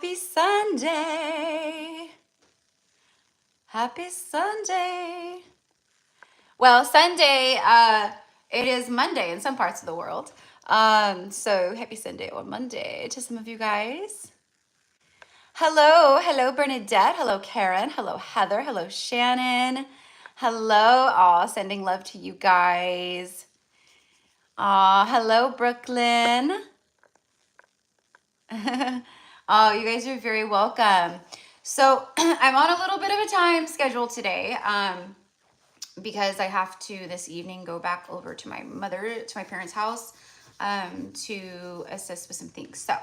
Happy Sunday. Happy Sunday. Well, Sunday, it is Monday in some parts of the world. So happy Sunday or Monday to some of you guys. Hello, Bernadette. Hello, Karen. Hello, Heather. Hello, Shannon. Hello, all. Sending love to you guys. Hello, Brooklyn. Oh, you guys are very welcome. So I'm on a little bit of a time schedule today because I have to this evening go back over to my parents' house to assist with some things. So,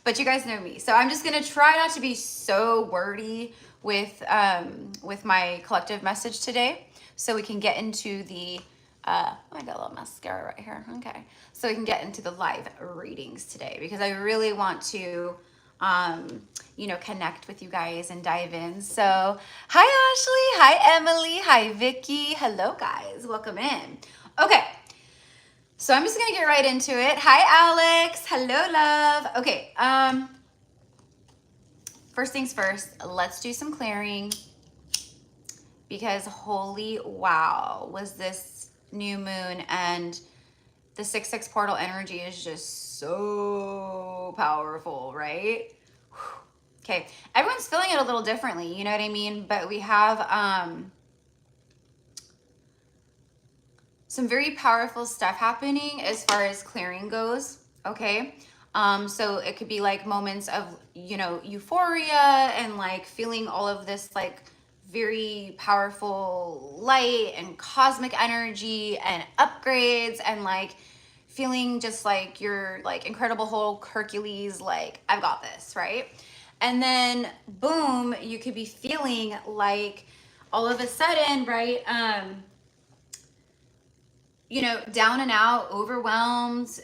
but you guys know me. So I'm just going to try not to be so wordy with my collective message today so we can get into the I got a little mascara right here. Okay. So we can get into the live readings today because I really want to, connect with you guys and dive in. So hi, Ashley. Hi, Emily. Hi, Vicky. Hello, guys. Welcome in. Okay. So I'm just going to get right into it. Hi, Alex. Hello, love. Okay. First things first, let's do some clearing because holy wow, was this new moon and the 6/6 portal energy is just so powerful, right? Okay, everyone's feeling it a little differently, you know what I mean? But we have some very powerful stuff happening as far as clearing goes, okay? So it could be like moments of, euphoria and like feeling all of this like very powerful light and cosmic energy and upgrades and like feeling just like you're like Incredible Hulk, Hercules, like I've got this, right? And then boom, you could be feeling like all of a sudden, right? Down and out, overwhelmed,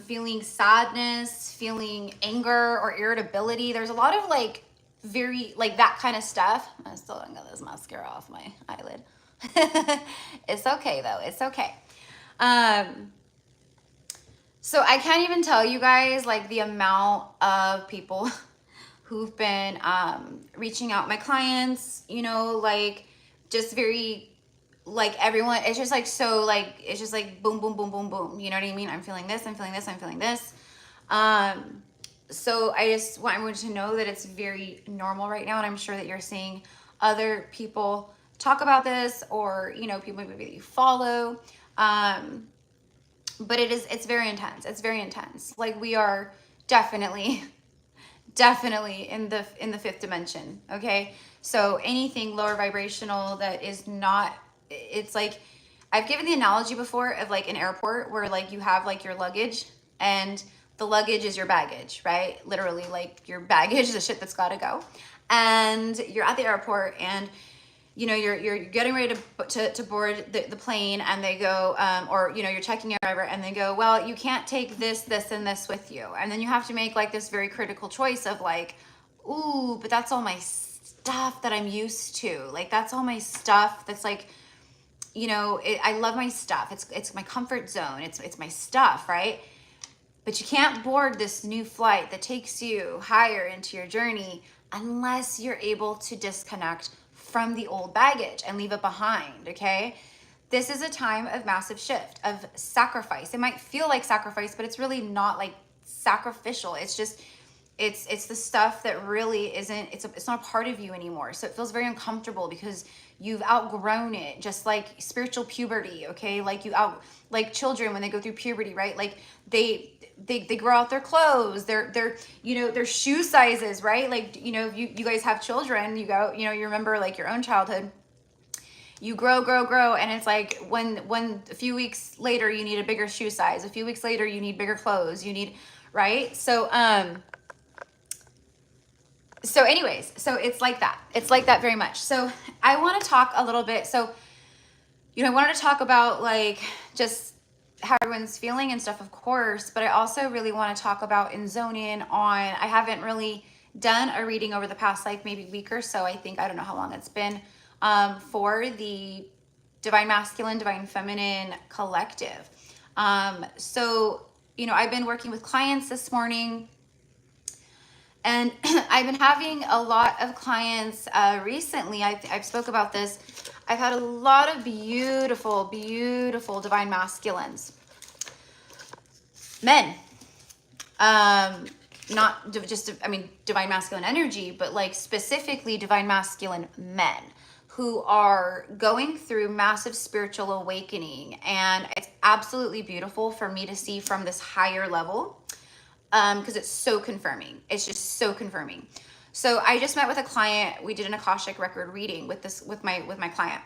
feeling sadness, feeling anger or irritability. There's a lot of like very like that kind of stuff. I still don't got this mascara off my eyelid. It's okay though. It's okay. So I can't even tell you guys like the amount of people who've been reaching out, my clients, like just very like everyone, it's just like so like it's just like boom boom boom boom boom, you know what I mean? I'm feeling this, I'm feeling this, I'm feeling this. So I just want everyone to know that it's very normal right now, and I'm sure that you're seeing other people talk about this, or people maybe that you follow. But it's very intense. It's very intense. Like we are definitely in the fifth dimension. Okay, so anything lower vibrational that is not, it's like I've given the analogy before of like an airport where like you have like your luggage and the luggage is your baggage, right? Literally like your baggage, the shit that's got to go, and you're at the airport and you're getting ready to board the plane, and they go or you're checking your driver and they go, well, you can't take this and this with you, and then you have to make like this very critical choice of like, ooh, but that's all my stuff that I'm used to, like that's all my stuff that's like, I love my stuff, it's my comfort zone, it's my stuff, right? But you can't board this new flight that takes you higher into your journey unless you're able to disconnect from the old baggage and leave it behind, okay? This is a time of massive shift, of sacrifice. It might feel like sacrifice, but it's really not like sacrificial. It's just, it's the stuff that really isn't, it's not a part of you anymore. So it feels very uncomfortable because you've outgrown it, just like spiritual puberty, okay? Like like children when they go through puberty, right? Like they grow out their clothes, their shoe sizes, right? Like, you guys have children, you remember like your own childhood, you grow, and it's like when a few weeks later you need a bigger shoe size, a few weeks later you need bigger clothes, you need, right? So anyways, so it's like that very much. So I want to talk a little bit, so I wanted to talk about like just how everyone's feeling and stuff, of course, but I also really want to talk about and zone in on, I haven't really done a reading over the past like maybe week or so. I don't know how long it's been, for the Divine Masculine, Divine Feminine collective. So, I've been working with clients this morning And I've been having a lot of clients recently. I've spoke about this. I've had a lot of beautiful, beautiful divine masculines, men. Not just, I mean, divine masculine energy, but like specifically divine masculine men who are going through massive spiritual awakening. And it's absolutely beautiful for me to see from this higher level, because it's so confirming. It's just so confirming. So I just met with a client. We did an Akashic record reading with my client.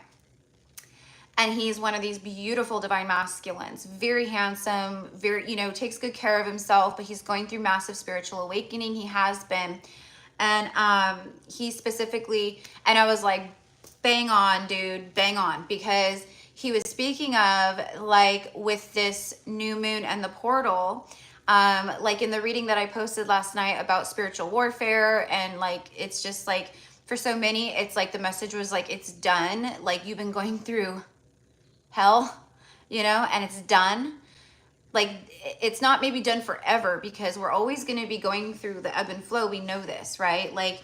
And he's one of these beautiful divine masculines, very handsome, very, takes good care of himself, but he's going through massive spiritual awakening. He has been. And he specifically, and I was like, bang on, dude, bang on, because he was speaking of like with this new moon and the portal, like in the reading that I posted last night about spiritual warfare. And like, it's just like, for so many, it's like the message was like, it's done. Like you've been going through hell, and it's done. Like it's not maybe done forever, because we're always going to be going through the ebb and flow. We know this, right? Like,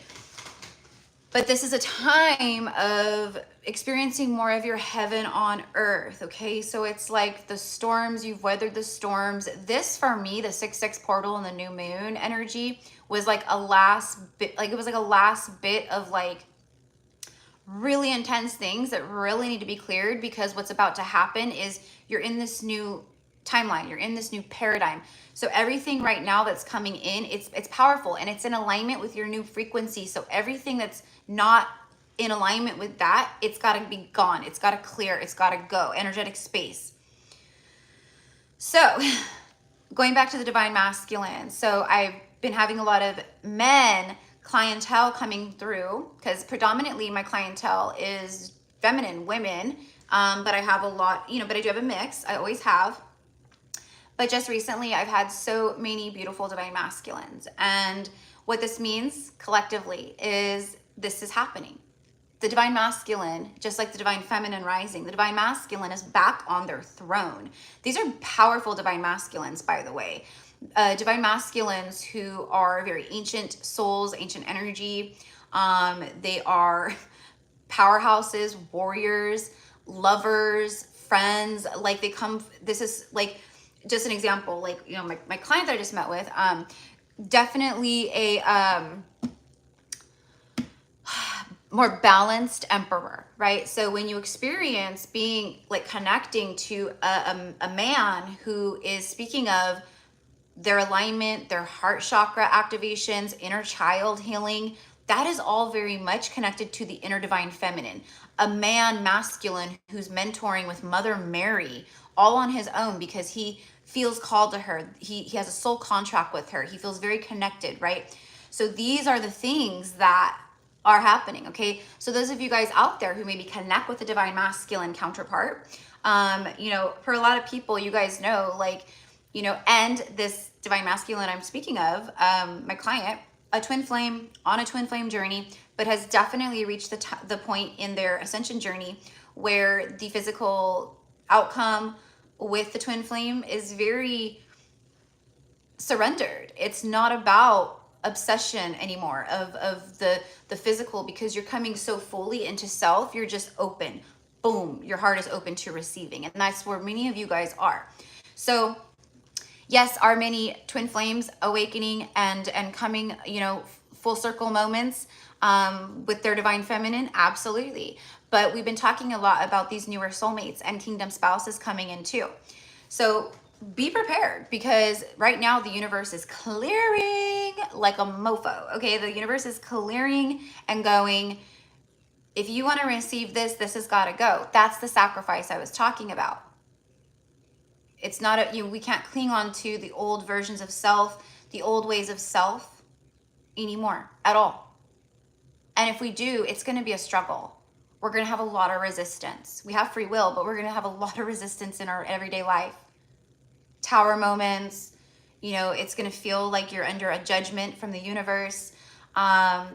but this is a time of experiencing more of your heaven on earth. Okay. So it's like the storms, you've weathered the storms. This for me, the 6/6 portal and the new moon energy was like a last bit, like it was like a last bit of like really intense things that really need to be cleared, because what's about to happen is you're in this new timeline, you're in this new paradigm. So everything right now that's coming in, it's powerful and it's in alignment with your new frequency. So everything that's not in alignment with that, it's got to be gone, it's got to clear, it's got to go. Energetic space. So going back to the divine masculine, so I've been having a lot of men clientele coming through, because predominantly my clientele is feminine women, but I have a lot, but I do have a mix. I always have. But just recently I've had so many beautiful divine masculines, and what this means collectively is this is happening. The divine masculine, just like the divine feminine rising, the divine masculine is back on their throne. These are powerful divine masculines, by the way. Divine masculines who are very ancient souls, ancient energy. They are powerhouses, warriors, lovers, friends. Like they come, this is like just an example, like, my client that I just met with, definitely a more balanced emperor, right? So when you experience being like connecting to a man who is speaking of their alignment, their heart chakra activations, inner child healing, that is all very much connected to the inner divine feminine. A man masculine who's mentoring with Mother Mary all on his own because he feels called to her. He has a soul contract with her. He feels very connected, right? So these are the things that are happening, okay? So those of you guys out there who maybe connect with the divine masculine counterpart, for a lot of people, you guys know, like, and this divine masculine I'm speaking of, my client, a twin flame on a twin flame journey, but has definitely reached the point in their ascension journey where the physical outcome with the twin flame is very surrendered. It's not about obsession anymore of the physical, because you're coming so fully into self. You're just open. Boom, your heart is open to receiving, and that's where many of you guys are. So yes, are many twin flames awakening and coming, full circle moments with their divine feminine? Absolutely. But we've been talking a lot about these newer soulmates and kingdom spouses coming in too. So be prepared, because right now the universe is clearing like a mofo. Okay, the universe is clearing and going, if you want to receive this, this has got to go. That's the sacrifice I was talking about. It's not we can't cling on to the old versions of self, the old ways of self anymore at all. And if we do, it's going to be a struggle. We're going to have a lot of resistance. We have free will, but we're going to have a lot of resistance in our everyday life. Tower moments, it's going to feel like you're under a judgment from the universe,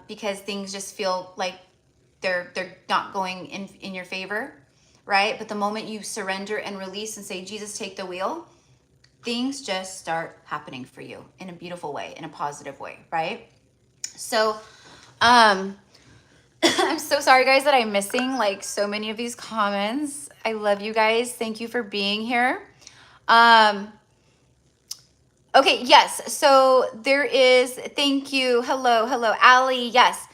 because things just feel like they're not going in your favor, right? But the moment you surrender and release and say, Jesus, take the wheel, things just start happening for you in a beautiful way, in a positive way, right? So, I'm so sorry guys that I'm missing like so many of these comments. I love you guys. Thank you for being here. Okay, yes. So there is, thank you. Hello, hello, Allie. Yes.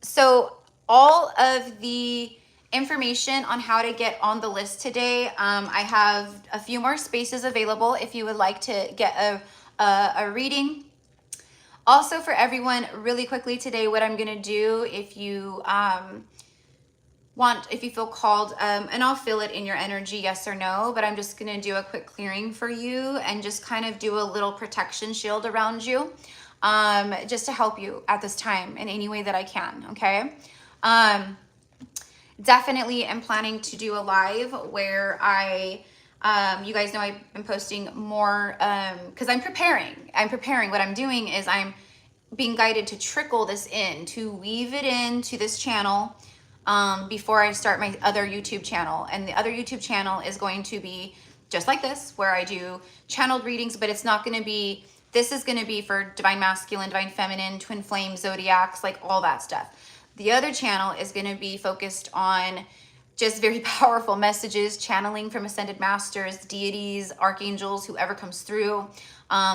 So all of the information on how to get on the list today, I have a few more spaces available if you would like to get a reading. Also for everyone, really quickly today, what I'm going to do if you if you feel called, and I'll feel it in your energy, yes or no, but I'm just going to do a quick clearing for you and just kind of do a little protection shield around you, just to help you at this time in any way that I can. Okay. Definitely am planning to do a live where you guys know I've been posting more, cause I'm preparing. What I'm doing is I'm being guided to trickle this in, to weave it into this channel, before I start my other YouTube channel. And the other YouTube channel is going to be just like this, where I do channeled readings, but it's not going to be, this is going to be for divine masculine, divine feminine, twin flame, zodiacs, like all that stuff. The other channel is going to be focused on just very powerful messages, channeling from ascended masters, deities, archangels, whoever comes through.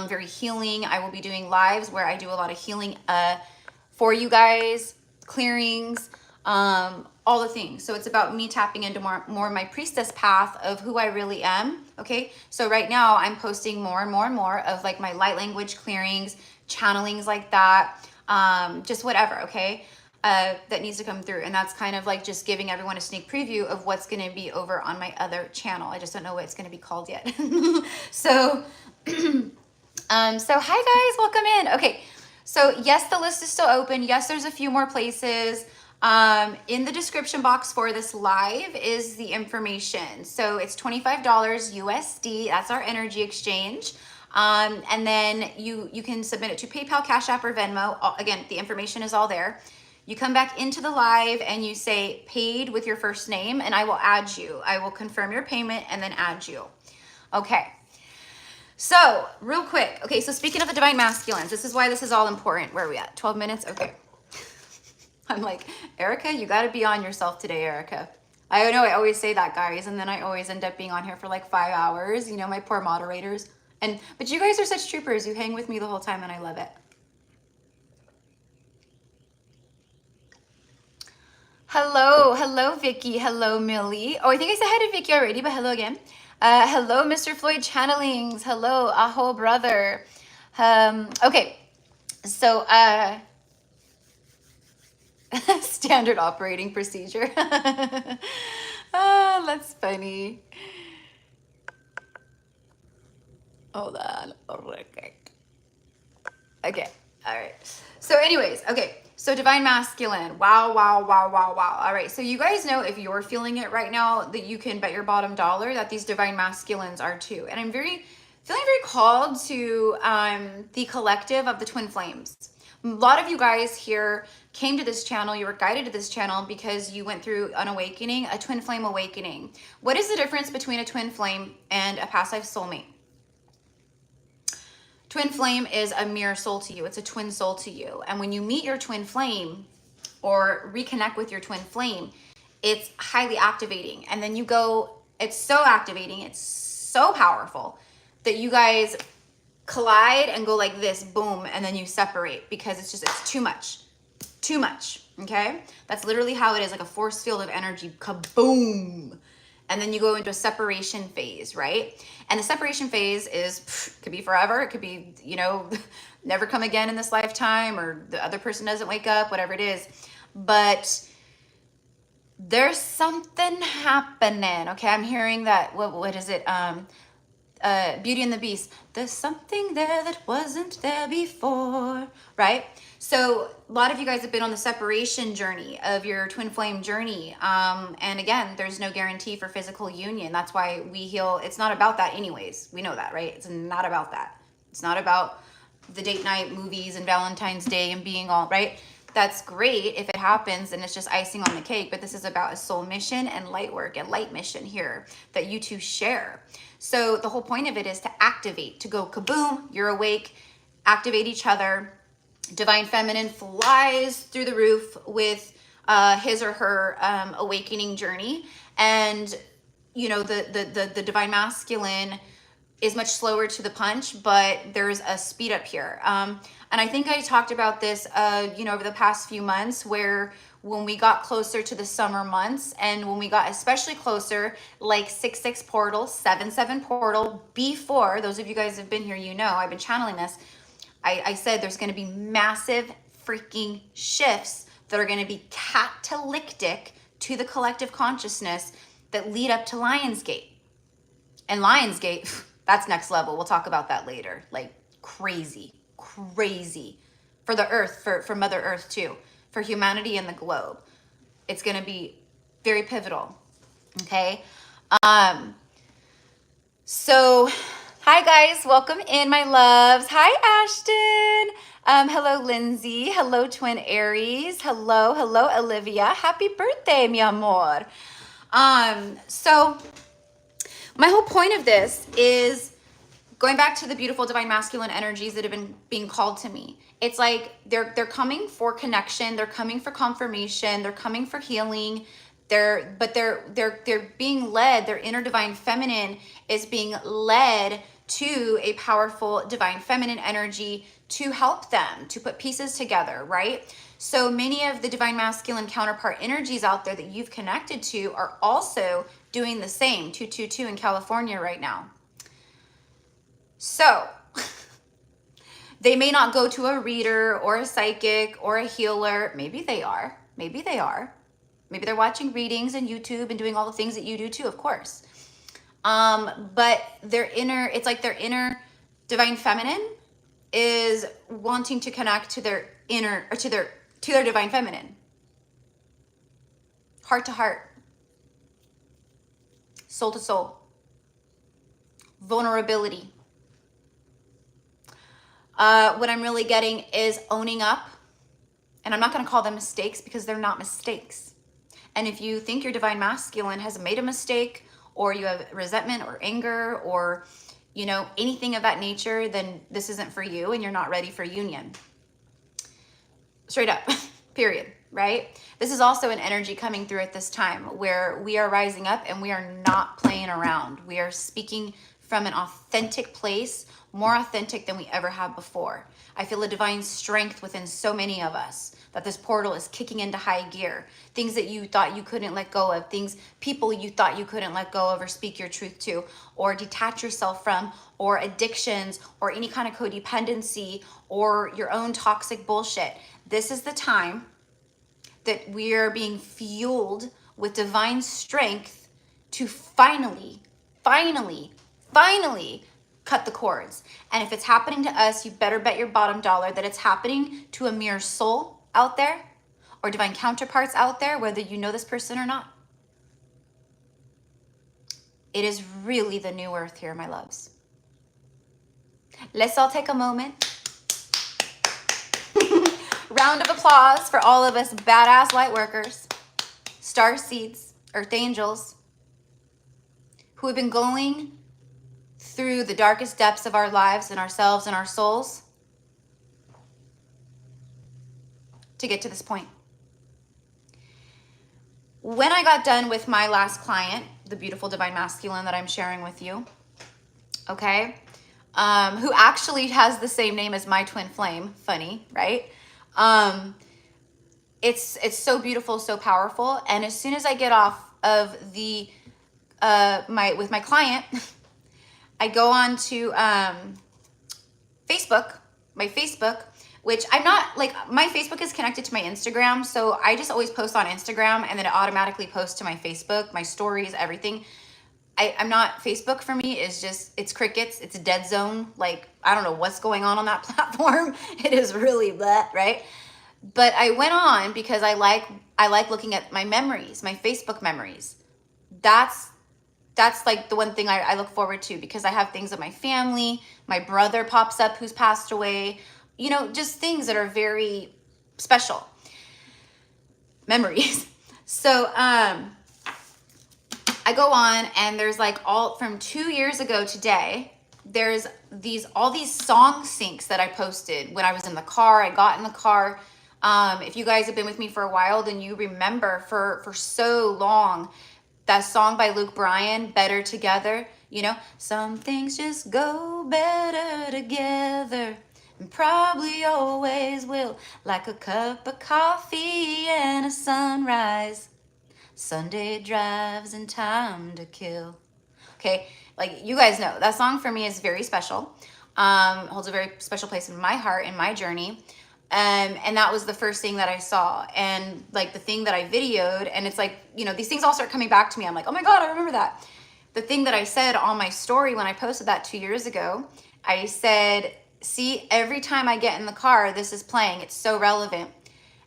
Very healing. I will be doing lives where I do a lot of healing for you guys, clearings, all the things. So it's about me tapping into more of my priestess path of who I really am. Okay. So right now I'm posting more and more and more of like my light language clearings, channelings like that. Just whatever. Okay. That needs to come through. And that's kind of like just giving everyone a sneak preview of what's going to be over on my other channel. I just don't know what it's going to be called yet. So, so hi guys, welcome in. Okay. So yes, the list is still open. Yes, there's a few more places. In the description box for this live is the information. So it's $25 USD. That's our energy exchange. And then you can submit it to PayPal, Cash App, or Venmo. Again, the information is all there. You come back into the live and you say paid with your first name, and I will add you. I will confirm your payment and then add you. Okay. So real quick. Okay. So speaking of the divine masculines, this is why this is all important. Where are we at? 12 minutes. Okay. I'm like, Erica, you got to be on yourself today, Erica. I know I always say that, guys, and then I always end up being on here for like 5 hours. You know, my poor moderators. But you guys are such troopers. You hang with me the whole time, and I love it. Hello, Vicky. Hello, Millie. Oh, I think I said hi to Vicky already, but hello again. Hello, Mr. Floyd Channelings. Hello, Aho brother. Okay, so standard operating procedure. Oh, that's funny. Hold on. Okay. All right. So anyways, okay. So divine masculine. Wow, wow, wow, wow, wow. All right. So you guys know, if you're feeling it right now, that you can bet your bottom dollar that these divine masculines are too. And I'm feeling very called to the collective of the twin flames. A lot of you guys here came to this channel, you were guided to this channel because you went through an awakening, a twin flame awakening. What is the difference between a twin flame and a past life soulmate? Twin flame is a mirror soul to you. It's a twin soul to you. And when you meet your twin flame or reconnect with your twin flame, it's highly activating. And then you go, it's so activating, it's so powerful that you guys collide and go like this, boom, and then you separate because it's too much. Too much. Okay? That's literally how it is, like a force field of energy, kaboom. And then you go into a separation phase, right? And the separation phase could be forever. It could be, you know, never come again in this lifetime, or the other person doesn't wake up, whatever it is. But there's something happening. Okay, I'm hearing that, what is it? Beauty and the Beast. There's something there that wasn't there before, right? So a lot of you guys have been on the separation journey of your twin flame journey. And again, there's no guarantee for physical union. That's why we heal. It's not about that anyways. We know that, right? It's not about that. It's not about the date night movies and Valentine's Day and being all, right? That's great if it happens and it's just icing on the cake, but this is about a soul mission and light work and light mission here that you two share. So the whole point of it is to activate, to go kaboom, you're awake, activate each other, Divine Feminine flies through the roof with his or her awakening journey. And, you know, the Divine Masculine is much slower to the punch, but there's a speed up here. And I think I talked about this, you know, over the past few months, where when we got closer to the summer months, and when we got especially closer, like 6/6 portal, 7/7 portal, B4, those of you guys have been here, you know, I've been channeling this. I said there's going to be massive freaking shifts that are going to be catalytic to the collective consciousness that lead up to Lionsgate. And Lionsgate, that's next level. We'll talk about that later. Like crazy for the earth, for Mother Earth too, for humanity and the globe. It's going to be very pivotal. Okay. So hi guys, welcome in, my loves. Hi Ashton. Hello Lindsay. Hello Twin Aries. Hello Olivia. Happy birthday, mi amor. So my whole point of this is going back to the beautiful divine masculine energies that have been being called to me. It's like they're coming for connection, they're coming for confirmation, they're coming for healing. They're being led, their inner divine feminine is being led to a powerful divine feminine energy to help them to put pieces together, right? So many of the divine masculine counterpart energies out there that you've connected to are also doing the same. 222 in California right now. So they may not go to a reader or a psychic or a healer. Maybe they are. Maybe they're watching readings and YouTube and doing all the things that you do too, of course. But it's like their inner divine feminine is wanting to connect to their inner, or to their divine feminine. Heart to heart. Soul to soul. Vulnerability. What I'm really getting is owning up. And I'm not going to call them mistakes because they're not mistakes. And if you think your divine masculine has made a mistake, or you have resentment or anger or, you know, anything of that nature, then this isn't for you and you're not ready for union. Straight up, period, right? This is also an energy coming through at this time where we are rising up and we are not playing around. We are speaking from an authentic place, more authentic than we ever have before. I feel a divine strength within so many of us that this portal is kicking into high gear. Things that you thought you couldn't let go of, people you thought you couldn't let go of or speak your truth to, or detach yourself from, or addictions, or any kind of codependency, or your own toxic bullshit. This is the time that we are being fueled with divine strength to finally cut the cords. And if it's happening to us, you better bet your bottom dollar that it's happening to a mere soul out there or divine counterparts out there, whether you know this person or not. It is really the new earth here, my loves. Let's all take a moment. Round of applause for all of us badass light workers, star seeds, earth angels, who have been going through the darkest depths of our lives and ourselves and our souls to get to this point. When I got done with my last client, the beautiful divine masculine that I'm sharing with you, okay, who actually has the same name as my twin flame, funny, right? It's so beautiful, so powerful. And as soon as I get off of the with my client, I go on to Facebook, my Facebook, which I'm not, like, my Facebook is connected to my Instagram, so I just always post on Instagram and then it automatically posts to my Facebook, my stories, everything. I'm not, Facebook for me is just, it's crickets, it's a dead zone. Like, I don't know what's going on that platform. It is really blah, right? But I went on because I like looking at my memories, my Facebook memories. That's like the one thing I look forward to, because I have things of my family. My brother pops up who's passed away, you know, just things that are very special memories. So I go on and there's like all from 2 years ago today, there's all these song syncs that I posted when I was in the car. I got in the car. If you guys have been with me for a while, then you remember for so long that song by Luke Bryan, Better Together. You know, some things just go better together, and probably always will, like a cup of coffee and a sunrise, Sunday drives and time to kill. Okay, like you guys know, that song for me is very special. Holds a very special place in my heart, in my journey. And that was the first thing that I saw, and like the thing that I videoed. And it's like, you know, these things all start coming back to me. I'm like, oh my God, I remember that. The thing that I said on my story when I posted that 2 years ago, I said, see, every time I get in the car, this is playing. It's so relevant.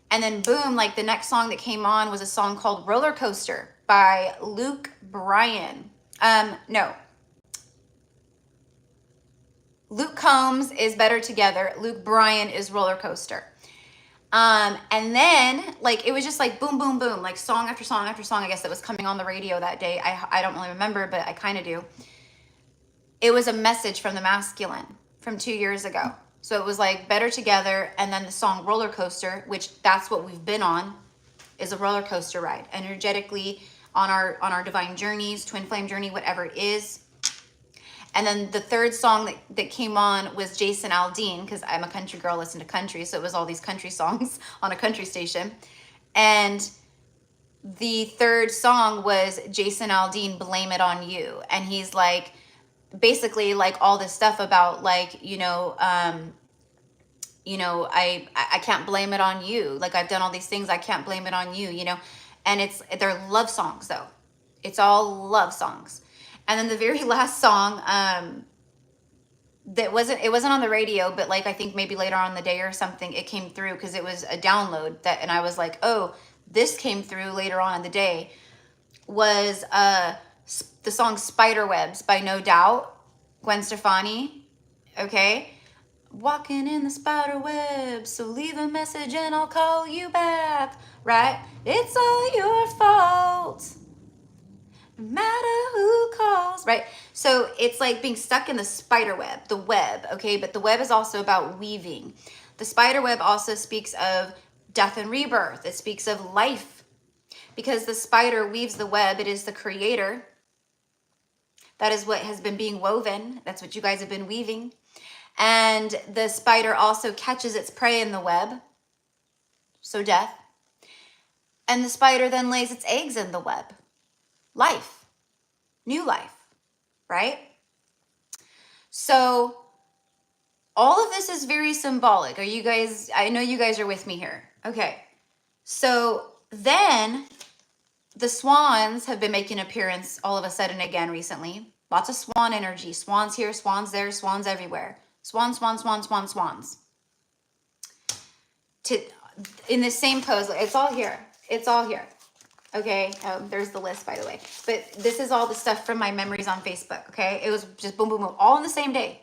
And then boom, like the next song that came on was a song called Roller Coaster by Luke Bryan. No. Luke Combs is Better Together. Luke Bryan is Roller Coaster. And then like, it was just like boom, boom, boom, like song after song after song, I guess, that was coming on the radio that day. I don't really remember, but I kind of do. It was a message from the masculine from 2 years ago. So it was like Better Together, and then the song Roller Coaster, which that's what we've been on, is a roller coaster ride, energetically on our divine journeys, twin flame journey, whatever it is. And then the third song that came on was Jason Aldean, because I'm a country girl, listen to country, so it was all these country songs on a country station. And the third song was Jason Aldean, Blame It On You. And he's like, basically like all this stuff about like, I can't blame it on you. Like, I've done all these things, I can't blame it on you, and they're love songs though. It's all love songs. And then the very last song, it wasn't on the radio, but like, I think maybe later on in the day or something, it came through because it was a download and I was like, oh, this came through later on in the day, was, the song Spiderwebs by No Doubt, Gwen Stefani, okay? Walking in the spider web, so leave a message and I'll call you back, right? It's all your fault, no matter who calls, right? So it's like being stuck in the spider web, the web, okay? But the web is also about weaving. The spider web also speaks of death and rebirth. It speaks of life, because the spider weaves the web. It is the creator. That is what has been being woven. That's what you guys have been weaving. And the spider also catches its prey in the web, so death. And the spider then lays its eggs in the web. Life, new life, right? So all of this is very symbolic. Are you guys, I know you guys are with me here. Okay, so then the swans have been making an appearance all of a sudden again recently. Lots of swan energy. Swans here, swans there, swans everywhere. Swans, swans, swans, swans, swans. In the same pose, it's all here. It's all here. Okay, there's the list, by the way. But this is all the stuff from my memories on Facebook, okay? It was just boom, boom, boom, all on the same day,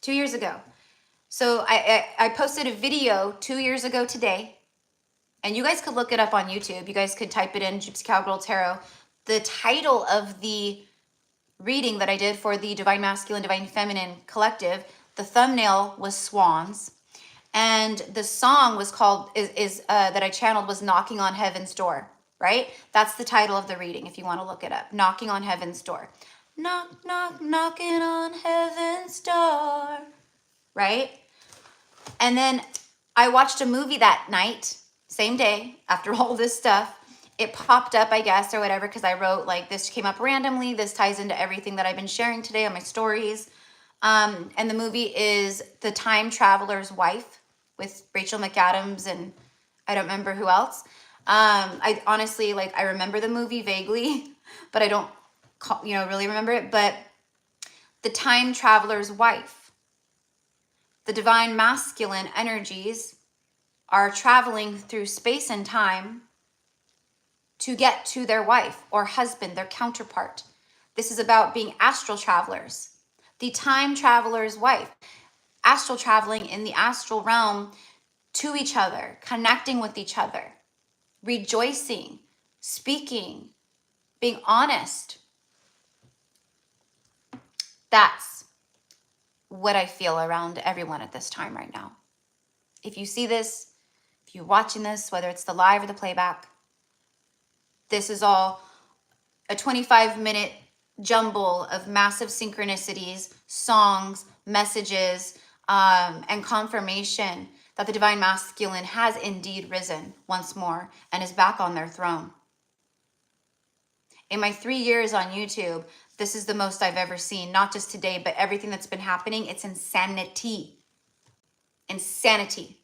2 years ago. So I posted a video 2 years ago today, and you guys could look it up on YouTube. You guys could type it in, GypsyCowgirlTarot. The title of the reading that I did for the Divine Masculine, Divine Feminine Collective, the thumbnail was Swans, and the song was called, that I channeled was Knocking on Heaven's Door, right? That's the title of the reading if you want to look it up. Knocking on Heaven's Door. Knock, knock, knocking on heaven's door, right? And then I watched a movie that night, same day, after all this stuff. It popped up, I guess, or whatever, because I wrote, like, this came up randomly. This ties into everything that I've been sharing today on my stories. And the movie is The Time Traveler's Wife with Rachel McAdams and I don't remember who else. I honestly, like, I remember the movie vaguely, but I don't, really remember it. But The Time Traveler's Wife, the divine masculine energies are traveling through space and time to get to their wife or husband, their counterpart. This is about being astral travelers. The time traveler's wife, astral traveling in the astral realm to each other, connecting with each other, rejoicing, speaking, being honest. That's what I feel around everyone at this time right now. If you see this, if you're watching this, whether it's the live or the playback, this is all a 25-minute jumble of massive synchronicities, songs, messages, and confirmation that the divine masculine has indeed risen once more and is back on their throne. In my 3 years on YouTube, this is the most I've ever seen, not just today, but everything that's been happening. It's insanity. Insanity.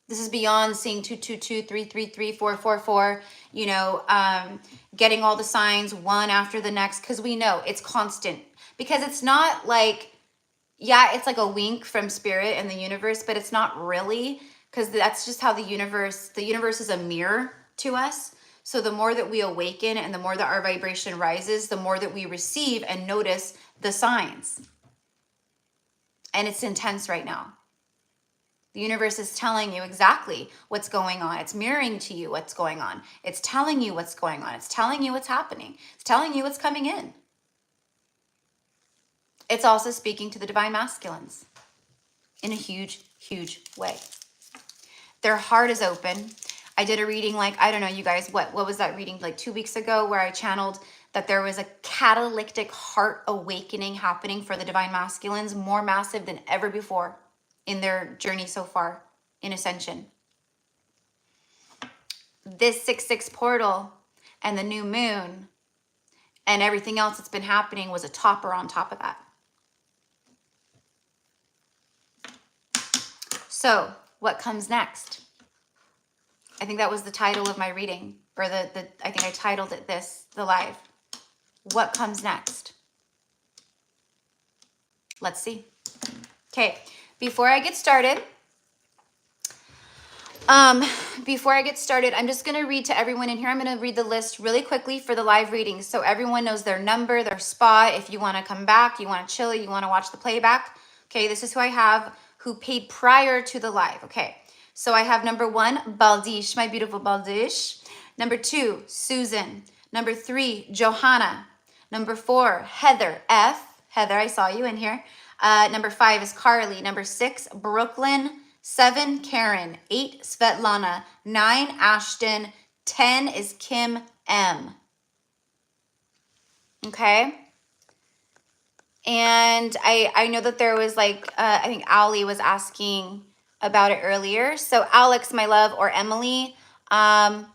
This is beyond seeing 222, 333, 444, you know, getting all the signs one after the next, because we know it's constant. Because it's not like, yeah, it's like a wink from spirit and the universe, but it's not really, because that's just how the universe is a mirror to us. So the more that we awaken and the more that our vibration rises, the more that we receive and notice the signs. And it's intense right now. The universe is telling you exactly what's going on. It's mirroring to you what's going on. It's telling you what's going on. It's telling you what's happening. It's telling you what's coming in. It's also speaking to the divine masculines in a huge, huge way. Their heart is open. I did a reading, like, I don't know, you guys, what was that reading, like 2 weeks ago, where I channeled that there was a catalytic heart awakening happening for the divine masculines, more massive than ever before in their journey so far in ascension. This 6/6 portal and the new moon and everything else that's been happening was a topper on top of that. So what comes next? I think that was the title of my reading, or I think I titled it this, the live. What comes next? Let's see. Okay, before I get started, I'm just going to read to everyone in here. I'm going to read the list really quickly for the live readings, so everyone knows their number, their spot. If you want to come back, you want to chill, you want to watch the playback. Okay, this is who I have who paid prior to the live. Okay, so I have number 1, Baldish, my beautiful Baldish. Number 2, Susan. Number 3, Johanna. Number 4, Heather, F. Heather, I saw you in here. Number 5 is Carly. Number 6, Brooklyn. 7, Karen. 8, Svetlana. 9, Ashton. 10 is Kim M. Okay. And I know that there was like, I think Ali was asking about it earlier. So Alex, my love, or Emily, I'm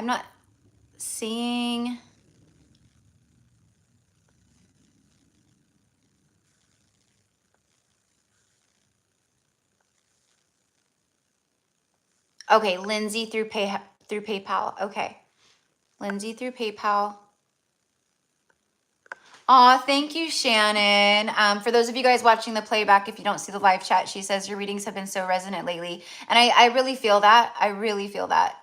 not seeing. Okay, Lindsay through PayPal. Okay, Lindsay through PayPal. Aw, thank you, Shannon. For those of you guys watching the playback, if you don't see the live chat, she says your readings have been so resonant lately. And I really feel that. I really feel that.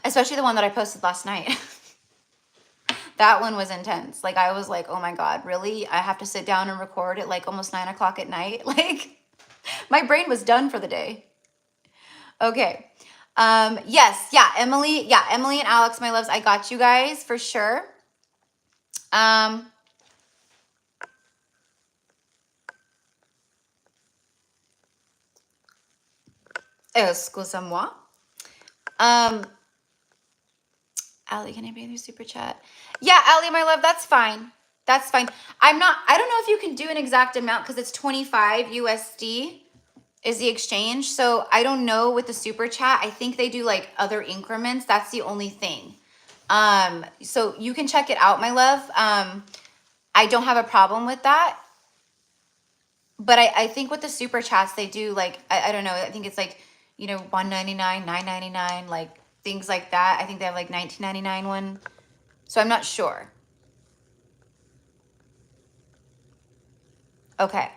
Especially the one that I posted last night. That one was intense. Like, I was like, oh my God, really? I have to sit down and record at like almost 9 o'clock at night? Like, my brain was done for the day. Okay. Yes. Yeah. Emily and Alex, my loves, I got you guys for sure. Excusez-moi. Ali, can I pay your super chat? Yeah, Ali, my love, that's fine. That's fine. I don't know if you can do an exact amount because it's 25 USD is the exchange. So I don't know with the super chat. I think they do like other increments. That's the only thing. So you can check it out, my love. I don't have a problem with that. But I think with the super chats, they do like, I don't know. I think it's like, you know, $1.99, $9.99, like things like that. I think they have like $19.99 one. So I'm not sure. Okay.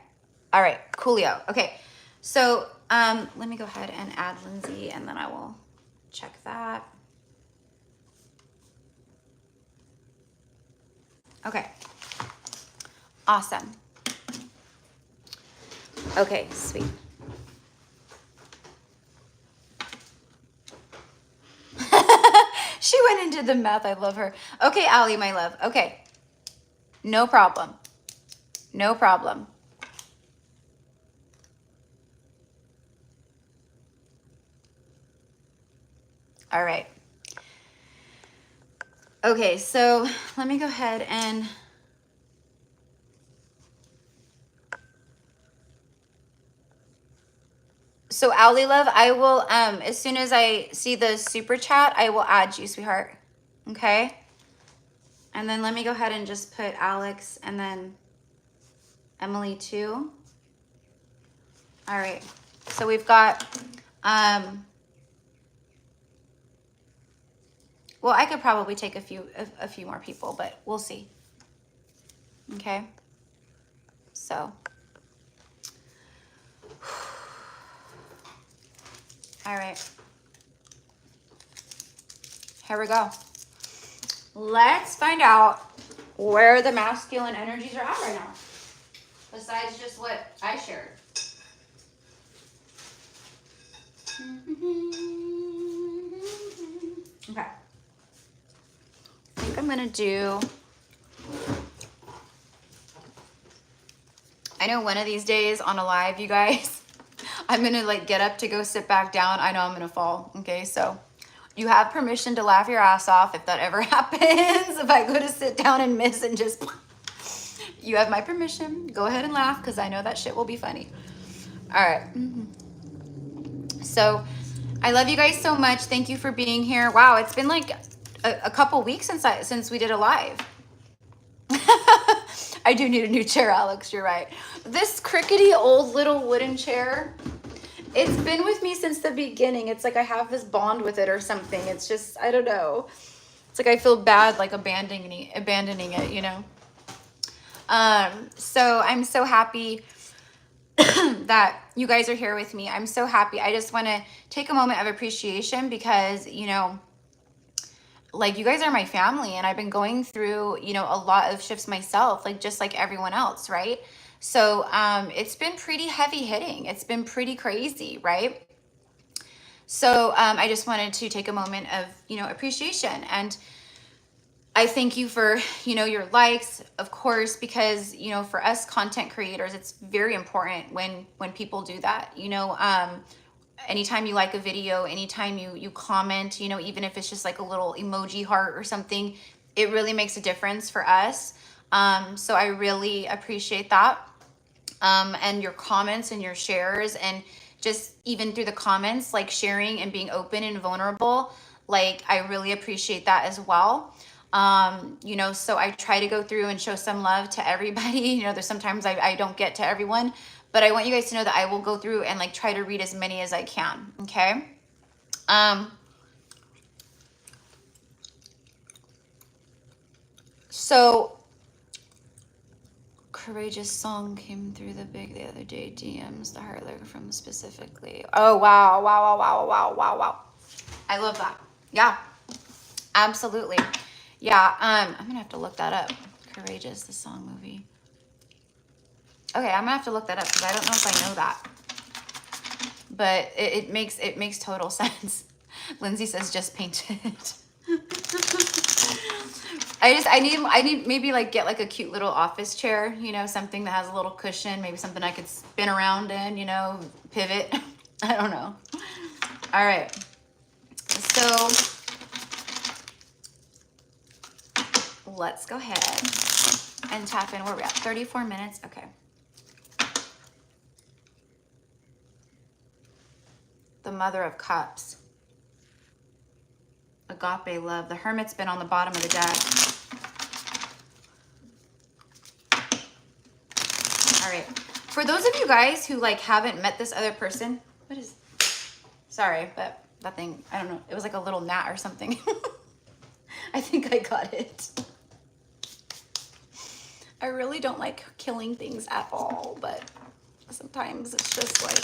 All right. Coolio. Okay. So let me go ahead and add Lindsay and then I will check that. Okay. Awesome. Okay, sweet. She went and did the math. I love her. Okay, Allie, my love. Okay. No problem. No problem. All right. Okay, so let me go ahead and so Allie love, I will as soon as I see the super chat, I will add you, sweetheart. Okay? And then let me go ahead and just put Alex and then Emily too. All right. So we've got well, I could probably take a few more people, but we'll see. Okay? So all right. Here we go. Let's find out where the masculine energies are at right now. Besides just what I shared. Okay. I think I'm gonna do, I know one of these days on a live, you guys, I'm gonna like get up to go sit back down. I know I'm gonna fall, okay? So you have permission to laugh your ass off if that ever happens. If I go to sit down and miss and just, you have my permission. Go ahead and laugh because I know that shit will be funny. All right. So I love you guys so much. Thank you for being here. Wow, it's been like a couple weeks since we did a live. I do need a new chair, Alex. You're right. This crickety old little wooden chair, it's been with me since the beginning. It's like I have this bond with it or something. It's just, I don't know. It's like I feel bad like abandoning it, you know? So I'm so happy that you guys are here with me. I'm so happy. I just want to take a moment of appreciation because, you know, like you guys are my family and I've been going through, you know, a lot of shifts myself, like just like everyone else, right? So it's been pretty heavy hitting. It's been pretty crazy, right? So I just wanted to take a moment of, you know, appreciation. And I thank you for, you know, your likes, of course, because, you know, for us content creators, it's very important when people do that, you know, anytime you like a video, anytime you comment, you know, even if it's just like a little emoji heart or something, it really makes a difference for us. So I really appreciate that. And your comments and your shares and just even through the comments, like sharing and being open and vulnerable, like I really appreciate that as well. You know, so I try to go through and show some love to everybody. You know, there's sometimes I don't get to everyone, but I want you guys to know that I will go through and like try to read as many as I can. Okay. So courageous song came through the other day. DMs the heart lyric from specifically. Oh, wow. Wow. Wow. Wow. Wow. Wow. Wow. I love that. Yeah, absolutely. Yeah. I'm going to have to look that up. Courageous, the song movie. Okay, I'm gonna have to look that up because I don't know if I know that, but it makes total sense. Lindsay says just paint it. I need maybe like get like a cute little office chair, you know, something that has a little cushion, maybe something I could spin around in, you know, pivot. I don't know. All right, so let's go ahead and tap in. Where are we at? 34 minutes. Okay. The Mother of Cups. Agape love. The Hermit's been on the bottom of the deck. All right. For those of you guys who like haven't met this other person, what is, sorry, but that thing, I don't know. It was like a little gnat or something. I think I got it. I really don't like killing things at all, but sometimes it's just like,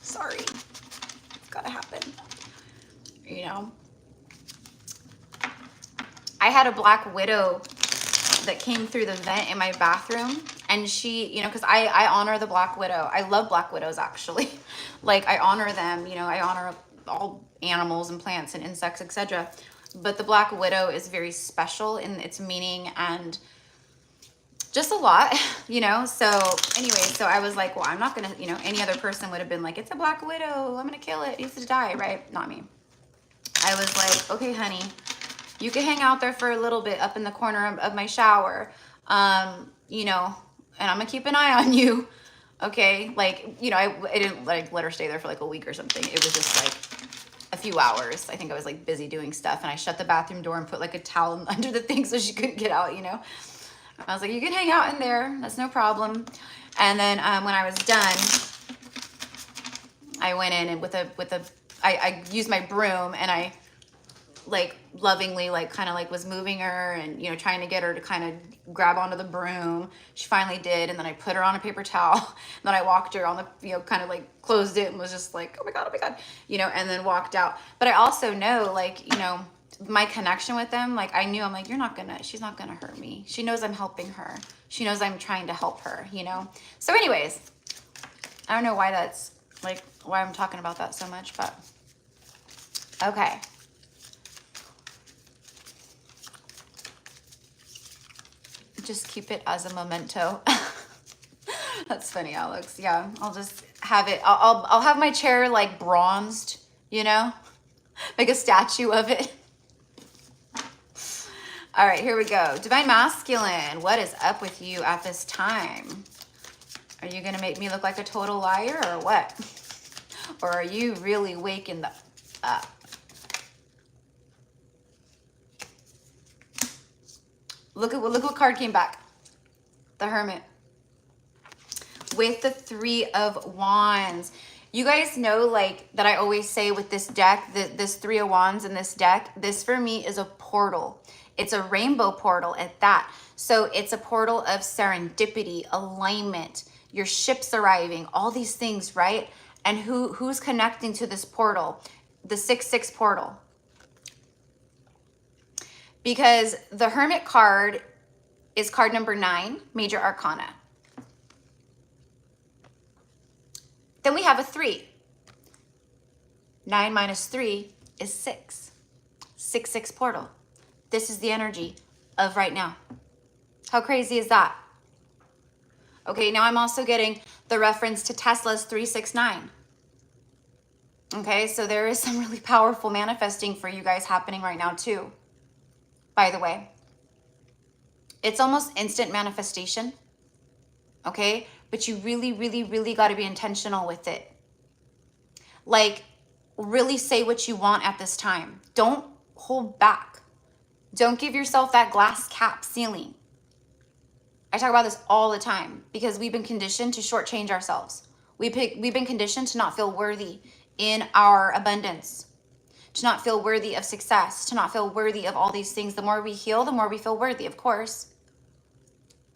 sorry. Gotta happen, you know. I had a black widow that came through the vent in my bathroom, and she, you know, because I honor the black widow. I love black widows, actually. Like I honor them, you know. I honor all animals and plants and insects, etc. But the Black Widow is very special in its meaning and just a lot, you know? So anyway, so I was like, well, I'm not gonna, you know, any other person would have been like, it's a Black Widow, I'm gonna kill it, it needs to die, right? Not me. I was like, okay, honey, you can hang out there for a little bit up in the corner of my shower, you know, and I'm gonna keep an eye on you, okay? Like, you know, I didn't like let her stay there for like a week or something. It was just like a few hours. I think I was like busy doing stuff, and I shut the bathroom door and put like a towel under the thing so she couldn't get out, you know? I was like, you can hang out in there, that's no problem. And then when I was done, I went in and I used my broom, and I like lovingly like kind of like was moving her and, you know, trying to get her to kind of grab onto the broom. She finally did, and then I put her on a paper towel, and then I walked her on the, you know, kind of like closed it and was just like, oh my God, you know, and then walked out. But I also know, like, you know, my connection with them, like I knew, I'm like, she's not gonna hurt me. She knows I'm helping her. She knows I'm trying to help her, you know? So anyways, I don't know why that's like, why I'm talking about that so much, but okay. Just keep it as a memento. That's funny, Alex. Yeah, I'll just have it. I'll have my chair like bronzed, you know, like a statue of it. All right, here we go. Divine Masculine, what is up with you at this time? Are you gonna make me look like a total liar or what? Or are you really waking up? Look what card came back. The Hermit. With the Three of Wands. You guys know, like, that I always say with this deck, this Three of Wands in this deck, this for me is a portal. It's a rainbow portal at that. So it's a portal of serendipity, alignment, your ships arriving, all these things, right? And who's connecting to this portal? The 6-6 portal. Because the Hermit card is card number 9, Major Arcana. Then we have a 3. 9 minus 3 is 6. 6-6 portal. This is the energy of right now. How crazy is that? Okay, now I'm also getting the reference to Tesla's 369. Okay, so there is some really powerful manifesting for you guys happening right now too. By the way, it's almost instant manifestation. Okay, but you really, really, really got to be intentional with it. Like, really say what you want at this time. Don't hold back. Don't give yourself that glass cap ceiling. I talk about this all the time because we've been conditioned to shortchange ourselves. We've been conditioned to not feel worthy in our abundance, to not feel worthy of success, to not feel worthy of all these things. The more we heal, the more we feel worthy, of course.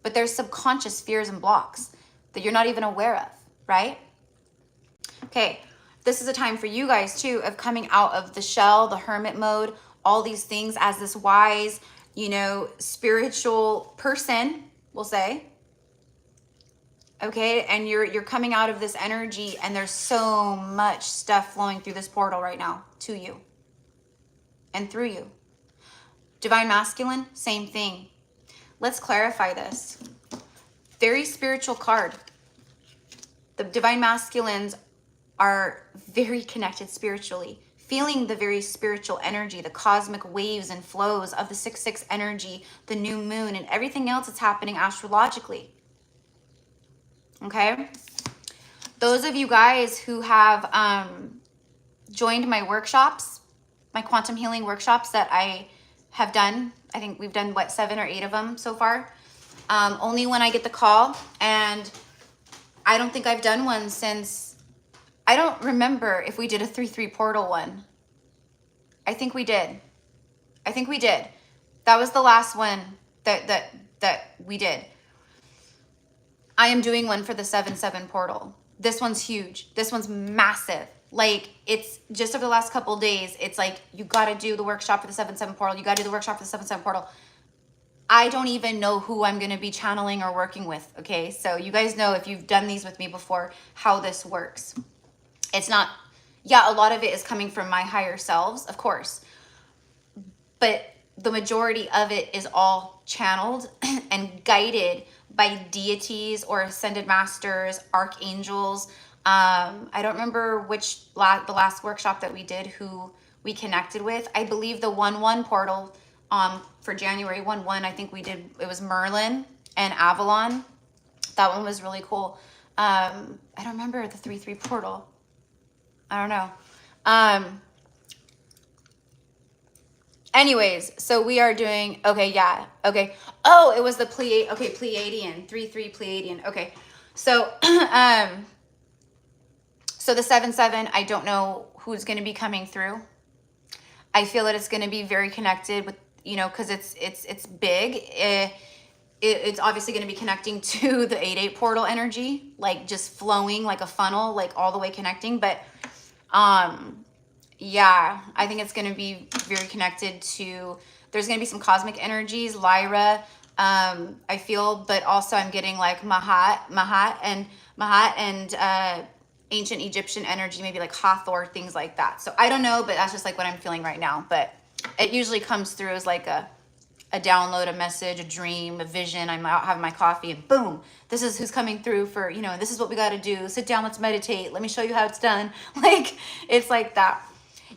But there's subconscious fears and blocks that you're not even aware of, right? Okay, this is a time for you guys too of coming out of the shell, the hermit mode, all these things as this wise, you know, spiritual person, we'll say. Okay, and you're coming out of this energy, and there's so much stuff flowing through this portal right now to you and through you. Divine Masculine, same thing. Let's clarify this. Very spiritual card. The Divine Masculines are very connected spiritually, feeling the very spiritual energy, the cosmic waves and flows of the 6-6 energy, the new moon, and everything else that's happening astrologically. Okay? Those of you guys who have joined my workshops, my quantum healing workshops that I have done, I think we've done, what, 7 or 8 of them so far. Only when I get the call, and I don't think I've done one since, I don't remember if we did a 3-3 portal one. I think we did. That was the last one that we did. I am doing one for the 7-7 portal. This one's huge. This one's massive. Like, it's just over the last couple of days, it's like, you got to do the workshop for the 7-7 portal. You got to do the workshop for the 7-7 portal. I don't even know who I'm going to be channeling or working with. Okay. So you guys know, if you've done these with me before, how this works. It's not, yeah, a lot of it is coming from my higher selves, of course. but the majority of it is all channeled and guided by deities or ascended masters, archangels. I don't remember which the last workshop that we did, who we connected with. I believe the 1/1 portal for January 1/1, I think we did, it was Merlin and Avalon. That one was really cool. I don't remember the 3/3 portal. I don't know. Anyways, so we are doing, okay, yeah, okay. Oh, it was the Pleiadian, 3/3 Pleiadian. Okay, so so the 7/7, I don't know who's going to be coming through. I feel that it's going to be very connected with, you know, because it's big. It's obviously going to be connecting to the 8/8 portal energy, like just flowing like a funnel, like all the way connecting. But yeah, I think it's going to be very connected to, there's going to be some cosmic energies, Lyra, I feel, but also I'm getting like Mahat and ancient Egyptian energy, maybe like Hathor, things like that. So I don't know, but that's just like what I'm feeling right now. But it usually comes through as like a download, a message, a dream, a vision. I'm out having my coffee and boom, this is who's coming through for, you know, this is what we got to do. Sit down, let's meditate. Let me show you how it's done. Like, it's like that.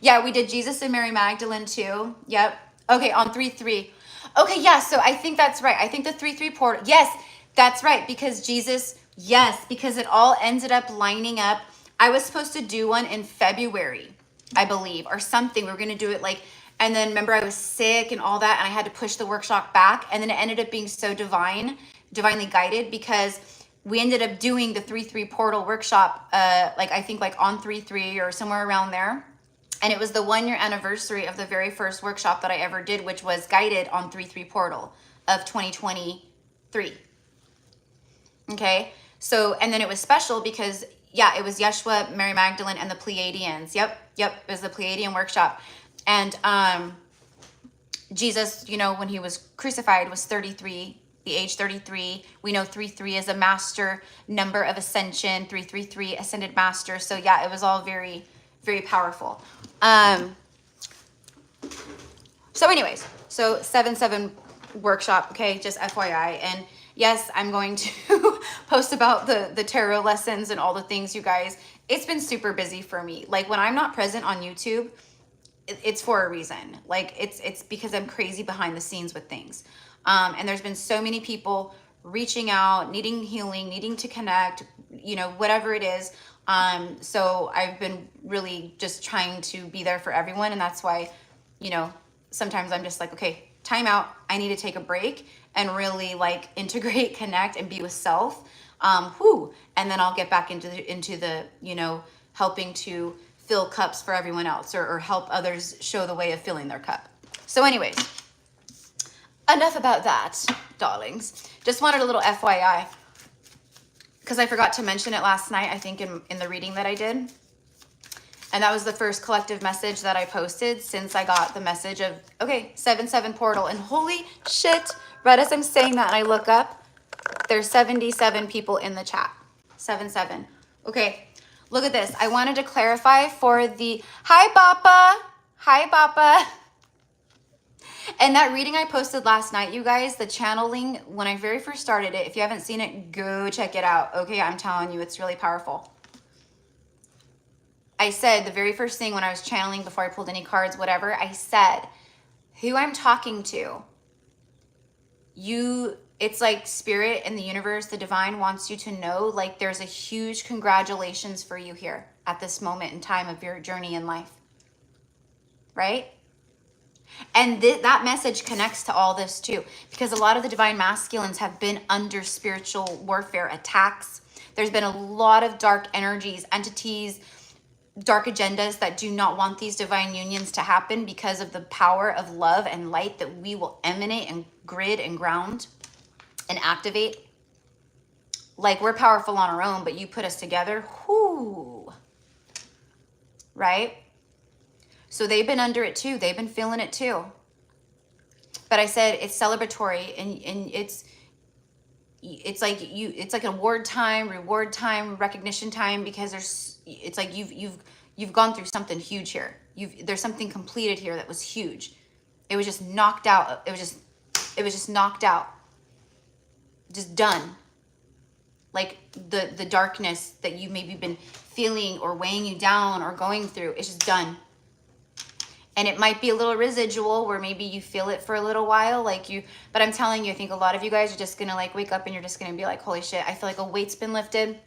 Yeah, we did Jesus and Mary Magdalene too. Yep. Okay, on 3/3. Okay, yeah, so I think that's right. I think the 3/3 portal. Yes, that's right, because Jesus, yes, because it all ended up lining up. I was supposed to do one in February, I believe, or something. We were going to do it like, and then remember I was sick and all that, and I had to push the workshop back, and then it ended up being so divinely guided, because we ended up doing the 3/3 portal workshop, like I think like on 3/3 or somewhere around there. And it was the 1-year anniversary of the very first workshop that I ever did, which was guided on 3/3 portal of 2023. Okay. So, and then it was special because, yeah, it was Yeshua, Mary Magdalene, and the Pleiadians. Yep. It was the Pleiadian workshop. And Jesus, you know, when he was crucified was 33, the age 33. We know 3/3 is a master number of ascension, 333 ascended master. So yeah, it was all very, very powerful. So anyways, so 7/7 workshop, okay, just FYI. And yes, I'm going to post about the tarot lessons and all the things, you guys. It's been super busy for me. Like when I'm not present on YouTube, it's for a reason. Like it's because I'm crazy behind the scenes with things. And there's been so many people reaching out, needing healing, needing to connect, you know, whatever it is. So I've been really just trying to be there for everyone. And that's why, you know, sometimes I'm just like, okay, time out. I need to take a break and really like integrate, connect, and be with self. And then I'll get back into the, you know, helping to fill cups for everyone else, or help others show the way of filling their cup. So anyways, enough about that, darlings. Just wanted a little FYI, because I forgot to mention it last night, I think in the reading that I did. And that was the first collective message that I posted since I got the message of, okay, 7/7 portal. And holy shit, right as I'm saying that and I look up, there's 77 people in the chat. 7/7. Okay, look at this. I wanted to clarify for the, hi Bappa. And that reading I posted last night, you guys, the channeling, when I very first started it, if you haven't seen it, go check it out. Okay, I'm telling you, it's really powerful. I said the very first thing when I was channeling, before I pulled any cards, whatever, I said, who I'm talking to, it's like spirit and the universe, the divine wants you to know, like there's a huge congratulations for you here at this moment in time of your journey in life, right? And that message connects to all this too, because a lot of the divine masculines have been under spiritual warfare attacks. There's been a lot of dark energies, entities, dark agendas that do not want these divine unions to happen because of the power of love and light that we will emanate and grid and ground and activate. Like we're powerful on our own, but you put us together, whoo, right? So they've been under it too. They've been feeling it too. But I said it's celebratory, and it's like award time, reward time, recognition time, because it's like you've gone through something huge here. There's something completed here that was huge. It was just knocked out. It was just knocked out. Just done. Like the darkness that you maybe been feeling or weighing you down or going through, it's just done. And it might be a little residual where maybe you feel it for a little while, but I'm telling you, I think a lot of you guys are just gonna like wake up and you're just gonna be like, holy shit, I feel like a weight's been lifted.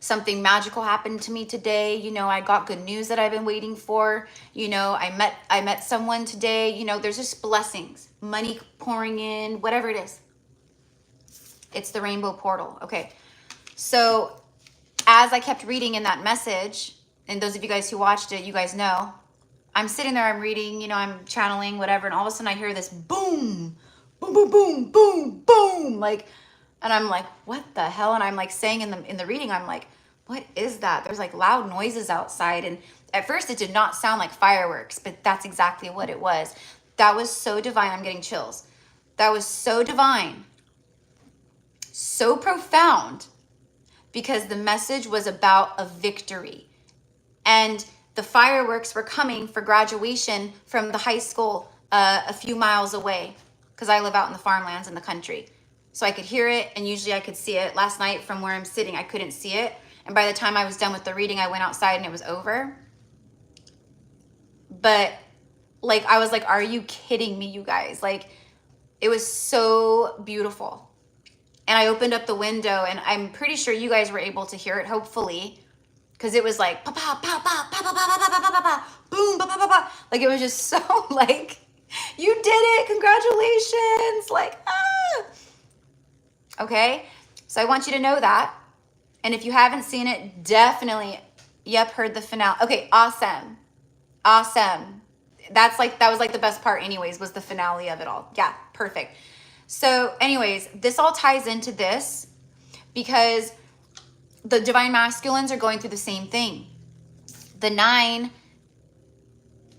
Something magical happened to me today. You know, I got good news that I've been waiting for. You know, I met someone today. You know, there's just blessings, money pouring in, whatever it is. It's the rainbow portal. Okay. So as I kept reading in that message, and those of you guys who watched it, you guys know, I'm sitting there, I'm reading, you know, I'm channeling, whatever. And all of a sudden I hear this boom, boom, boom, boom, boom, boom. Like, and I'm like, what the hell? And I'm like saying in the reading, I'm like, what is that? There's like loud noises outside. And at first it did not sound like fireworks, but that's exactly what it was. That was so divine. I'm getting chills. That was so divine, so profound, because the message was about a victory. And the fireworks were coming for graduation from the high school a few miles away, because I live out in the farmlands in the country. So I could hear it, and usually I could see it. Last night from where I'm sitting, I couldn't see it. And by the time I was done with the reading, I went outside and it was over. But like, I was like, are you kidding me, you guys? Like, it was so beautiful. And I opened up the window, and I'm pretty sure you guys were able to hear it, hopefully, because it was like, pa pa pa pa pa pa pa pa pa pa pa, boom, pa pa pa pa. Like, it was just so like, you did it, congratulations, like, ah. Okay, so I want you to know that. And if you haven't seen it, definitely, yep, heard the finale. Okay, awesome, awesome. That was like the best part anyways, was the finale of it all. Yeah, perfect. So anyways, this all ties into this because the divine masculines are going through the same thing. The 9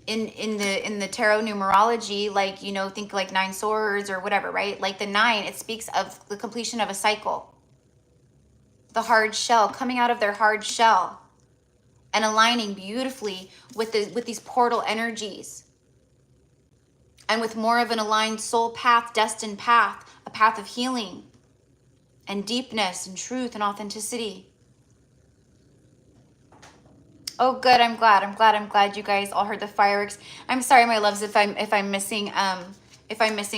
in the tarot numerology, like, you know, think like 9 swords or whatever, right? Like the 9, it speaks of the completion of a cycle. The hard shell, coming out of their hard shell and aligning beautifully with these portal energies. And with more of an aligned soul path, destined path, a path of healing and deepness and truth and authenticity. Oh, good. I'm glad you guys all heard the fireworks. I'm sorry, my loves, if I'm missing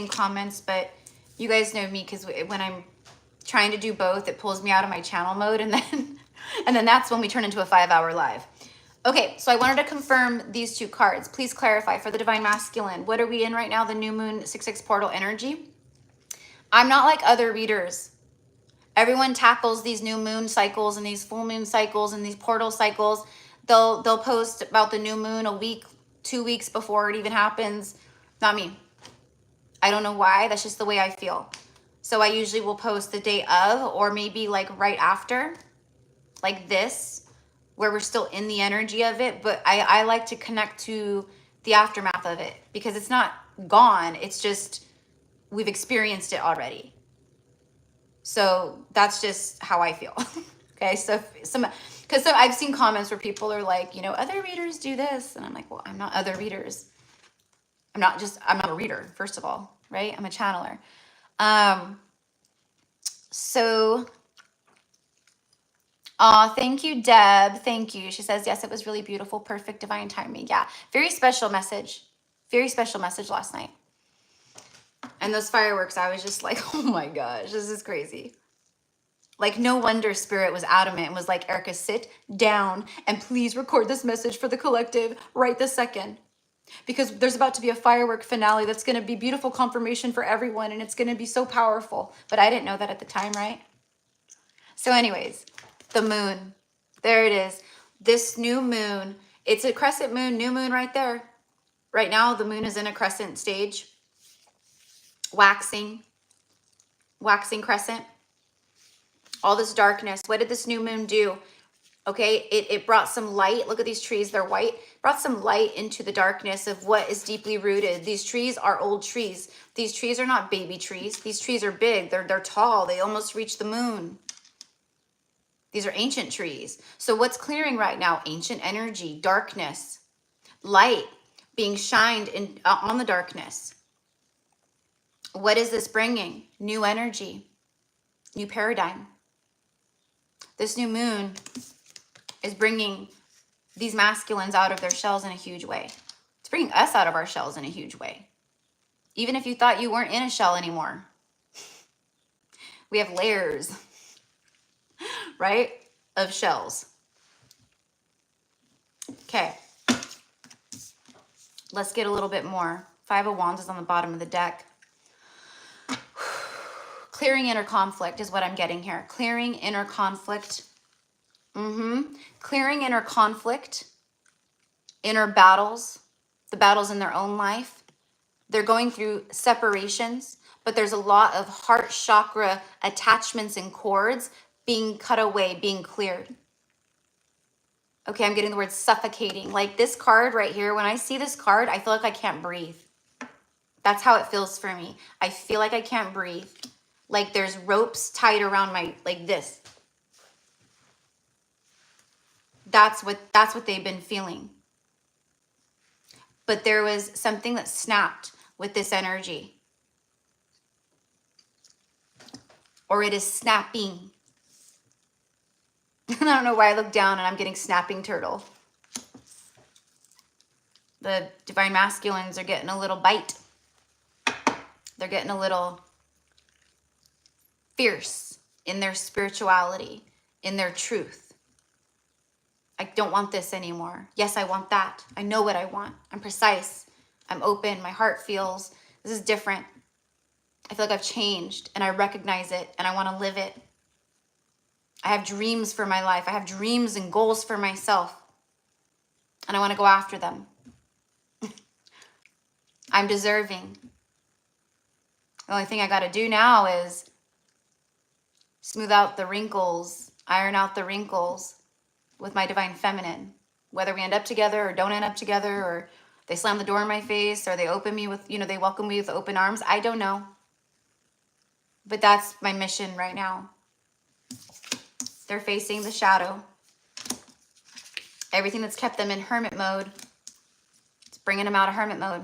comments, but you guys know me, because when I'm trying to do both, it pulls me out of my channel mode, and then that's when we turn into a 5-hour live. Okay, so I wanted to confirm these 2 cards. Please clarify for the divine masculine. What are we in right now? The new moon 6/6 portal energy. I'm not like other readers. Everyone tackles these new moon cycles and these full moon cycles and these portal cycles. They'll post about the new moon a week, 2 weeks before it even happens. Not me. I don't know why. That's just the way I feel. So I usually will post the day of, or maybe like right after, like this, where we're still in the energy of it. But I like to connect to the aftermath of it, because it's not gone. It's just, we've experienced it already. So that's just how I feel. Okay, so because I've seen comments where people are like, you know, other readers do this. And I'm like, well, I'm not other readers. I'm not a reader, first of all, right? I'm a channeler. So, thank you, Deb. Thank you. She says, yes, it was really beautiful. Perfect divine timing. Yeah, very special message. Very special message last night. And those fireworks, I was just like, oh my gosh, this is crazy. Like, no wonder Spirit was adamant and was like, Erica, sit down and please record this message for the collective right this second. Because there's about to be a firework finale that's going to be beautiful confirmation for everyone, and it's going to be so powerful. But I didn't know that at the time, right? So anyways, the moon. There it is. This new moon. It's a crescent moon, new moon right there. Right now, the moon is in a crescent stage. Waxing crescent. All this darkness. What did this new moon do? Okay, it brought some light. Look at these trees, they're white. Brought some light into the darkness of what is deeply rooted. These trees are old trees. These trees are not baby trees. These trees are big, they're tall, they almost reach the moon. These are ancient trees. So what's clearing right now? Ancient energy, darkness, light, being shined in on the darkness. What is this bringing? New energy, new paradigm. This new moon is bringing these masculines out of their shells in a huge way. It's bringing us out of our shells in a huge way. Even if you thought you weren't in a shell anymore, we have layers, right, of shells. Okay, let's get a little bit more. Five of Wands is on the bottom of the deck. Clearing inner conflict is what I'm getting here. Clearing inner conflict. Clearing inner conflict, inner battles, the battles in their own life. They're going through separations, but there's a lot of heart chakra attachments and cords being cut away, being cleared. Okay, I'm getting the word suffocating. Like this card right here, when I see this card, I feel like I can't breathe. That's how it feels for me. I feel like I can't breathe. Like there's ropes tied around my, like this. That's what they've been feeling. But there was something that snapped with this energy. Or it is snapping. I don't know why I look down and I'm getting snapping turtle. The divine masculines are getting a little bite. They're getting a little fierce in their spirituality, in their truth. I don't want this anymore. Yes, I want that. I know what I want. I'm precise. I'm open. My heart feels this is different. I feel like I've changed and I recognize it and I want to live it. I have dreams for my life. I have dreams and goals for myself and I want to go after them. I'm deserving. The only thing I got to do now is smooth out the wrinkles, iron out the wrinkles with my divine feminine. Whether we end up together or don't end up together, or they slam the door in my face, or they open me with, they welcome me with open arms. I don't know. But that's my mission right now. They're facing the shadow. Everything that's kept them in hermit mode, it's bringing them out of hermit mode.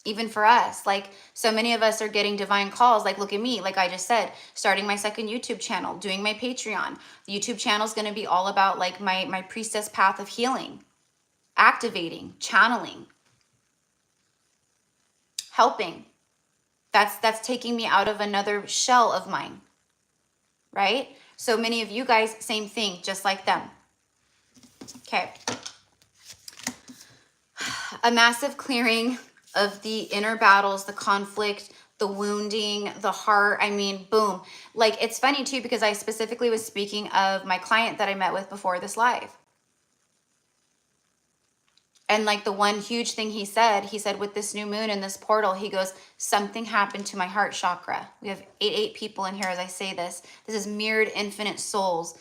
Even for us, like so many of us are getting divine calls. Like, look at me, like I just said, starting my second YouTube channel, doing my Patreon. The YouTube channel is going to be all about like my priestess path of healing, activating, channeling, helping. That's taking me out of another shell of mine, right? So many of you guys, same thing, just like them. Okay. A massive clearing of the inner battles, the conflict, the wounding, the heart. I mean, boom. Like, it's funny too, because I specifically was speaking of my client that I met with before this live. And like the one huge thing he said with this new moon and this portal, he goes, something happened to my heart chakra. We have eight people in here as I say this. This is mirrored infinite souls.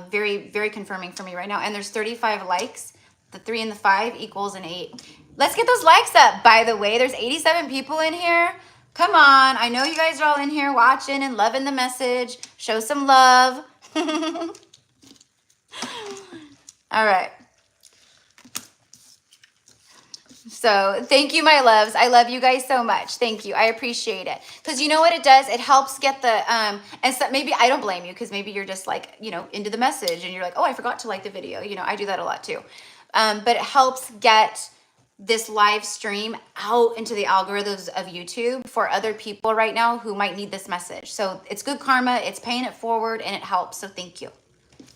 Very, very confirming for me right now. And there's 35 likes. The 3 and the 5 equals an 8. Let's get those likes up. By the way, there's 87 people in here. Come on. I know you guys are all in here watching and loving the message. Show some love. All right. So thank you, my loves. I love you guys so much. Thank you. I appreciate it. Because you know what it does? It helps get the, and so maybe I don't blame you because maybe you're just like, into the message and you're like, oh, I forgot to like the video. I do that a lot too. But it helps get this live stream out into the algorithms of YouTube for other people right now who might need this message. So it's good karma. It's paying it forward and it helps. So thank you.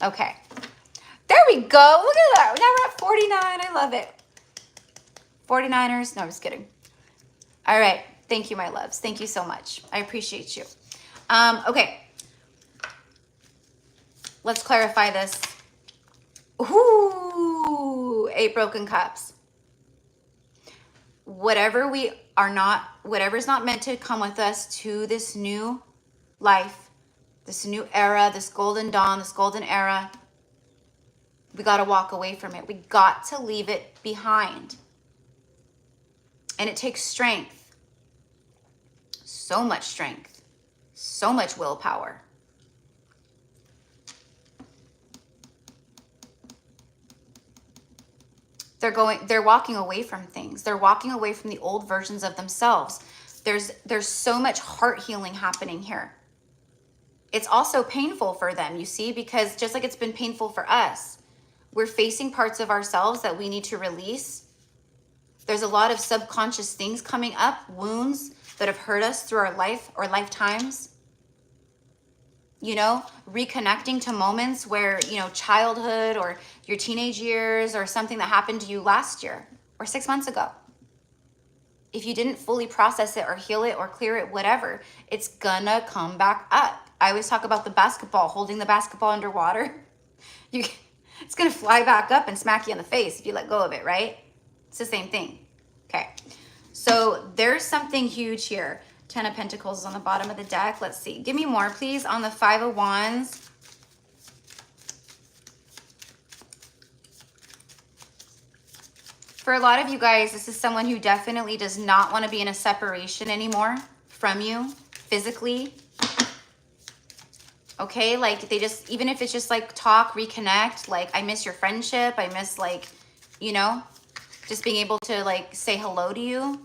Okay. There we go. Look at that. Now we're at 49. I love it. 49ers. No, I'm just kidding. All right. Thank you, my loves. Thank you so much. I appreciate you. Okay. Let's clarify this. Ooh, 8 broken cups. Whatever's not meant to come with us to this new life, this new era, this golden dawn, this golden era, we got to walk away from it. We got to leave it behind. And it takes strength, so much strength, so much willpower. They're walking away from things. They're walking away from the old versions of themselves. There's so much heart healing happening here. It's also painful for them, you see, because just like it's been painful for us, we're facing parts of ourselves that we need to release. There's a lot of subconscious things coming up, wounds that have hurt us through our life or lifetimes. You know, reconnecting to moments where, you know, childhood or your teenage years or something that happened to you last year or 6 months ago. If you didn't fully process it or heal it or clear it, whatever, it's gonna come back up. I always talk about the basketball, holding the basketball underwater. It's gonna fly back up and smack you in the face if you let go of it, right? It's the same thing. Okay, so there's something huge here. 10 of Pentacles is on the bottom of the deck. Let's see. Give me more, please, on the 5 of Wands. For a lot of you guys, this is someone who definitely does not want to be in a separation anymore from you physically. Okay, like they just, even if it's just like talk, reconnect, like I miss your friendship. I miss like, you know, just being able to like say hello to you.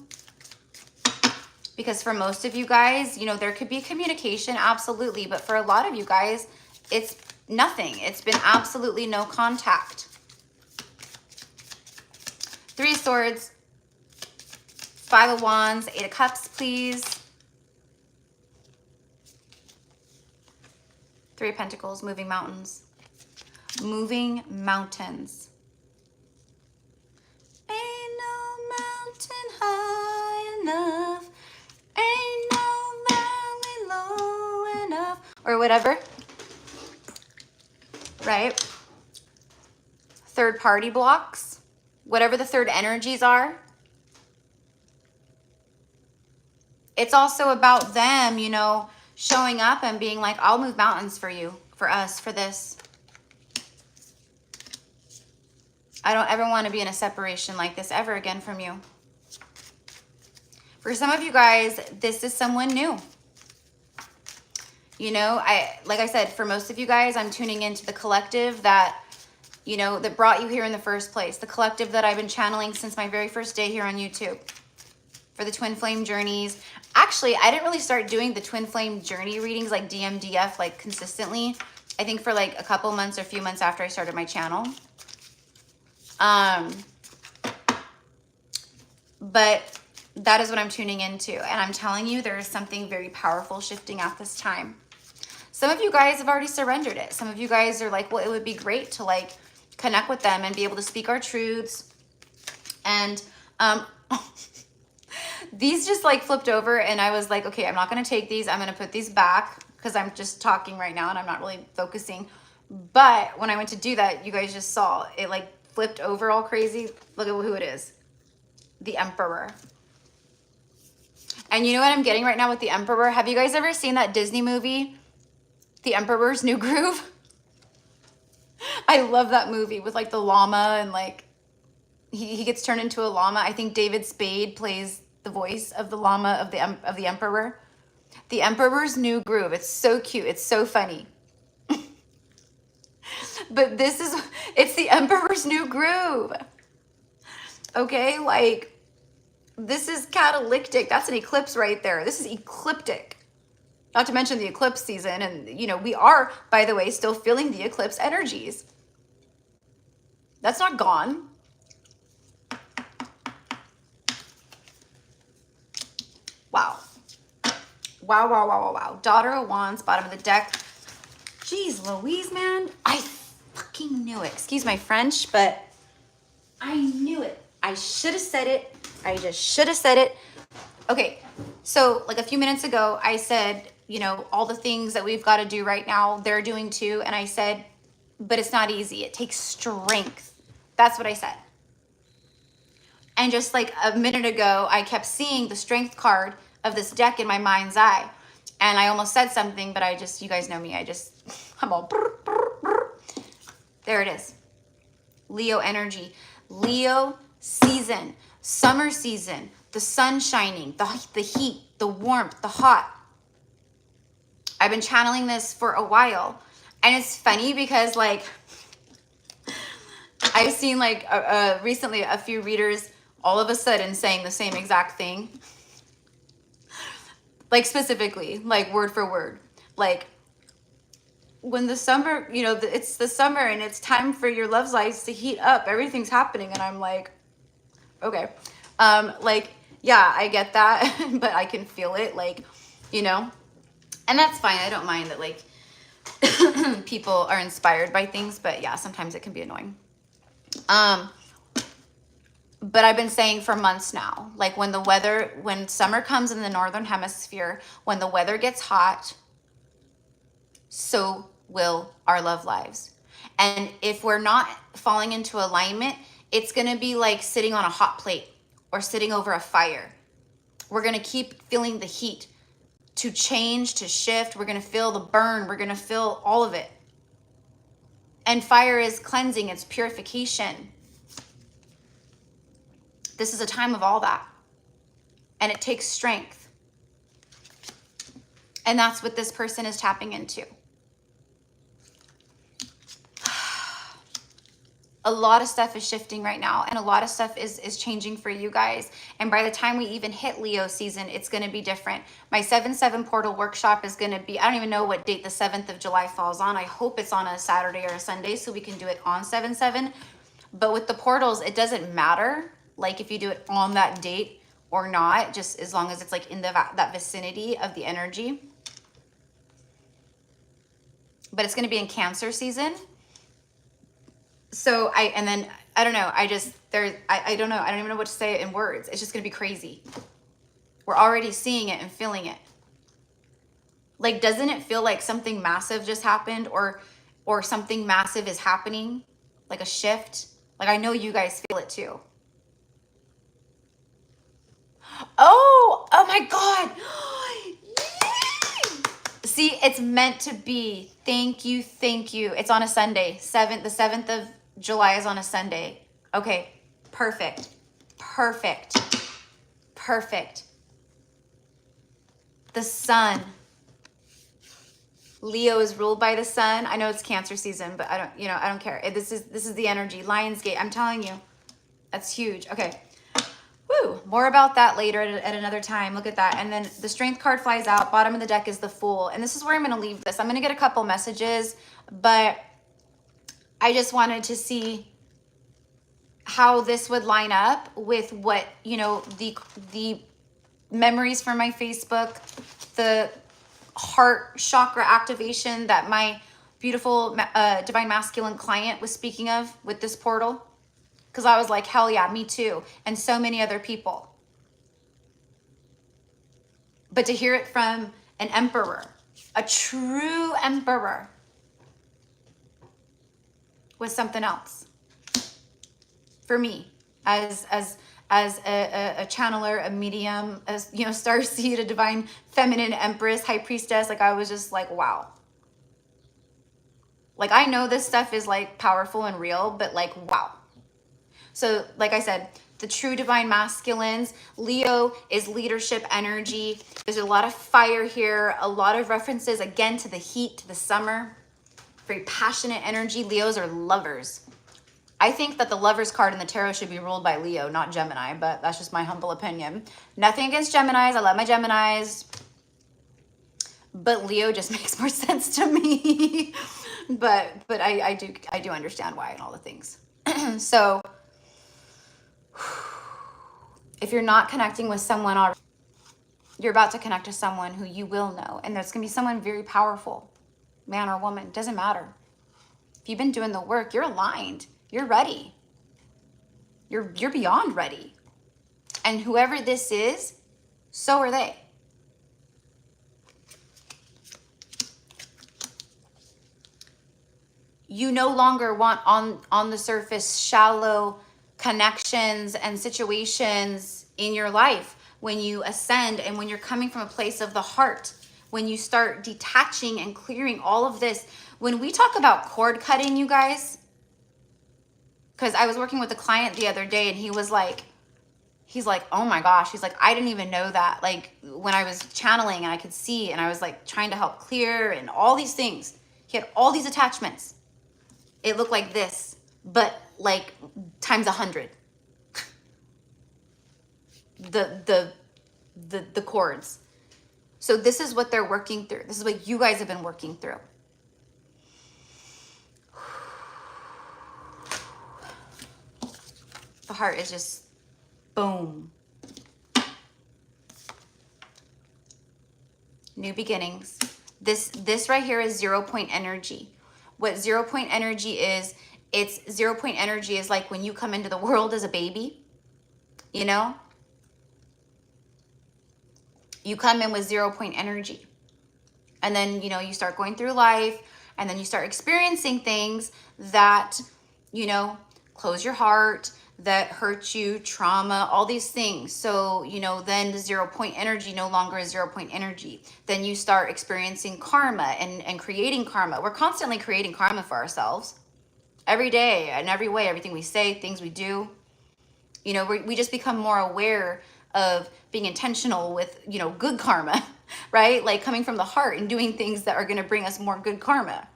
Because for most of you guys, you know, there could be communication, absolutely. But for a lot of you guys, it's nothing. It's been absolutely no contact. 3 of Swords, 5 of Wands, 8 of Cups, please. 3 of Pentacles, moving mountains. Moving mountains. Ain't no mountain high enough. Ain't no valley low enough. Or whatever. Right? Third party blocks. Whatever the third energies are. It's also about them, you know, showing up and being like, I'll move mountains for you, for us, for this. I don't ever want to be in a separation like this ever again from you. For some of you guys, this is someone new. You know, like I said, for most of you guys, I'm tuning into the collective that, you know, that brought you here in the first place. The collective that I've been channeling since my very first day here on YouTube. For the twin flame journeys. Actually, I didn't really start doing the twin flame journey readings like DMDF like consistently. I think for like a couple months or a few months after I started my channel. But that is what I'm tuning into. And I'm telling you, there is something very powerful shifting at this time. Some of you guys have already surrendered it. Some of you guys are like, well, it would be great to like connect with them and be able to speak our truths. And these just like flipped over and I was like, okay, I'm not going to take these. I'm going to put these back because I'm just talking right now and I'm not really focusing. But when I went to do that, you guys just saw it like flipped over all crazy. Look at who it is. The Emperor. And you know what I'm getting right now with the Emperor? Have you guys ever seen that Disney movie, The Emperor's New Groove? I love that movie with like the llama and like he gets turned into a llama. I think David Spade plays the voice of the llama of the Emperor. The Emperor's New Groove. It's so cute. It's so funny. But it's the Emperor's New Groove. Okay, like this is catalytic. That's an eclipse right there. This is ecliptic. Not to mention the eclipse season. And, you know, we are, by the way, still feeling the eclipse energies. That's not gone. Wow. Wow, wow, wow, wow, wow. Daughter of Wands, bottom of the deck. Jeez Louise, man. I fucking knew it. Excuse my French, but I knew it. I should have said it. I just should have said it. Okay, so like a few minutes ago, I said, you know, all the things that we've got to do right now, they're doing too. And I said, but it's not easy. It takes strength. That's what I said. And just like a minute ago, I kept seeing the strength card of this deck in my mind's eye. And I almost said something, but you guys know me. I'm all, there it is. Leo energy. Leo season. Summer season. The sun shining. The heat. The warmth. The hot. I've been channeling this for a while. And it's funny because like, I've seen like recently a few readers all of a sudden saying the same exact thing. Like specifically, like word for word. Like when the summer, you know, it's the summer and it's time for your love lives to heat up. Everything's happening. And I'm like, okay. Like, yeah, I get that, but I can feel it, like, you know, and that's fine. I don't mind that, like, people are inspired by things, but yeah, sometimes it can be annoying. But I've been saying for months now, like when summer comes in the Northern Hemisphere, when the weather gets hot, so will our love lives. And if we're not falling into alignment, it's going to be like sitting on a hot plate or sitting over a fire. We're going to keep feeling the heat to change, to shift. We're going to feel the burn. We're going to feel all of it. And fire is cleansing, it's purification. This is a time of all that. And it takes strength. And that's what this person is tapping into. A lot of stuff is shifting right now, and a lot of stuff is changing for you guys. And by the time we even hit Leo season, it's going to be different. My 7/7 portal workshop is going to be, I don't even know what date the 7th of July falls on. I hope it's on a Saturday or a Sunday so we can do it on 7/7. But with the portals, it doesn't matter, like if you do it on that date or not, just as long as it's like in that vicinity of the energy. But it's going to be in Cancer season. So I don't know. I don't know. I don't even know what to say in words. It's just going to be crazy. We're already seeing it and feeling it. Like, doesn't it feel like something massive just happened, or something massive is happening? Like a shift? Like, I know you guys feel it too. Oh my God. See, it's meant to be. Thank you. It's on a Sunday. The 7th of July is on a Sunday. Okay, perfect. The sun. Leo is ruled by the sun. I know it's Cancer season, but I don't care. This is the energy. Lionsgate, I'm telling you. That's huge. Okay. Woo, more about that later at another time. Look at that. And then the Strength card flies out. Bottom of the deck is the Fool. And this is where I'm going to leave this. I'm going to get a couple messages, but I just wanted to see how this would line up with what, you know, the memories from my Facebook, the heart chakra activation that my beautiful divine masculine client was speaking of with this portal. Because I was like, hell yeah, me too. And so many other people. But to hear it from an emperor, a true emperor, was something else. For me, as a channeler, a medium, as, you know, starseed, a divine feminine empress, high priestess, like I was just like, wow. Like, I know this stuff is like powerful and real, but like, wow. So like I said, the true divine masculines, Leo is leadership energy. There's a lot of fire here, a lot of references again to the heat, to the summer, very passionate energy. Leos are lovers. I think that the Lovers card in the tarot should be ruled by Leo, not Gemini, but that's just my humble opinion. Nothing against Geminis. I love my Geminis. But Leo just makes more sense to me. but I do understand why and all the things. So if you're not connecting with someone already, you're about to connect to someone who you will know. And there's going to be someone very powerful, man or woman, doesn't matter. If you've been doing the work, you're aligned. You're ready. You're beyond ready. And whoever this is, so are they. You no longer want on the surface shallow connections and situations in your life. When you ascend and when you're coming from a place of the heart, when you start detaching and clearing all of this. When we talk about cord cutting, you guys, because I was working with a client the other day and he's like, oh my gosh, he's like, I didn't even know that. Like when I was channeling and I could see and I was like trying to help clear and all these things, he had all these attachments. It looked like this, but like times 100. The cords. So this is what they're working through. This is what you guys have been working through. The heart is just boom. New beginnings. This right here is 0 point energy. What 0 point energy is, it's 0 point energy is like when you come into the world as a baby, you know? You come in with 0 point energy. And then, you know, you start going through life, and then you start experiencing things that, you know, close your heart, that hurt you, trauma, all these things. So, you know, then the 0 point energy no longer is 0 point energy. Then you start experiencing karma and creating karma. We're constantly creating karma for ourselves every day, in every way, everything we say, things we do. You know, we just become more aware of being intentional with, you know, good karma, right? Like coming from the heart and doing things that are going to bring us more good karma.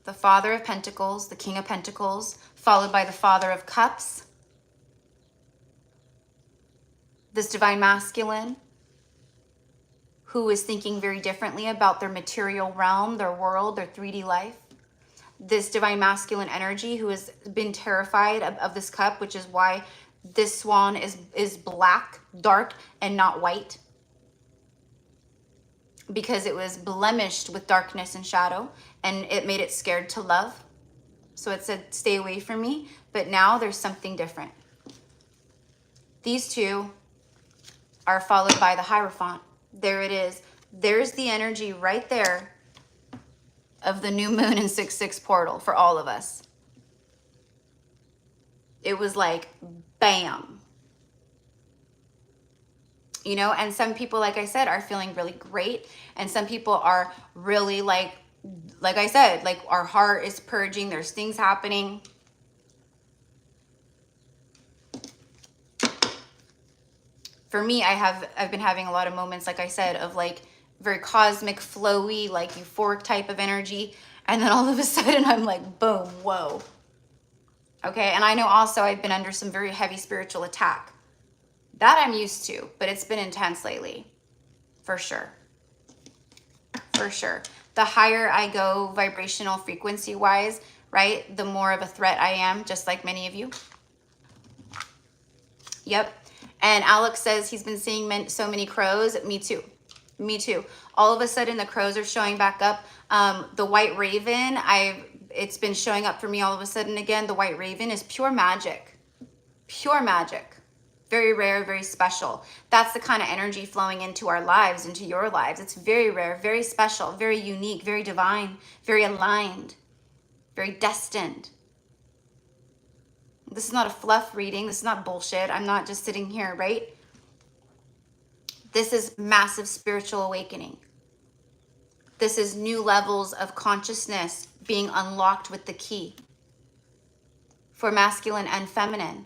The Father of Pentacles, the King of Pentacles, followed by the Father of Cups. This Divine Masculine who is thinking very differently about their material realm, their world, their 3D life. This Divine Masculine energy who has been terrified of this cup, which is why this swan is black, dark, and not white. Because it was blemished with darkness and shadow, and it made it scared to love. So it said, stay away from me. But now there's something different. These two are followed by the Hierophant. There it is. There's the energy right there of the new moon in 6/6 portal for all of us. It was like, bam. You know, and some people, like I said, are feeling really great. And some people are really like I said, like our heart is purging. There's things happening. For me, I've been having a lot of moments, like I said, of like very cosmic, flowy, like euphoric type of energy. And then all of a sudden I'm like, boom, whoa. Okay, and I know also I've been under some very heavy spiritual attack. That I'm used to, but it's been intense lately, for sure. For sure. The higher I go vibrational frequency wise, right, the more of a threat I am, just like many of you. Yep. And Alex says he's been seeing so many crows. Me too. Me too. All of a sudden the crows are showing back up. The white raven, it's been showing up for me all of a sudden again. The white raven is pure magic. Pure magic. Very rare, very special. That's the kind of energy flowing into our lives, into your lives. It's very rare, very special, very unique, very divine, very aligned, very destined. This is not a fluff reading. This is not bullshit. I'm not just sitting here, right? This is massive spiritual awakening. This is new levels of consciousness being unlocked with the key for masculine and feminine.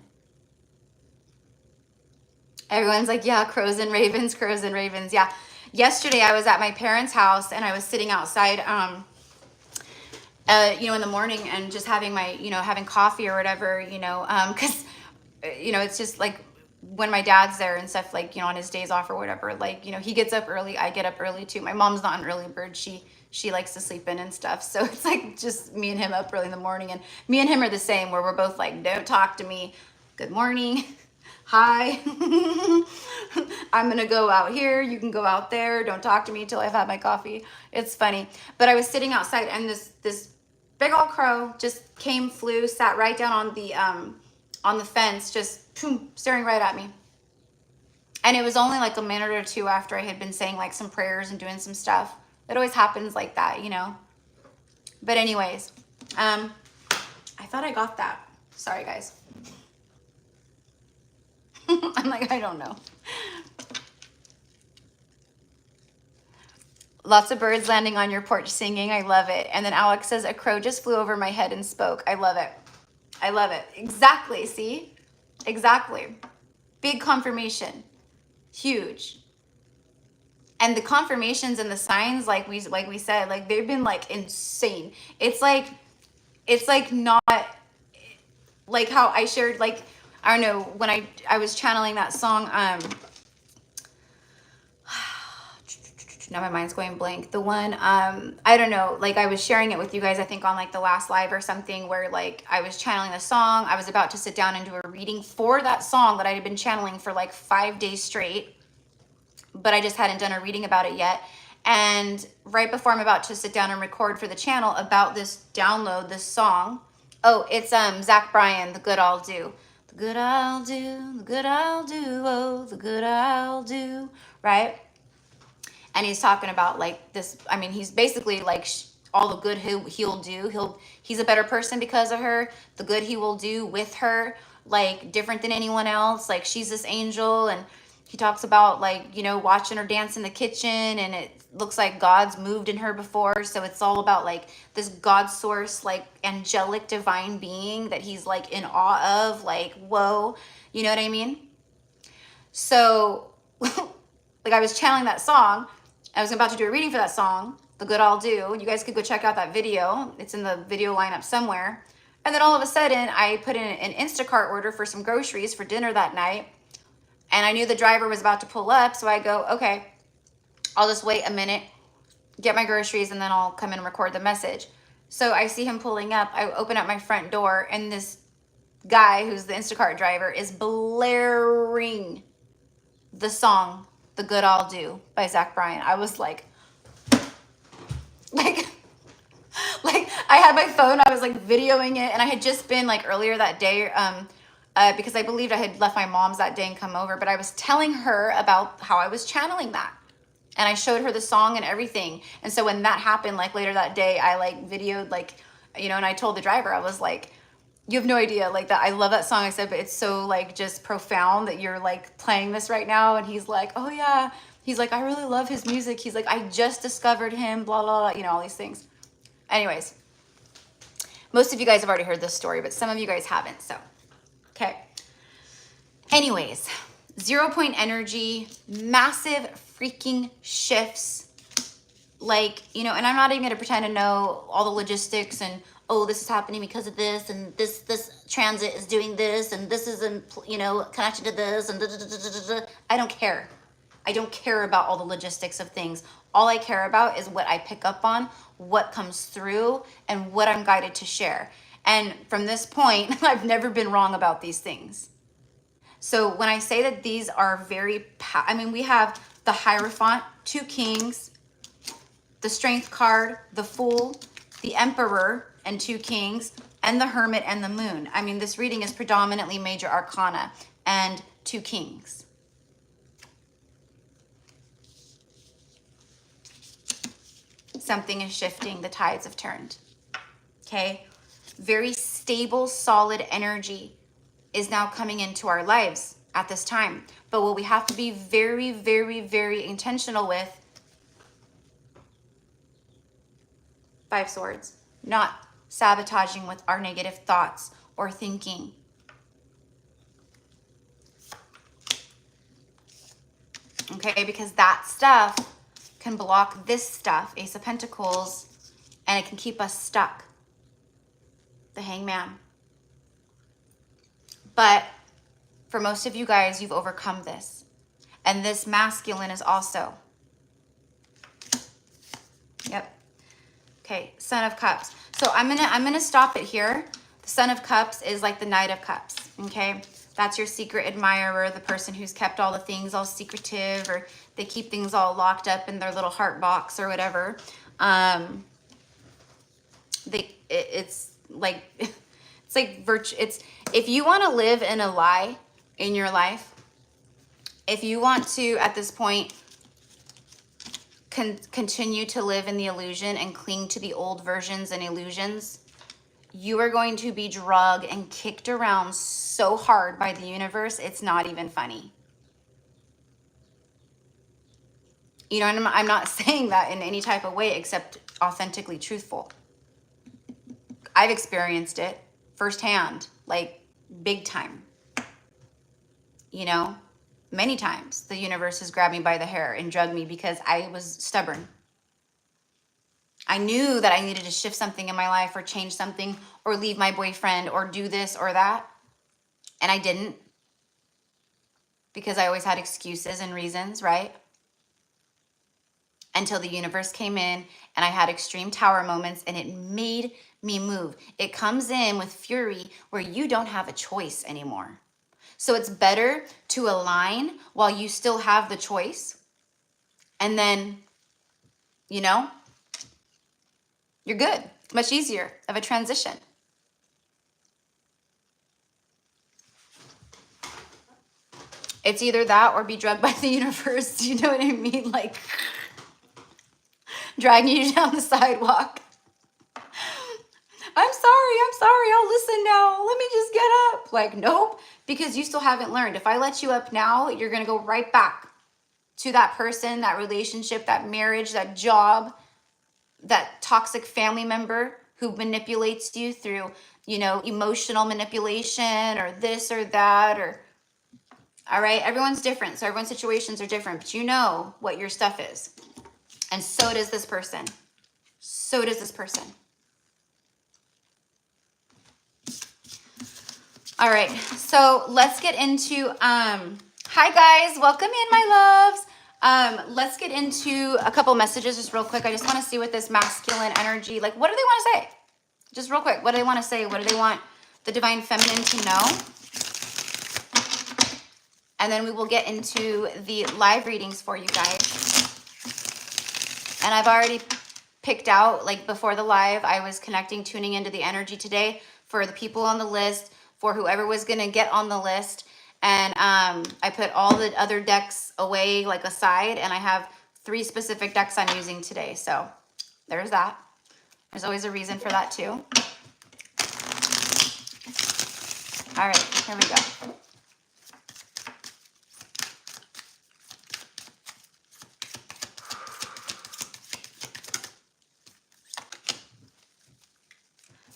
Everyone's like, yeah, crows and ravens, crows and ravens. Yeah. Yesterday I was at my parents' house and I was sitting outside, you know, in the morning and just having my, you know, having coffee or whatever, you know, cause you know, it's just like when my dad's there and stuff, like, you know, on his days off or whatever, like, you know, he gets up early. I get up early too. My mom's not an early bird. She likes to sleep in and stuff. So it's like just me and him up early in the morning, and me and him are the same, where we're both like, don't talk to me. Good morning. Hi. I'm gonna go out here, you can go out there, don't talk to me till I've had my coffee. It's funny. But I was sitting outside and this big old crow just came, flew, sat right down on the fence, just boom, staring right at me. And it was only like a minute or two after I had been saying like some prayers and doing some stuff. It always happens like that, you know. But anyways, I thought I got that. Sorry guys. I'm like, I don't know. Lots of birds landing on your porch singing. I love it. And then Alex says, a crow just flew over my head and spoke. I love it. I love it. Exactly. See? Exactly. Big confirmation. Huge. And the confirmations and the signs, like we said, like they've been like insane. It's like not like how I shared, like, I don't know, when I was channeling that song, now my mind's going blank. The one, I don't know, like I was sharing it with you guys, I think on like the last live or something, where like I was channeling the song. I was about to sit down and do a reading for that song that I had been channeling for like 5 days straight, but I just hadn't done a reading about it yet. And right before I'm about to sit down and record for the channel about this download, this song, oh, it's Zach Bryan, The Good I'll Do. The good I'll do, the good I'll do, oh, the good I'll do, right? And he's talking about like this, I mean, he's basically like all the good he'll do. He's a better person because of her. The good he will do with her, like different than anyone else. Like she's this angel, and he talks about like, you know, watching her dance in the kitchen, and it looks like God's moved in her before. So it's all about like this God source, like angelic divine being that he's like in awe of, like, whoa, you know what I mean? So like I was channeling that song. I was about to do a reading for that song, The Good I'll Do. You guys could go check out that video. It's in the video lineup somewhere. And then all of a sudden, I put in an Instacart order for some groceries for dinner that night. And I knew the driver was about to pull up. So I go, okay, I'll just wait a minute, get my groceries, and then I'll come in and record the message. So I see him pulling up. I open up my front door, and this guy who's the Instacart driver is blaring the song The Good I'll Do by Zach Bryan. I was like I had my phone, I was like videoing it, and I had just been like earlier that day, because I believed I had left my mom's that day and come over, but I was telling her about how I was channeling that. And I showed her the song and everything. And so when that happened, like later that day, I like videoed, like, you know, and I told the driver, I was like, you have no idea, like, that I love that song. I said, but it's so like just profound that you're like playing this right now. And he's like, oh yeah. He's like, I really love his music. He's like, I just discovered him, blah, blah, blah, you know, all these things. Anyways, most of you guys have already heard this story, but some of you guys haven't. So, okay. Anyways, 0 point energy, massive freaking shifts. Like, you know, and I'm not even going to pretend to know all the logistics and, oh, this is happening because of this, and this transit is doing this, and this is, you know, connected to this, and da, da, da, da, da, da. I don't care. I don't care about all the logistics of things. All I care about is what I pick up on, what comes through, and what I'm guided to share. And from this point, I've never been wrong about these things. So when I say that these are very, I mean, we have the Hierophant, 2 kings, the Strength card, the Fool, the Emperor, and 2 kings, and the Hermit and the Moon. I mean, this reading is predominantly major arcana and 2 kings. Something is shifting, the tides have turned. Okay? Very stable, solid energy is now coming into our lives at this time. But what we have to be very, very, very intentional with, 5 swords, not sabotaging with our negative thoughts or thinking. Okay, because that stuff can block this stuff, Ace of Pentacles, and it can keep us stuck. The Hangman. But for most of you guys, you've overcome this. And this masculine is also. Yep. Okay, Son of Cups. So I'm gonna stop it here. The Son of Cups is like the Knight of Cups, okay? That's your secret admirer, the person who's kept all the things all secretive, or they keep things all locked up in their little heart box or whatever. It's like if you want to live in a lie in your life, if you want to at this point continue to live in the illusion and cling to the old versions and illusions, you are going to be drugged and kicked around so hard by the universe, it's not even funny. You know, and I'm not saying that in any type of way except authentically truthful. I've experienced it firsthand, like big time. You know, Many times the universe has grabbed me by the hair and drugged me because I was stubborn. I knew that I needed to shift something in my life or change something or leave my boyfriend or do this or that. And I didn't, because I always had excuses and reasons, right? Until the universe came in and I had extreme tower moments and it made me move. It comes in with fury where you don't have a choice anymore. So it's better to align while you still have the choice. And then, you know, you're good. It's much easier of a transition. It's either that or be drugged by the universe. You know what I mean? Like dragging you down the sidewalk. I'm sorry, I'll listen now. Let me just get up. Like, nope, because you still haven't learned. If I let you up now, you're going to go right back to that person, that relationship, that marriage, that job, that toxic family member who manipulates you through, you know, emotional manipulation or this or that or, all right, everyone's different. So everyone's situations are different, but you know what your stuff is. And so does this person. So does this person. All right, so let's get into, hi guys, welcome in my loves. Let's get into a couple messages just real quick. I just want to see what this masculine energy, like what do they want to say? Just real quick, what do they want to say? What do they want the divine feminine to know? And then we will get into the live readings for you guys. And I've already picked out, like before the live, I was tuning into the energy today for the people on the list, for whoever was going to get on the list. And I put all the other decks away, like aside, and I have 3 specific decks I'm using today. So there's that. There's always a reason for that too. All right, here we go.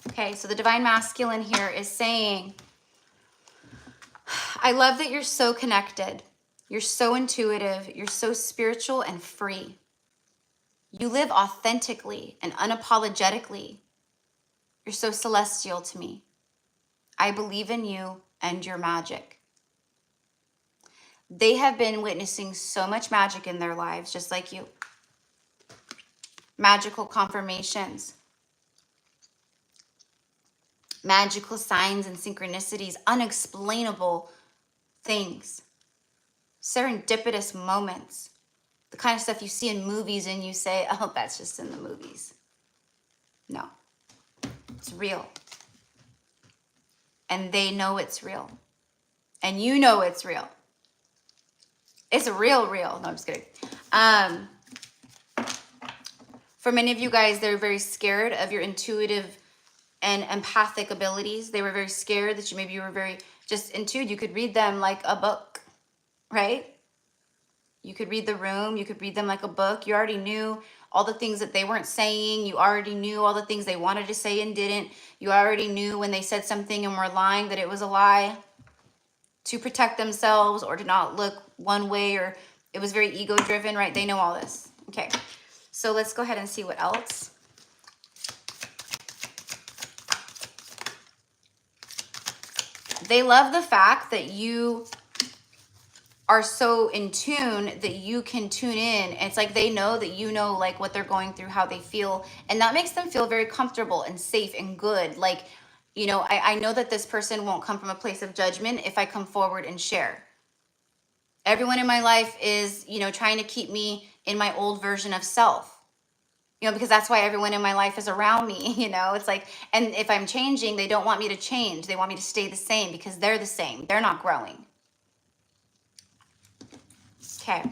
Okay, so the divine masculine here is saying, I love that you're so connected. You're so intuitive. You're so spiritual and free. You live authentically and unapologetically. You're so celestial to me. I believe in you and your magic. They have been witnessing so much magic in their lives, just like you. Magical confirmations. Magical signs and synchronicities. Unexplainable things. Serendipitous moments. The kind of stuff you see in movies and you say, oh, that's just in the movies. No. It's real. And they know it's real. And you know it's real. It's real. No, I'm just kidding. For many of you guys, they're very scared of your intuitive and empathic abilities. They were very scared that maybe you were very just intuitive. You could read them like a book, right? You could read the room. You could read them like a book. You already knew all the things that they weren't saying. You already knew all the things they wanted to say and didn't. You already knew when they said something and were lying that it was a lie to protect themselves or to not look one way, or it was very ego driven, right? They know all this. Okay, so let's go ahead and see what else. They love the fact that you are so in tune that you can tune in. It's like they know that you know like what they're going through, how they feel, and that makes them feel very comfortable and safe and good. Like, you know, I know that this person won't come from a place of judgment if I come forward and share. Everyone in my life is, you know, trying to keep me in my old version of self. You know, because that's why everyone in my life is around me, you know. It's like, and if I'm changing, they don't want me to change. They want me to stay the same because they're the same. They're not growing. Okay.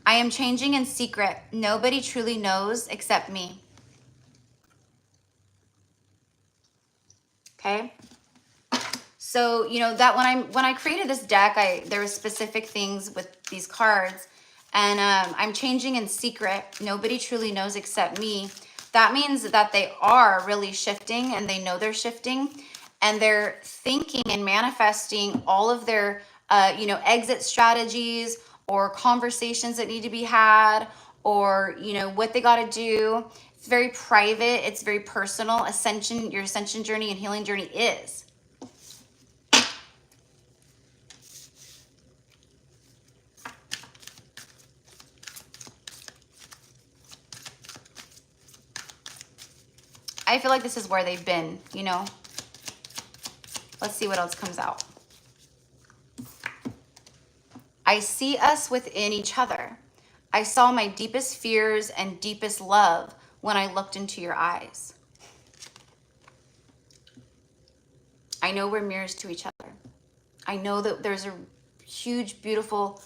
I am changing in secret. Nobody truly knows except me. Okay. So, you know, that when I created this deck, there were specific things with these cards, and I'm changing in secret. Nobody truly knows except me. That means that they are really shifting, and they know they're shifting, and they're thinking and manifesting all of their you know, exit strategies or conversations that need to be had, or, you know, what they got to do. It's very private. It's very personal. Ascension, your ascension journey and healing journey is. I feel like this is where they've been, you know. Let's see what else comes out. I see us within each other. I saw my deepest fears and deepest love when I looked into your eyes. I know we're mirrors to each other. I know that there's a huge, beautiful,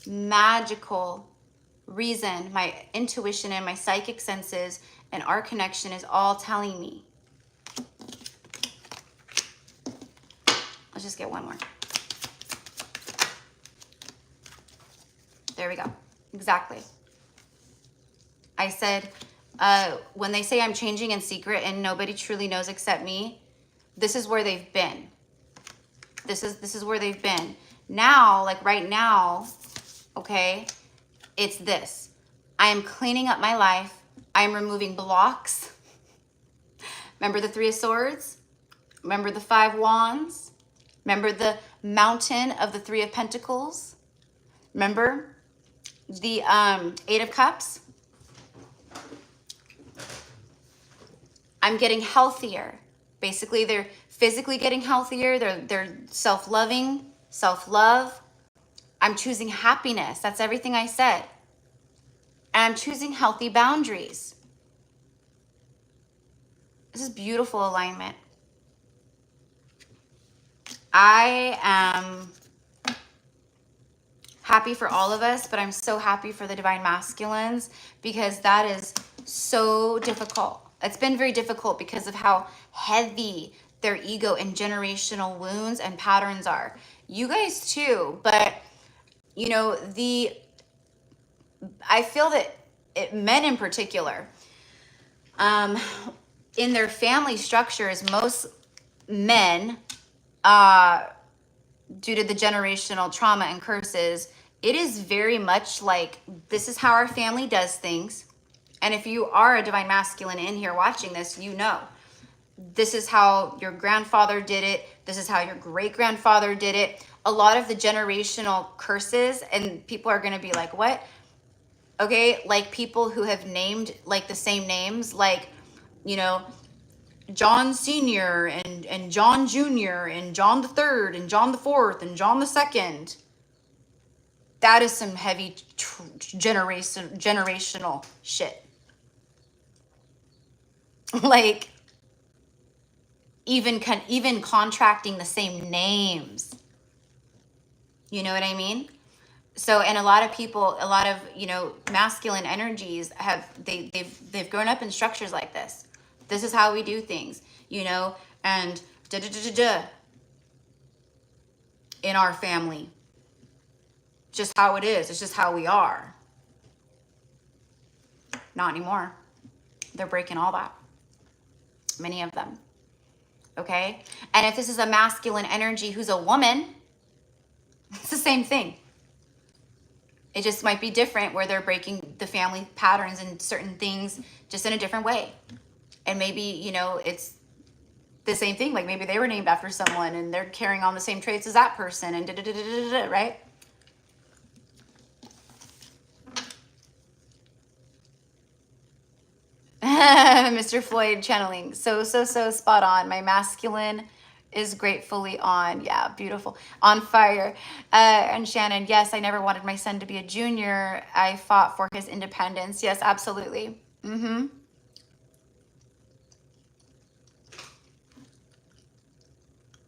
magical reason my intuition and my psychic senses and our connection is all telling me. Let's just get one more. There we go. Exactly. I said, when they say I'm changing in secret and nobody truly knows except me, this is where they've been. This is where they've been. Now, like right now, okay, it's this. I am cleaning up my life. I am removing blocks. Remember the Three of Swords? Remember the Five Wands? Remember the mountain of the Three of Pentacles? Remember the Eight of Cups? I'm getting healthier. Basically, they're physically getting healthier. They're self-loving, self-love. I'm choosing happiness. That's everything I said. And I'm choosing healthy boundaries. This is beautiful alignment. I am happy for all of us, but I'm so happy for the divine masculines because that is so difficult. It's been very difficult because of how heavy their ego and generational wounds and patterns are. You guys too, but you know, I feel that men in particular, in their family structures, most men, due to the generational trauma and curses, it is very much like, this is how our family does things. And if you are a divine masculine in here watching this, you know, this is how your grandfather did it. This is how your great-grandfather did it. A lot of the generational curses, and people are going to be like, what? Okay, like people who have named like the same names, like, you know, John Sr. and John Jr. and John the Third and John the Fourth and John the Second. That is some heavy generational shit. Like even contracting the same names. You know what I mean? So, and a lot of people, a lot of, you know, masculine energies have, they've grown up in structures like this. This is how we do things, you know, and in our family. Just how it is. It's just how we are. Not anymore. They're breaking all that. Many of them. Okay? And if this is a masculine energy who's a woman, it's the same thing. It just might be different where they're breaking the family patterns and certain things just in a different way. And maybe, you know, it's the same thing. Like maybe they were named after someone and they're carrying on the same traits as that person and right? Mr. Floyd channeling. So spot on. My masculine is gratefully on. Yeah, beautiful. On fire. And Shannon, yes, I never wanted my son to be a junior. I fought for his independence. Yes, absolutely. Mm-hmm.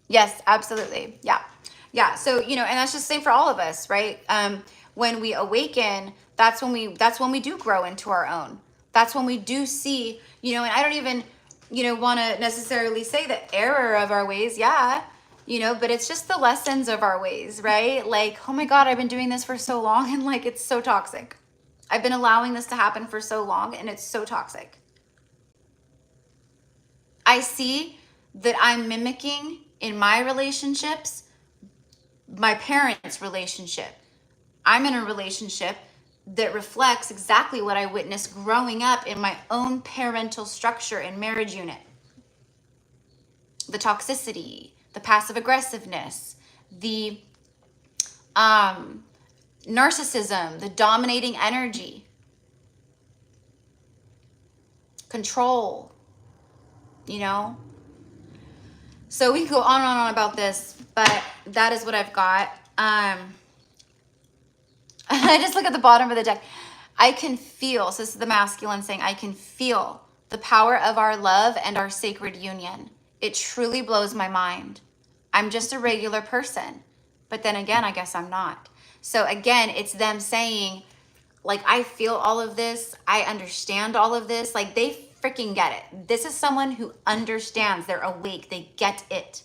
Yes, absolutely. Yeah. Yeah. So, you know, and that's just the same for all of us, right? When we awaken, that's when we do grow into our own. That's when we do see, you know, and I don't even, you know, want to necessarily say the error of our ways. Yeah. You know, but it's just the lessons of our ways, right? Like, oh my God, I've been doing this for so long and like, it's so toxic. I've been allowing this to happen for so long and it's so toxic. I see that I'm mimicking in my relationships my parents' relationship. I'm in a relationship that reflects exactly what I witnessed growing up in my own parental structure and marriage unit. The toxicity, the passive aggressiveness, the narcissism, the dominating energy, control, you know? So we can go on and on about this, but that is what I've got. I just look at the bottom of the deck. I can feel, so this is the masculine saying, I can feel the power of our love and our sacred union. It truly blows my mind. I'm just a regular person. But then again, I guess I'm not. So again, it's them saying, like, I feel all of this. I understand all of this. Like, they freaking get it. This is someone who understands. They're awake. They get it.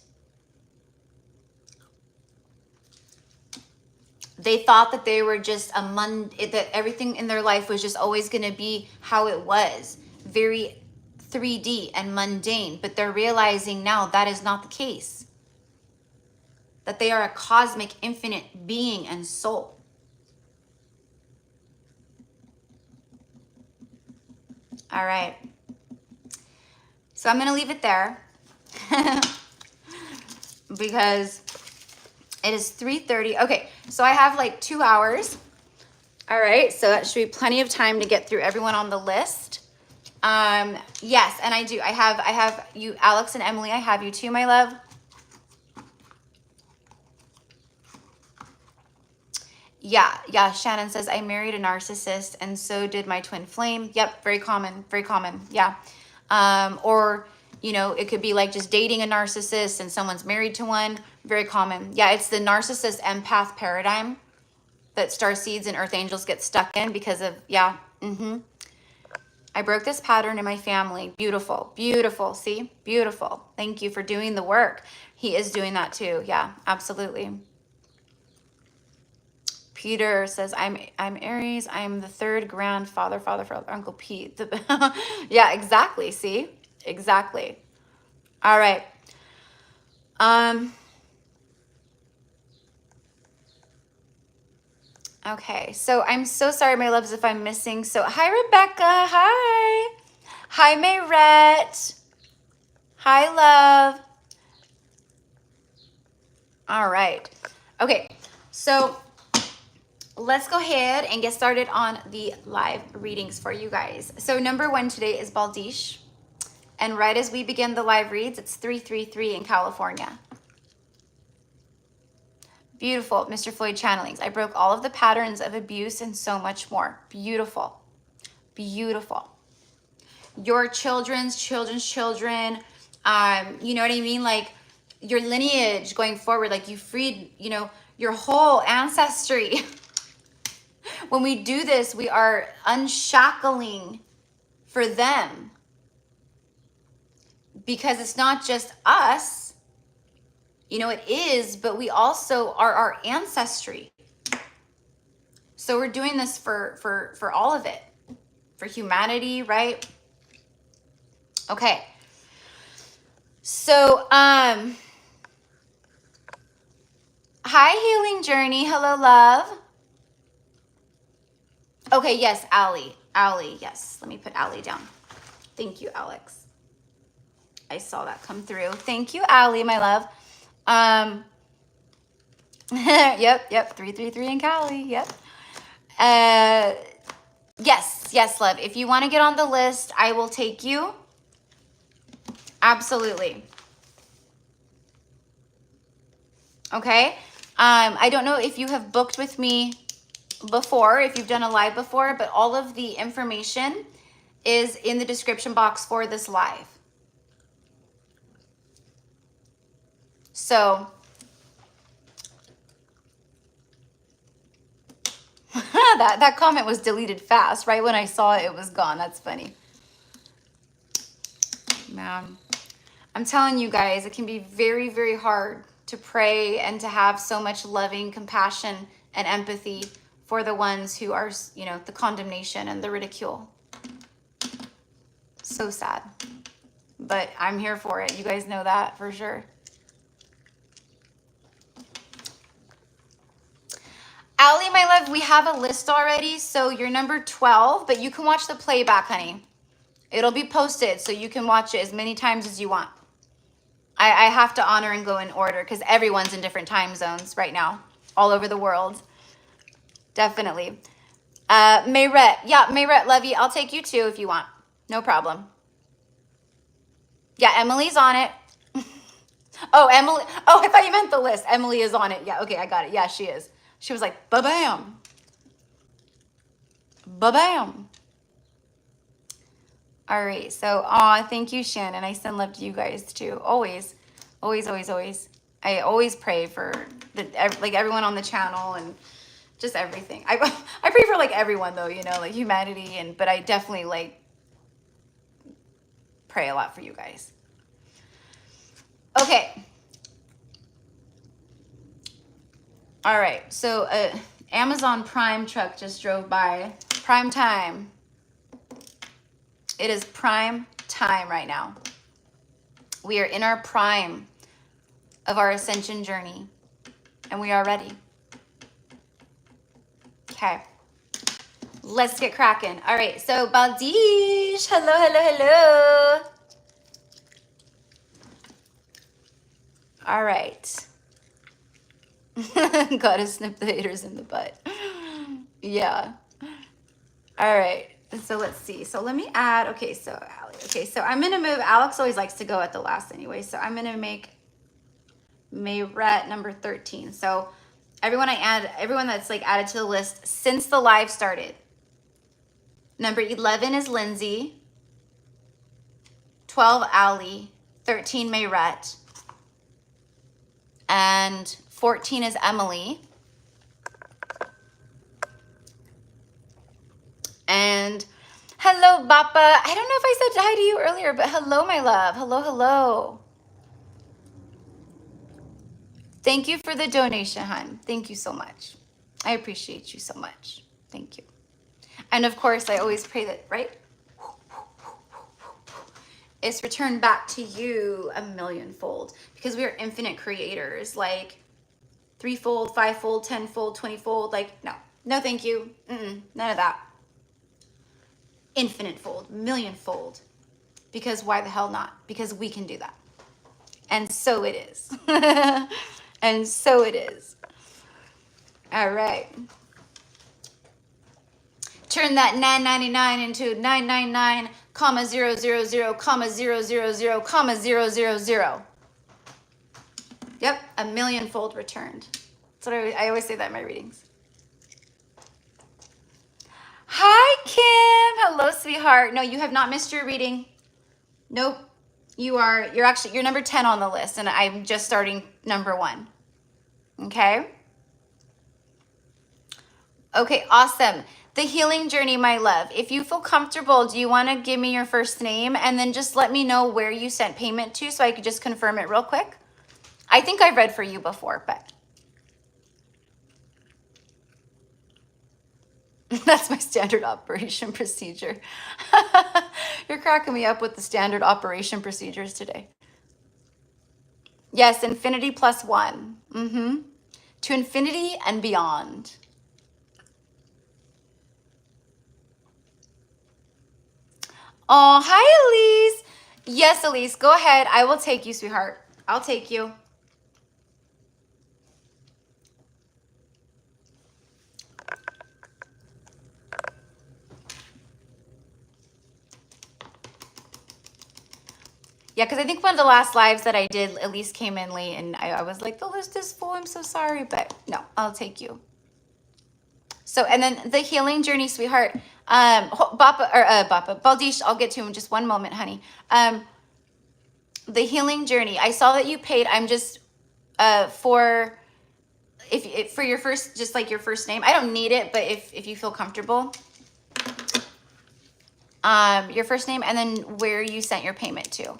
They thought that they were just that everything in their life was just always going to be how it was, very 3D and mundane. But they're realizing now that is not the case. That they are a cosmic, infinite being and soul. All right. So I'm going to leave it there because it is 3:30. Okay, so I have like 2 hours. All right, so that should be plenty of time to get through everyone on the list. Yes, and I do. I have you, Alex and Emily. I have you too, my love. Yeah. Shannon says, I married a narcissist and so did my twin flame. Yep, very common, very common. Yeah. Or, you know, it could be like just dating a narcissist and someone's married to one. Very common. Yeah, it's the narcissist empath paradigm that starseeds and earth angels get stuck in because of, yeah. I broke this pattern in my family. Beautiful, beautiful. See, beautiful. Thank you for doing the work. He is doing that too. Yeah, absolutely. Peter says, I'm Aries. I'm the third grandfather, father for Uncle Pete. Yeah, exactly. See, exactly. All right. Okay, so I'm so sorry, my loves, if I'm missing. So hi, Rebecca. Hi. Hi, Mayrette. Hi, love. All right. Okay, so let's go ahead and get started on the live readings for you guys. So number 1 today is Baldish. And right as we begin the live reads, it's 333 in California. Beautiful, Mr. Floyd Channelings. I broke all of the patterns of abuse and so much more. Beautiful, beautiful. Your children's children, you know what I mean? Like your lineage going forward, like you freed, you know, your whole ancestry. When we do this, we are unshackling for them because it's not just us, you know, it is, but we also are our ancestry. So we're doing this for all of it, for humanity, right? Okay. So, hi, Healing Journey. Hello, love. Okay, yes, Allie, yes. Let me put Allie down. Thank you, Alex. I saw that come through. Thank you, Allie, my love. Yep, 333 in Cali, yep. Yes, love. If you want to get on the list, I will take you. Absolutely. Okay. I don't know if you have booked with me before, if you've done a live before, but all of the information is in the description box for this live. So that comment was deleted fast. Right when I saw it, it was gone. That's funny. Man, I'm telling you guys, it can be very, very hard to pray and to have so much loving compassion and empathy for the ones who are, you know, the condemnation and the ridicule. So sad. But I'm here for it. You guys know that for sure. Allie, my love, we have a list already, so you're number 12, but you can watch the playback, honey. It'll be posted, so you can watch it as many times as you want. I have to honor and go in order because everyone's in different time zones right now, all over the world. Definitely. Mayrette. Yeah, Mayrette, love you. I'll take you too if you want. No problem. Yeah, Emily's on it. Oh, Emily. Oh, I thought you meant the list. Emily is on it. Yeah, okay, I got it. Yeah, she is. She was like, ba-bam. Ba-bam. All right, so, aw, thank you, Shannon. I send love to you guys, too. Always, always, always, always. I always pray for, like, everyone on the channel and just everything. I pray for, like, everyone, though, you know, like, humanity, but I definitely, like, pray a lot for you guys. Okay. All right, so, Amazon Prime truck just drove by. Prime time. It is prime time right now. We are in our prime of our ascension journey, and we are ready. Okay, let's get cracking. All right, so Baldish, hello, hello, hello. All right. Gotta snip the haters in the butt. Yeah. All right. So let's see. So let me add, okay, so Allie, okay, so I'm gonna move, Alex always likes to go at the last anyway, so I'm gonna make Mayrette number 13. So everyone that's like added to the list since the live started. Number 11 is Lindsay, 12 Allie, 13 Mayrette, and 14 is Emily. And hello, Bappa. I don't know if I said hi to you earlier, but hello, my love. Hello, hello. Thank you for the donation, hon. Thank you so much. I appreciate you so much. Thank you. And of course, I always pray that, right? It's returned back to you a millionfold because we are infinite creators, like threefold, fivefold, tenfold, 20-fold. Like, no, thank you. None of that. Infinite fold, millionfold, because why the hell not? Because we can do that. And so it is. And so it is. All right. Turn that 999 into 999, comma 000, comma 000, comma 000. Yep, a millionfold returned. That's what I always say that in my readings. Hi, Kim. Hello, sweetheart. No, you have not missed your reading. Nope. You're number 10 on the list, and I'm just starting number 1. Okay? Okay, awesome. The healing journey, my love. If you feel comfortable, do you want to give me your first name and then just let me know where you sent payment to so I could just confirm it real quick? I think I've read for you before, but that's my standard operation procedure. You're cracking me up with the standard operation procedures today. Yes, infinity plus 1. To infinity and beyond. Oh, hi, Elise. Yes, Elise, go ahead. I will take you, sweetheart. I'll take you. Yeah, because I think one of the last lives that I did, Elise came in late, and I was like, the list is full. I'm so sorry. But no, I'll take you. So, and then the healing journey, sweetheart. Baldish, I'll get to him in just one moment, honey. The healing journey. I saw that you paid. I'm just for your first, just like your first name. I don't need it, but if you feel comfortable, your first name and then where you sent your payment to.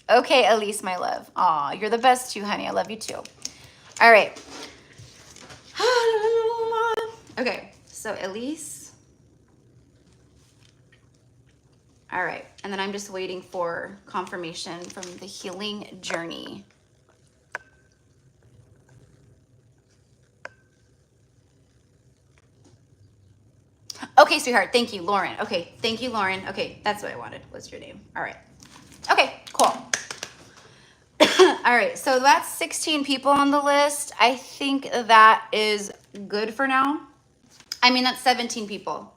Okay, Elise, my love. Aw, you're the best too, honey. I love you too. All right. Okay, so Elise. All right, and then I'm just waiting for confirmation from the healing journey. Okay, sweetheart. Thank you, Lauren. Okay, thank you, Lauren. Okay, that's what I wanted. What's your name? All right. Okay, cool. All right, so that's 16 people on the list. I think that is good for now. I mean, that's 17 people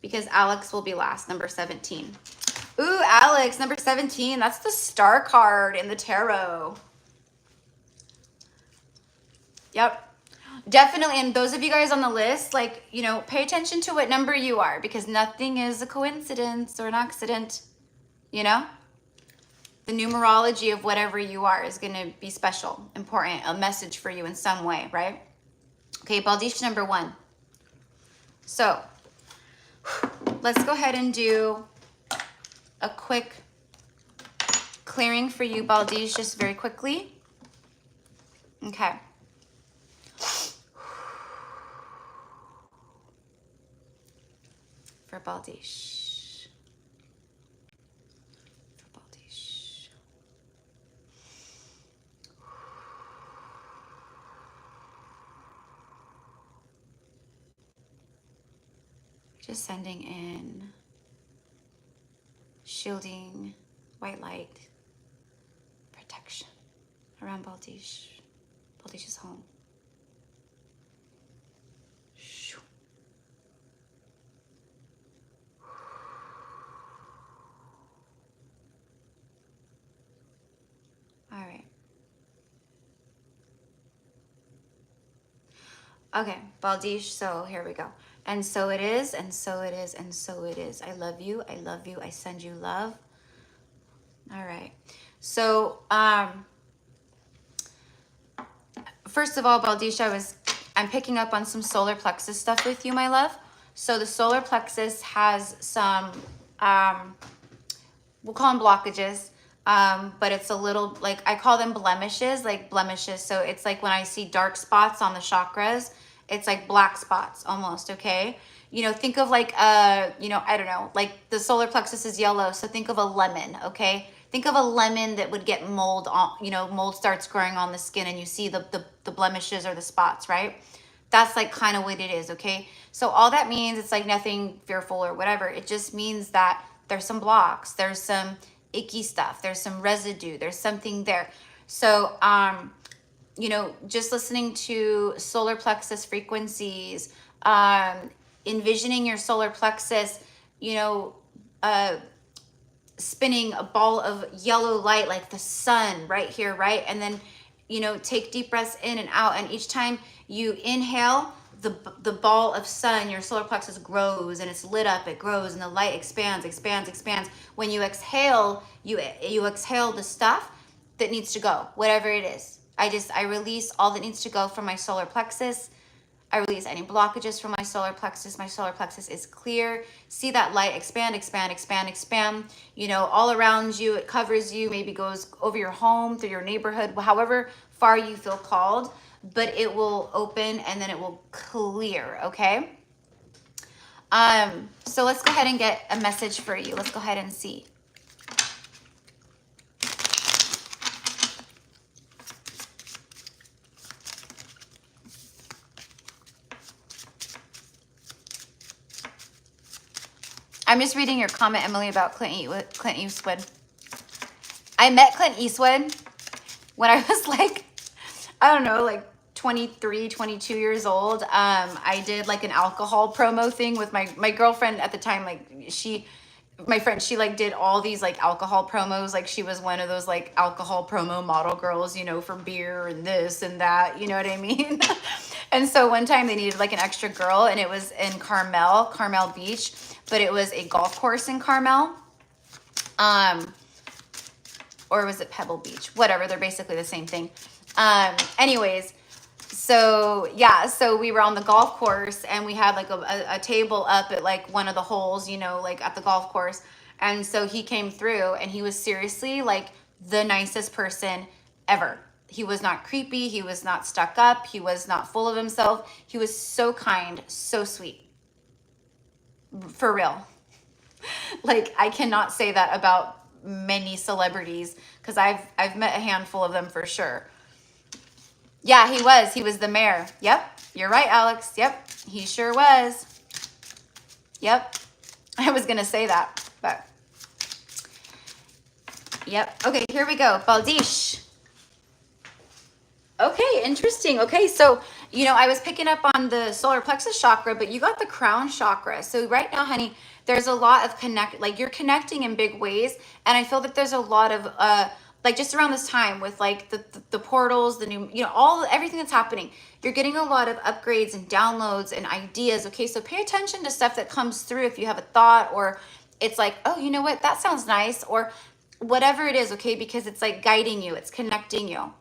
because Alex will be last, number 17. Ooh, Alex, number 17. That's the star card in the tarot. Yep. Definitely. And those of you guys on the list, like, you know, pay attention to what number you are because nothing is a coincidence or an accident, you know? The numerology of whatever you are is going to be special, important, a message for you in some way, right? Okay, Baldish number 1. So let's go ahead and do a quick clearing for you, Baldish, just very quickly. Okay. For Baldish. Just sending in shielding, white light, protection around Baldish. Baldish's home. All right. Okay, Baldish, so here we go. And so it is, and so it is, and so it is. I love you, I love you, I send you love. All right. So, first of all, Baldish, I'm picking up on some solar plexus stuff with you, my love. So the solar plexus has some, we'll call them blockages, but it's a little, like, I call them blemishes, like blemishes. So it's like when I see dark spots on the chakras, it's like black spots almost, okay? You know, think of like, you know, I don't know, like the solar plexus is yellow, so think of a lemon, okay? Think of a lemon that would get mold on, you know, mold starts growing on the skin and you see the blemishes or the spots, right? That's like kind of what it is, okay? So all that means, it's like nothing fearful or whatever. It just means that there's some blocks, there's some icky stuff, there's some residue, there's something there. So, you know, just listening to solar plexus frequencies, envisioning your solar plexus, you know, spinning a ball of yellow light like the sun right here, right? And then, you know, take deep breaths in and out. And each time you inhale, the ball of sun, your solar plexus grows and it's lit up, it grows and the light expands, expands, expands. When you exhale, you exhale the stuff that needs to go, whatever it is. I release all that needs to go from my solar plexus. I release any blockages from my solar plexus. My solar plexus is clear. See that light expand, expand, expand, expand, you know, all around you. It covers you, maybe goes over your home, through your neighborhood, however far you feel called, but it will open and then it will clear, okay? So let's go ahead and get a message for you. Let's go ahead and see. I'm just reading your comment, Emily, about Clint Eastwood. I met Clint Eastwood when I was like, I don't know, like 23, 22 years old. I did like an alcohol promo thing with my girlfriend at the time. Like my friend, she like did all these like alcohol promos. Like she was one of those like alcohol promo model girls, you know, for beer and this and that, you know what I mean? And so one time they needed like an extra girl and it was in Carmel Beach, but it was a golf course in Carmel. Or was it Pebble Beach? Whatever, they're basically the same thing. Anyways, so yeah, so we were on the golf course and we had like a table up at like one of the holes, you know, like at the golf course. And so he came through and he was seriously like the nicest person ever. He was not creepy. He was not stuck up. He was not full of himself. He was so kind, so sweet. For real. Like I cannot say that about many celebrities because I've met a handful of them for sure. Yeah, he was the mayor. Yep, you're right, Alex. Yep, he sure was. Yep. I was going to say that, but yep. Okay, here we go. Baldish. Okay, interesting. Okay, so, you know, I was picking up on the solar plexus chakra, but you got the crown chakra. So right now, honey, there's a lot of like you're connecting in big ways. And I feel that there's a lot of, like just around this time with like the portals, the new, you know, everything that's happening, you're getting a lot of upgrades and downloads and ideas. Okay, so pay attention to stuff that comes through if you have a thought or it's like, oh, you know what, that sounds nice or whatever it is, okay, because it's like guiding you, it's connecting you.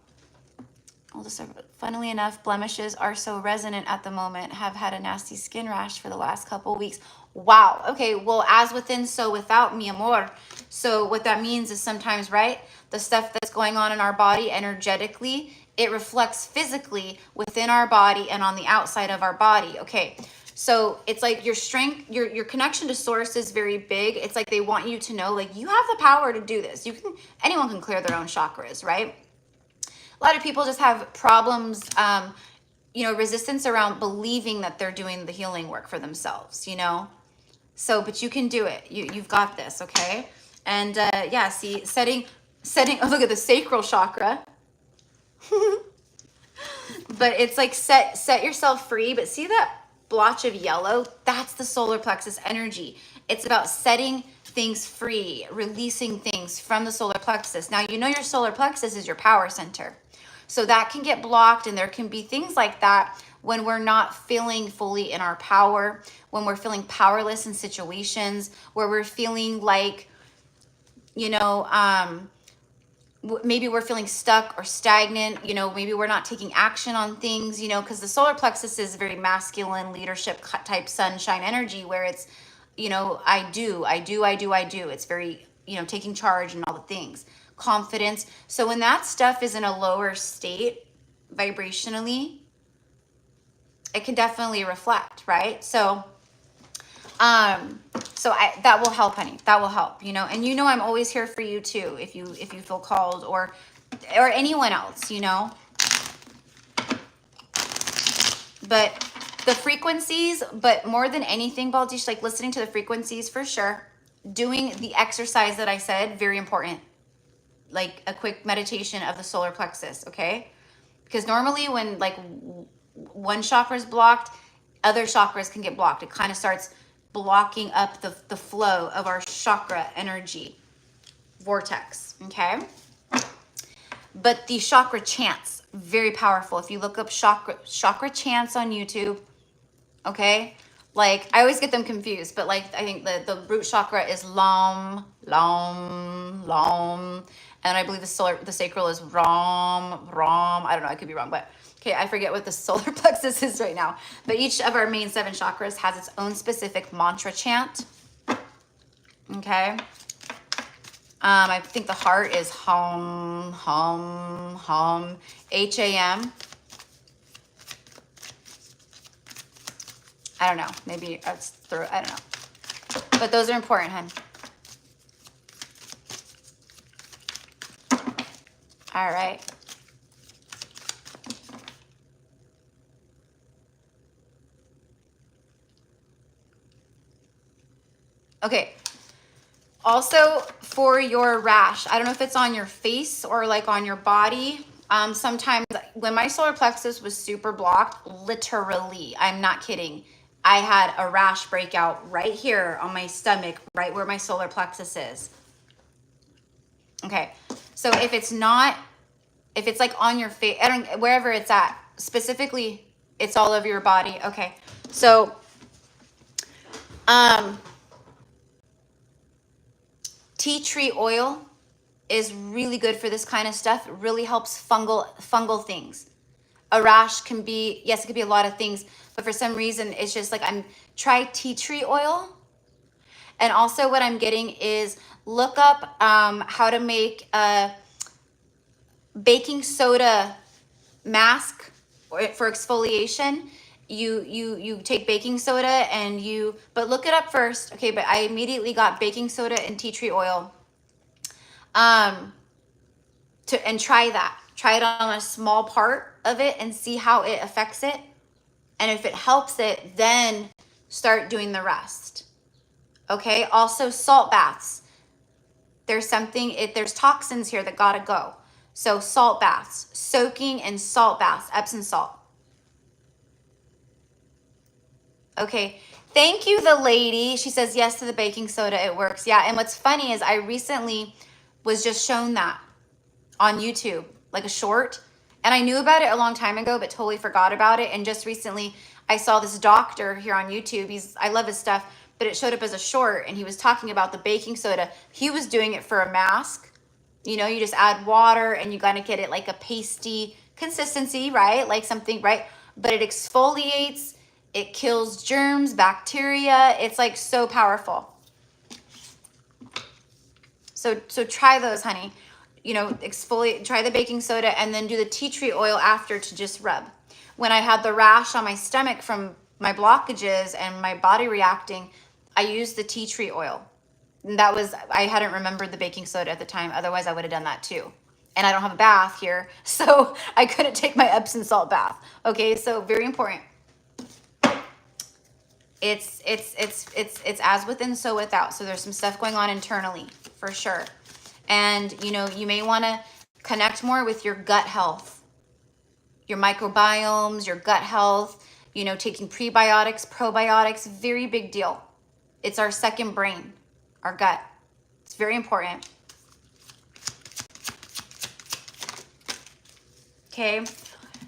Funnily enough, blemishes are so resonant at the moment. Have had a nasty skin rash for the last couple of weeks. Wow. Okay. Well, as within, so without, mi amor. So what that means is sometimes, right, the stuff that's going on in our body energetically, it reflects physically within our body and on the outside of our body. Okay. So it's like your strength, your connection to source is very big. It's like they want you to know, like, you have the power to do this. Anyone can clear their own chakras, right? A lot of people just have problems, you know, resistance around believing that they're doing the healing work for themselves, you know? So, but you can do it. You've got this, okay? And yeah, see, setting, oh, look at the sacral chakra. But it's like set yourself free, but see that blotch of yellow? That's the solar plexus energy. It's about setting things free, releasing things from the solar plexus. Now, you know your solar plexus is your power center. So that can get blocked, and there can be things like that when we're not feeling fully in our power, when we're feeling powerless in situations, where we're feeling like, you know, maybe we're feeling stuck or stagnant, you know, maybe we're not taking action on things, you know, because the solar plexus is very masculine leadership type sunshine energy where it's, you know, I do. It's very, you know, taking charge and all the things. Confidence. So when that stuff is in a lower state vibrationally, it can definitely reflect, right? So that will help, honey. That will help, you know. And you know I'm always here for you too if you feel called or anyone else, you know. But the frequencies, but more than anything, Baldish, like listening to the frequencies for sure. Doing the exercise that I said, very important. Like a quick meditation of the solar plexus, okay? Because normally when like one chakra is blocked, other chakras can get blocked. It kind of starts blocking up the flow of our chakra energy vortex, okay? But the chakra chants, very powerful. If you look up chakra chants on YouTube, okay? Like, I always get them confused, but like, I think the root chakra is Lam, Lam, Lam. And I believe the sacral is Ram, Ram. I don't know, I could be wrong, but okay, I forget what the solar plexus is right now. But each of our main 7 chakras has its own specific mantra chant. Okay. I think the heart is hum, hum, hum, H-A-M. I don't know. Maybe that's through, I don't know. But those are important, hun. All right. Okay. Also for your rash, I don't know if it's on your face or like on your body. Sometimes when my solar plexus was super blocked, literally, I'm not kidding, I had a rash breakout right here on my stomach, right where my solar plexus is. Okay. So if it's like on your face, wherever it's at, specifically, it's all over your body. Okay. So, tea tree oil is really good for this kind of stuff. It really helps fungal things. A rash can be, yes, it could be a lot of things, but for some reason, it's just like try tea tree oil. And also what I'm getting is look up how to make a baking soda mask for exfoliation. You take baking soda and but look it up first. Okay, but I immediately got baking soda and tea tree oil. And try that. Try it on a small part of it and see how it affects it. And if it helps it, then start doing the rest. Okay, also salt baths. There's there's toxins here that gotta go. So salt baths, soaking in salt baths, Epsom salt. Okay, thank you, the lady. She says yes to the baking soda, it works. Yeah, and what's funny is I recently was just shown that on YouTube, like a short. And I knew about it a long time ago, but totally forgot about it. And just recently I saw this doctor here on YouTube. I love his stuff, but it showed up as a short and he was talking about the baking soda. He was doing it for a mask. You know, you just add water and you gotta get it like a pasty consistency, right? Like something, right? But it exfoliates, it kills germs, bacteria. It's like so powerful. So try those, honey. You know, exfoliate, try the baking soda and then do the tea tree oil after to just rub. When I had the rash on my stomach from my blockages and my body reacting, I used the tea tree oil. And that was, I hadn't remembered the baking soda at the time. Otherwise I would have done that too. And I don't have a bath here, so I couldn't take my Epsom salt bath. Okay, so very important. It's as within, so without. So there's some stuff going on internally for sure. And, you know, you may want to connect more with your gut health, your microbiomes, your gut health, you know, taking prebiotics, probiotics, very big deal. It's our second brain, our gut. It's very important. Okay.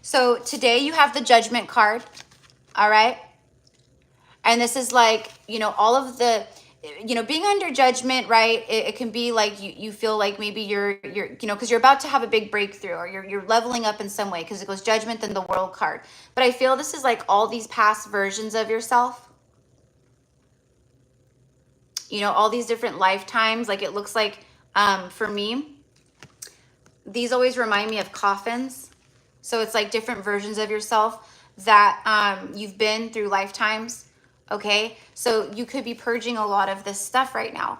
So today you have the Judgment card. All right. And this is like, you know, all of the, you know, being under judgment, right? It can be like you feel like maybe you're, you know, because you're about to have a big breakthrough or you're leveling up in some way because it goes Judgment, then the World card. But I feel this is like all these past versions of yourself. You know, all these different lifetimes. Like it looks like, for me, these always remind me of coffins. So it's like different versions of yourself that you've been through lifetimes. Okay, so you could be purging a lot of this stuff right now.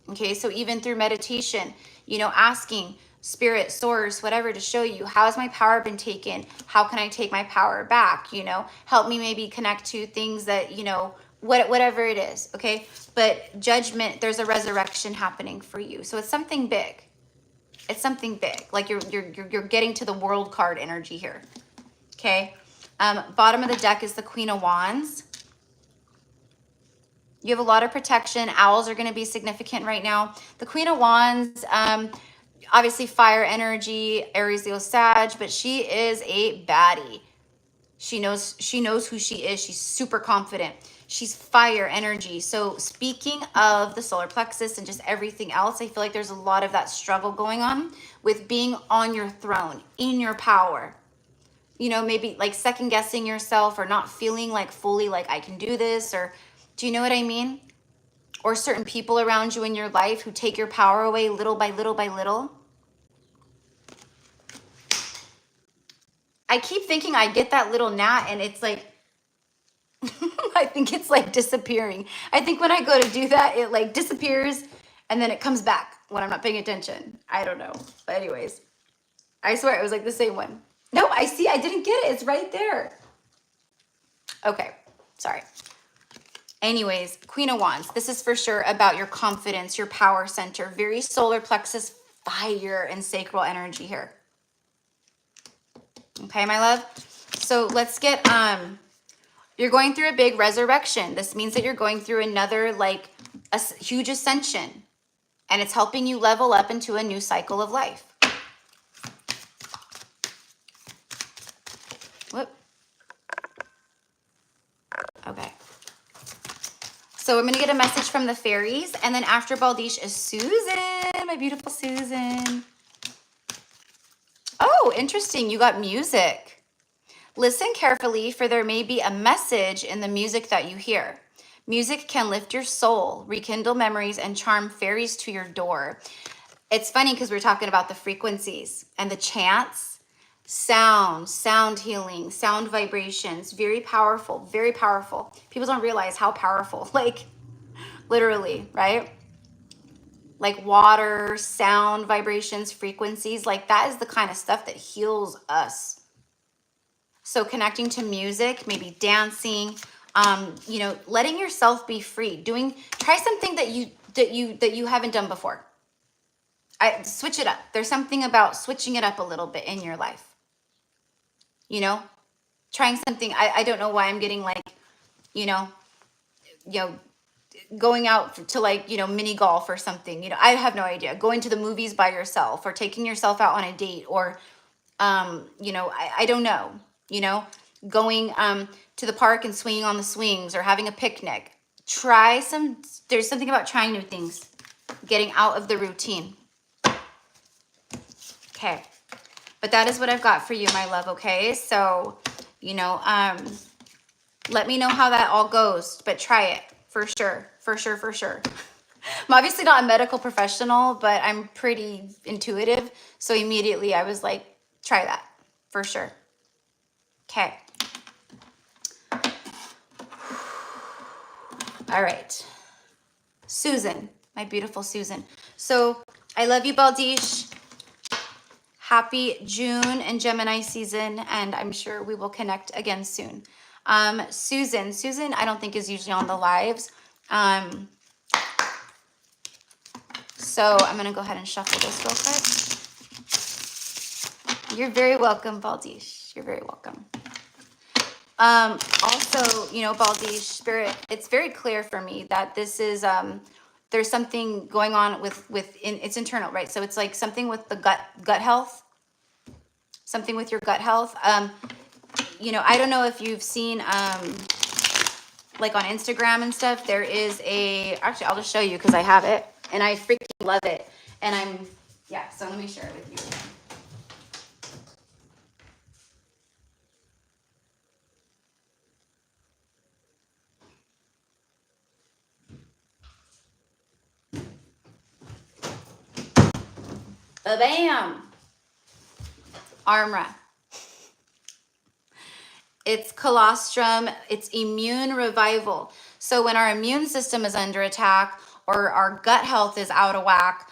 Okay, so even through meditation, you know, asking spirit, source, whatever, to show you, how has my power been taken? How can I take my power back? You know, help me maybe connect to things that, you know, whatever it is. Okay, but Judgment, there's a resurrection happening for you. So it's something big. It's something big. Like you're getting to the World card energy here. Okay, bottom of the deck is the Queen of Wands. You have a lot of protection. Owls are going to be significant right now. The Queen of Wands, obviously fire energy, Aries, Leo, Sag, but she is a baddie. She knows who she is. She's super confident. She's fire energy. So speaking of the solar plexus and just everything else, I feel like there's a lot of that struggle going on with being on your throne, in your power. You know, maybe like second guessing yourself or not feeling like fully like I can do this, or do you know what I mean? Or certain people around you in your life who take your power away little by little by little. I keep thinking I get that little gnat and it's like, I think it's like disappearing. I think when I go to do that, it like disappears and then it comes back when I'm not paying attention. I don't know. But anyways, I swear it was like the same one. No, I see. I didn't get it. It's right there. Okay. Sorry. Anyways, Queen of Wands. This is for sure about your confidence, your power center. Very solar plexus, fire, and sacral energy here. Okay, my love? So let's get, you're going through a big resurrection. This means that you're going through another, like, a huge ascension. And it's helping you level up into a new cycle of life. Whoop. Okay. So I'm going to get a message from the fairies. And then after Baldish is Susan, my beautiful Susan. Oh, interesting. You got music. Listen carefully, for there may be a message in the music that you hear. Music can lift your soul, rekindle memories, and charm fairies to your door. It's funny because we're talking about the frequencies and the chants, sound healing, sound vibrations. Very powerful, very powerful. People don't realize how powerful, like literally, right? Like water, sound, vibrations, frequencies, like that is the kind of stuff that heals us. So connecting to music, maybe dancing, You know, letting yourself be free, try something that you haven't done before. Switch it up. There's something about switching it up a little bit in your life. You know, trying something. I don't know why I'm getting like, you know, going out to like, you know, mini golf or something. You know, I have no idea. Going to the movies by yourself, or taking yourself out on a date, or you know, I don't know, you know, going to the park and swinging on the swings, or having a picnic. There's something about trying new things, getting out of the routine. Okay. But that is what I've got for you, my love. Okay. So, you know, let me know how that all goes, but try it for sure. For sure. For sure. I'm obviously not a medical professional, but I'm pretty intuitive. So immediately I was like, try that for sure. Okay. All right. Susan, my beautiful Susan. So I love you, Baldish. Happy June and Gemini season, and I'm sure we will connect again soon. Susan, I don't think is usually on the lives. So I'm going to go ahead and shuffle this real quick. You're very welcome, Baldish. You're very welcome. Also, you know, Baldish, Spirit, it's very clear for me that this is, there's something going on it's internal, right? So it's like something with the gut health, something with your gut health. You know, I don't know if you've seen, like on Instagram and stuff, there is actually, I'll just show you because I have it and I freaking love it. And so let me share it with you. Bam! Armra. It's colostrum. It's immune revival. So when our immune system is under attack or our gut health is out of whack,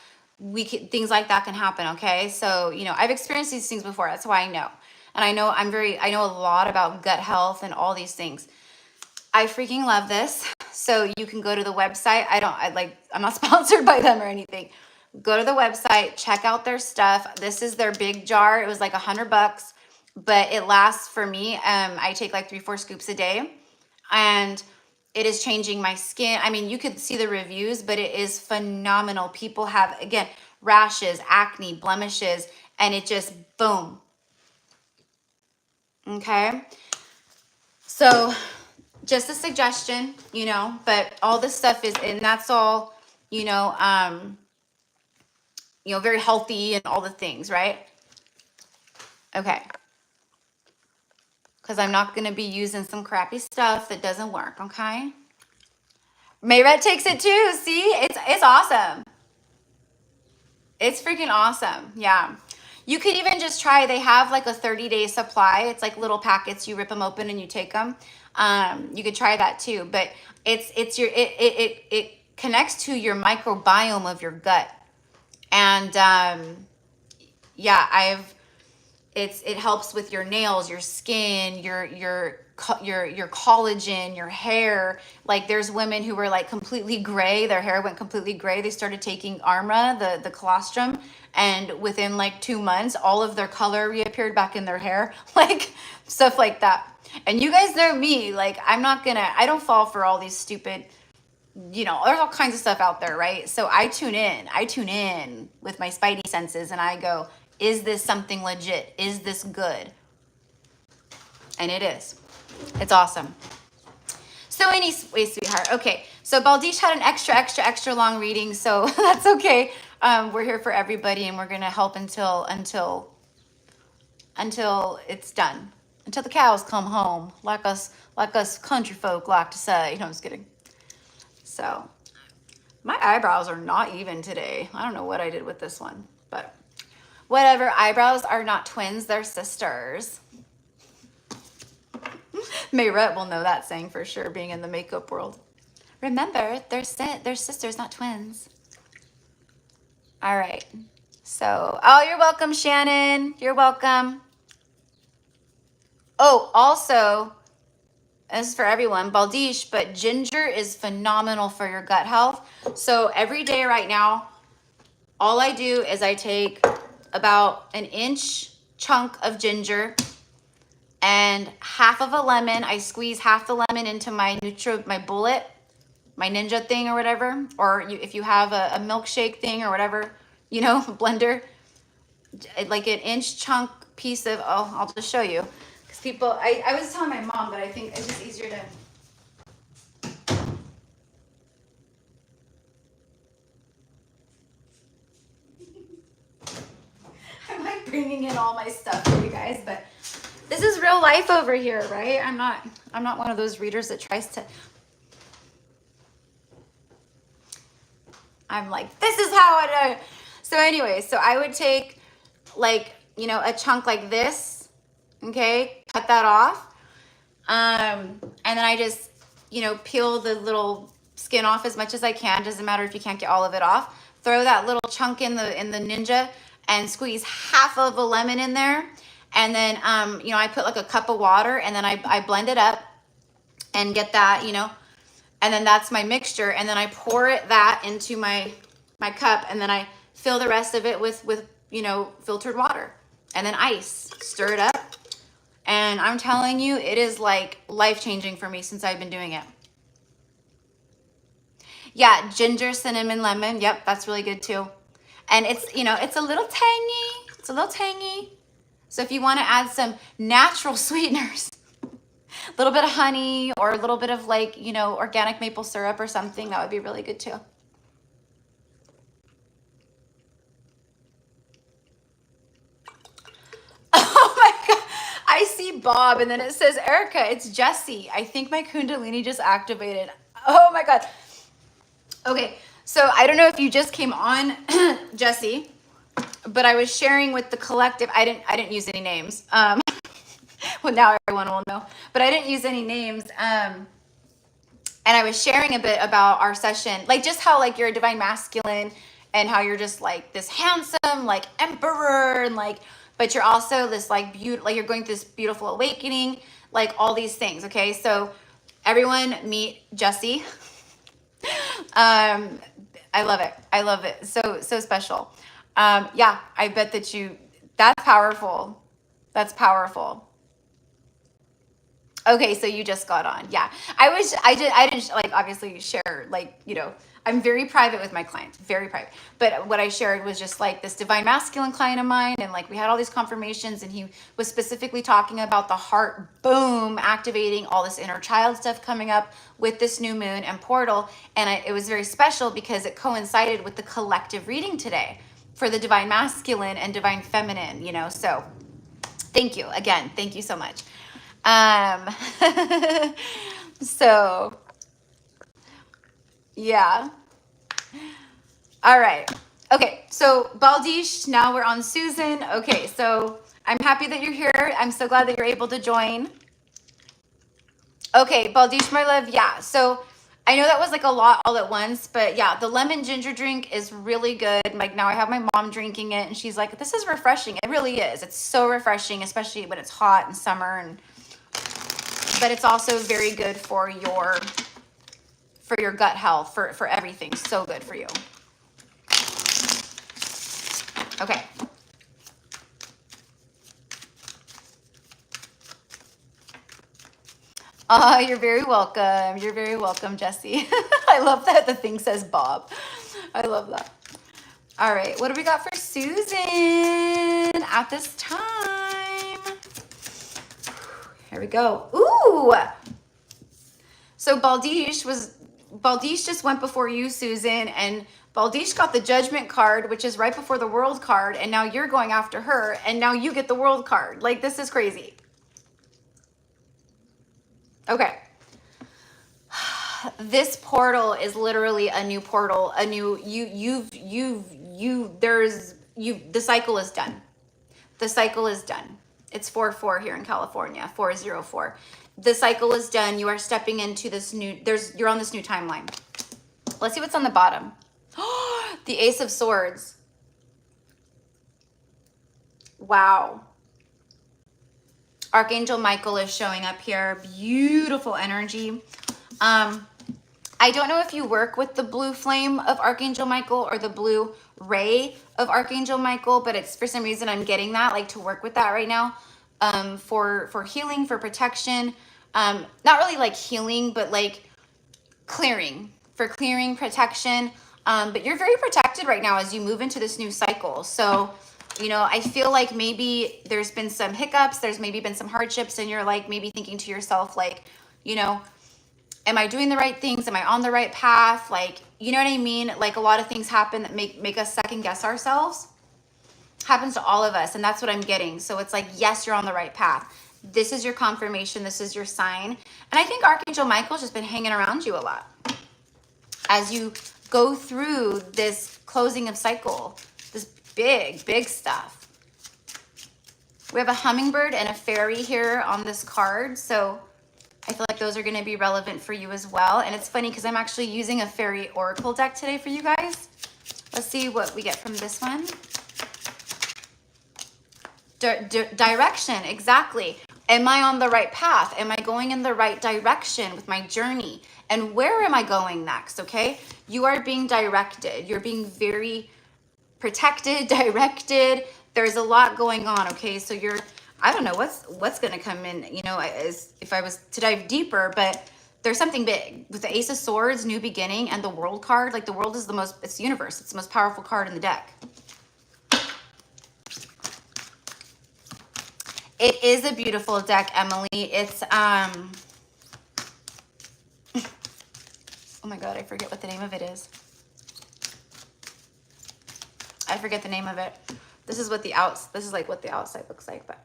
things like that can happen. Okay. So, you know, I've experienced these things before. That's why I know. And I know I know a lot about gut health and all these things. I freaking love this. So you can go to the website. I'm not sponsored by them or anything. Go to the website, check out their stuff. This is their big jar. It was like $100, but it lasts for me. I take like 3-4 scoops a day, and it is changing my skin. I mean, you could see the reviews, but it is phenomenal. People have, again, rashes, acne, blemishes, and it just boom. Okay. So just a suggestion, you know, but all this stuff and that's all, you know, very healthy and all the things, right? Okay. Because I'm not going to be using some crappy stuff that doesn't work, okay? Mayret takes it too. See? It's awesome. It's freaking awesome. Yeah. You could even just try, they have like a 30-day supply. It's like little packets. You rip them open and you take them. You could try that too, but it connects to your microbiome of your gut. And it helps with your nails, your skin, your collagen, your hair. Like there's women who were like completely gray. Their hair went completely gray. They started taking Armra, the colostrum, and within like 2 months, all of their color reappeared back in their hair, like stuff like that. And you guys know me, like I don't fall for all these stupid, there's all kinds of stuff out there, right? So I tune in with my spidey senses and I go, is this something legit? Is this good? And it is. It's awesome. So anyway, sweetheart. Okay. So Baldish had an extra long reading. So that's okay. We're here for everybody and we're going to help until it's done. Until the cows come home. Like us country folk like to say. No, I'm just kidding. So my eyebrows are not even today. I don't know what I did with this one, but whatever. Eyebrows are not twins, they're sisters. Mayret will know that saying for sure, being in the makeup world. Remember, they're sisters, not twins. All right. So, you're welcome, Shannon. You're welcome. Oh, also, this is for everyone, Baldish, but ginger is phenomenal for your gut health. So every day right now, all I do is I take about an inch chunk of ginger and half of a lemon. I squeeze half the lemon into my bullet, my ninja thing or whatever, or if you have a milkshake thing or whatever, you know, blender, like an inch chunk piece of, oh, I'll just show you. Because people, I was telling my mom, but I think it's just easier to. I'm like bringing in all my stuff for you guys, but this is real life over here, right? I'm not one of those readers that tries to. I'm like, this is how I do. So anyway, so I would take like, you know, a chunk like this, okay, cut that off. And then I just, you know, peel the little skin off as much as I can. Doesn't matter if you can't get all of it off. Throw that little chunk in the ninja and squeeze half of a lemon in there. And then, you know, I put like a cup of water and then I blend it up and get that, you know, and then that's my mixture. And then I pour that into my cup and then I fill the rest of it with, you know, filtered water and then ice. Stir it up. And I'm telling you, it is like life-changing for me since I've been doing it. Yeah, ginger, cinnamon, lemon. Yep, that's really good too. And it's, you know, it's a little tangy. It's a little tangy. So if you want to add some natural sweeteners, a little bit of honey or a little bit of like, you know, organic maple syrup or something, that would be really good too. Oh my God. I see Bob and then it says, Erica, it's Jesse. I think my Kundalini just activated. Oh my God. Okay. So I don't know if you just came on, Jesse, but I was sharing with the collective. I didn't use any names. Well, now everyone will know, but I didn't use any names. And I was sharing a bit about our session, like just how like you're a divine masculine and how you're just like this handsome, like emperor and like, but you're also this like beautiful, like you're going through this beautiful awakening, like all these things. Okay. So everyone meet Jesse. I love it. I love it. So special. Yeah, I bet that that's powerful. That's powerful. Okay, so you just got on. Yeah. I didn't like obviously share like, you know, I'm very private with my clients, very private. But what I shared was just like this divine masculine client of mine. And like we had all these confirmations and he was specifically talking about the heart boom, activating all this inner child stuff coming up with this new moon and portal. And it was very special because it coincided with the collective reading today for the divine masculine and divine feminine, you know. So thank you again. Thank you so much. So yeah. All right. Okay. So Baldish, now we're on Susan. Okay. So I'm happy that you're here. I'm so glad that you're able to join. Okay. Baldish, my love. Yeah. So I know that was like a lot all at once, but yeah, the lemon ginger drink is really good. Like now I have my mom drinking it and she's like, this is refreshing. It really is. It's so refreshing, especially when it's hot in summer but it's also very good for your gut health, for everything. So good for you. Okay. Oh, you're very welcome. You're very welcome, Jesse. I love that the thing says Bob. I love that. All right. What do we got for Susan at this time? Here we go. Ooh. So Baldish just went before you, Susan, and Baldish got the judgment card, which is right before the world card, and now you're going after her, and now you get the world card. Like, this is crazy. Okay. This portal is literally a new portal, a new, the cycle is done. The cycle is done. It's 4/4 here in California, 4/04. The cycle is done. You are stepping into this new, you're on this new timeline. Let's see what's on the bottom. The Ace of Swords. Wow. Archangel Michael is showing up here. Beautiful energy. I don't know if you work with the blue flame of Archangel Michael or the blue ray of Archangel Michael, but it's for some reason I'm getting that, like to work with that right now, for healing, for protection. Not really like healing, but like clearing, for clearing, protection. But you're very protected right now as you move into this new cycle. So, you know, I feel like maybe there's been some hiccups, there's maybe been some hardships, and you're like maybe thinking to yourself, like, you know, am I doing the right things? Am I on the right path? Like, you know what I mean? Like a lot of things happen that make us second guess ourselves. Happens to all of us. And that's what I'm getting. So it's like, yes, you're on the right path. This is your confirmation. This is your sign. And I think Archangel Michael's just been hanging around you a lot as you go through this closing of cycle, this big, big stuff. We have a hummingbird and a fairy here on this card. So I feel like those are going to be relevant for you as well. And it's funny because I'm actually using a fairy oracle deck today for you guys. Let's see what we get from this one. Direction, exactly. Am I on the right path? Am I going in the right direction with my journey? And where am I going next, okay? You are being directed. You're being very protected, directed. There's a lot going on, okay? So you're, I don't know what's going to come in, you know, as if I was to dive deeper, but there's something big with the Ace of Swords, new beginning, and the World card. Like the world is the most, it's the universe. It's the most powerful card in the deck. It is a beautiful deck, Emily. It's, oh my God, I forget what the name of it is. I forget the name of it. This is what this is like what the outside looks like, but.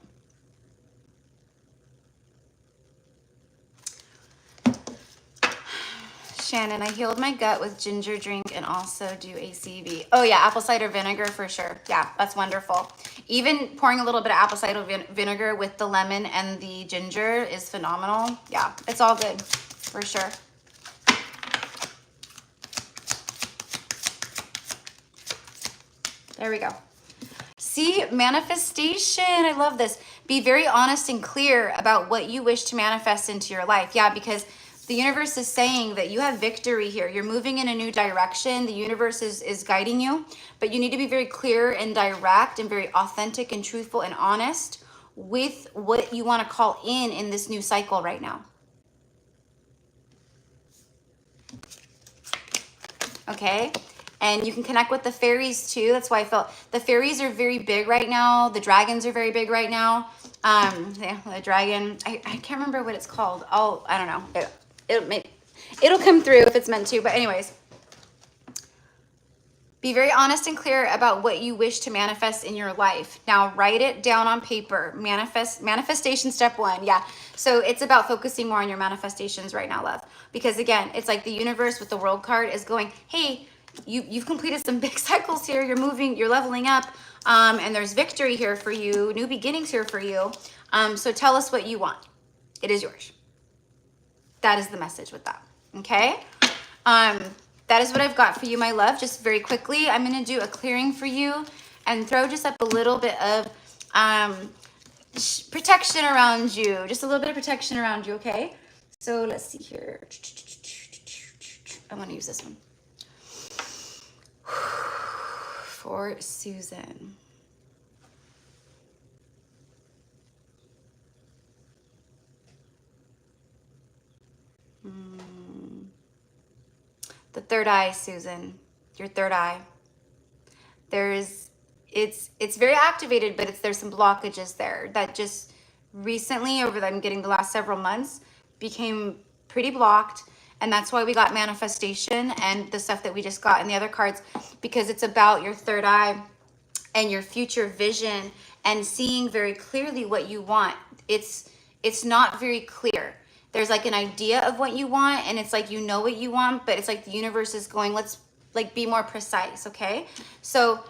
Shannon, I healed my gut with ginger drink and also do ACV. Oh yeah, apple cider vinegar for sure. Yeah, that's wonderful. Even pouring a little bit of apple cider vinegar with the lemon and the ginger is phenomenal. Yeah, it's all good for sure. There we go. See, manifestation. I love this. Be very honest and clear about what you wish to manifest into your life. Yeah, because the universe is saying that you have victory here. You're moving in a new direction. The universe is guiding you, but you need to be very clear and direct and very authentic and truthful and honest with what you want to call in this new cycle right now. Okay? And you can connect with the fairies too. That's why I felt the fairies are very big right now. The dragons are very big right now. Yeah, the dragon, I can't remember what it's called. I don't know. It'll come through if it's meant to. But anyways, be very honest and clear about what you wish to manifest in your life. Now write it down on paper. Manifestation step 1. Yeah. So it's about focusing more on your manifestations right now, love. Because again, it's like the universe with the world card is going, hey, you've completed some big cycles here. You're moving, you're leveling up. And there's victory here for you, new beginnings here for you. So tell us what you want. It is yours. That is the message with that. Okay. That is what I've got for you, my love. Just very quickly, I'm going to do a clearing for you and throw just up a little bit of protection around you. Just a little bit of protection around you, okay? So let's see here. I want to use this one. For Susan. The third eye, Susan, your third eye. It's very activated, but there's some blockages there that just recently, I'm getting the last several months, became pretty blocked. And that's why we got manifestation and the stuff that we just got in the other cards, because it's about your third eye and your future vision and seeing very clearly what you want. It's not very clear. There's like an idea of what you want, and it's like you know what you want, but it's like the universe is going, let's like be more precise, okay? So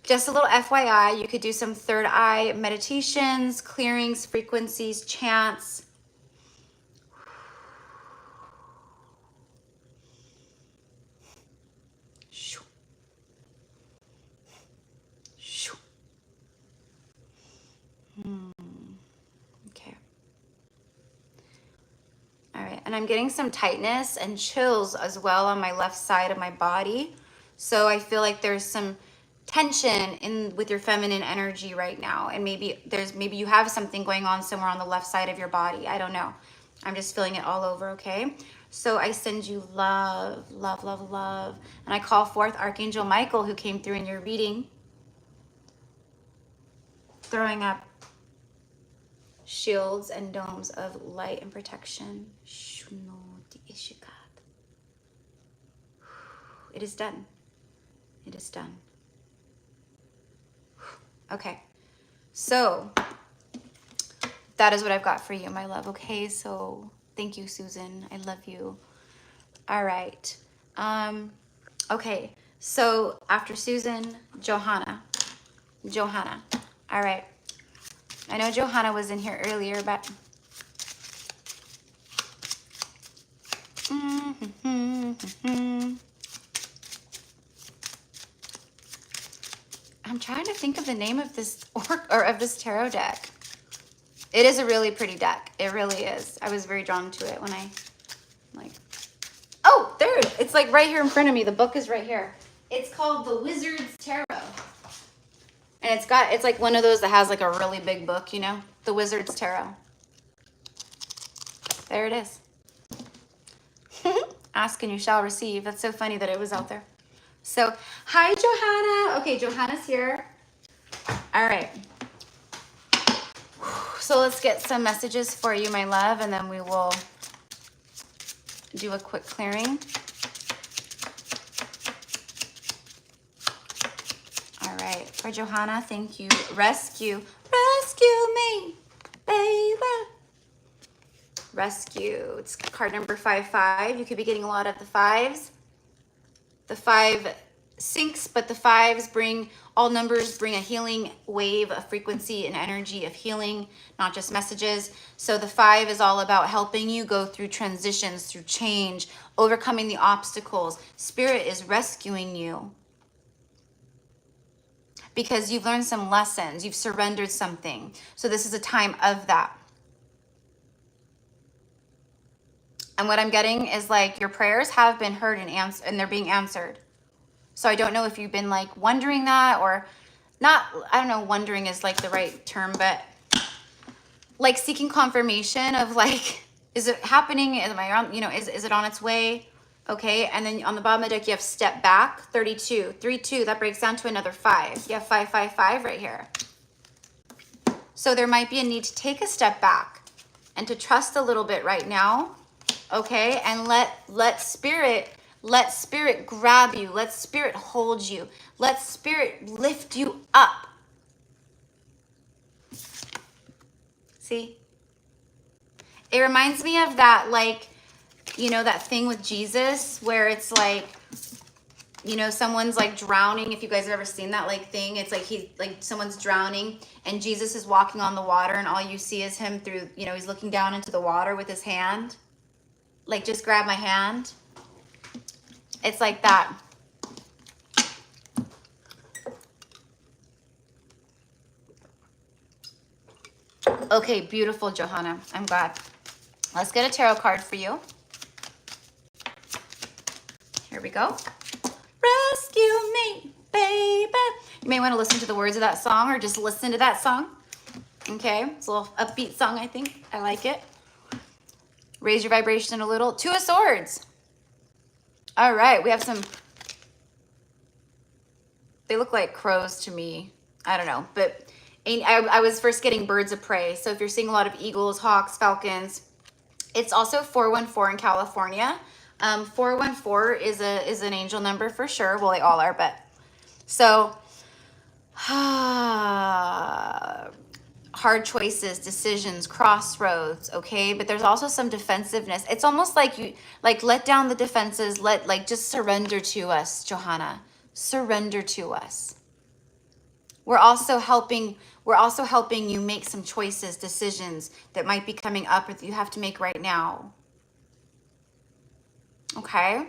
just a little FYI, you could do some third eye meditations, clearings, frequencies, chants. Okay. And I'm getting some tightness and chills as well on my left side of my body. So I feel like there's some tension in with your feminine energy right now. And maybe you have something going on somewhere on the left side of your body. I don't know. I'm just feeling it all over, okay? So I send you love, love, love, love. And I call forth Archangel Michael, who came through in your reading, throwing up shields and domes of light and protection. It is done. It is done. Okay. So that is what I've got for you, my love. Okay. So thank you, Susan. I love you. All right. Okay. So after Susan, Johanna. Johanna. All right. I know Johanna was in here earlier, but I'm trying to think of the name of this of this tarot deck. It is a really pretty deck. It really is. I was very drawn to it when I oh, there it is. It's like right here in front of me. The book is right here. It's called The Wizard's Tarot. And it's like one of those that has like a really big book, you know? The Wizard's Tarot. There it is. Ask and you shall receive. That's so funny that it was out there. So, hi, Johanna. Okay, Johanna's here. All right. So let's get some messages for you, my love, and then we will do a quick clearing. All right, for Johanna, thank you. Rescue me, baby. Rescue. It's card number 55. You could be getting a lot of the fives. The 5 sinks, but the 5s bring, all numbers bring a healing wave, a frequency and energy of healing, not just messages. So the 5 is all about helping you go through transitions, through change, overcoming the obstacles. Spirit is rescuing you because you've learned some lessons. You've surrendered something. So this is a time of that. And what I'm getting is like your prayers have been heard and they're being answered. So I don't know if you've been like wondering that or not. I don't know, wondering is like the right term, but like seeking confirmation of like, is it happening? Am I on, you know, is it on its way? Okay. And then on the bottom of the deck, you have step back, 32, 3, 2, that breaks down to another 5. You have 5, 5, 5 right here. So there might be a need to take a step back and to trust a little bit right now. Okay, and let spirit grab you. Let spirit hold you. Let spirit lift you up. See? It reminds me of that, like, you know, that thing with Jesus where it's like, you know, someone's like drowning. If you guys have ever seen that like thing, it's like someone's drowning and Jesus is walking on the water and all you see is him through, you know, he's looking down into the water with his hand. Like, just grab my hand. It's like that. Okay, beautiful, Johanna. I'm glad. Let's get a tarot card for you. Here we go. Rescue me, baby. You may want to listen to the words of that song or just listen to that song. Okay, it's a little upbeat song, I think. I like it. Raise your vibration a little. 2 of Swords. All right, we have some, they look like crows to me. I don't know, but I was first getting birds of prey. So if you're seeing a lot of eagles, hawks, falcons, it's also 414 in California. 414 is an angel number for sure. Well, they all are, but so hard choices, decisions, crossroads, okay? But there's also some defensiveness. It's almost like you, like, let down the defenses, just surrender to us, Johanna. Surrender to us. We're also helping you make some choices, decisions that might be coming up or that you have to make right now. Okay?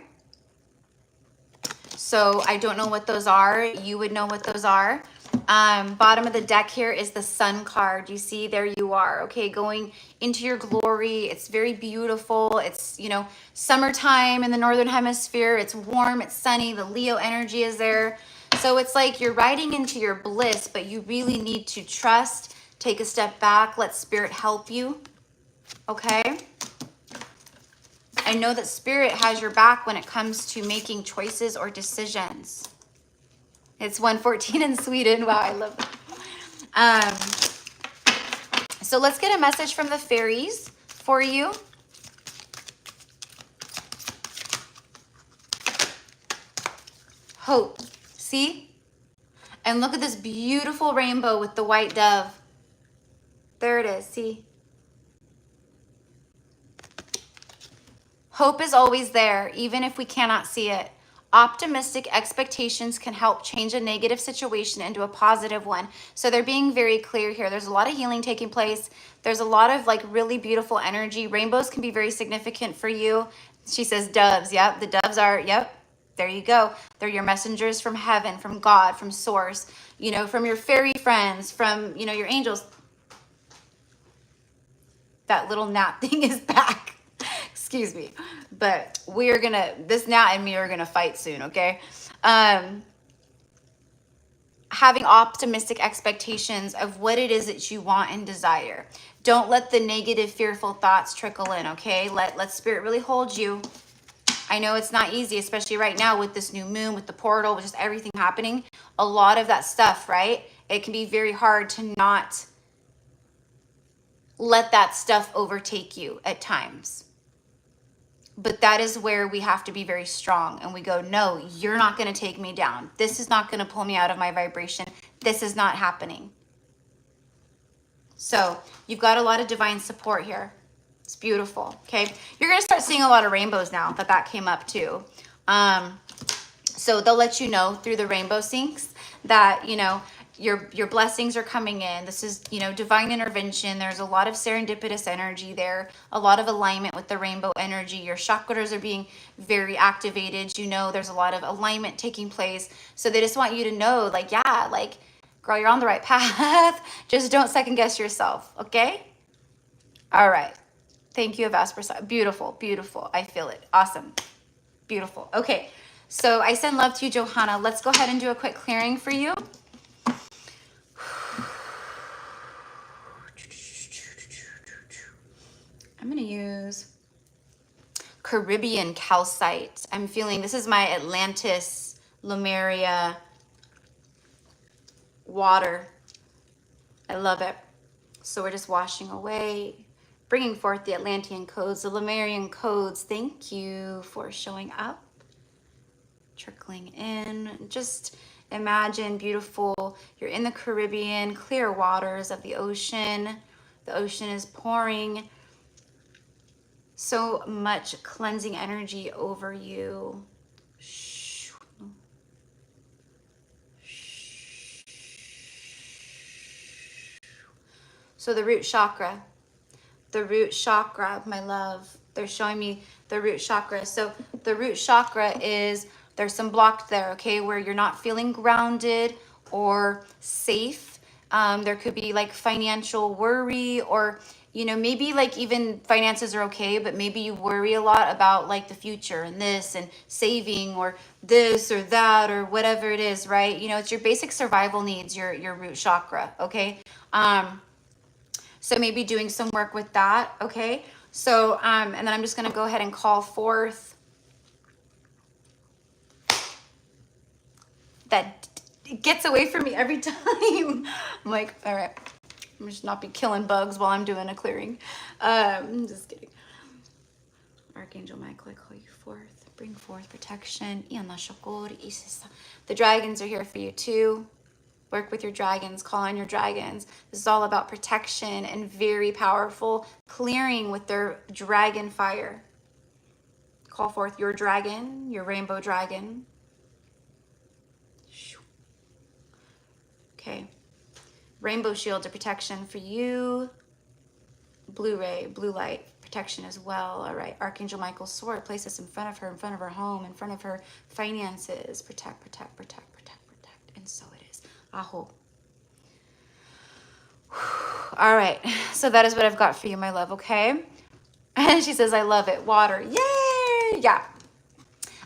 So I don't know what those are. You would know what those are. Bottom of the deck here is the Sun card. You see, there you are, okay, going into your glory. It's very beautiful. It's, you know, summertime in the Northern Hemisphere. It's warm, it's sunny. The Leo energy is there. So it's like you're riding into your bliss, but you really need to trust, take a step back, let Spirit help you, okay? I know that Spirit has your back when it comes to making choices or decisions. It's 1:14 in Sweden. Wow, I love that. So let's get a message from the fairies for you. Hope. See? And look at this beautiful rainbow with the white dove. There it is. See? Hope is always there, even if we cannot see it. Optimistic expectations can help change a negative situation into a positive one. So they're being very clear here. There's a lot of healing taking place. There's a lot of like really beautiful energy. Rainbows can be very significant for you. She says doves. Yep, the doves are, yep, there you go. They're your messengers from heaven, from God, from source, you know, from your fairy friends, from, you know, your angels. That little gnat thing is back. Excuse me, but we're gonna, this gnat and me are gonna fight soon, okay? Having optimistic expectations of what it is that you want and desire. Don't let the negative, fearful thoughts trickle in, okay? Let Spirit really hold you. I know it's not easy, especially right now with this new moon, with the portal, with just everything happening. A lot of that stuff, right? It can be very hard to not let that stuff overtake you at times. But that is where we have to be very strong and we go, no, you're not going to take me down. This is not going to pull me out of my vibration. This is not happening. So you've got a lot of divine support here. It's beautiful. Okay. You're going to start seeing a lot of rainbows now that came up too. So they'll let you know through the rainbow syncs that, you know, your blessings are coming in. This is, you know, divine intervention. There's a lot of serendipitous energy there, a lot of alignment with the rainbow energy. Your chakras are being very activated. You know, there's a lot of alignment taking place. So they just want you to know, like, yeah, like, girl, you're on the right path. Just don't second guess yourself. Okay. All right. Thank you, Avasper. Beautiful, beautiful. I feel it. Awesome. Beautiful. Okay. So I send love to you, Johanna. Let's go ahead and do a quick clearing for you. I'm going to use Caribbean calcite. I'm feeling, this is my Atlantis, Lemuria water. I love it. So we're just washing away, bringing forth the Atlantean codes, the Lemurian codes. Thank you for showing up, trickling in. Just imagine beautiful, you're in the Caribbean, clear waters of the ocean. The ocean is pouring so much cleansing energy over you. So the root chakra, my love, they're showing me the root chakra. So the root chakra is, there's some blocked there, okay, where you're not feeling grounded or safe. There could be like financial worry, or, you know, maybe like even finances are okay, but maybe you worry a lot about like the future and this and saving or this or that or whatever it is, right? You know, it's your basic survival needs, your root chakra, okay? So maybe doing some work with that, okay? So, and then I'm just gonna go ahead and call forth that. It gets away from me every time. I'm like, all right, I'm just not be killing bugs while I'm doing a clearing. I'm just kidding. Archangel Michael, I call you forth. Bring forth protection. The dragons are here for you too. Work with your dragons, call on your dragons. This is all about protection and very powerful clearing with their dragon fire. Call forth your dragon, your rainbow dragon. Okay. Rainbow shield of protection for you. Blue ray, blue light protection as well. All right. Archangel Michael's sword. Place this in front of her, in front of her home, in front of her finances. Protect, protect, protect, protect, protect. And so it is. Aho. All right. So that is what I've got for you, my love. Okay. And she says, I love it. Water. Yay. Yeah.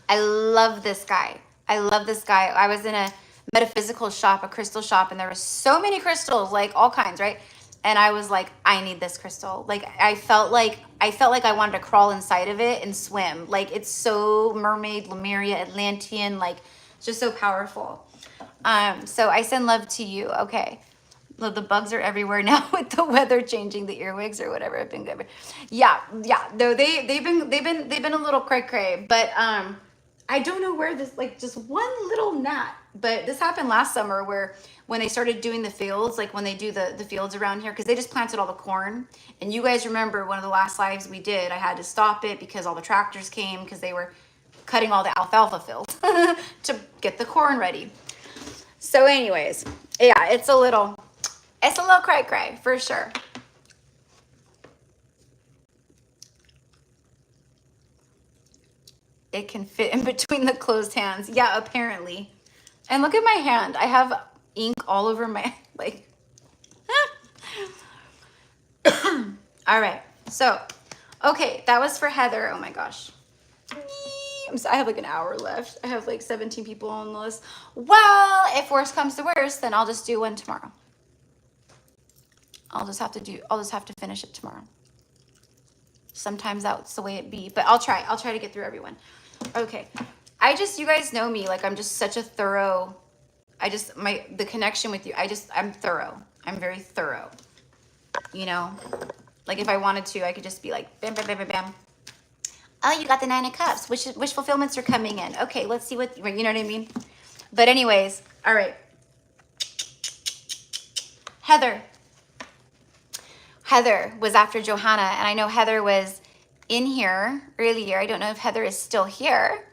I love this guy. I love this guy. I was in a metaphysical shop, a crystal shop, and there were so many crystals, like all kinds, right? And I was like, I need this crystal. Like I wanted to crawl inside of it and swim. Like it's so mermaid, Lemuria, Atlantean, like just so powerful. So I send love to you. Okay. Well, the bugs are everywhere now with the weather changing, the earwigs or whatever have been good. Yeah, yeah. No, they've been a little cray cray, but I don't know where this, like just one little gnat. But this happened last summer where when they started doing the fields, like when they do the fields around here, because they just planted all the corn. And you guys remember one of the last lives we did, I had to stop it because all the tractors came because they were cutting all the alfalfa fields to get the corn ready. So anyways, yeah, it's a little cray cray for sure. It can fit in between the closed hands. Yeah, apparently. And look at my hand. I have ink all over my, like. All right. So, okay, that was for Heather. Oh my gosh. I have like an hour left. I have like 17 people on the list. Well, if worst comes to worst, then I'll just do one tomorrow. I'll just have to finish it tomorrow. Sometimes that's the way it be, but I'll try to get through everyone. Okay. You guys know me, like I'm just such a thorough, the connection with you, I'm thorough. I'm very thorough. You know, like if I wanted to, I could just be like, bam, bam, bam, bam, bam. Oh, you got the 9 of Cups. Wish fulfillments are coming in. Okay, let's see what, you know what I mean? But anyways, all right. Heather was after Johanna, and I know Heather was in here earlier. I don't know if Heather is still here,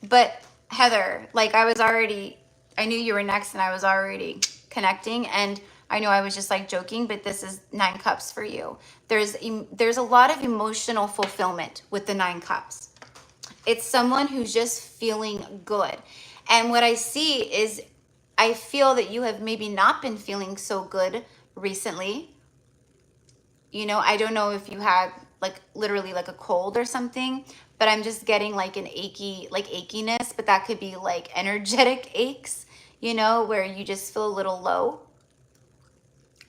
but Heather, like I knew you were next and I was already connecting, and I know I was just like joking, but this is 9 Cups for you. There's a lot of emotional fulfillment with the 9 Cups. It's someone who's just feeling good. And what I see is I feel that you have maybe not been feeling so good recently. You know, I don't know if you had like literally like a cold or something, but I'm just getting like an achiness, but that could be like energetic aches, you know, where you just feel a little low.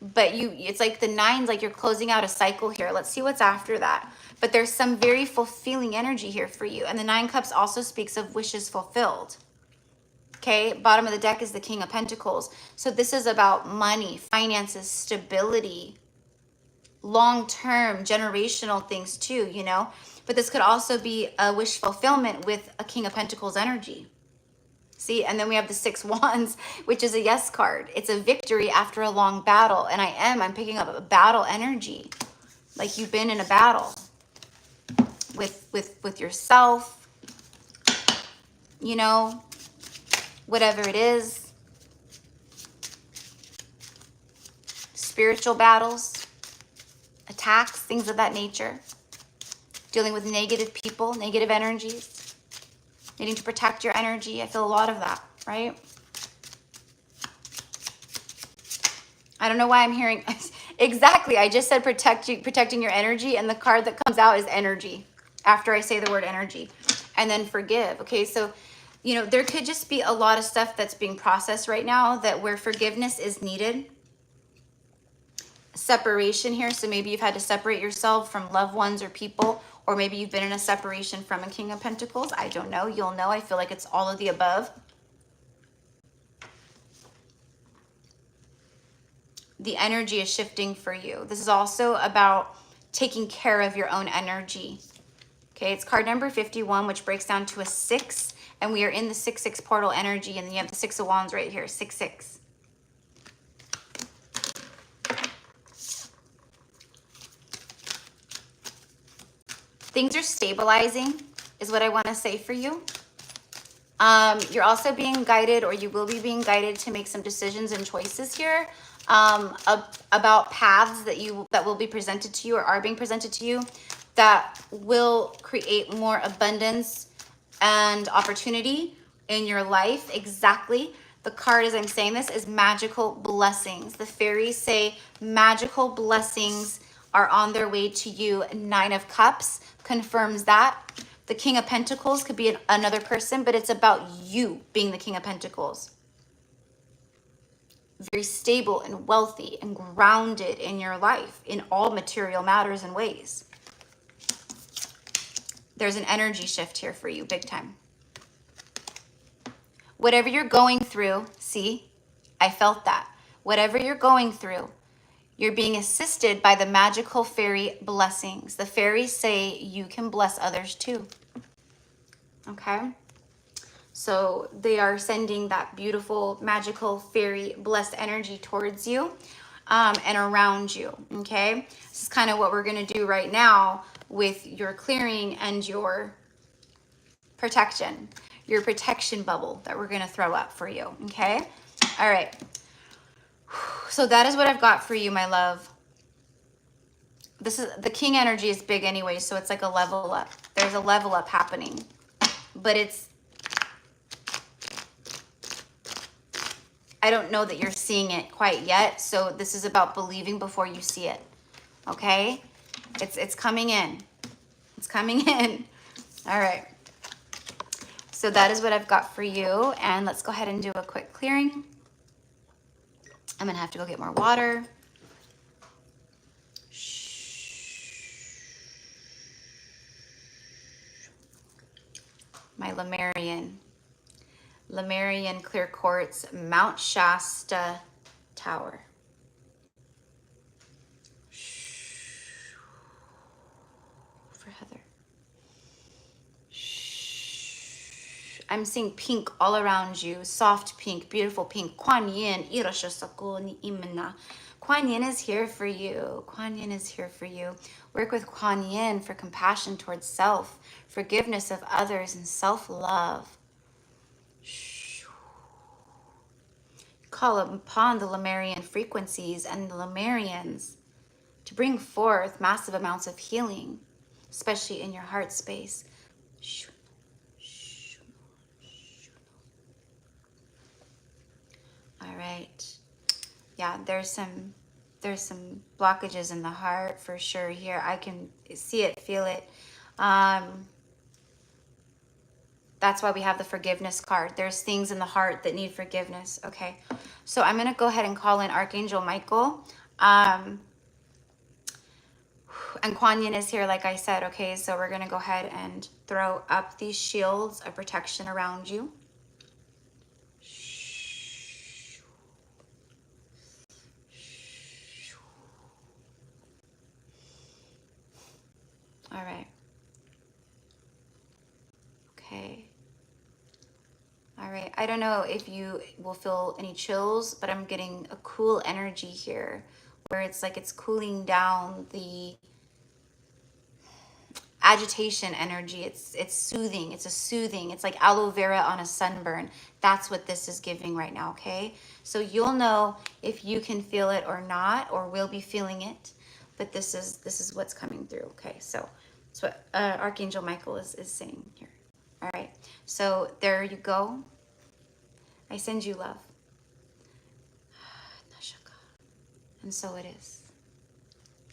But it's like the 9s, like you're closing out a cycle here. Let's see what's after that. But there's some very fulfilling energy here for you. And the 9 Cups also speaks of wishes fulfilled. Okay, bottom of the deck is the King of Pentacles. So this is about money, finances, stability, long-term generational things too, you know. But this could also be a wish fulfillment with a King of Pentacles energy. See, and then we have the 6 Wands, which is a yes card. It's a victory after a long battle. And I'm picking up a battle energy. Like you've been in a battle with yourself, you know, whatever it is. Spiritual battles, attacks, things of that nature. Dealing with negative people, negative energies. Needing to protect your energy. I feel a lot of that, right? I don't know why I'm hearing exactly. I just said protecting your energy, and the card that comes out is energy after I say the word energy. And then forgive. Okay, so you know, there could just be a lot of stuff that's being processed right now that where forgiveness is needed. Separation here. So maybe you've had to separate yourself from loved ones or people, or maybe you've been in a separation from a King of Pentacles. I don't know. You'll know. I feel like it's all of the above. The energy is shifting for you. This is also about taking care of your own energy. Okay, it's card number 51, which breaks down to a 6. And we are in the 6-6 portal energy. And then you have the 6 of Wands right here, 6-6. Things are stabilizing is what I want to say for you. You're also being guided, or you will be being guided to make some decisions and choices here about paths that will be presented to you or are being presented to you that will create more abundance and opportunity in your life. Exactly. The card as I'm saying this is magical blessings. The fairies say magical blessings are on their way to you. 9 of Cups confirms that. The King of Pentacles could be another person, but it's about you being the King of Pentacles. Very stable and wealthy and grounded in your life in all material matters and ways. There's an energy shift here for you, big time. Whatever you're going through, see, I felt that. Whatever you're going through, you're being assisted by the magical fairy blessings. The fairies say you can bless others too. Okay? So they are sending that beautiful, magical, fairy blessed energy towards you and around you. Okay? This is kind of what we're going to do right now with your clearing and your protection. Your protection bubble that we're going to throw up for you. Okay? All right. So that is what I've got for you, my love. This is the king energy is big anyway, so it's like a level up. There's a level up happening, but I don't know that you're seeing it quite yet. So this is about believing before you see it. Okay? It's coming in. It's coming in. All right. So that is what I've got for you. And let's go ahead and do a quick clearing. I'm going to have to go get more water. My Lemurian clear quartz, Mount Shasta Tower. For Heather. I'm seeing pink all around you, soft pink, beautiful pink. Kuan Yin, Irashasako ni Imna. Kuan Yin is here for you. Kuan Yin is here for you. Work with Kuan Yin for compassion towards self, forgiveness of others, and self-love. Call upon the Lemurian frequencies and the Lemurians to bring forth massive amounts of healing, especially in your heart space. All right. Yeah, there's some blockages in the heart for sure here. I can see it, feel it. That's why we have the forgiveness card. There's things in the heart that need forgiveness. Okay. So I'm going to go ahead and call in Archangel Michael. And Kuan Yin is here, like I said. Okay. So we're going to go ahead and throw up these shields of protection around you. All right. Okay. All right. I don't know if you will feel any chills, but I'm getting a cool energy here where it's like it's cooling down the agitation energy. It's soothing. It's a soothing. It's like aloe vera on a sunburn. That's what this is giving right now, okay? So you'll know if you can feel it or not, or will be feeling it. But this is what's coming through, okay? So that's what Archangel Michael is saying here. All right. So there you go. I send you love. And so it is.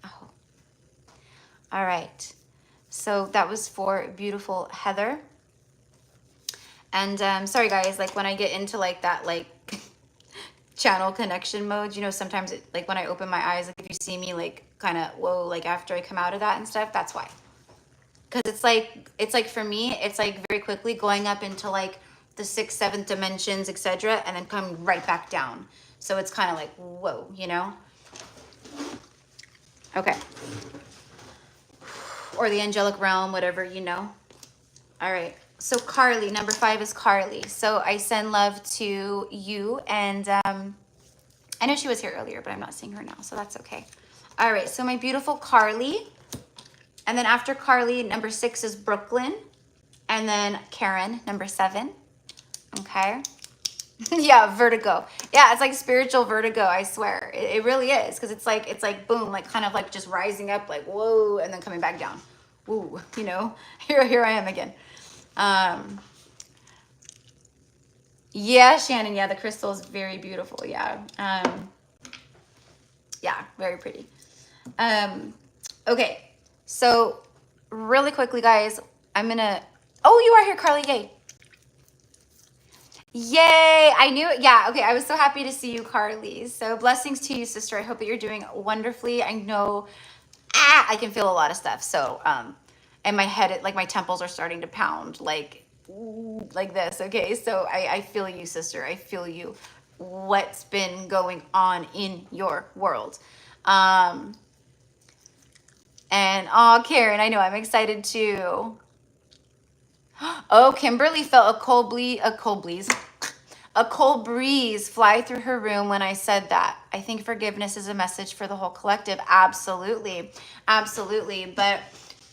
Aho. All right. So that was for beautiful Heather. And sorry guys, like when I get into like that like channel connection mode, you know, sometimes it, like when I open my eyes, like if you see me like kind of whoa, like after I come out of that and stuff, that's why. Because it's like for me, it's like very quickly going up into like the 6th, 7th dimensions, etc., and then coming right back down. So it's kind of like whoa, you know. Okay. Or the angelic realm, whatever, you know. All right. So Carly, number 5 is Carly. So I send love to you. And I know she was here earlier, but I'm not seeing her now. So that's okay. All right. So my beautiful Carly. And then after Carly, number 6 is Brooklyn. And then Karen, number 7. Okay. Yeah, vertigo. Yeah, it's like spiritual vertigo, I swear. It really is. Because it's like boom, like kind of like just rising up, like whoa, and then coming back down. Ooh, you know, here I am again. Yeah, Shannon. Yeah, the crystal is very beautiful. Yeah. Yeah, very pretty. Okay. So really quickly, guys, I'm gonna. Oh, you are here, Carly. Yay. Yay. I knew it. Yeah. Okay. I was so happy to see you, Carly. So blessings to you, sister. I hope that you're doing wonderfully. I know I can feel a lot of stuff. So, and my head, like my temples are starting to pound like this. Okay. So I feel you, sister. I feel you. What's been going on in your world. Um, and oh, Karen, I know I'm excited too. Oh, Kimberly felt a cold breeze fly through her room when I said that. I think forgiveness is a message for the whole collective. Absolutely. Absolutely. But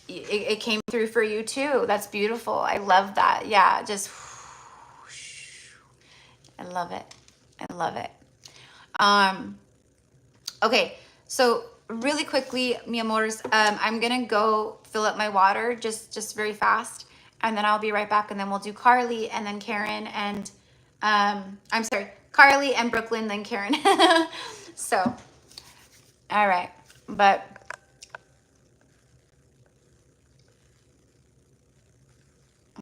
it came through for you too. That's beautiful. I love that. Yeah. Just, I love it. I love it. Okay. So really quickly, mi amores, I'm going to go fill up my water just very fast. And then I'll be right back. And then we'll do Carly and then Karen and, I'm sorry, Carly and Brooklyn, then Karen. So, all right. But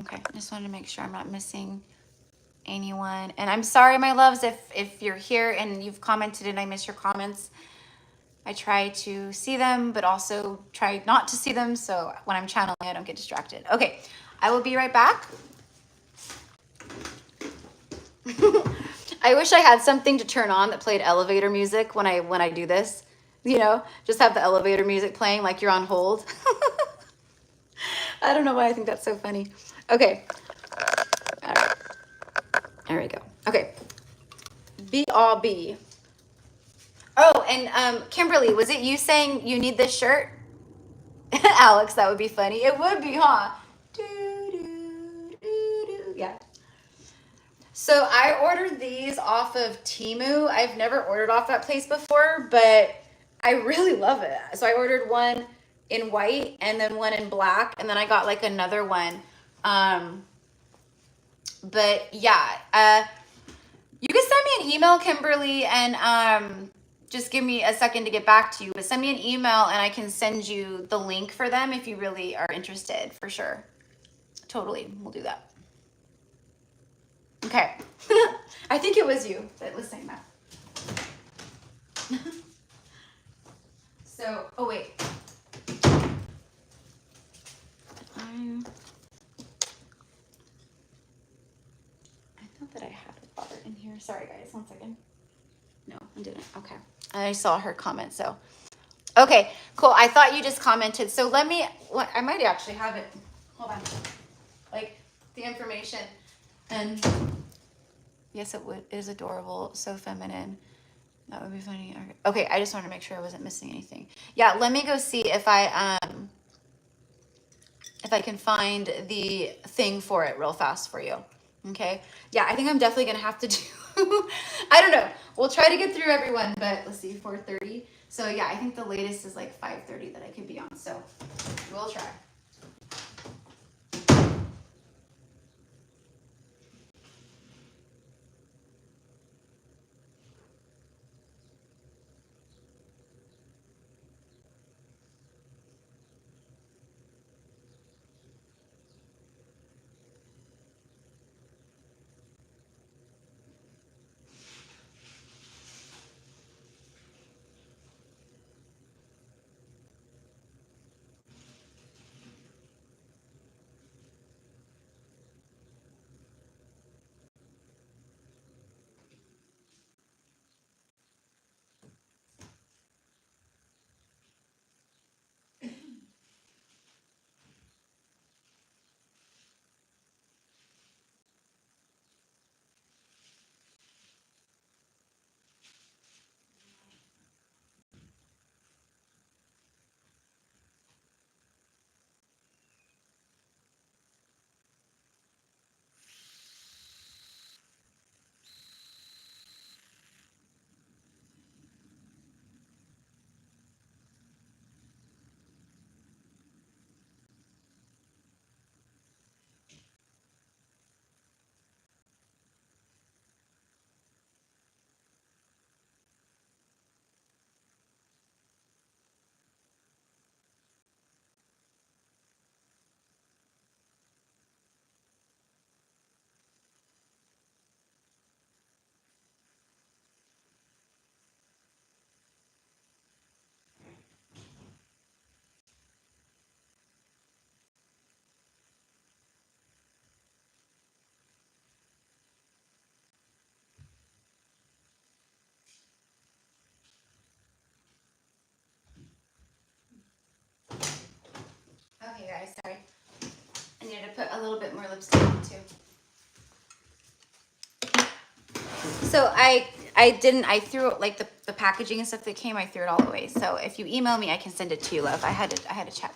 okay, I just wanted to make sure I'm not missing anyone. And I'm sorry, my loves, if you're here and you've commented and I miss your comments. I try to see them, but also try not to see them. So when I'm channeling, I don't get distracted. Okay, I will be right back. I wish I had something to turn on that played elevator music when I do this. You know, just have the elevator music playing like you're on hold. I don't know why I think that's so funny. Okay. All right. There we go. Okay. BRB. Oh, and Kimberly, was it you saying you need this shirt? Alex, that would be funny. It would be, huh? Yeah. So I ordered these off of Temu. I've never ordered off that place before, but I really love it. So I ordered one in white and then one in black, and then I got like another one. But yeah, you can send me an email, Kimberly, and just give me a second to get back to you. But send me an email and I can send you the link for them if you really are interested, for sure. Totally, we'll do that. Okay. I think it was you that was saying that. So, oh wait. I thought that I had a water in here. Sorry guys, 1 second. No, I didn't. Okay. I saw her comment, so. Okay, cool. I thought you just commented. So let me, I might actually have it. Hold on. Like the information. And yes, it would. It is adorable. So feminine. That would be funny. Okay, I just wanted to make sure I wasn't missing anything. Yeah, let me go see if I can find the thing for it real fast for you. Okay. Yeah, I think I'm definitely gonna have to do. I don't know. We'll try to get through everyone, but let's see, 4:30. So yeah, I think the latest is like 5:30 that I could be on. So we'll try. needed to put a little bit more lipstick on too. So I threw like the packaging and stuff that came, I threw it all away. So if you email me, I can send it to you, love. I had to check.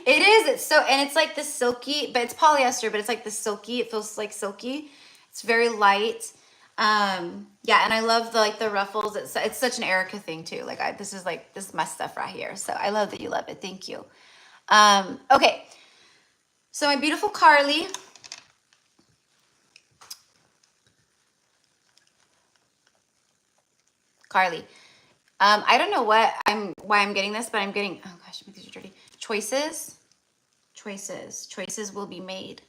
It is, it's so, and it's like the silky, but it's polyester, but it's like the silky, it feels like silky. It's very light. Yeah, and I love the ruffles. It's such an Erica thing too. Like this is my stuff right here. So I love that you love it. Thank you. Okay. So my beautiful Carly. I don't know why I'm getting this, but I'm getting, oh gosh, these are dirty. Choices will be made.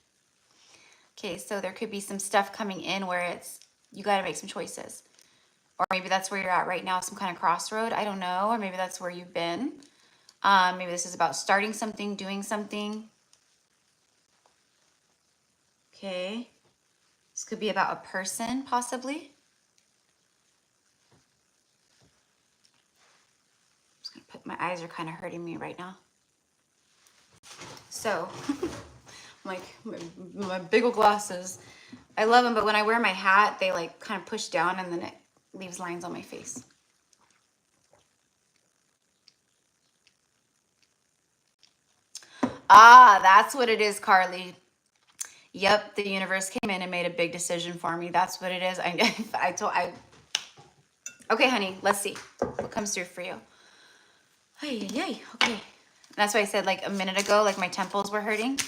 Okay, so there could be some stuff coming in where you got to make some choices. Or maybe that's where you're at right now, some kind of crossroad. I don't know. Or maybe that's where you've been. Maybe this is about starting something, doing something. Okay. This could be about a person, possibly. My eyes are kind of hurting me right now. So, like my big old glasses, I love them, but when I wear my hat, they like kind of push down and then it leaves lines on my face. Ah, that's what it is, Carly. Yep, the universe came in and made a big decision for me. That's what it is. Okay, honey, let's see what comes through for you. Hey, okay. That's why I said like a minute ago, like my temples were hurting.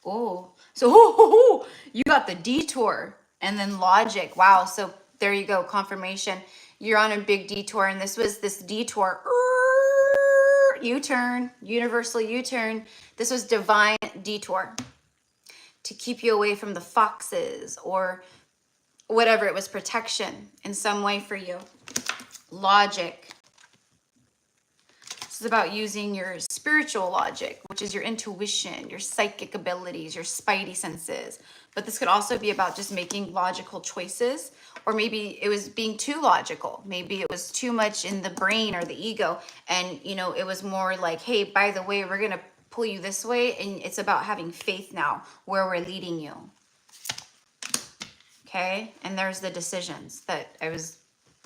Oh, so you got the detour and then logic. Wow. So there you go. Confirmation. You're on a big detour. And this detour, U-turn, universal U-turn. This was divine detour to keep you away from the foxes or whatever. It was protection in some way for you. Logic. This is about using your spiritual logic, which is your intuition, your psychic abilities, your spidey senses. But this could also be about just making logical choices, or maybe it was being too logical. Maybe it was too much in the brain or the ego. And, it was more like, hey, by the way, we're going to pull you this way. And it's about having faith now where we're leading you. Okay. And there's the decisions that I was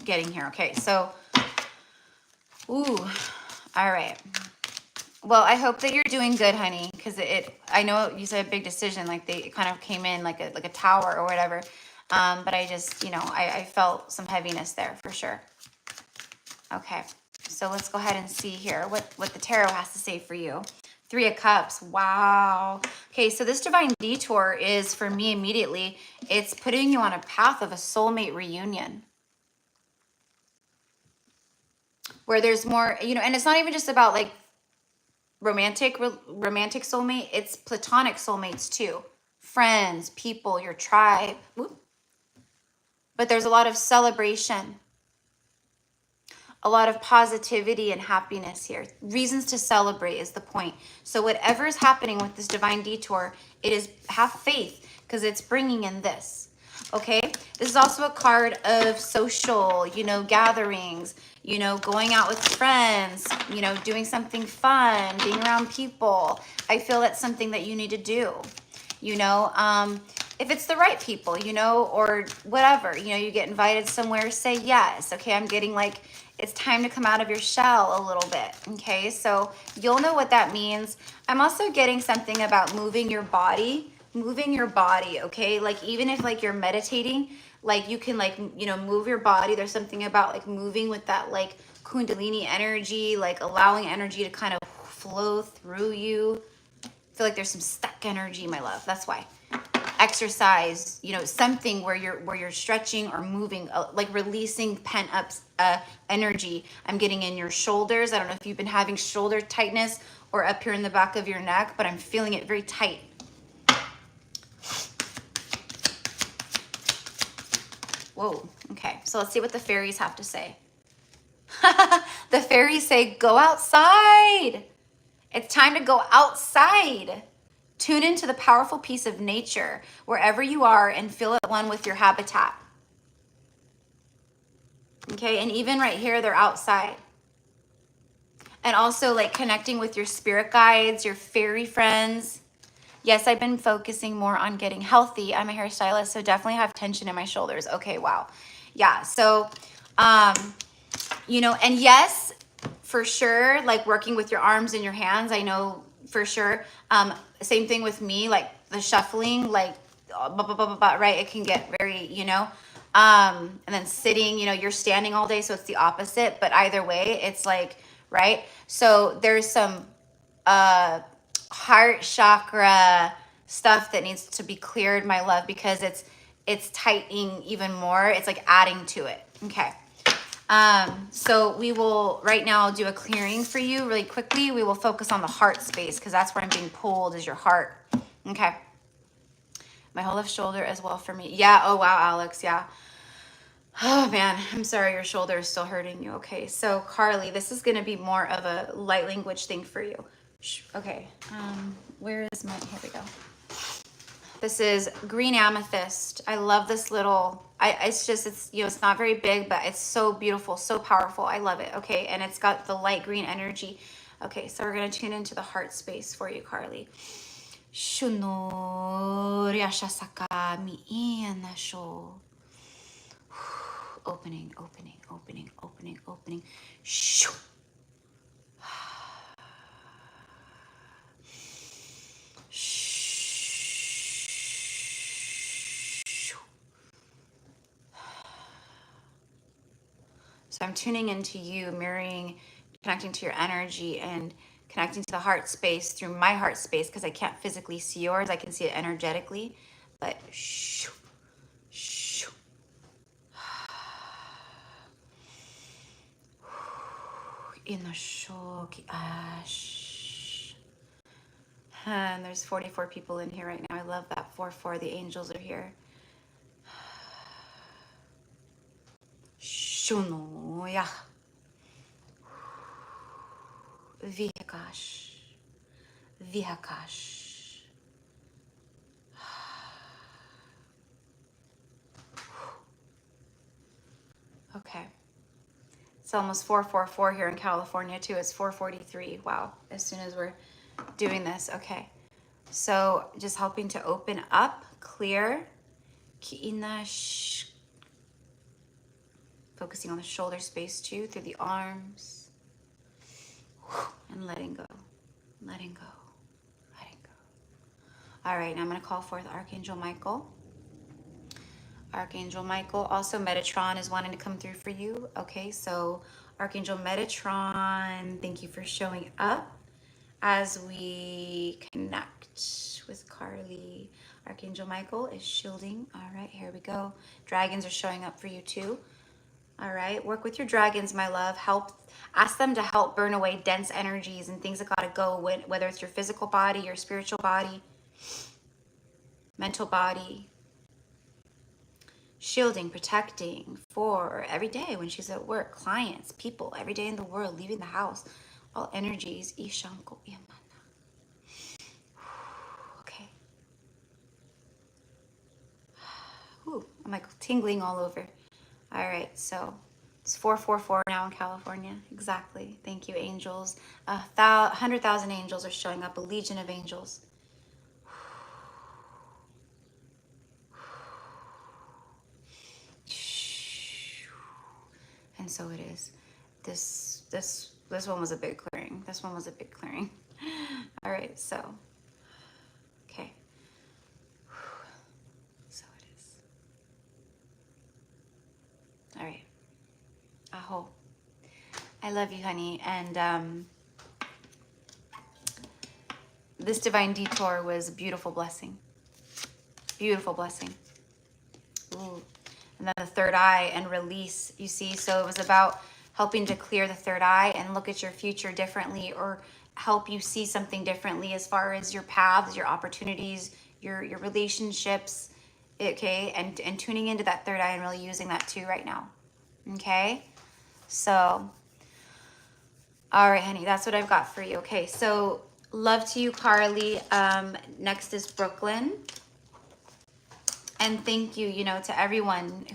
getting here. Okay. So, ooh. All right. Well, I hope that you're doing good, honey, because I know you said a big decision, like it kind of came in like a tower or whatever. But I just, I felt some heaviness there for sure. Okay. So let's go ahead and see here what the tarot has to say for you. 3 of Cups. Wow. Okay. So this divine detour is for me immediately. It's putting you on a path of a soulmate reunion. Where there's more, and it's not even just about like romantic soulmate. It's platonic soulmates too. Friends, people, your tribe. Whoop. But there's a lot of celebration. A lot of positivity and happiness here. Reasons to celebrate is the point. So whatever is happening with this divine detour, have faith because it's bringing in this. Okay. This is also a card of social, gatherings, going out with friends, doing something fun, being around people. I feel that's something that you need to do, if it's the right people, or whatever, you get invited somewhere, say yes. Okay. I'm getting like, it's time to come out of your shell a little bit. Okay. So you'll know what that means. I'm also getting something about moving your body. Okay. Like even if like you're meditating, like you can like, move your body. There's something about like moving with that like Kundalini energy, like allowing energy to kind of flow through you. I feel like there's some stuck energy, my love. That's why. Exercise, something where you're stretching or moving, like releasing pent up energy. I'm getting in your shoulders. I don't know if you've been having shoulder tightness or up here in the back of your neck, but I'm feeling it very tight. Whoa. Okay. So let's see what the fairies have to say. The fairies say, go outside. It's time to go outside. Tune into the powerful piece of nature wherever you are and feel at one with your habitat. Okay. And even right here, they're outside. And also like connecting with your spirit guides, your fairy friends. Yes, I've been focusing more on getting healthy. I'm a hairstylist, so definitely have tension in my shoulders. Okay, wow. Yeah, so, you know, and yes, for sure, like working with your arms and your hands, I know for sure. Same thing with me, like the shuffling, like, right? It can get very, you know, and then sitting, you know, you're standing all day, so it's the opposite, but either way, it's like, right? So there's some, heart chakra stuff that needs to be cleared, my love, because it's tightening even more. It's like adding to it. Okay. So we will right now do a clearing for you really quickly. We will focus on the heart space because that's where I'm being pulled, is your heart. Okay. My whole left shoulder as well for me. Yeah. Oh wow, Alex. Yeah. Oh man, I'm sorry your shoulder is still hurting you. Okay, so Carly, this is gonna be more of a light language thing for you. Okay, where is my, here we go. This is green amethyst. I love this little, it's just, it's, you know, it's not very big, but it's so beautiful, so powerful. I love it. Okay, and it's got the light green energy. Okay, so we're gonna tune into the heart space for you, Carly. Opening, opening, opening, opening, opening. Shoo. So I'm tuning into you, mirroring, connecting to your energy and connecting to the heart space through my heart space because I can't physically see yours. I can see it energetically, but shoo, shoo. In the shoki ash. And there's 44 people in here right now. I love that 4-4. The angels are here. Shunoya. Vihakash. Vihakash. Okay. It's almost 4:44 here in California too. It's 4:43. Wow. As soon as we're doing this. Okay. So just helping to open up, clear. Ki'inash. Focusing on the shoulder space too, through the arms. And letting go. Letting go. Letting go. All right. Now I'm going to call forth Archangel Michael. Archangel Michael. Also, Metatron is wanting to come through for you. Okay, so Archangel Metatron, thank you for showing up as we connect with Carly. Archangel Michael is shielding. All right, here we go. Dragons are showing up for you too. All right, work with your dragons, my love. Help, ask them to help burn away dense energies and things that gotta go, whether it's your physical body, your spiritual body, mental body. Shielding, protecting for every day when she's at work, clients, people, every day in the world, leaving the house, all energies. Ishanko Yamana. Okay. Ooh, I'm like tingling all over. All right, so it's 4:44 now in California. Exactly. Thank you, angels. 100,000 angels are showing up, a legion of angels. And so it is. This one was a big clearing. This one was a big clearing. All right, so okay. So it is. All right. Aho. I love you, honey. And this divine detour was a beautiful blessing. Beautiful blessing. Ooh. And then the third eye and release, you see. So it was about helping to clear the third eye and look at your future differently, or help you see something differently as far as your paths, your opportunities, your relationships. Okay, and tuning into that third eye and really using that too right now. Okay, so all right, honey, that's what I've got for you. Okay, so love to you, Carly. Next is Brooklyn. And thank you, you know, to everyone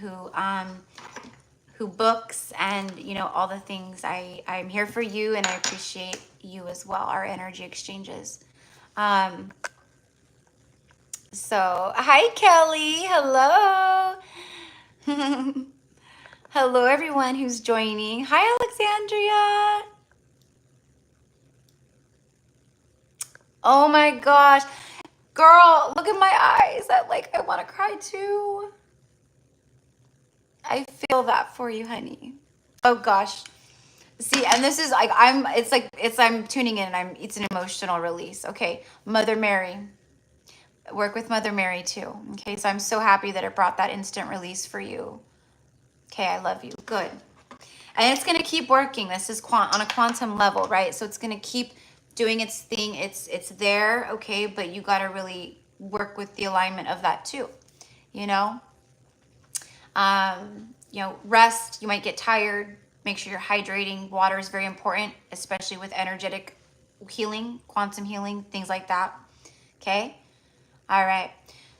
who books and, you know, all the things. I'm here for you, and I appreciate you as well, our energy exchanges. So, hi, Kelly. Hello. Hello, everyone who's joining. Hi, Alexandria. Oh my gosh. Girl, look at my eyes. I want to cry too. I feel that for you, honey. Oh gosh. See, and this is like, I'm tuning in, and it's an emotional release. Okay. Mother Mary. Work with Mother Mary too. Okay. So I'm so happy that it brought that instant release for you. Okay. I love you. Good. And it's going to keep working. This is on a quantum level, right? So it's going to keep doing its thing. It's there, okay? But you got to really work with the alignment of that too, you know? Rest. You might get tired. Make sure you're hydrating. Water is very important, especially with energetic healing, quantum healing, things like that, okay? All right.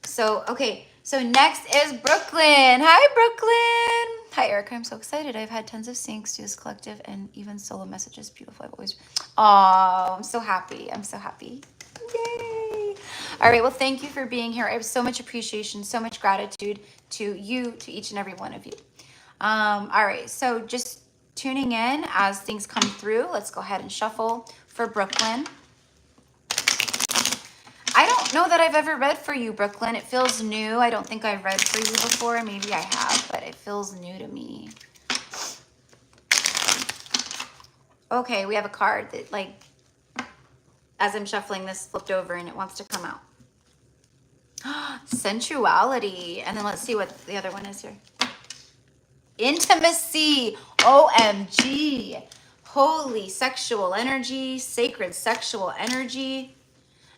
So, okay. So next is Brooklyn. Hi, Brooklyn. Hi, Erica. I'm so excited. I've had tons of syncs to this collective and even solo messages. Beautiful. I've always, oh, I'm so happy. I'm so happy. Yay. All right. Well, thank you for being here. I have so much appreciation, so much gratitude to you, to each and every one of you. All right. So just tuning in as things come through. Let's go ahead and shuffle for Brooklyn. I don't know that I've ever read for you, Brooklyn. It feels new. I don't think I've read for you before. Maybe I have, but it feels new to me. Okay, we have a card that, like, as I'm shuffling this, flipped over and it wants to come out. Sensuality. And then let's see what the other one is here. Intimacy. OMG. Holy sexual energy. Sacred sexual energy.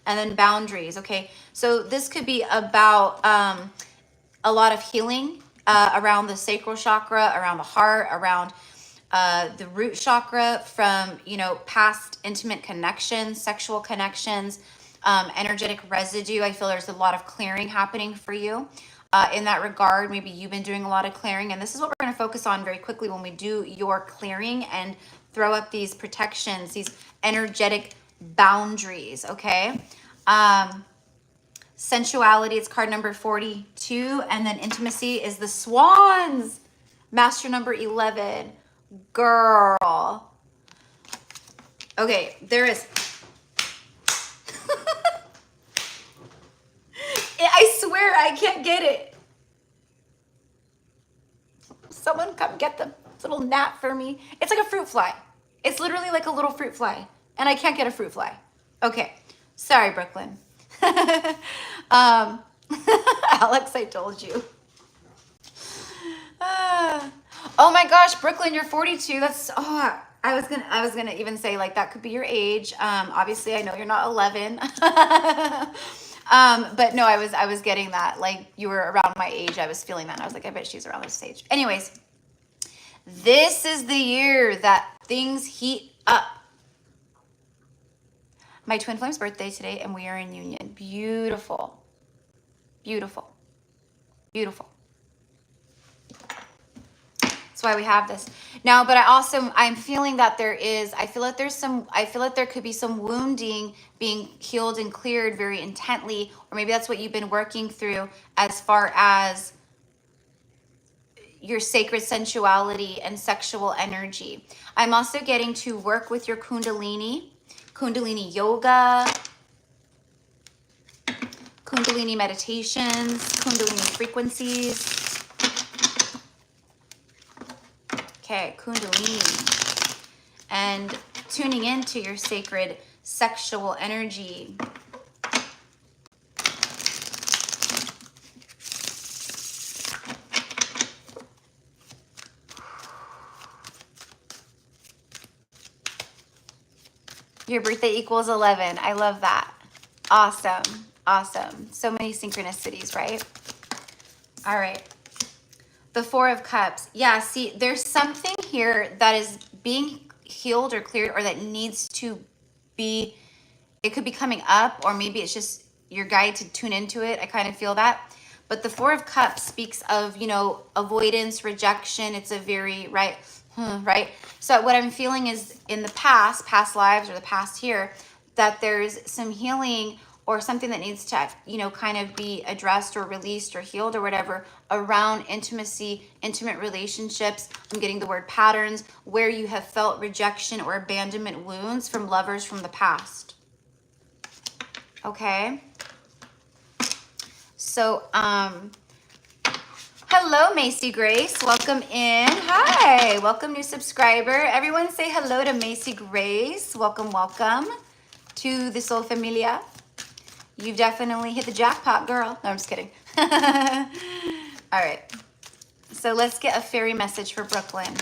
And then boundaries. Okay, so this could be about a lot of healing around the sacral chakra, around the heart, around the root chakra, from, you know, past intimate connections, sexual connections, energetic residue. I feel there's a lot of clearing happening for you in that regard. Maybe you've been doing a lot of clearing, and this is what we're going to focus on very quickly when we do your clearing and throw up these protections, these energetic boundaries. Okay. Sensuality, it's card number 42, and then intimacy is the swans, master number 11. Girl. Okay, there is I swear I can't get it. Someone come get the little gnat for me. It's like a fruit fly. It's literally like a little fruit fly, and I can't get a fruit fly. Okay, sorry, Brooklyn. Alex, I told you. Oh my gosh, Brooklyn, you're 42. That's, oh, I was gonna even say, like, that could be your age. Obviously I know you're not 11. But no, I was getting that, like, you were around my age. I was feeling that, and I was like, I bet she's around this age. Anyways, this is the year that things heat up. My twin flame's birthday today, and we are in union. Beautiful. Beautiful. Beautiful. That's why we have this now. But I'm feeling that I feel like there could be some wounding being healed and cleared very intently, or maybe that's what you've been working through as far as your sacred sensuality and sexual energy. I'm also getting to work with your Kundalini yoga, Kundalini meditations, Kundalini frequencies. Okay, Kundalini. And tuning into your sacred sexual energy. Your birthday equals 11. I love that. Awesome. Awesome. So many synchronicities, right? All right. The Four of Cups. Yeah, see, there's something here that is being healed or cleared, or that needs to be, it could be coming up, or maybe it's just your guide to tune into it. I kind of feel that. But the Four of Cups speaks of, you know, avoidance, rejection. It's a very, right? Right? So what I'm feeling is in the past lives or the past here, that there's some healing or something that needs to, you know, kind of be addressed or released or healed or whatever around intimacy, intimate relationships. I'm getting the word patterns, where you have felt rejection or abandonment wounds from lovers from the past. Okay. So, hello, Macy Grace. Welcome in. Hi. Welcome, new subscriber. Everyone say hello to Macy Grace. Welcome, welcome to the Soul Familia. You've definitely hit the jackpot, girl. No, I'm just kidding. All right. So let's get a fairy message for Brooklyn.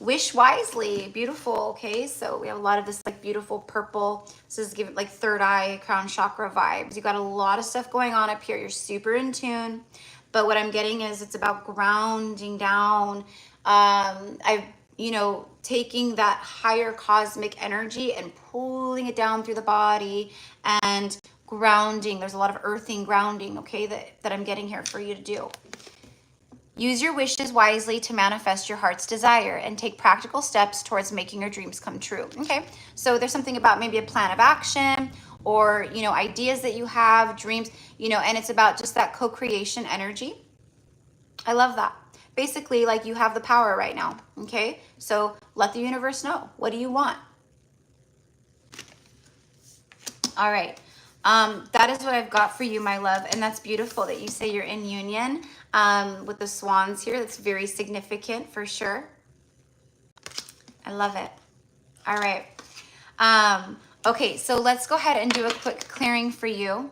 Wish wisely. Beautiful. Okay. So we have a lot of this like beautiful purple. This is give it like third eye, crown chakra vibes. You got a lot of stuff going on up here. You're super in tune. But what I'm getting is it's about grounding down. You know, taking that higher cosmic energy and pulling it down through the body and grounding. There's a lot of earthing grounding, okay, that I'm getting here for you to do. Use your wishes wisely to manifest your heart's desire and take practical steps towards making your dreams come true. Okay, so there's something about maybe a plan of action or, you know, ideas that you have, dreams, you know, and it's about just that co-creation energy. I love that. Basically, like you have the power right now, okay? So let the universe know. What do you want? All right. That is what I've got for you, my love. And that's beautiful that you say you're in union with the swans here. That's very significant for sure. I love it. All right. Okay, so let's go ahead and do a quick clearing for you.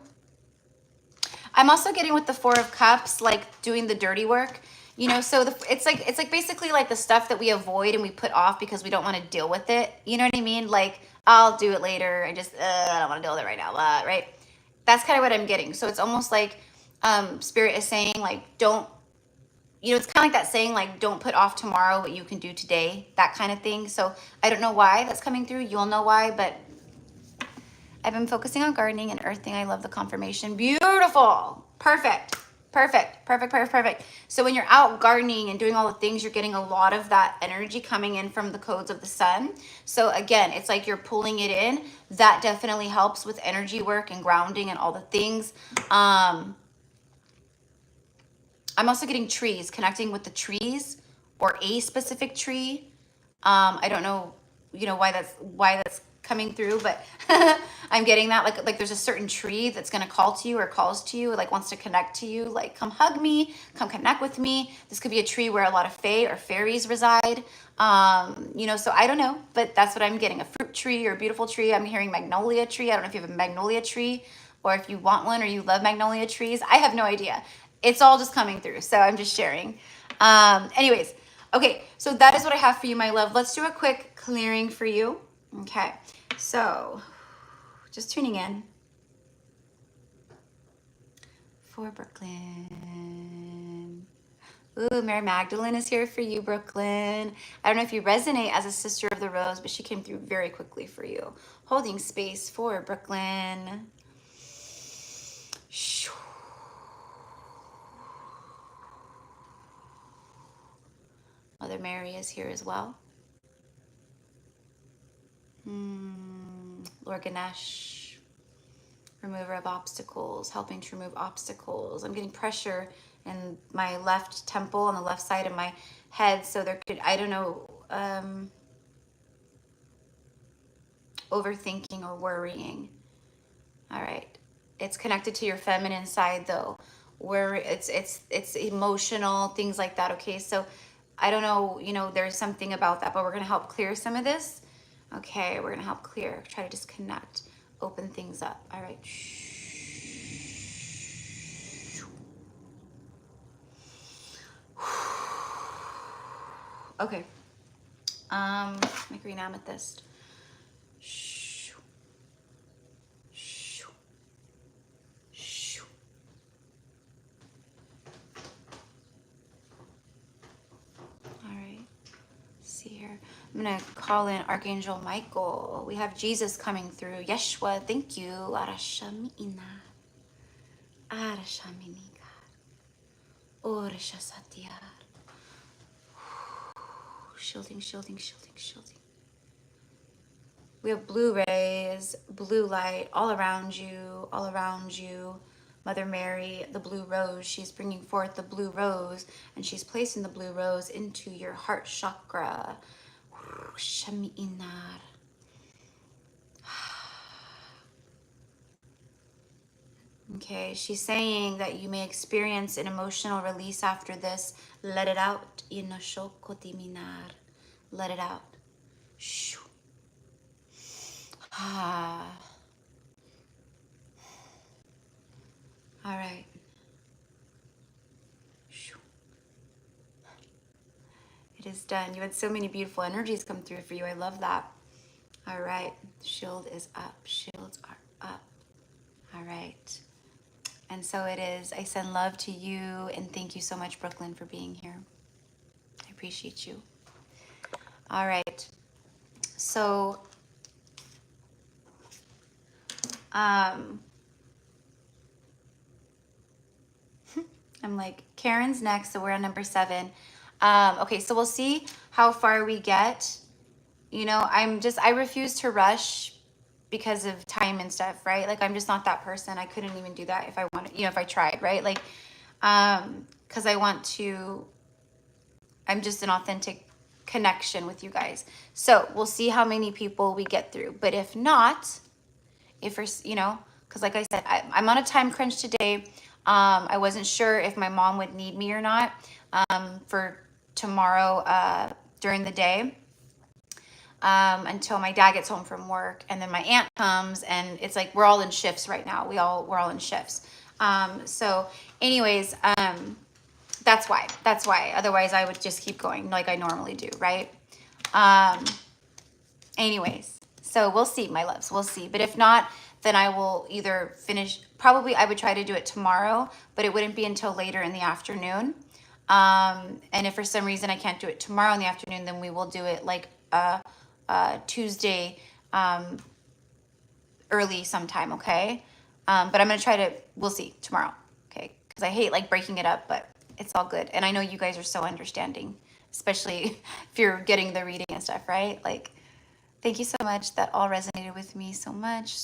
I'm also getting with the Four of Cups, like doing the dirty work. You know, so it's like basically like the stuff that we avoid and we put off because we don't want to deal with it. You know what I mean? Like, I'll do it later. I don't want to deal with it right now, right? That's kind of what I'm getting. So it's almost like Spirit is saying, like, don't, you know, it's kind of like that saying, like, don't put off tomorrow what you can do today, that kind of thing. So I don't know why that's coming through. You'll know why, but I've been focusing on gardening and earthing. I love the confirmation. Beautiful. Perfect. Perfect, perfect, perfect, perfect. So when you're out gardening and doing all the things, you're getting a lot of that energy coming in from the codes of the sun. So again, it's like you're pulling it in. That definitely helps with energy work and grounding and all the things. I'm also getting trees, connecting with the trees or a specific tree. I don't know, you know, why that's coming through, but I'm getting that like there's a certain tree that's going to call to you or calls to you, like wants to connect to you, like come hug me, come connect with me. This could be a tree where a lot of fae or fairies reside. You know, so I don't know, but that's what I'm getting, a fruit tree or a beautiful tree. I'm hearing magnolia tree. I don't know if you have a magnolia tree or if you want one or you love magnolia trees. I have no idea. It's all just coming through. So I'm just sharing. Anyways, okay, so that is what I have for you, my love. Let's do a quick clearing for you. Okay, so just tuning in for Brooklyn. Ooh, Mary Magdalene is here for you, Brooklyn. I don't know if you resonate as a sister of the rose, but she came through very quickly for you. Holding space for Brooklyn. Mother Mary is here as well. Lord Ganesh, remover of obstacles, helping to remove obstacles. I'm getting pressure in my left temple on the left side of my head. So there could, I don't know, overthinking or worrying. All right. It's connected to your feminine side though, where it's emotional, things like that. Okay. So I don't know, you know, there's something about that, but we're going to help clear some of this. Okay. We're going to help clear, try to disconnect, open things up. All right. Okay. My green amethyst. I'm going to call in Archangel Michael. We have Jesus coming through. Yeshua, thank you. Arashamina. Arashaminigar. Orashasatiar. Shielding, shielding, shielding, shielding. We have blue rays, blue light all around you, all around you. Mother Mary, the blue rose, she's bringing forth the blue rose, and she's placing the blue rose into your heart chakra. Shami'inar. Okay, she's saying that you may experience an emotional release after this. Let it out. Inoshokotiminar. Let it out. Shoo. Ah. All right. Shoo. It is done. You had so many beautiful energies come through for you. I love that. All right. Shield is up. Shields are up. All right. And so it is. I send love to you, and thank you so much, Brooklyn, for being here. I appreciate you. All right. So, I'm like, Karen's next, so we're on number 7. Okay, so we'll see how far we get. You know, I refuse to rush because of time and stuff, right? Like, I'm just not that person. I couldn't even do that if I wanted, you know, if I tried, right? Like, because I'm just an authentic connection with you guys. So we'll see how many people we get through. But if not, if we're, you know, because like I said, I'm on a time crunch today. I wasn't sure if my mom would need me or not for tomorrow during the day. Until my dad gets home from work, and then my aunt comes, and it's like we're all in shifts right now. We're all in shifts. So anyways, that's why. Otherwise, I would just keep going like I normally do, right? Anyways, so we'll see, my loves. We'll see. But if not, then I will either finish. Probably I would try to do it tomorrow, but it wouldn't be until later in the afternoon. And if for some reason I can't do it tomorrow in the afternoon, then we will do it like Tuesday early sometime, okay? But I'm gonna try to, we'll see tomorrow, okay? Because I hate like breaking it up, but it's all good. And I know you guys are so understanding, especially if you're getting the reading and stuff, right? Like, thank you so much. That all resonated with me so much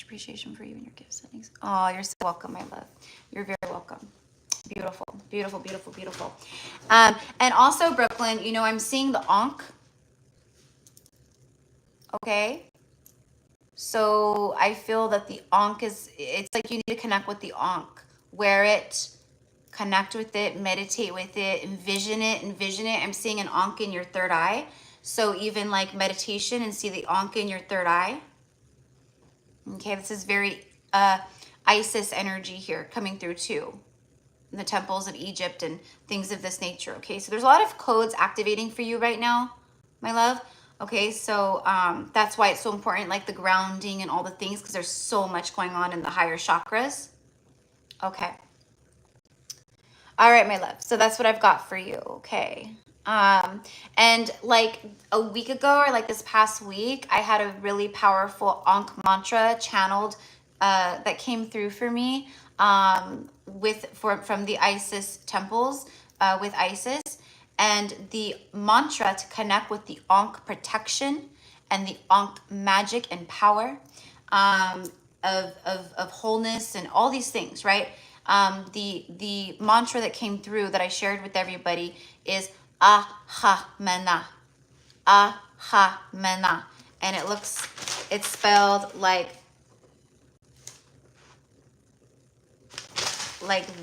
appreciation for you and your gifts. Oh, you're so welcome, my love. You're very welcome. Beautiful, beautiful, beautiful, beautiful. And also, Brooklyn, you know, I'm seeing the Ankh. Okay. So I feel that the Ankh it's like you need to connect with the Ankh. Wear it, connect with it, meditate with it, envision it. I'm seeing an Ankh in your third eye. So even like meditation and see the Ankh in your third eye. Okay, this is very Isis energy here coming through too. In the temples of Egypt and things of this nature. Okay, so there's a lot of codes activating for you right now, my love. Okay, so that's why it's so important, like the grounding and all the things, because there's so much going on in the higher chakras. Okay. All right, my love. So that's what I've got for you. Okay. And like a week ago, or like this past week, I had a really powerful Ankh mantra channeled that came through for me from the Isis temples with Isis. And the mantra to connect with the Ankh protection and the Ankh magic and power of wholeness and all these things, right? The mantra that came through that I shared with everybody is Aha Mena. Aha Mena. And it's spelled like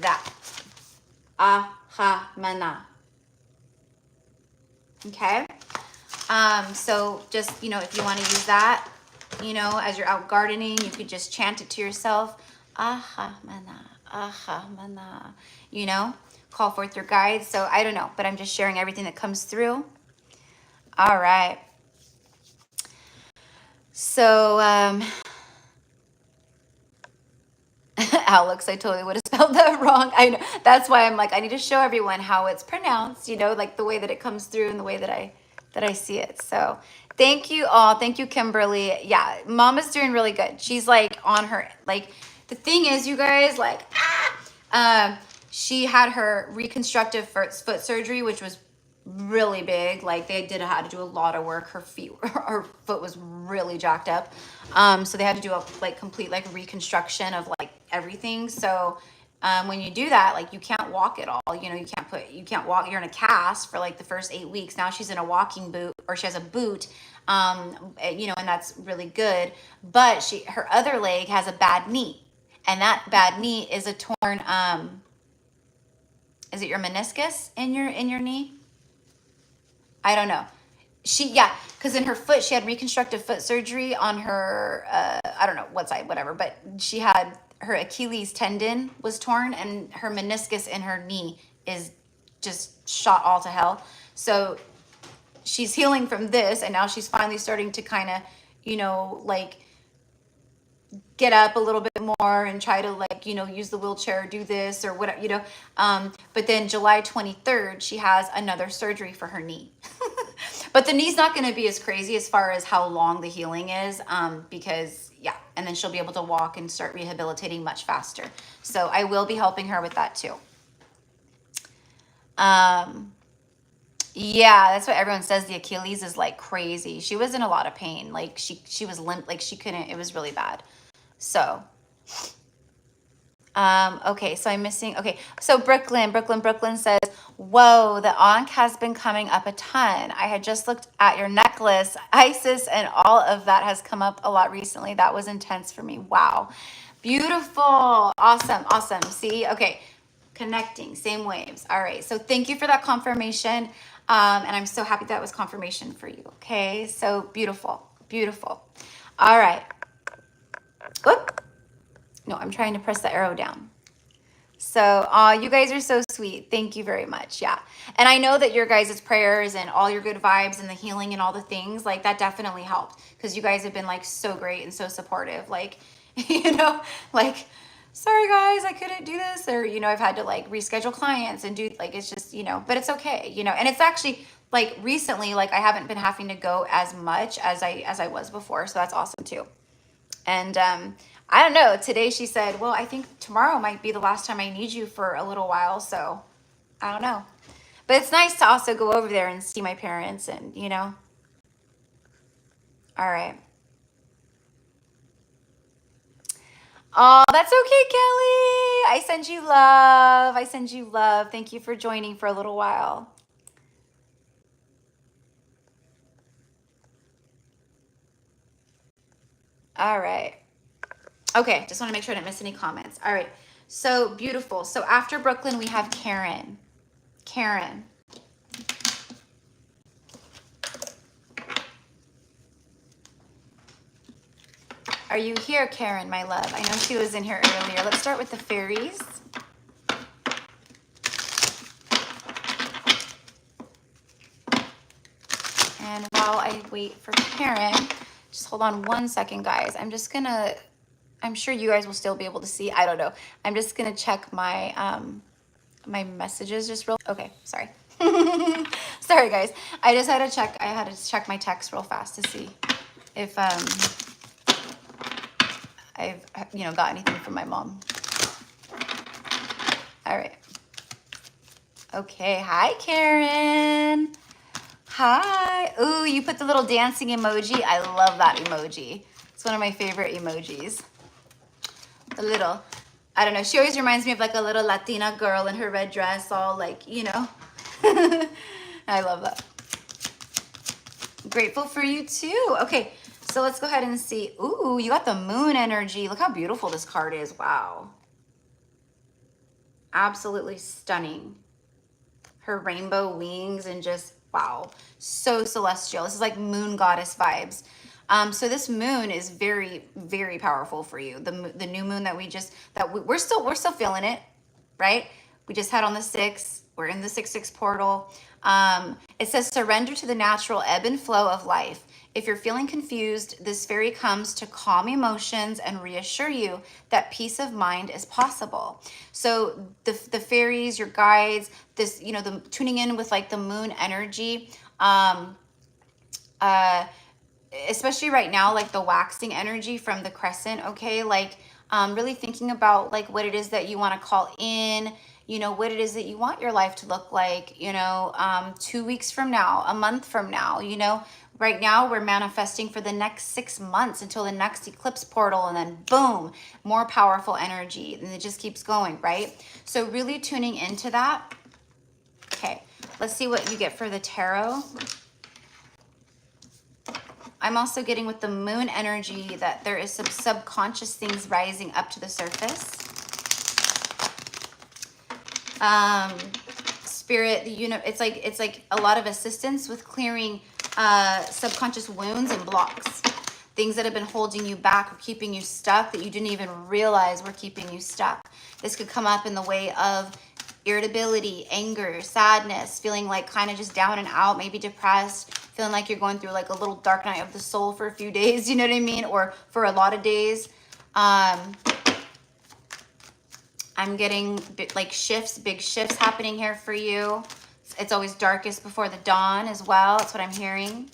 that. Aha Mena. Okay. So just, you know, if you want to use that, you know, as you're out gardening, you could just chant it to yourself. Aha mana, you know, call forth your guides. So I don't know, but I'm just sharing everything that comes through. All right. So, Alex, I totally would have spelled that wrong. I know. That's why I'm like, I need to show everyone how it's pronounced, you know, like the way that it comes through and the way that I see it. So thank you all. Thank you, Kimberly. Yeah, Mama's doing really good. She's like on her, like, the thing is, you guys, like, She had her reconstructive foot surgery, which was really big. Like they had to do a lot of work. Her foot was really jacked up. So they had to do a like complete like reconstruction of like everything. So when you do that, like you can't walk at all. You know, you can't walk. You're in a cast for like the first 8 weeks. Now she's in a walking boot, or she has a boot. You know, and that's really good. But her other leg has a bad knee, and that bad knee is a torn. Is it your meniscus in your knee? I don't know. Because in her foot, she had reconstructive foot surgery on her, I don't know what side, whatever, but she had her Achilles tendon was torn, and her meniscus in her knee is just shot all to hell. So she's healing from this, and now she's finally starting to kind of, you know, like get up a little bit more and try to like, you know, use the wheelchair, do this or whatever, you know. But then July 23rd, she has another surgery for her knee. But the knee's not going to be as crazy as far as how long the healing is, because yeah, and then she'll be able to walk and start rehabilitating much faster. So I will be helping her with that too. Yeah, that's what everyone says. The Achilles is like crazy. She was in a lot of pain. Like she was limp, like she couldn't, it was really bad. So, okay, so I'm missing, okay. So Brooklyn says, whoa, the Ankh has been coming up a ton. I had just looked at your necklace, Isis, and all of that has come up a lot recently. That was intense for me. Wow. Beautiful. Awesome. See, okay. Connecting, same waves. All right. So thank you for that confirmation. And I'm so happy that was confirmation for you. Okay. So beautiful. All right. Whoop. No, I'm trying to press the arrow down. So, you guys are so sweet. Thank you very much. Yeah. And I know that your guys' prayers and all your good vibes and the healing and all the things, like that definitely helped, because you guys have been like so great and so supportive. Like, you know, like, sorry guys, I couldn't do this. Or, you know, I've had to like reschedule clients and do like, it's just, you know, but it's okay, you know. And it's actually like recently, like I haven't been having to go as much as I was before. So that's awesome too. And, I don't know. Today she said, well, I think tomorrow might be the last time I need you for a little while. So I don't know. But it's nice to also go over there and see my parents and, you know. All right. Oh, that's okay, Kelly. I send you love. Thank you for joining for a little while. All right. Okay, just want to make sure I didn't miss any comments. All right, so beautiful. So after Brooklyn, we have Karen. Are you here, Karen, my love? I know she was in here earlier. Let's start with the fairies. And while I wait for Karen, just hold on one second, guys. I'm sure you guys will still be able to see. I don't know. I'm just gonna check my my messages just real. Okay, sorry. Sorry, guys. I had to check my text real fast to see if I've got anything from my mom. All right. Okay. Hi, Karen. Hi. Ooh, you put the little dancing emoji. I love that emoji. It's one of my favorite emojis. A little, I don't know. She always reminds me of like a little Latina girl in her red dress, all like, you know. I love that. Grateful for you too. Okay, so let's go ahead and see. Ooh, you got the moon energy. Look how beautiful this card is. Wow. Absolutely stunning. Her rainbow wings and just, wow. So celestial. This is like moon goddess vibes. So this moon is very, very powerful for you. The new moon that we're still feeling it, right? We just had on the 6th. We're in the 6/6 portal. It says surrender to the natural ebb and flow of life. If you're feeling confused, this fairy comes to calm emotions and reassure you that peace of mind is possible. So the fairies, your guides, this, you know, the tuning in with like the moon energy, especially right now, like the waxing energy from the crescent, okay? Like really thinking about like what it is that you want to call in, you know, what it is that you want your life to look like, you know, 2 weeks from now, a month from now, you know. Right now we're manifesting for the next 6 months until the next eclipse portal, and then boom, more powerful energy, and it just keeps going, right? So really tuning into that. Okay, let's see what you get for the tarot. I'm also getting with the moon energy that there is some subconscious things rising up to the surface. Spirit, it's like a lot of assistance with clearing subconscious wounds and blocks. Things that have been holding you back or keeping you stuck that you didn't even realize were keeping you stuck. This could come up in the way of irritability, anger, sadness, feeling like kind of just down and out, maybe depressed, feeling like you're going through like a little dark night of the soul for a few days, you know what I mean? Or for a lot of days. I'm getting like shifts, big shifts happening here for you. It's always darkest before the dawn as well. That's what I'm hearing.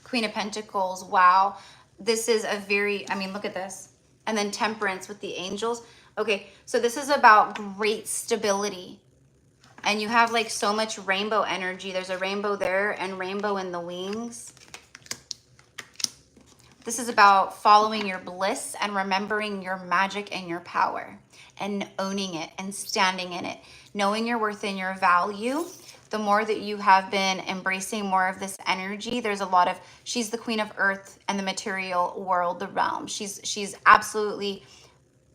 Queen of Pentacles. Wow. This is a very, I mean, look at this. And then Temperance with the angels. Okay, so this is about great stability. And you have like so much rainbow energy. There's a rainbow there and rainbow in the wings. This is about following your bliss and remembering your magic and your power and owning it and standing in it, knowing your worth and your value. The more that you have been embracing more of this energy, there's a lot of, she's the queen of earth and the material world, the realm. She's absolutely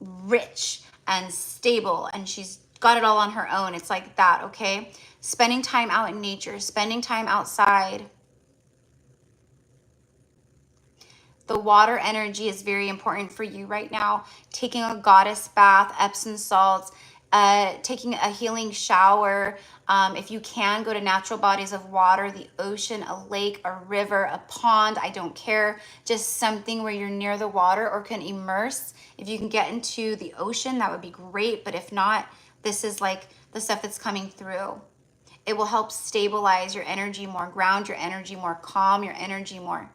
rich and stable, and she's got it all on her own. It's like that, okay? Spending time out in nature, spending time outside. The water energy is very important for you right now. Taking a goddess bath, Epsom salts, taking a healing shower. If you can, go to natural bodies of water, the ocean, a lake, a river, a pond, I don't care. Just something where you're near the water or can immerse. If you can get into the ocean, that would be great. But if not, this is like the stuff that's coming through. It will help stabilize your energy more, ground your energy more, calm your energy more.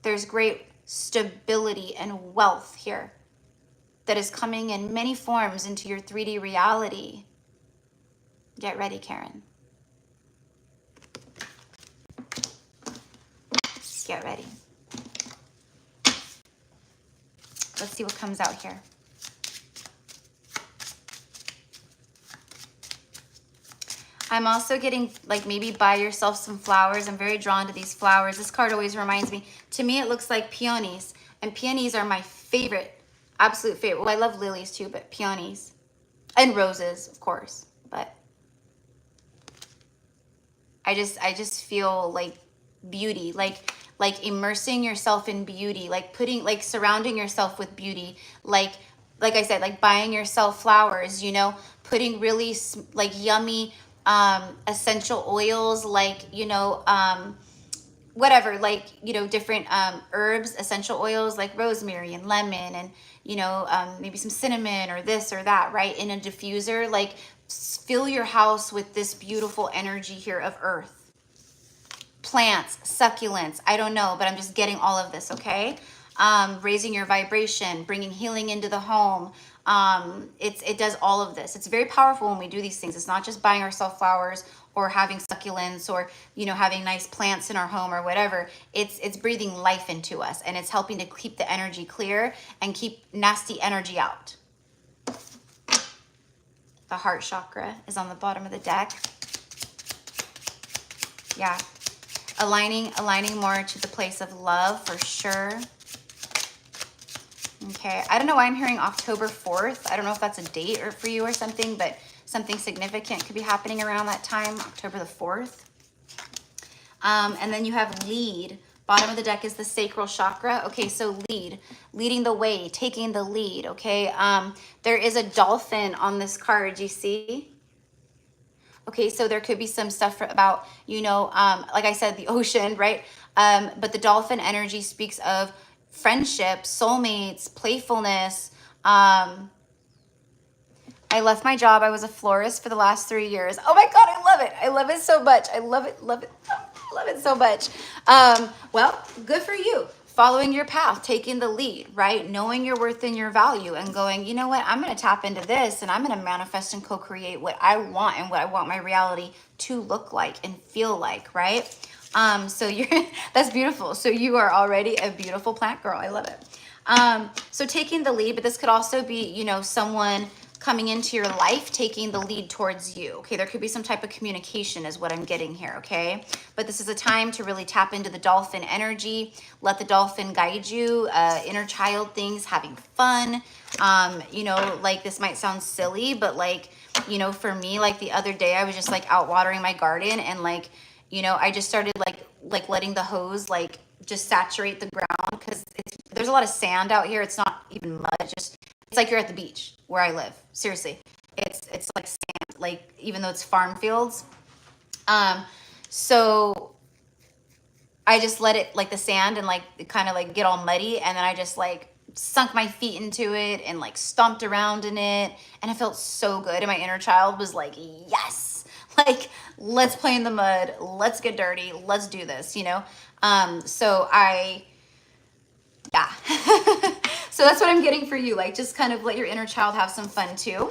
There's great stability and wealth here that is coming in many forms into your 3D reality. Get ready, Karen. Get ready. Let's see what comes out here. I'm also getting like maybe buy yourself some flowers. I'm very drawn to these flowers. This card always reminds me, to me it looks like peonies. And peonies are my favorite, absolute favorite. Well, I love lilies too, but peonies. And roses, of course. But I just feel like beauty, like immersing yourself in beauty, like surrounding yourself with beauty, like I said, like buying yourself flowers, you know, putting really like yummy essential oils, like, you know, whatever, like, you know, different herbs, essential oils like rosemary and lemon and, you know, maybe some cinnamon or this or that, right? In a diffuser, like fill your house with this beautiful energy here of earth. Plants, succulents, I don't know, but I'm just getting all of this, okay? Raising your vibration, bringing healing into the home. It does all of this. It's very powerful when we do these things. It's not just buying ourselves flowers or having succulents or, you know, having nice plants in our home or whatever. It's breathing life into us, and it's helping to keep the energy clear and keep nasty energy out. The heart chakra is on the bottom of the deck. Yeah. Aligning more to the place of love for sure. Okay, I don't know why I'm hearing October 4th. I don't know if that's a date or for you or something, but something significant could be happening around that time, October the 4th. And then you have lead. Bottom of the deck is the sacral chakra. Okay, so leading the way, taking the lead, okay? There is a dolphin on this card, you see? Okay, so there could be some stuff about, you know, like I said, the ocean, right? But the dolphin energy speaks of friendship, soulmates, playfulness. I left my job. I was a florist for the last 3 years. Oh my God, I love it. I love it so much. I love it, love it, love love it so much. Well, good for you. Following your path, taking the lead, right? Knowing your worth and your value and going, you know what? I'm going to tap into this and I'm going to manifest and co-create what I want and what I want my reality to look like and feel like, right? So you're, that's beautiful. So you are already a beautiful plant girl. I love it. So taking the lead, but this could also be, you know, someone coming into your life, taking the lead towards you. Okay, there could be some type of communication is what I'm getting here, okay? But this is a time to really tap into the dolphin energy, let the dolphin guide you, inner child things, having fun. You know, like this might sound silly, but like, you know, for me, like the other day, I was just like out watering my garden and like, you know, I just started like letting the hose like just saturate the ground because there's a lot of sand out here. It's not even mud, just it's like you're at the beach where I live. Seriously. It's like sand, like even though it's farm fields. So I just let it like the sand and like kind of like get all muddy and then I just like sunk my feet into it and like stomped around in it and it felt so good and my inner child was like, yes, like let's play in the mud, let's get dirty, let's do this, you know. So yeah. So that's what I'm getting for you. Like just kind of let your inner child have some fun too.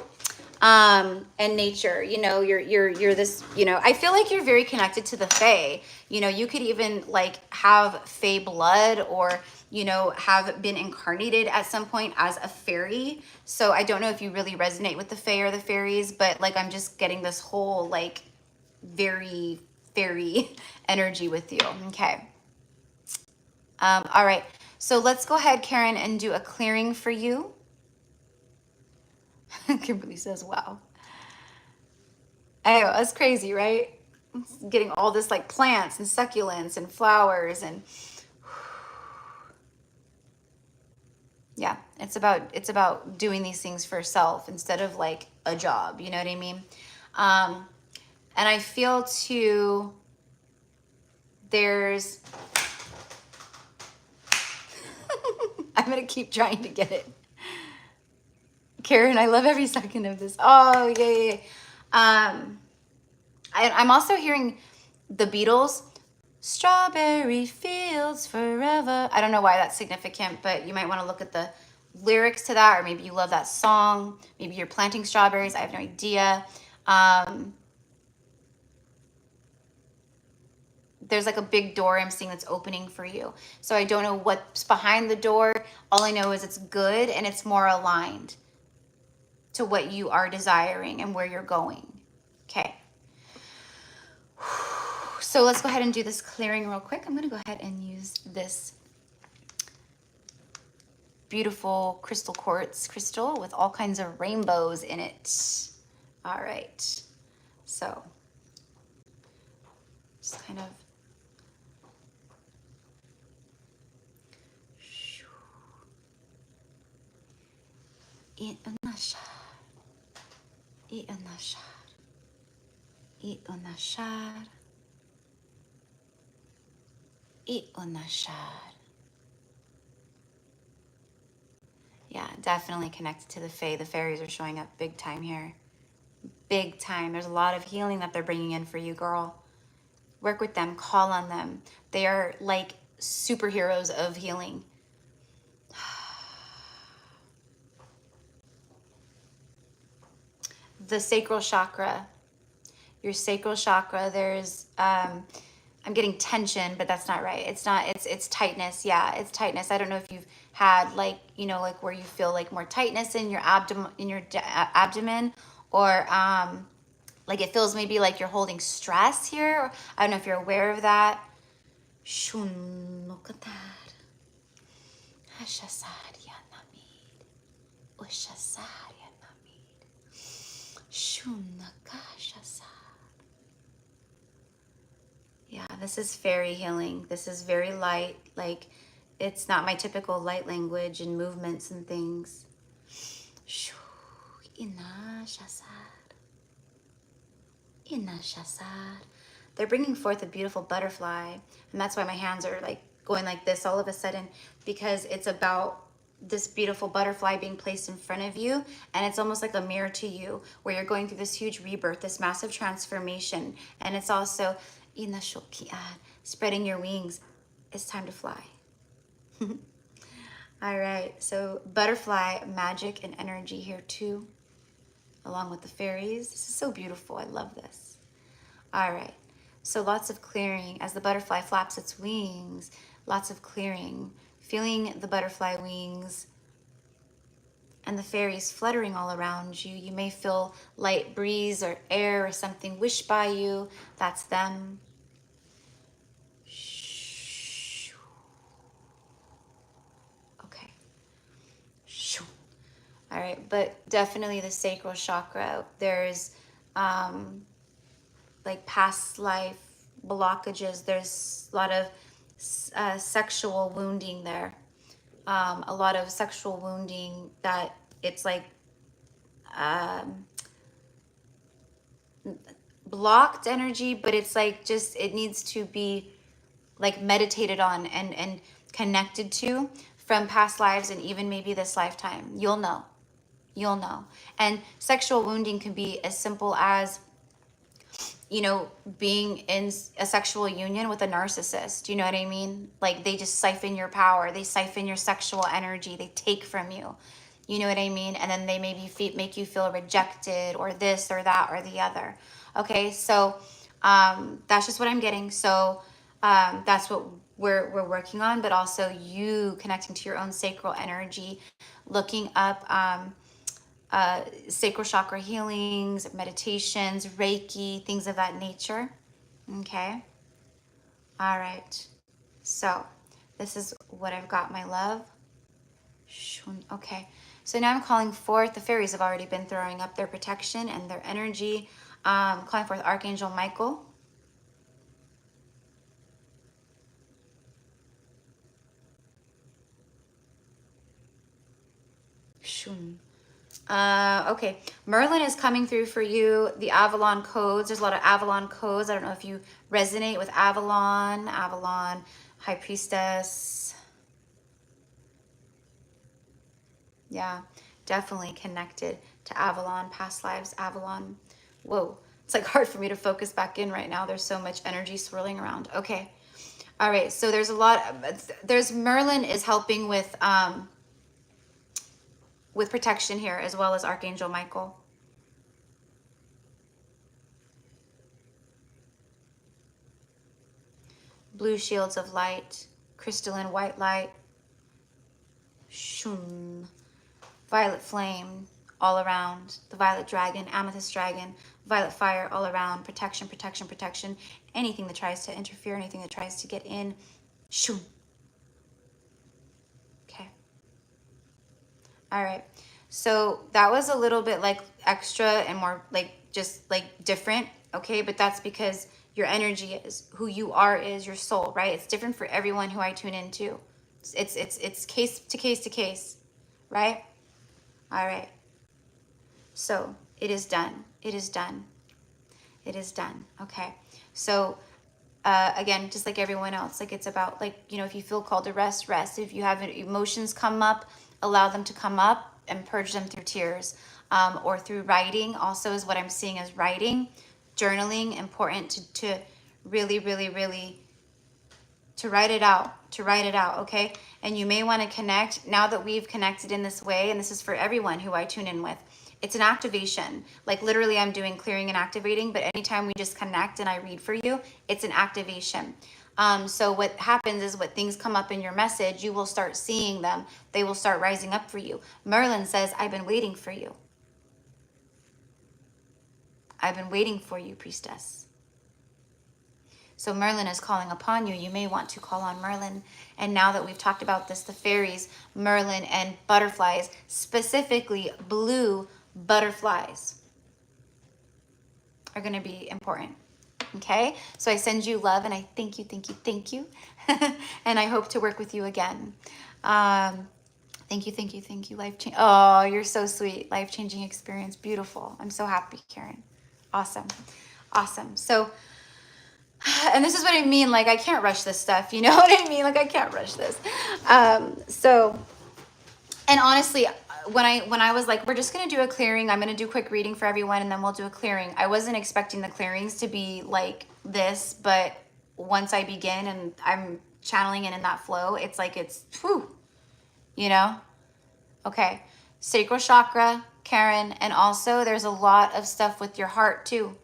And nature, you know, you're this, you know, I feel like you're very connected to the Fae. You know, you could even like have Fae blood or, you know, have been incarnated at some point as a fairy. So I don't know if you really resonate with the Fae or the fairies, but like I'm just getting this whole like very fairy energy with you. Okay. All right. So let's go ahead, Karen, and do a clearing for you. Kimberly says, wow. I know, that's crazy, right? Getting all this like plants and succulents and flowers and yeah, it's about doing these things for self instead of like a job, you know what I mean? And I feel too, there's, I'm going to keep trying to get it. Karen, I love every second of this. Oh, yeah. I'm also hearing the Beatles, Strawberry Fields Forever. I don't know why that's significant, but you might want to look at the lyrics to that, or maybe you love that song. Maybe you're planting strawberries. I have no idea. There's like a big door I'm seeing that's opening for you. So I don't know what's behind the door. All I know is it's good and it's more aligned to what you are desiring and where you're going. Okay. So let's go ahead and do this clearing real quick. I'm going to go ahead and use this beautiful crystal quartz crystal with all kinds of rainbows in it. All right. So just kind of yeah, definitely connected to the Fae. The fairies are showing up big time here. Big time. There's a lot of healing that they're bringing in for you, girl. Work with them. Call on them. They are like superheroes of healing. The sacral chakra. Your sacral chakra, there's, I'm getting tension, but that's not right. It's not, it's tightness. Yeah, it's tightness. I don't know if you've had like, you know, like where you feel like more tightness in your abdomen, or like it feels maybe like you're holding stress here. I don't know if you're aware of that. Yeah, this is fairy healing. This is very light. Like, it's not my typical light language and movements and things. They're bringing forth a beautiful butterfly. And that's why my hands are like going like this all of a sudden, because it's about this beautiful butterfly being placed in front of you, and it's almost like a mirror to you where you're going through this huge rebirth, this massive transformation. And it's also spreading your wings. It's time to fly. All right, so butterfly magic and energy here too, along with the fairies. This is so beautiful. I love this. All right, so lots of clearing as the butterfly flaps its wings, lots of clearing, feeling the butterfly wings and the fairies fluttering all around you. You may feel light breeze or air or something wish by you. That's them. Okay. All right, but definitely the sacral chakra. There's like past life blockages. There's a lot of sexual wounding there. A lot of sexual wounding that it's like blocked energy, but it's like just, it needs to be like meditated on and connected to from past lives and even maybe this lifetime. You'll know. You'll know. And sexual wounding can be as simple as, you know, being in a sexual union with a narcissist. You know what I mean? Like they just siphon your power. They siphon your sexual energy. They take from you. You know what I mean? And then they maybe make you feel rejected or this or that or the other. Okay, so that's just what I'm getting. So that's what we're working on, but also you connecting to your own sacral energy, looking up sacral chakra healings, meditations, Reiki, things of that nature. Okay. All right. So this is what I've got, my love. Okay. So now I'm calling forth, the fairies have already been throwing up their protection and their energy. Calling forth Archangel Michael. Okay, Merlin is coming through for you. The Avalon codes, there's a lot of Avalon codes. I don't know if you resonate with Avalon, High Priestess. Yeah, definitely connected to Avalon, past lives, Avalon. Whoa, it's like hard for me to focus back in right now. There's so much energy swirling around. Okay, all right, so there's a lot, Merlin is helping with protection here, as well as Archangel Michael. Blue shields of light, crystalline white light, shun, violet flame all around, the violet dragon, amethyst dragon, violet fire all around, protection, protection, protection. Anything that tries to interfere, anything that tries to get in, shun. Okay. All right. So that was a little bit like extra and more like just like different. Okay. But that's because your energy is who you are, is your soul, right? It's different for everyone who I tune into. It's case to case to case, right? All right. So it is done. It is done. It is done. Okay. So again, just like everyone else, like it's about like, you know, if you feel called to rest, rest. If you have emotions come up, allow them to come up and purge them through tears, or through writing. Also is what I'm seeing as writing, journaling, important to really, really, really to write it out, okay? And you may want to connect, now that we've connected in this way, and this is for everyone who I tune in with, it's an activation. Like literally I'm doing clearing and activating, but anytime we just connect and I read for you, it's an activation. So what happens is, what things come up in your message, you will start seeing them. They will start rising up for you. Merlin says, I've been waiting for you. I've been waiting for you, priestess. So Merlin is calling upon you. You may want to call on Merlin. And now that we've talked about this, the fairies, Merlin, and butterflies, specifically blue butterflies, are going to be important. Okay, so I send you love and I thank you, thank you, thank you. And I hope to work with you again. Thank you, thank you, thank you. Oh, you're so sweet. Life-changing experience. Beautiful. I'm so happy, Karen. Awesome. Awesome. So, and this is what I mean. Like, I can't rush this stuff. You know what I mean? Like, I can't rush this. And honestly, when I was like, we're just going to do a clearing, I'm going to do a quick reading for everyone and then we'll do a clearing. I wasn't expecting the clearings to be like this, but once I begin and I'm channeling it in that flow, it's like it's, whew, you know? Okay. Sacral chakra, Karen. And also there's a lot of stuff with your heart too.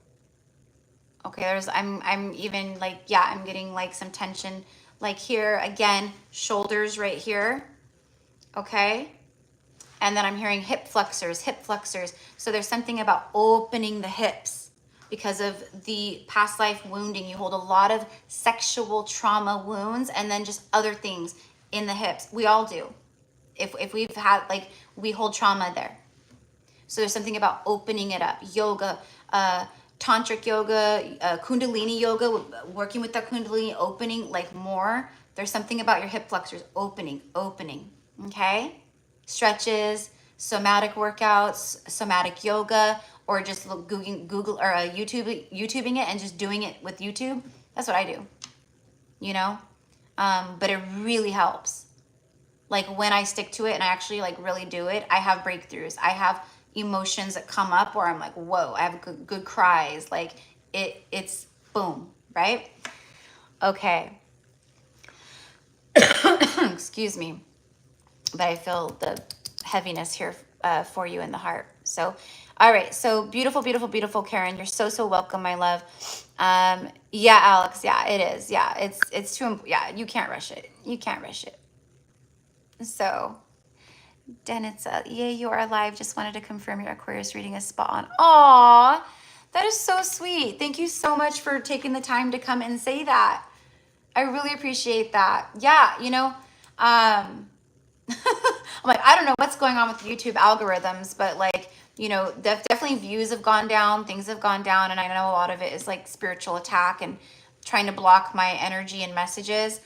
Okay. I'm even like, yeah, I'm getting like some tension like here again, shoulders right here. Okay. And then I'm hearing hip flexors, hip flexors. So there's something about opening the hips because of the past life wounding. You hold a lot of sexual trauma wounds and then just other things in the hips. We all do. If we've had, like, we hold trauma there. So there's something about opening it up. Yoga, tantric yoga, kundalini yoga, working with that kundalini, opening like more. There's something about your hip flexors opening, okay? Stretches, somatic workouts, somatic yoga, or just Google or YouTubing it and just doing it with YouTube. That's what I do, you know? But it really helps. Like when I stick to it and I actually like really do it, I have breakthroughs. I have emotions that come up where I'm like, whoa, I have good cries. Like it's boom, right? Okay. Excuse me. But I feel the heaviness here for you in the heart. So, all right. So beautiful, beautiful, beautiful, Karen. You're so, so welcome, my love. Yeah, Alex. Yeah, it is. Yeah, it's too, yeah, you can't rush it. You can't rush it. So, Denitza, yay, you are alive. Just wanted to confirm your Aquarius reading is spot on. Aw, that is so sweet. Thank you so much for taking the time to come and say that. I really appreciate that. Yeah, you know, I'm like, I don't know what's going on with YouTube algorithms, but like, you know, definitely views have gone down, things have gone down, and I know a lot of it is like spiritual attack and trying to block my energy and messages.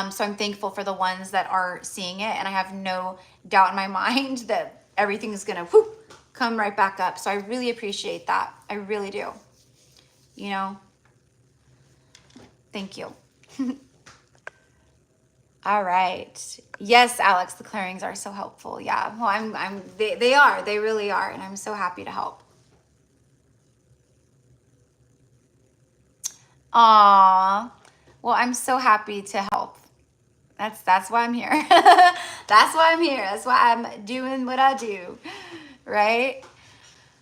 So I'm thankful for the ones that are seeing it, and I have no doubt in my mind that everything's gonna whoop, come right back up. So I really appreciate that. I really do. You know, thank you. All right. Yes, Alex, the clearings are so helpful. Yeah. Well, they really are. And I'm so happy to help. Aw. Well, I'm so happy to help. That's why I'm here. That's why I'm here. That's why I'm doing what I do. Right?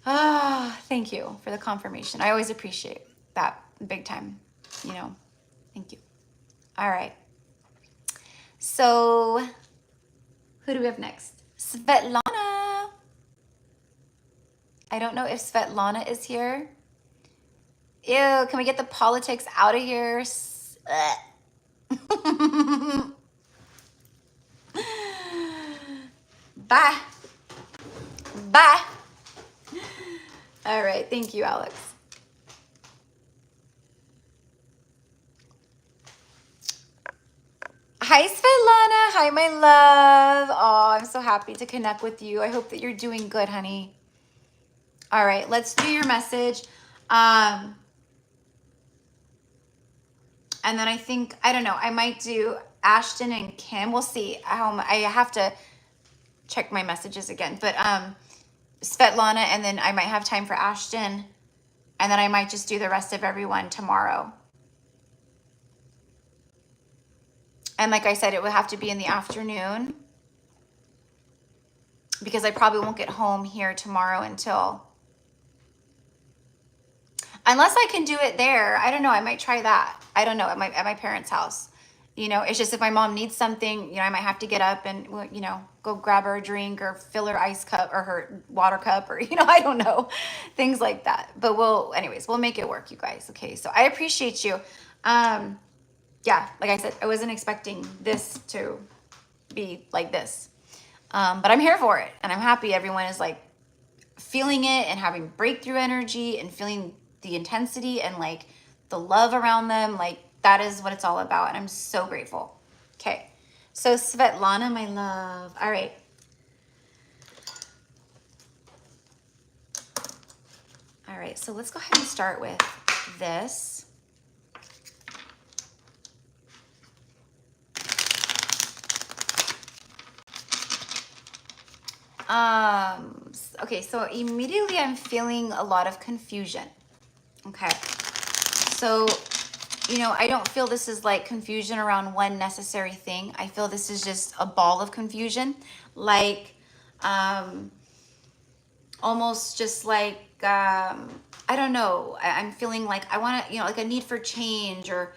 Ah, thank you for the confirmation. I always appreciate that big time. You know, thank you. All right. So, who do we have next? Svetlana. I don't know if Svetlana is here. Ew, can we get the politics out of here? Bye. Bye. All right, thank you, Alex. Hi, Svetlana. Hi, my love. Oh, I'm so happy to connect with you. I hope that you're doing good, honey. All right, let's do your message. And then I think, I don't know, I might do Ashton and Kim. We'll see. I have to check my messages again. But Svetlana, and then I might have time for Ashton. And then I might just do the rest of everyone tomorrow. And like I said, it would have to be in the afternoon because I probably won't get home here tomorrow unless I can do it there. I don't know. I might try that. I don't know, at my parents' house. You know, it's just if my mom needs something, you know, I might have to get up and, you know, go grab her a drink or fill her ice cup or her water cup or, you know, I don't know, things like that. But anyways, we'll make it work, you guys. Okay. So I appreciate you. Yeah, like I said, I wasn't expecting this to be like this. But I'm here for it. And I'm happy everyone is like feeling it and having breakthrough energy and feeling the intensity and like the love around them. Like that is what it's all about. And I'm so grateful. Okay. So Svetlana, my love. All right. All right. So let's go ahead and start with this. Okay, so immediately I'm feeling a lot of confusion. Okay, so you know, I don't feel this is like confusion around one necessary thing. I feel this is just a ball of confusion. Like, almost just like, I don't know. I'm feeling like I want to, you know, like a need for change or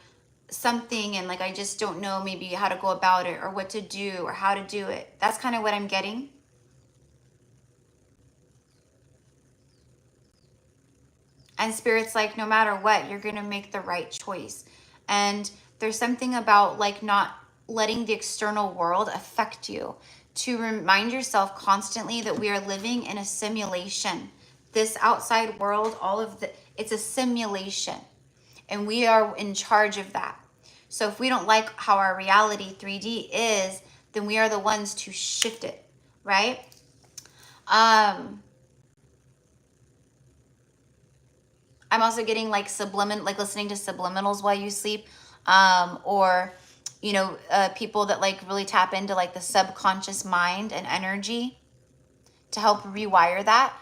something. And like, I just don't know maybe how to go about it or what to do or how to do it. That's kind of what I'm getting. And Spirit's like, no matter what, you're going to make the right choice. And there's something about like not letting the external world affect you, to remind yourself constantly that we are living in a simulation. This outside world, all of the, it's a simulation, and we are in charge of that. So if we don't like how our reality 3D is, then we are the ones to shift it, right? I'm also getting like like listening to subliminals while you sleep, or, you know, people that like really tap into like the subconscious mind and energy to help rewire that.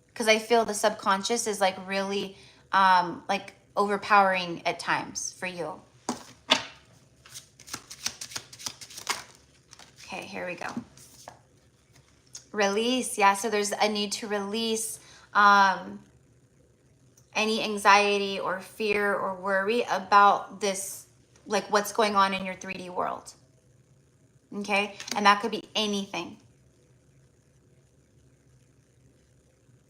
Because I feel the subconscious is like really like overpowering at times for you. Okay, here we go. Release. Yeah, so there's a need to release any anxiety or fear or worry about this, like what's going on in your 3D world. Okay, and that could be anything.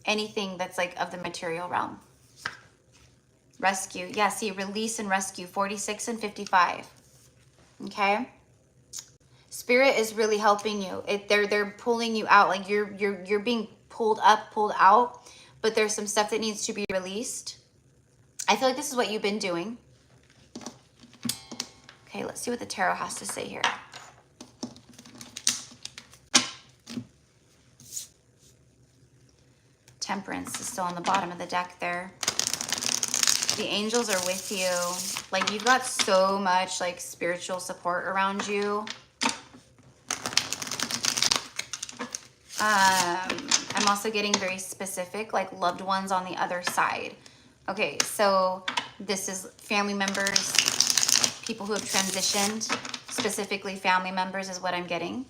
Anything that's like of the material realm. Rescue. Yeah, see, release and rescue, 46 and 55. Okay. Spirit is really helping you. They're pulling you out. Like you're being pulled up, pulled out, but there's some stuff that needs to be released. I feel like this is what you've been doing. Okay, let's see what the tarot has to say here. Temperance is still on the bottom of the deck there. The angels are with you. Like, you've got so much like spiritual support around you. I'm also getting very specific, like loved ones on the other side. Okay, so this is family members, people who have transitioned, specifically family members is what I'm getting.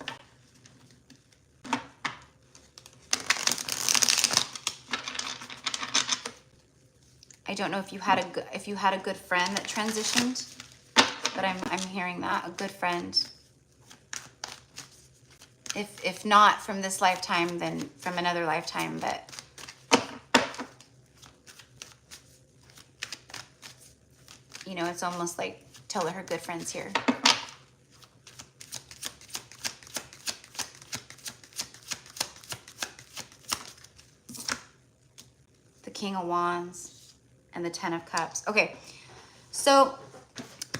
I don't know if you had a good friend that transitioned, but I'm hearing that, a good friend. If not from this lifetime, then from another lifetime, but you know, it's almost like tell her good friends here. The King of Wands and the Ten of Cups. Okay, so,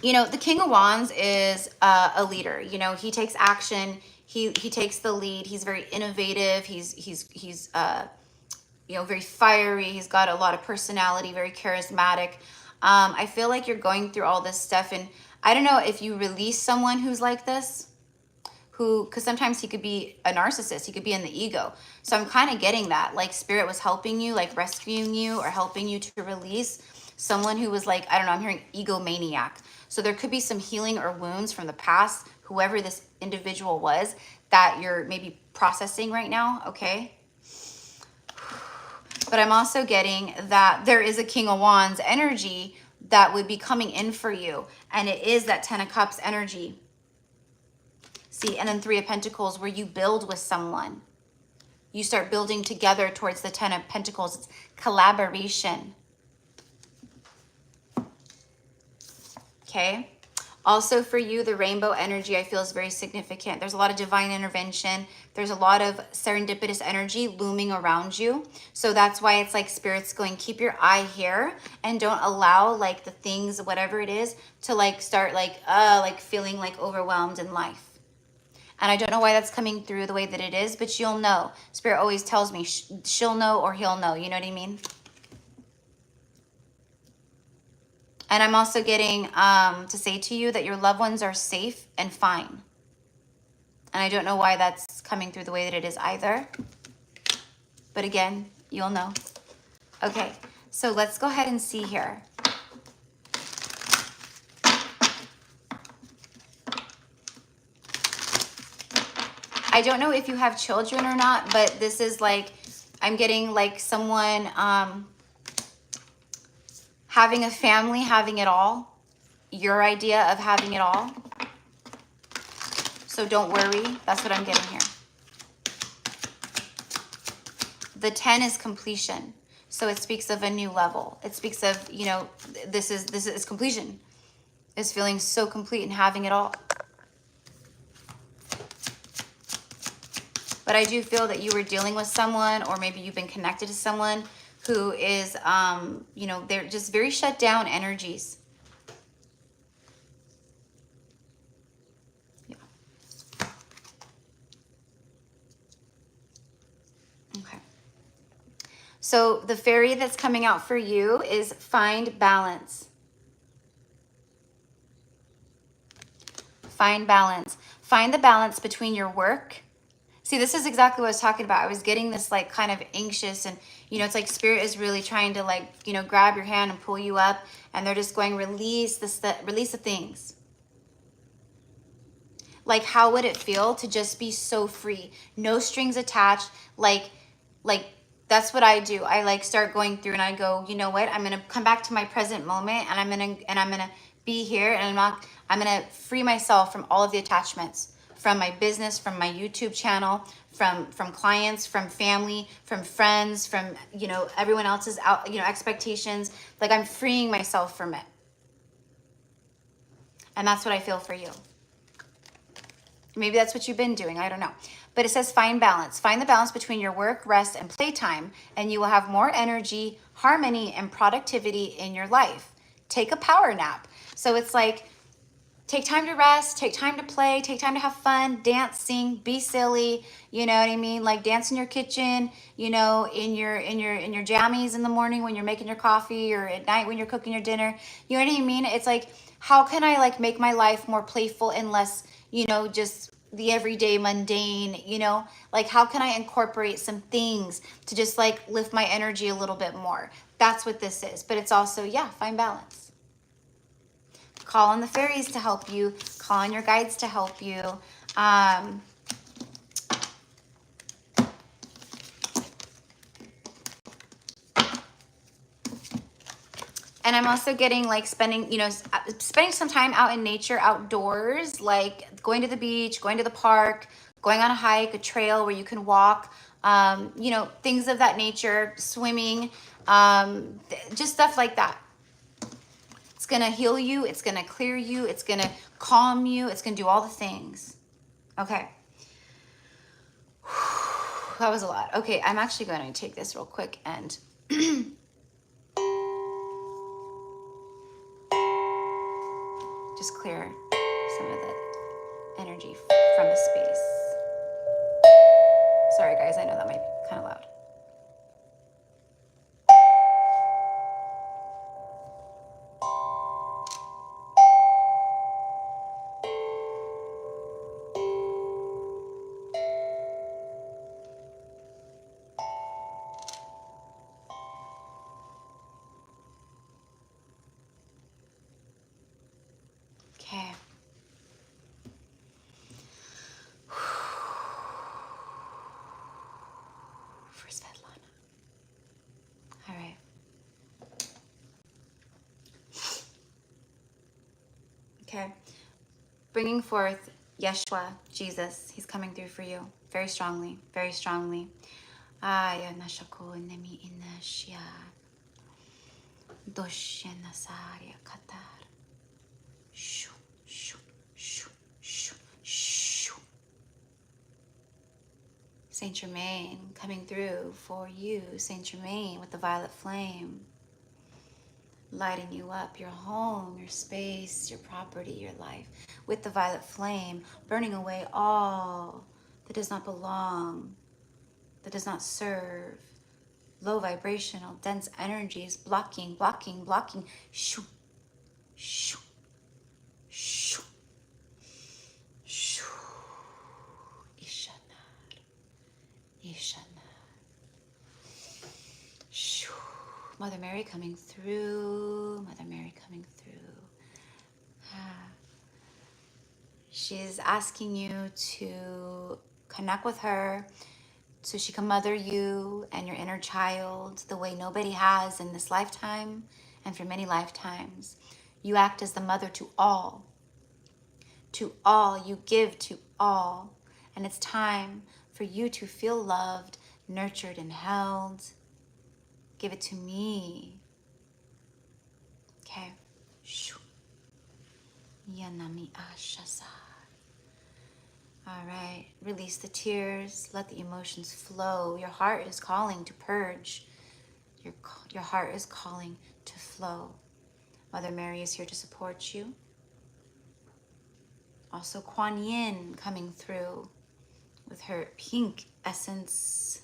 you know, the King of Wands is a leader. You know, he takes action. He takes the lead. He's very innovative. He's you know, very fiery. He's got a lot of personality, very charismatic. I feel like you're going through all this stuff, and I don't know if you release someone who's like this, because sometimes he could be a narcissist. He could be in the ego. So I'm kind of getting that, like Spirit was helping you, like rescuing you or helping you to release someone who was like, I don't know, I'm hearing egomaniac. So there could be some healing or wounds from the past, whoever this individual was, that you're maybe processing right now, okay? But I'm also getting that there is a King of Wands energy that would be coming in for you. And it is that Ten of Cups energy. See, and then Three of Pentacles, where you build with someone. You start building together towards the Ten of Pentacles. It's collaboration. Okay. Also for you, the rainbow energy I feel is very significant. There's a lot of divine intervention. There's a lot of serendipitous energy looming around you. So that's why it's like Spirit's going, keep your eye here and don't allow like the things, whatever it is, to like start like feeling like overwhelmed in life. And I don't know why that's coming through the way that it is, but you'll know. Spirit always tells me she'll know or he'll know. You know what I mean? And I'm also getting to say to you that your loved ones are safe and fine. And I don't know why that's coming through the way that it is either. But again, you'll know. Okay, so let's go ahead and see here. I don't know if you have children or not, but this is like, I'm getting like someone having a family, having it all. Your idea of having it all. So don't worry. That's what I'm getting here. The 10 is completion. So it speaks of a new level. It speaks of, you know, this is completion. It's feeling so complete and having it all. But I do feel that you were dealing with someone, or maybe you've been connected to someone who is, you know, they're just very shut down energies. Yeah. Okay. So the fairy that's coming out for you is find balance. Find balance. Find the balance between your work. See, this is exactly what I was talking about. I was getting this like kind of anxious, and you know, it's like spirit is really trying to like, you know, grab your hand and pull you up, and they're just going, release release the things. Like, how would it feel to just be so free? No strings attached. Like that's what I do. I like start going through and I go, you know what? I'm going to come back to my present moment, and I'm going to be here, and I'm going to free myself from all of the attachments, from my business, from my YouTube channel, from clients, from family, from friends, from, you know, everyone else's out, you know, expectations. Like, I'm freeing myself from it. And that's what I feel for you. Maybe that's what you've been doing. I don't know. But it says find balance. Find the balance between your work, rest, and playtime, and you will have more energy, harmony, and productivity in your life. Take a power nap. So it's like, take time to rest, take time to play, take time to have fun, dance, sing, be silly. You know what I mean? Like, dance in your kitchen, you know, in your jammies in the morning when you're making your coffee, or at night when you're cooking your dinner. You know what I mean? It's like, how can I like make my life more playful and less, you know, just the everyday mundane, you know? Like, how can I incorporate some things to just like lift my energy a little bit more? That's what this is. But it's also, yeah, find balance. Call on the fairies to help you. Call on your guides to help you. And I'm also getting like spending some time out in nature, outdoors, like going to the beach, going to the park, going on a hike, a trail where you can walk, you know, things of that nature, swimming, just stuff like that. It's going to heal you. It's going to clear you. It's going to calm you. It's going to do all the things. Okay. That was a lot. Okay, I'm actually going to take this real quick and just clear some of the energy from the space. Sorry, guys. I know that might be kind of loud. Okay. For Svetlana. All right. Okay. Bringing forth Yeshua, Jesus. He's coming through for you very strongly, very strongly. Aya nashako nemi inashia. Doshe nasaria katar. Shoo, shoo, shoo, shoo, shoo. Saint Germain coming through for you, Saint Germain with the violet flame. Lighting you up, your home, your space, your property, your life, with the violet flame, burning away all that does not belong, that does not serve. Low vibrational, dense energies, blocking. Shoo, shoo, shoo, shoo. Ishanar, Ishanar. Shoo. Mother Mary coming through. Mother Mary coming through. She's asking you to Connect with her so she can mother you and your inner child the way nobody has in this lifetime and for many lifetimes. You act as the mother to all. To all, you give to all. And it's time for you to feel loved, nurtured, and held. Give it to me. Okay. Yanami ashasa. All right. Release the tears. Let the emotions flow. Your heart is calling to purge. Your heart is calling to flow. Mother Mary is here to support you. Also, Kuan Yin coming through with her pink essence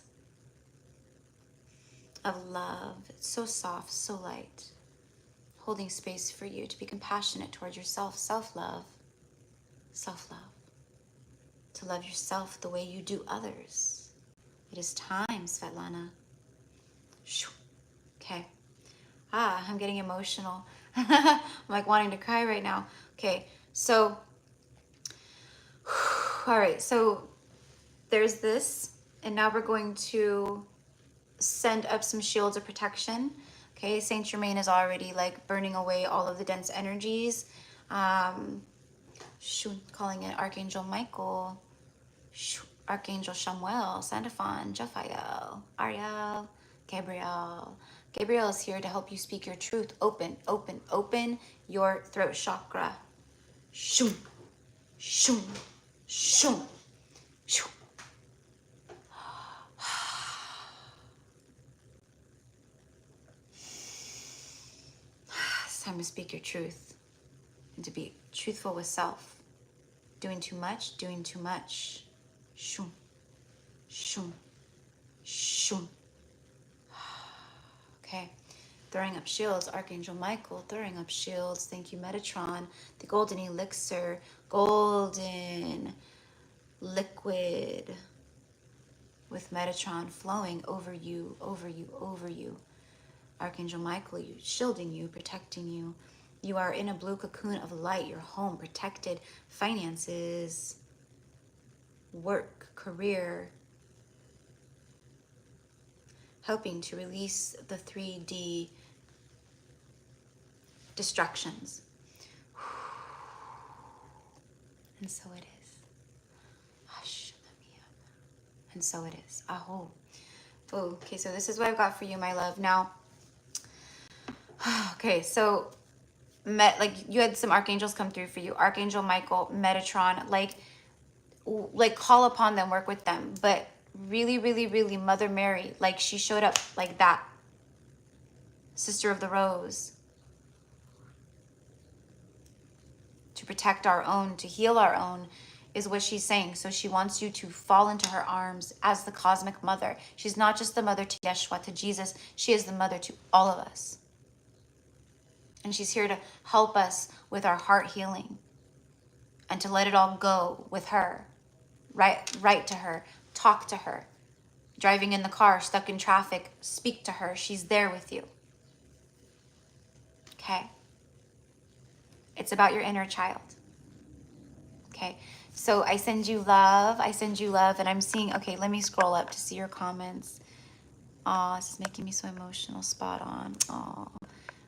of love. It's so soft, so light. Holding space for you to be compassionate towards yourself. Self-love. Self-love. To love yourself the way you do others. It is time, Svetlana. Okay. I'm getting emotional. I'm like wanting to cry right now. Okay, so, all right, so there's this, and now we're going to send up some shields of protection. Okay, Saint Germain is already like burning away all of the dense energies. Calling it Archangel Michael, Archangel Shamuel, Sandafan, Jophiel, Ariel, Gabriel. Gabriel is here to help you speak your truth. Open, open, open your throat chakra. Shoo, shoo, shoo, shoo. It's time to speak your truth and to be truthful with self. Doing too much, doing too much. Shoo, shoo, shoo. Okay, throwing up shields, Archangel Michael, throwing up shields. Thank you, Metatron, the golden elixir, golden liquid with Metatron flowing over you, over you, over you. Archangel Michael, you shielding you, protecting you. You are in a blue cocoon of light, your home protected, finances, work, career, helping to release the 3D distractions. And so it is. And so it is. Aho. Oh, okay, so this is what I've got for you, my love. Now, okay, so you had some archangels come through for you. Archangel Michael, Metatron, like call upon them, work with them. But really, really, really, Mother Mary, like she showed up like that. Sister of the Rose. To protect our own, to heal our own, is what she's saying. So she wants you to fall into her arms as the cosmic mother. She's not just the mother to Yeshua, to Jesus. She is the mother to all of us. And she's here to help us with our heart healing and to let it all go with her. Write to her, talk to her. Driving in the car, stuck in traffic, speak to her. She's there with you. Okay? It's about your inner child. Okay? So I send you love. I send you love. And I'm seeing, okay, let me scroll up to see your comments. Oh, this is making me so emotional. Spot on. Oh,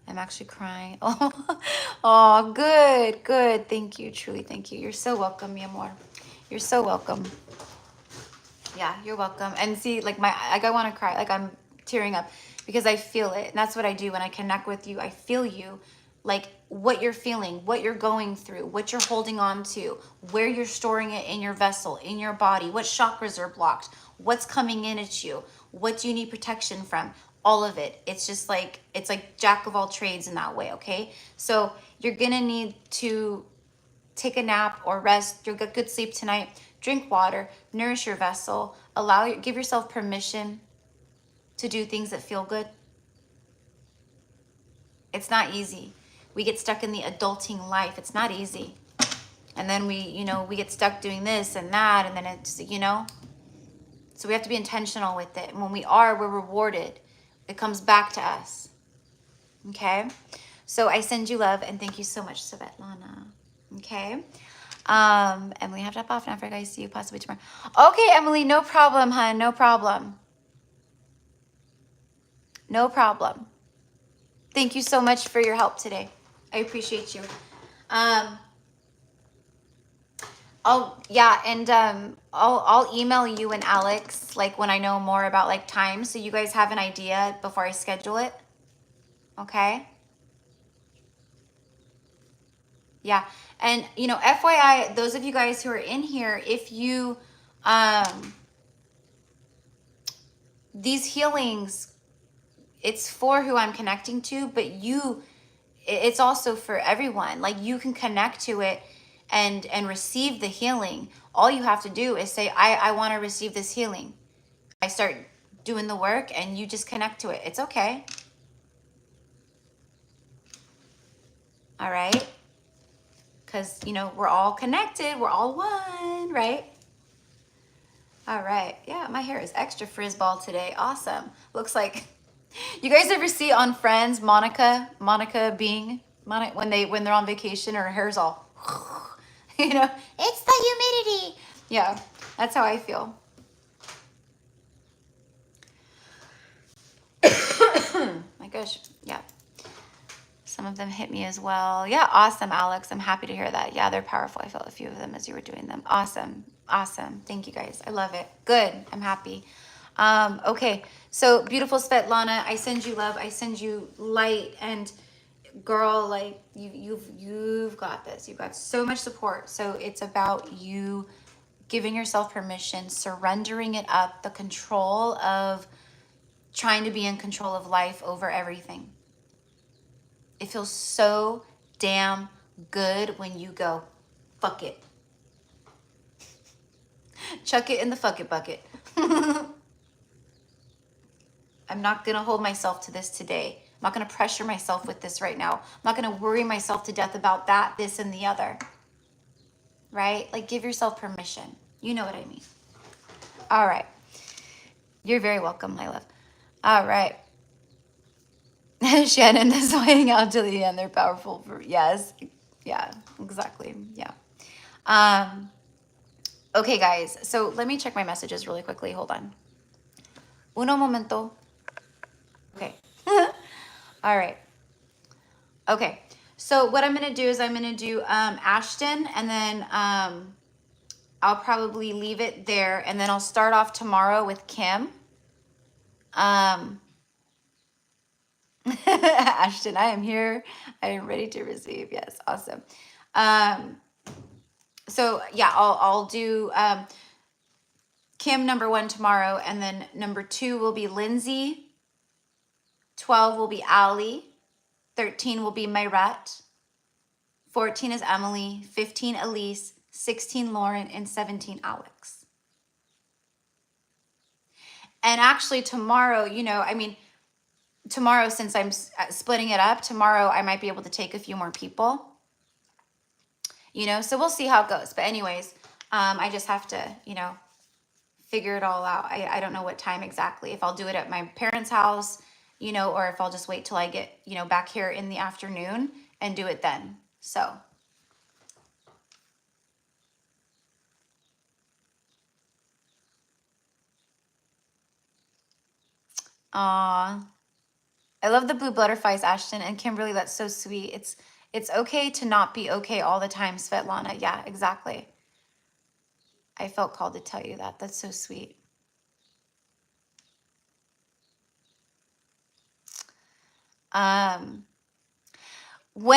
I'm actually crying. Oh, good, good. Thank you, truly, thank you. You're so welcome, mi amor. You're so welcome. Yeah, you're welcome. And see, like I want to cry, like I'm tearing up because I feel it. And that's what I do when I connect with you. I feel you, like what you're feeling, what you're going through, what you're holding on to, where you're storing it in your vessel, in your body, what chakras are blocked, what's coming in at you, what do you need protection from, all of it. It's just like, it's like jack of all trades in that way, okay? So you're gonna need to take a nap or rest, you'll get good sleep tonight, drink water, nourish your vessel, give yourself permission to do things that feel good. It's not easy. We get stuck in the adulting life. It's not easy. And then we get stuck doing this and that, and then it's, so we have to be intentional with it. And when we're rewarded. It comes back to us. Okay? So I send you love, and thank you so much, Svetlana. Okay? Emily, have to hop off now for guys. See you possibly tomorrow. Okay, Emily, no problem, hun. No problem. No problem. Thank you so much for your help today. I appreciate you. I'll email you and Alex like when I know more about like time, so you guys have an idea before I schedule it. Okay. Yeah. And you know, FYI, those of you guys who are in here, if you these healings, it's for who I'm connecting to, but it's also for everyone. Like you can connect to it and receive the healing. All you have to do is say, I want to receive this healing. I start doing the work and you just connect to it. It's okay. All right. Because, you know, we're all connected. We're all one, right? All right. Yeah, my hair is extra frizzball today. Awesome. Looks like you guys ever see on Friends, Monica being when they're on vacation, her hair's all you know, it's the humidity. Yeah, that's how I feel. My gosh. Yeah. Some of them hit me as well. Yeah, awesome, Alex. I'm happy to hear that. Yeah, they're powerful. I felt a few of them as you were doing them. Awesome. Awesome. Thank you guys. I love it. Good. I'm happy. Okay. So beautiful Svetlana, I send you love. I send you light, and girl, like you've got this. You've got so much support. So it's about you giving yourself permission, surrendering it up, the control of trying to be in control of life over everything. It feels so damn good when you go, fuck it. Chuck it in the fuck it bucket. I'm not going to hold myself to this today. I'm not going to pressure myself with this right now. I'm not going to worry myself to death about that, this, and the other. Right? Like, give yourself permission. You know what I mean. All right. You're very welcome, my love. All right. Shannon is waiting out till the end. They're powerful. Yes. Yeah, exactly. Yeah. Okay, guys. So let me check my messages really quickly. Hold on. Uno momento. Okay. All right. Okay. So what I'm going to do is I'm going to do Ashton, and then I'll probably leave it there, and then I'll start off tomorrow with Kim. Ashton, I am here. I am ready to receive. Yes, awesome. So yeah, I'll do Kim number 1 tomorrow, and then number 2 will be Lindsay. 12 will be Allie. 13 will be Mayret. 14 is Emily. 15 Elise. 16 Lauren, and 17 Alex. And actually tomorrow, you know, I mean, tomorrow, since I'm splitting it up, tomorrow I might be able to take a few more people, you know, so we'll see how it goes. But anyways, I just have to, you know, figure it all out. I don't know what time exactly, if I'll do it at my parents' house, you know, or if I'll just wait till I get, you know, back here in the afternoon and do it then. So. Aw. I love the blue butterflies, Ashton and Kimberly. That's so sweet. It's okay to not be okay all the time, Svetlana. Yeah, exactly. I felt called to tell you that. That's so sweet. When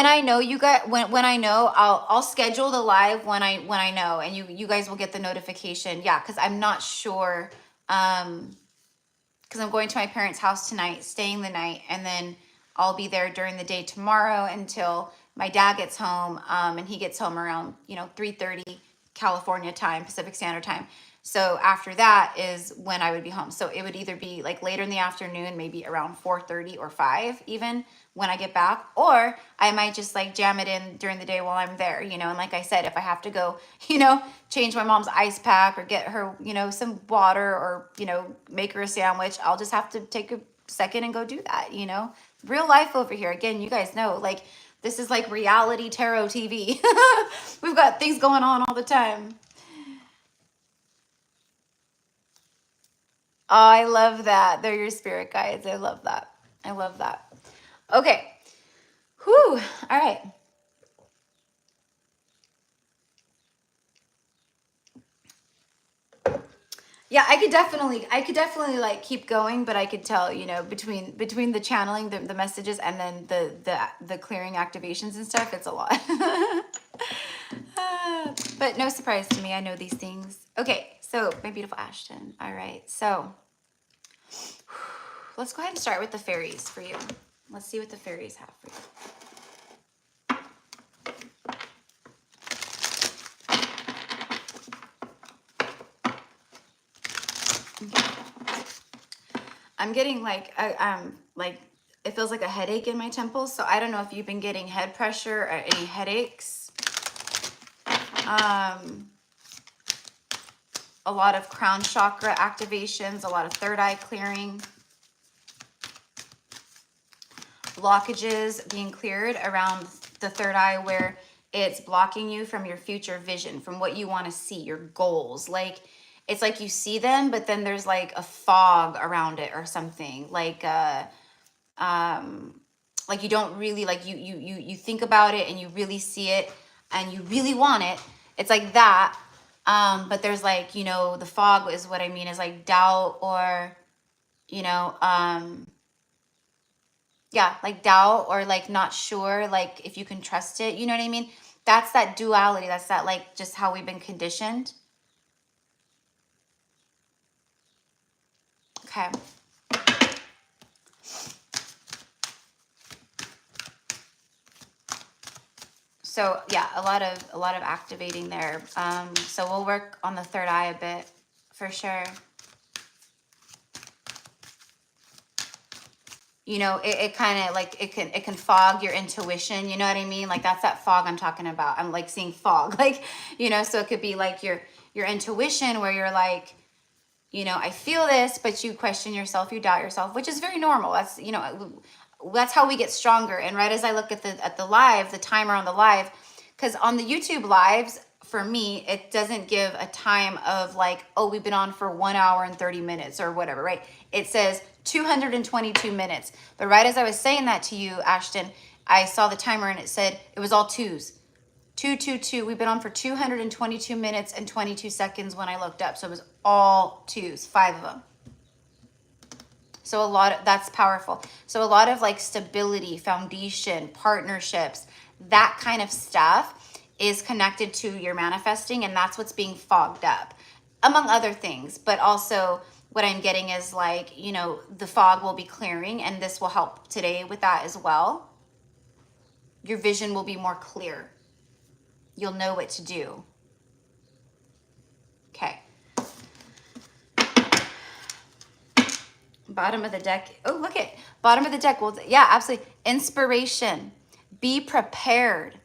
I know you guys, when I know, I'll schedule the live when I know, and you guys will get the notification. Yeah, because I'm not sure. Because I'm going to my parents' house tonight, staying the night, and then I'll be there during the day tomorrow until my dad gets home, and he gets home around, you know, 3:30 California time, Pacific Standard Time. So after that is when I would be home. So it would either be like later in the afternoon, maybe around 4:30 or 5 even when I get back, or I might just like jam it in during the day while I'm there, you know. And like I said, if I have to go, you know, change my mom's ice pack or get her, you know, some water, or, you know, make her a sandwich, I'll just have to take a second and go do that, you know. Real life over here. Again, you guys know, like, This is like reality tarot TV. We've got things going on all the time. Oh, I love that. They're your spirit guides. I love that. I love that. Okay. Whew. All right. Yeah, I could definitely like keep going, but I could tell, you know, between the channeling, the messages, and then the clearing activations and stuff, it's a lot. But no surprise to me. I know these things. Okay, so my beautiful Ashton. All right, so let's go ahead and start with the fairies for you. Let's see what the fairies have for you. I'm getting like it feels like a headache in my temples. So I don't know if you've been getting head pressure or any headaches. A lot of crown chakra activations, a lot of third eye clearing, blockages being cleared around the third eye where it's blocking you from your future vision, from what you want to see, your goals. Like it's like you see them, but then there's like a fog around it or something. Like you don't really like you think about it and you really see it and you really want it. It's like that. But there's like, you know, the fog is what I mean is like doubt or, you know, yeah, like doubt or like not sure, like if you can trust it, you know what I mean? That's that duality. That's that like just how we've been conditioned. Okay. So yeah, a lot of activating there. So we'll work on the third eye a bit for sure. You know, it kind of like it can fog your intuition, you know what I mean? Like that's that fog I'm talking about. I'm like seeing fog, like, you know, so it could be like your intuition where you're like, you know, I feel this, but you question yourself, you doubt yourself, which is very normal. That's, you know, that's how we get stronger. And right as I look at the live, the timer on the live, because on the YouTube lives, for me, it doesn't give a time of like, oh, we've been on for 1 hour and 30 minutes or whatever, right? It says 222 minutes. But right as I was saying that to you, Ashton, I saw the timer and it said it was all twos. 222. We've been on for 222 minutes and 22 seconds when I looked up. So it was all twos, 5 of them. So that's powerful. So a lot of like stability, foundation, partnerships, that kind of stuff is connected to your manifesting, and that's what's being fogged up, among other things. But also what I'm getting is like, you know, the fog will be clearing, and this will help today with that as well. Your vision will be more clear. You'll know what to do. Okay. Bottom of the deck. Oh, look at bottom of the deck. Well, yeah, absolutely. Inspiration. Be prepared,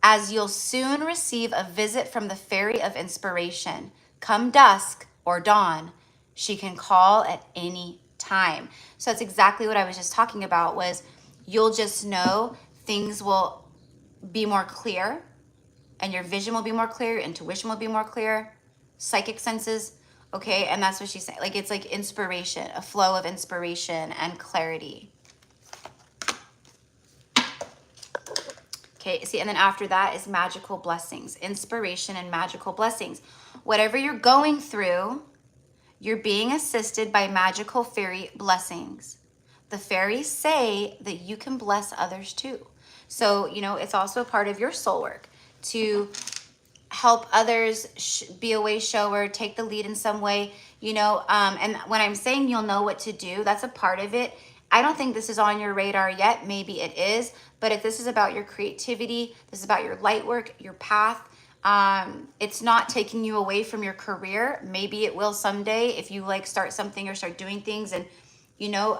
as you'll soon receive a visit from the fairy of inspiration. Come dusk or dawn, she can call at any time. So that's exactly what I was just talking about, was you'll just know things will be more clear, and your vision will be more clear, your intuition will be more clear, psychic senses, okay? And that's what she's saying. Like, it's like inspiration, a flow of inspiration and clarity. Okay, see, and then after that is magical blessings, inspiration and magical blessings. Whatever you're going through, you're being assisted by magical fairy blessings. The fairies say that you can bless others too. So, you know, it's also a part of your soul work to help others, be a way shower, take the lead in some way, you know. And when I'm saying you'll know what to do, that's a part of it. I don't think this is on your radar yet. Maybe it is. But if this is about your creativity, this is about your light work, your path, it's not taking you away from your career. Maybe it will someday if you like start something or start doing things, and you know,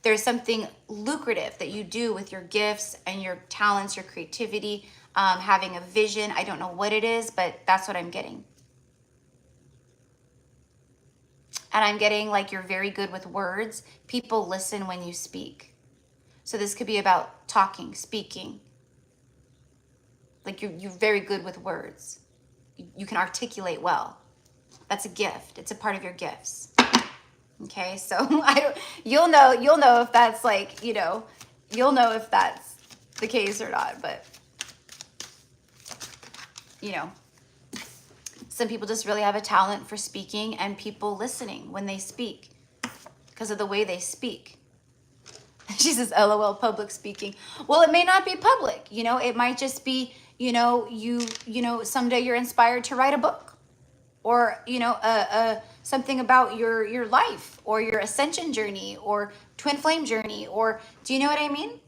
there's something lucrative that you do with your gifts and your talents, your creativity, having a vision. I don't know what it is, but that's what I'm getting. And I'm getting like you're very good with words. People listen when you speak. So this could be about talking, speaking. Like you're very good with words. You can articulate well. That's a gift. It's a part of your gifts. Okay, so you'll know if that's like, you'll know if that's the case or not, but some people just really have a talent for speaking and people listening when they speak because of the way they speak. She says, LOL, public speaking. Well, it may not be public, it might just be, someday you're inspired to write a book or, something about your life or your ascension journey or twin flame journey, or do you know what I mean?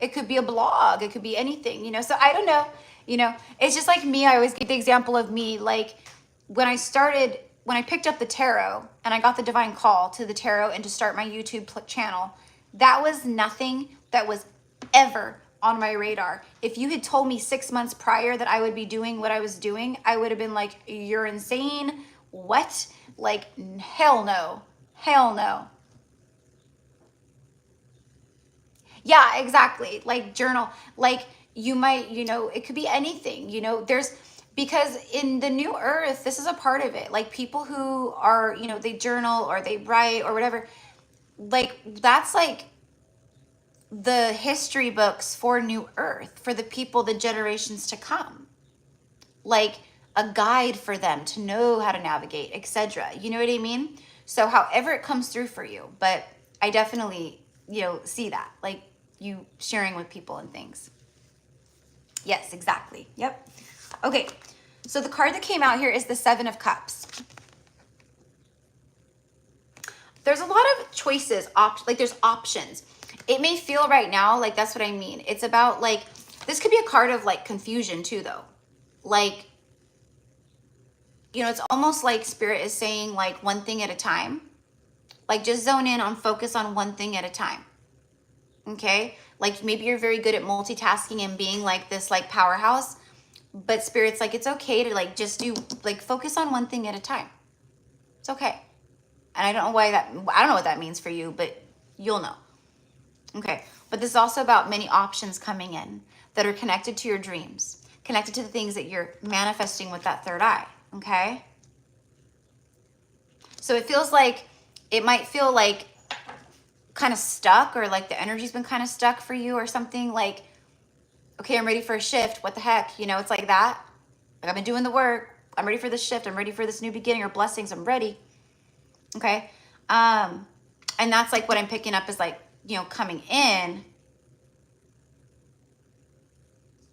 It could be a blog, it could be anything, so I don't know, it's just like me. I always give the example of me, like when I picked up the tarot and I got the divine call to the tarot and to start my YouTube channel, that was nothing that was ever on my radar. If you had told me 6 months prior that I would be doing what I was doing, I would have been like, you're insane. What? Like, hell no. Hell no. Yeah, exactly. Like journal, like you might, it could be anything, because in the new earth, this is a part of it. Like people who are, they journal or they write or whatever, like that's like the history books for new earth, for the people, the generations to come, like a guide for them to know how to navigate, etc. You know what I mean? So however it comes through for you, but I definitely, see that, like you sharing with people and things. Yes, exactly. Yep. Okay. So the card that came out here is the 7 of Cups. There's a lot of choices, like there's options. It may feel right now like that's what I mean. It's about like, this could be a card of like confusion too though. Like, it's almost like Spirit is saying like one thing at a time. Like just zone in on, focus on one thing at a time. Okay? Like maybe you're very good at multitasking and being like this like powerhouse, but Spirit's like, it's okay to like just do like focus on one thing at a time. It's okay. And I don't know what that means for you, but you'll know. Okay. But this is also about many options coming in that are connected to your dreams, connected to the things that you're manifesting with that third eye. Okay. So it might feel like kind of stuck, or like the energy's been kind of stuck for you or something, like, okay, I'm ready for a shift. What the heck? It's like that. Like I've been doing the work. I'm ready for this shift. I'm ready for this new beginning or blessings. I'm ready. Okay. And that's like what I'm picking up is like, coming in.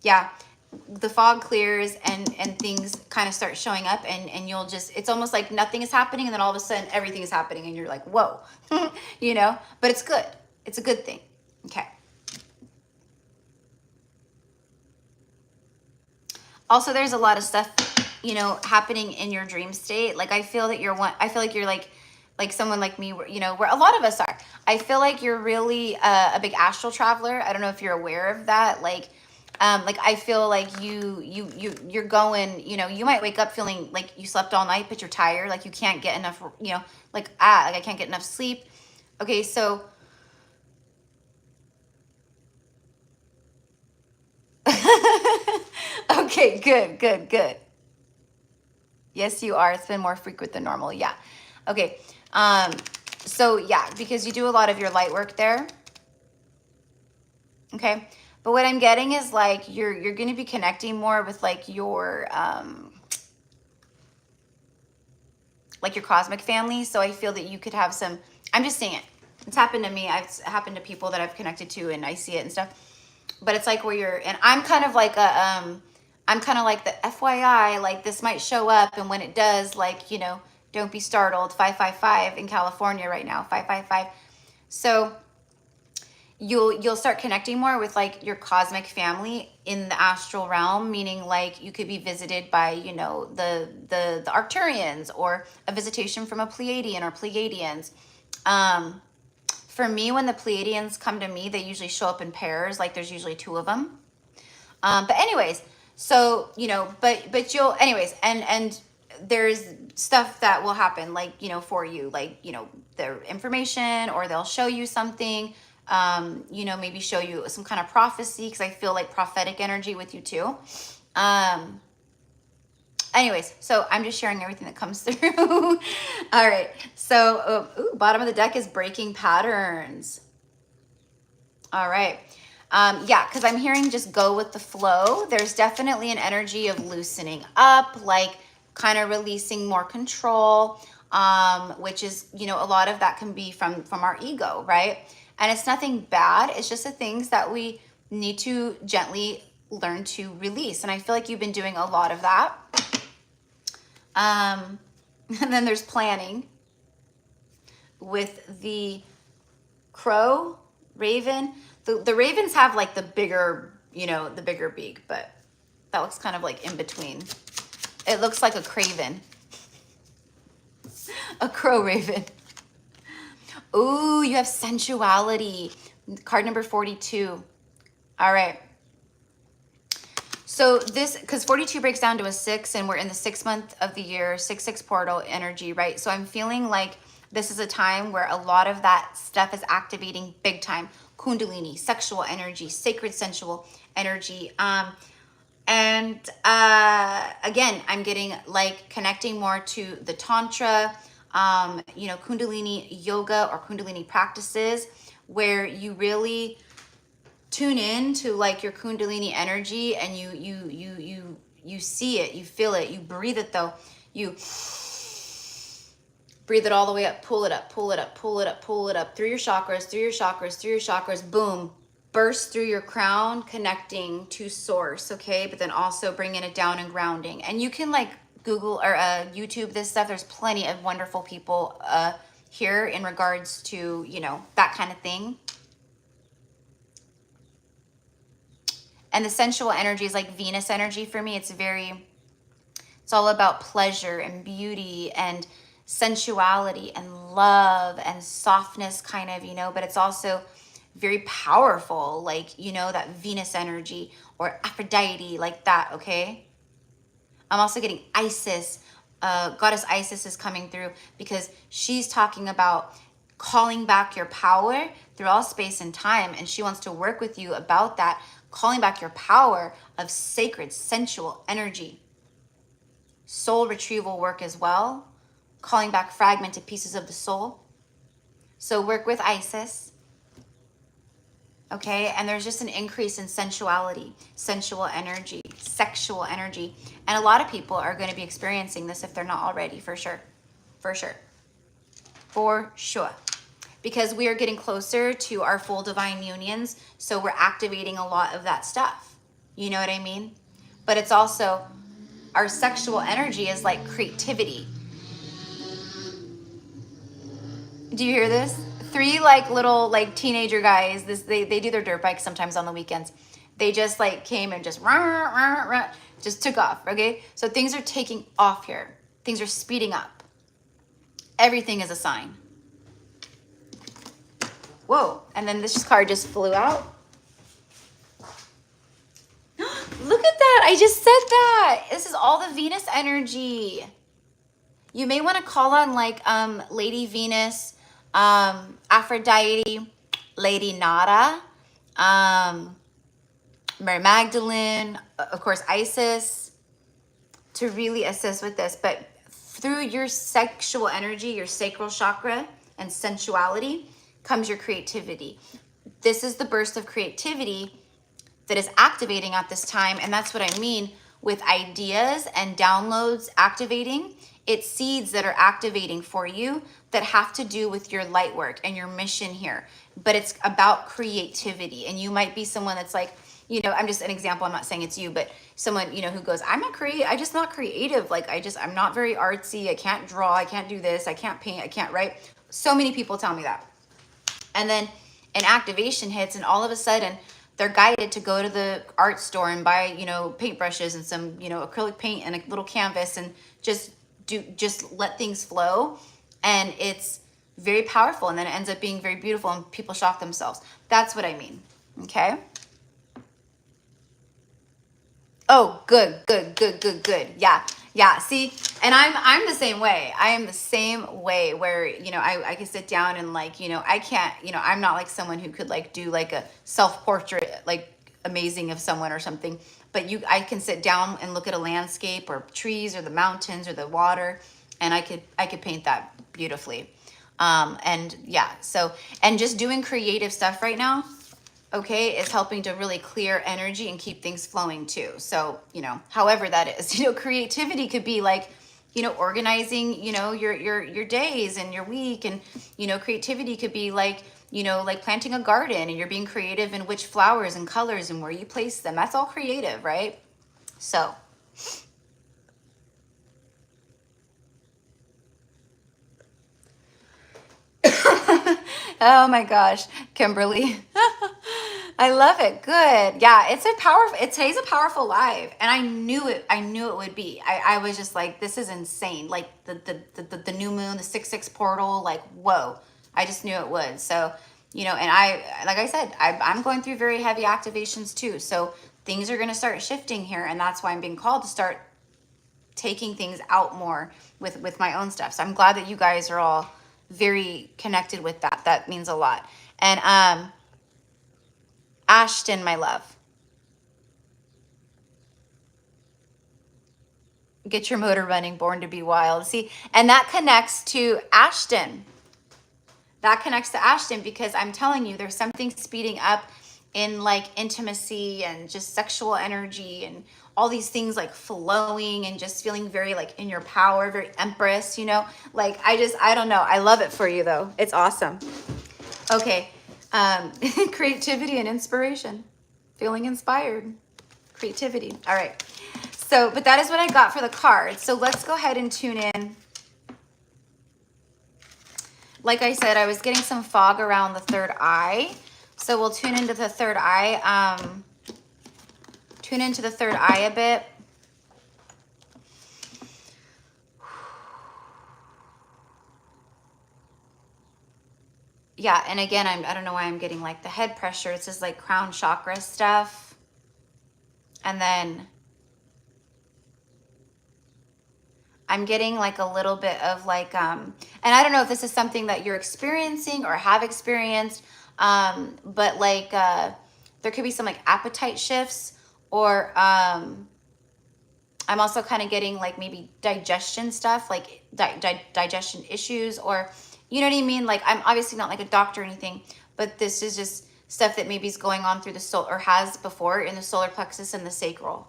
Yeah. The fog clears and things kind of start showing up and you'll just, it's almost like nothing is happening. And then all of a sudden everything is happening and you're like, whoa, but it's good. It's a good thing. Okay. Also, there's a lot of stuff, happening in your dream state. Like I feel like you're like someone like me, where a lot of us are. I feel like you're really a big astral traveler. I don't know if you're aware of that. Like I feel like you're going, you might wake up feeling like you slept all night, but you're tired. Like you can't get enough, like I can't get enough sleep. Okay. So okay, good. Yes, you are. It's been more frequent than normal. Yeah. Okay. So yeah, because you do a lot of your light work there. Okay. But what I'm getting is like, you're going to be connecting more with like your cosmic family. So I feel that you could have some, I'm just saying it. It's happened to me. It's happened to people that I've connected to and I see it and stuff. But it's like where you're, and I'm kind of like I'm kind of like the FYI, like this might show up. And when it does, like, don't be startled. 555 in California right now, 555. So you'll start connecting more with like your cosmic family in the astral realm, meaning like you could be visited by, the Arcturians, or a visitation from a Pleiadian or Pleiadians. For me, when the Pleiadians come to me, they usually show up in pairs. Like there's usually 2 of them. But anyways, so, but you'll, anyways, and there's stuff that will happen, like, for you, like, their information, or they'll show you something. you know, maybe show you some kind of prophecy, because I feel like prophetic energy with you too. Anyways, so I'm just sharing everything that comes through. All right. So, bottom of the deck is breaking patterns. All right. Yeah, because I'm hearing just go with the flow. There's definitely an energy of loosening up, like kind of releasing more control, which is, you know, a lot of that can be from our ego, right? And it's nothing bad. It's just the things that we need to gently learn to release. And I feel like you've been doing a lot of that. And then there's planning with the crow, raven. The ravens have like the bigger, you know, the bigger beak, but that looks kind of like in between. It looks like a craven. A crow raven. Ooh, you have sensuality. Card number 42. All right. So this, because 42 breaks down to a 6, and we're in the 6th month of the year, 6/6 portal energy, right? So I'm feeling like this is a time where a lot of that stuff is activating big time. Kundalini, sexual energy, sacred sensual energy. Again, I'm getting like connecting more to the Tantra, you know, Kundalini yoga or Kundalini practices, where you really tune in to like your Kundalini energy, and you see it, you feel it, you breathe it though. You breathe it all the way up, pull it up, pull it up, pull it up, pull it up through your chakras, through your chakras, through your chakras, boom, burst through your crown, connecting to source, okay? But then also bringing it down and grounding. And you can like Google or YouTube this stuff. There's plenty of wonderful people here in regards to, you know, that kind of thing. And the sensual energy is like Venus energy for me. It's all about pleasure and beauty and sensuality and love and softness kind of, you know, but it's also very powerful, like, you know, that Venus energy or Aphrodite, like that, okay? I'm also getting Isis. Goddess Isis is coming through because she's talking about calling back your power through all space and time, and she wants to work with you about that, calling back your power of sacred sensual energy. Soul retrieval work as well, calling back fragmented pieces of the soul. So work with Isis, okay? And there's just an increase in sensuality, sensual energy, sexual energy. And a lot of people are going to be experiencing this if they're not already, for sure. For sure. For sure. Because we are getting closer to our full divine unions, so we're activating a lot of that stuff. You know what I mean? But it's also, our sexual energy is like creativity. Do you hear this? 3 like little like teenager guys, they do their dirt bikes sometimes on the weekends. They just like came and just took off, okay? So things are taking off here. Things are speeding up. Everything is a sign. Whoa, and then this card just flew out. Look at that, I just said that. This is all the Venus energy. You may want to call on like Lady Venus, Aphrodite, Lady Nada, Mary Magdalene, of course Isis, to really assist with this. But through your sexual energy, your sacral chakra and sensuality comes your creativity. This is the burst of creativity that is activating at this time. And that's what I mean with ideas and downloads activating. It's seeds that are activating for you that have to do with your light work and your mission here. But it's about creativity. And you might be someone that's like, you know, I'm just an example. I'm not saying it's you, but someone, you know, who goes, I'm just not creative. Like, I'm not very artsy. I can't draw. I can't do this. I can't paint. I can't write. So many people tell me that. And then an activation hits, and all of a sudden they're guided to go to the art store and buy, you know, paintbrushes and some, you know, acrylic paint and a little canvas, and just let things flow. And it's very powerful. And then it ends up being very beautiful, and people shock themselves. That's what I mean. Okay. Oh, good, good, good, good, good. Yeah, yeah. See, and I'm the same way. I am the same way where, you know, I can sit down and like, you know, I can't, you know, I'm not like someone who could like do like a self-portrait like amazing of someone or something. But I can sit down and look at a landscape or trees or the mountains or the water, and I could paint that beautifully. And yeah, so and just doing creative stuff right now, okay, is helping to really clear energy and keep things flowing too. So, you know, however that is, you know, creativity could be like, you know, organizing, you know, your days and your week. And, you know, creativity could be like, you know, like planting a garden and you're being creative in which flowers and colors and where you place them. That's all creative, right? So, oh my gosh, Kimberly. I love it. Good. Yeah, today's a powerful live. And I knew it would be. I was just like, this is insane. Like the new moon, the 6/6 portal, like, whoa. I just knew it would. So, you know, and like I said, I'm going through very heavy activations too. So things are going to start shifting here. And that's why I'm being called to start taking things out more with my own stuff. So I'm glad that you guys are all very connected with that. That means a lot. And Ashton, my love, get your motor running, born to be wild. See, and that connects to Ashton. That connects to Ashton because I'm telling you, there's something speeding up in like intimacy and just sexual energy and all these things like flowing and just feeling very like in your power, very empress, you know? Like I don't know. I love it for you though. It's awesome. Okay. Creativity and inspiration. Feeling inspired. Creativity. All right. So, but that is what I got for the cards. So let's go ahead and tune in. Like I said, I was getting some fog around the third eye. So we'll tune into the third eye. Tune into the third eye a bit. Yeah, and again, I don't know why I'm getting like the head pressure. It's just like crown chakra stuff. And then I'm getting like a little bit of like, and I don't know if this is something that you're experiencing or have experienced, but like there could be some like appetite shifts or I'm also kind of getting like maybe digestion stuff, like digestion issues or, you know what I mean? Like I'm obviously not like a doctor or anything, but this is just stuff that maybe is going on through the soul or has before in the solar plexus and the sacral.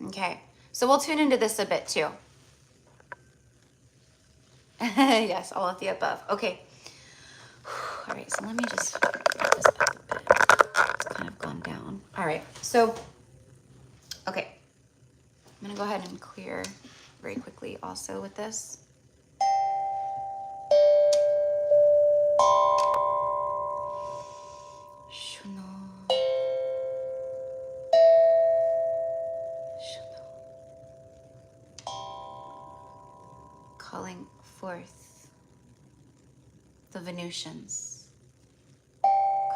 Okay. So we'll tune into this a bit too. Yes, all of the above. Okay. All right, so let me just put this up a bit. It's kind of gone down. All right, so, okay. I'm going to go ahead and clear very quickly also with this. Calling forth the Venusians.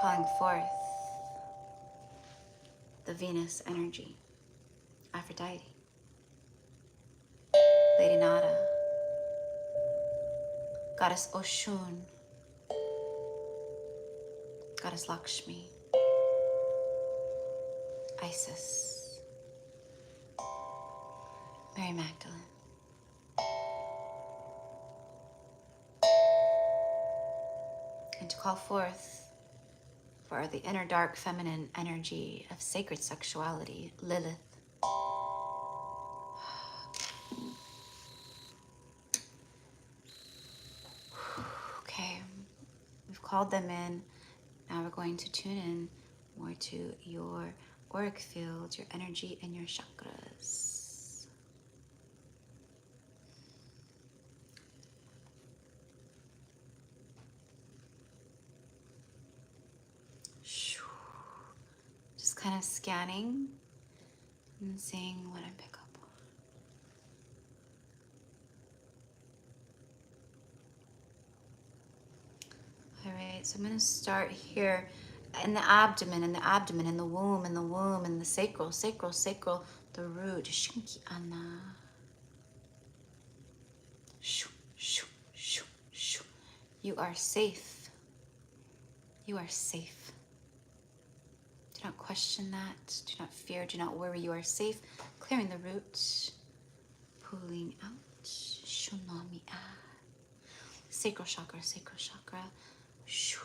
Calling forth the Venus energy. Aphrodite. Lady Nada. Goddess Oshun. Goddess Lakshmi. Isis. Mary Magdalene. And to call forth for the inner dark feminine energy of sacred sexuality, Lilith. Okay, we've called them in. Now we're going to tune in more to your auric field, your energy, and your chakras. Just kind of scanning and seeing what I pick up on. All right, so I'm going to start here in the abdomen, in the womb, in the womb, in the sacral, the root. Shinki ana. Shoo, shoo, shoo, shoo. You are safe. You are safe. Do not question that. Do not fear. Do not worry. You are safe. Clearing the roots. Pulling out. Shunami a. Sacral chakra, sacral chakra. Shoo.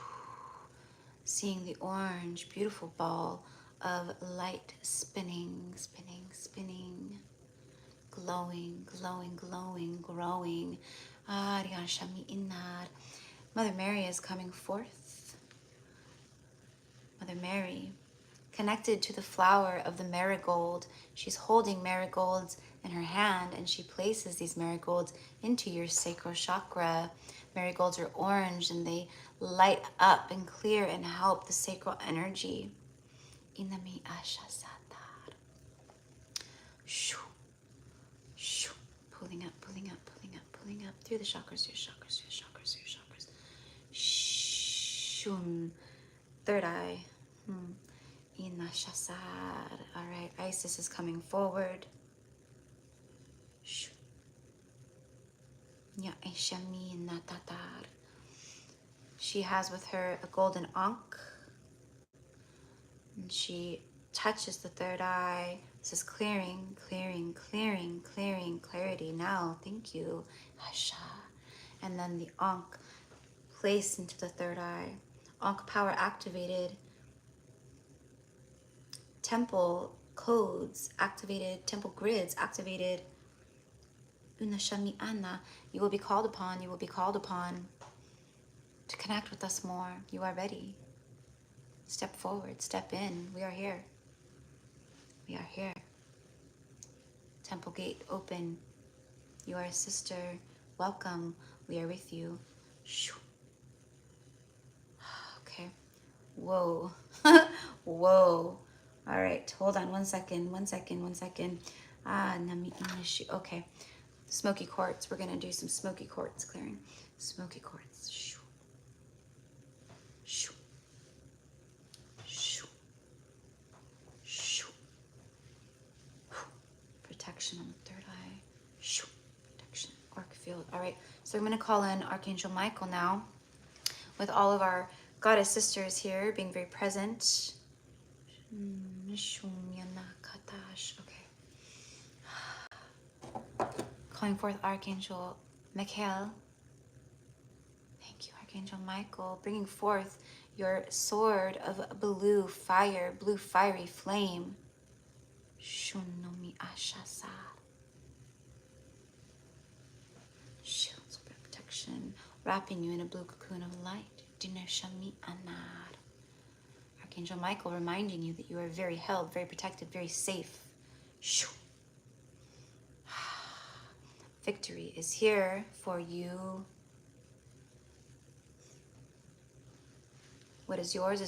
Seeing the orange, beautiful ball of light spinning, spinning, spinning. Glowing, glowing, glowing, growing. Ariyan Shami Inar. Mother Mary is coming forth. Mother Mary, connected to the flower of the marigold. She's holding marigolds in her hand, and she places these marigolds into your sacral chakra. Marigolds are orange, and they light up and clear and help the sacral energy. Inami Asha Satar. Shoo, shoo. Pulling up, pulling up, pulling up, pulling up through the chakras, through your chakras, through your chakras, through your chakras. Shun. Third eye. Inashasar. All right, Isis is coming forward. Shun. Ya Eshami Natatar. She has with her a golden ankh, and she touches the third eye. This is clearing, clearing, clearing, clearing, clarity now. Thank you, Hasha. And then the ankh placed into the third eye. Ankh power activated. Temple codes activated. Temple grids activated. Unashami Anna. You will be called upon. You will be called upon to connect with us more. You are ready. Step forward. Step in. We are here. We are here. Temple gate open. You are a sister. Welcome. We are with you. Shoo. Okay. Whoa. Whoa. All right. Hold on 1 second. 1 second. 1 second. Nami Inishi. Okay. Smoky quartz. We're going to do some smoky quartz clearing. Smoky quartz. Shoo. Shoo. Shoo. Shoo. Protection on the third eye. Shoo. Protection. Arc field. All right. So I'm going to call in Archangel Michael now with all of our goddess sisters here being very present. Okay. Calling forth Archangel Michael. Thank you, Archangel Michael, bringing forth your sword of blue fire, blue fiery flame. Shunomi Ashasa. Shields of protection, wrapping you in a blue cocoon of light. Dineshami Anar. Archangel Michael reminding you that you are very held, very protected, very safe. Shoo. Victory is here for you. What is yours.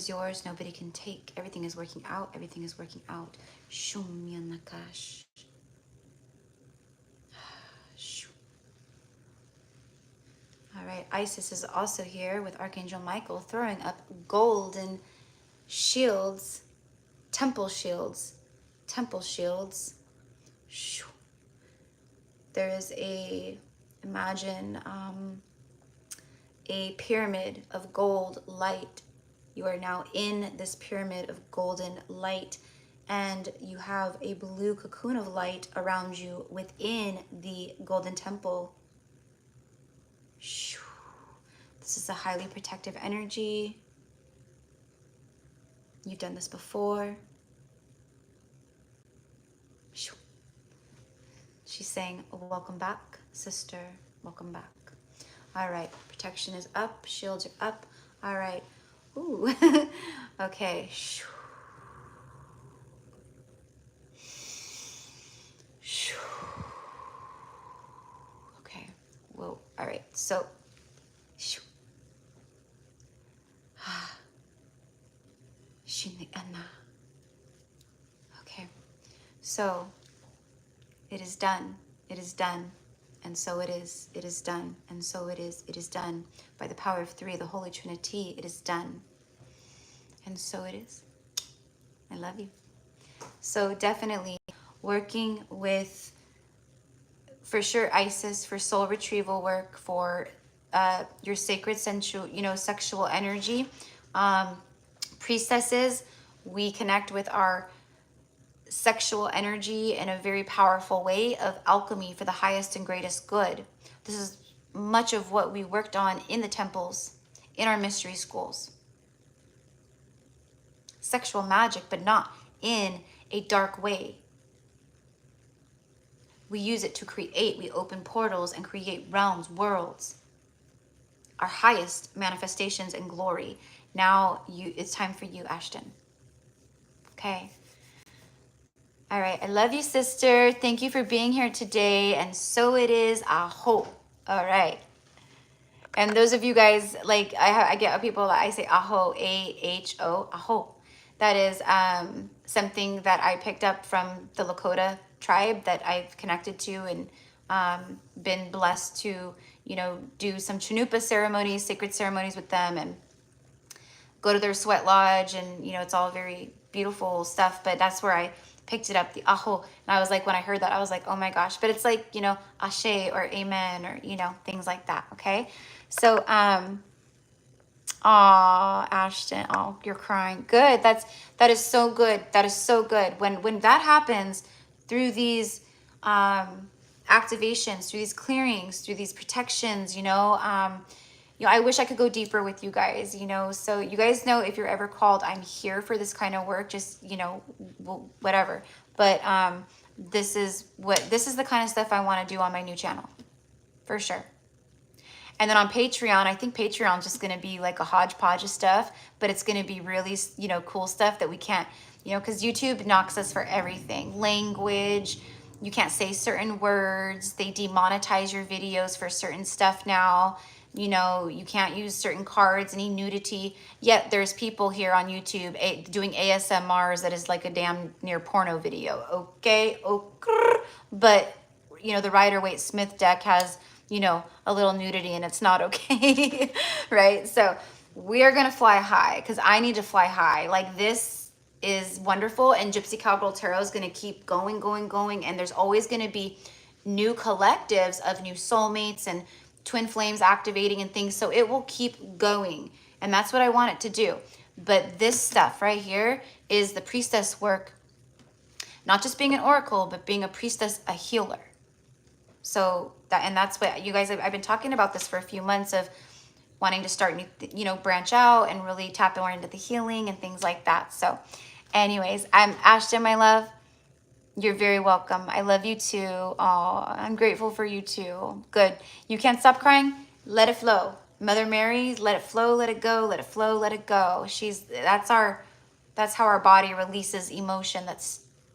Nobody can take. Everything is working out. Everything is working out. Shumya Nakash. All right, Isis is also here with Archangel Michael throwing up golden shields, temple shields, temple shields. There is imagine a pyramid of gold light. You are now in this pyramid of golden light, and you have a blue cocoon of light around you within the golden temple. This is a highly protective energy. You've done this before. She's saying, welcome back, sister. Welcome back. All right. Protection is up. Shields are up. All right. Ooh. Okay. Okay. Whoa. All right. So. Okay. So. It is done. It is done. And so it is. It is done. And so it is. It is done. By the power of three, the Holy Trinity, it is done. And so it is. I love you. So definitely working with, for sure, Isis for soul retrieval work, for your sacred sensual, sexual energy. Priestesses, we connect with our sexual energy in a very powerful way of alchemy for the highest and greatest good. This is much of what we worked on in the temples, in our mystery schools. Sexual magic, but not in a dark way. We use it to create. We open portals and create realms, worlds. Our highest manifestations and glory. Now it's time for you, Ashton. Okay. All right. I love you, sister. Thank you for being here today. And so it is. Aho. All right. And those of you guys, like, I get people that I say aho, A-H-O, aho. That is something that I picked up from the Lakota tribe that I've connected to and been blessed to, do some Chanupa ceremonies, sacred ceremonies with them, and go to their sweat lodge. And, it's all very beautiful stuff. But that's where I picked it up, the aho. And I was like, when I heard that, I was like, oh my gosh. But it's like, ashe or amen or, things like that. Okay. So, aw, Ashton, oh, you're crying. Good. That is so good. That is so good. When that happens through these activations, through these clearings, through these protections, I wish I could go deeper with you guys, so you guys know, if you're ever called, I'm here for this kind of work, just, whatever. But this is the kind of stuff I want to do on my new channel, for sure. And then on Patreon, I think Patreon's just going to be like a hodgepodge of stuff, but it's going to be really, cool stuff that we can't, because YouTube knocks us for everything. Language, you can't say certain words. They demonetize your videos for certain stuff now. You can't use certain cards, any nudity. Yet there's people here on YouTube doing ASMRs that is like a damn near porno video. Okay. But, the Rider-Waite-Smith deck has, a little nudity, and it's not okay. Right? So we are going to fly high, because I need to fly high. Like, this is wonderful. And Gypsy Cowgirl Tarot is going to keep going. And there's always going to be new collectives of new soulmates and twin flames activating and things. So it will keep going. And that's what I want it to do. But this stuff right here is the priestess work. Not just being an oracle, but being a priestess, a healer. So that's what you guys, I've been talking about this for a few months, of wanting to start, branch out and really tap more into the healing and things like that. So anyways, I'm Ashton, my love. You're very welcome. I love you too. Oh, I'm grateful for you too. Good. You can't stop crying. Let it flow. Mother Mary, let it flow, let it go, let it flow, let it go. That's how our body releases emotion that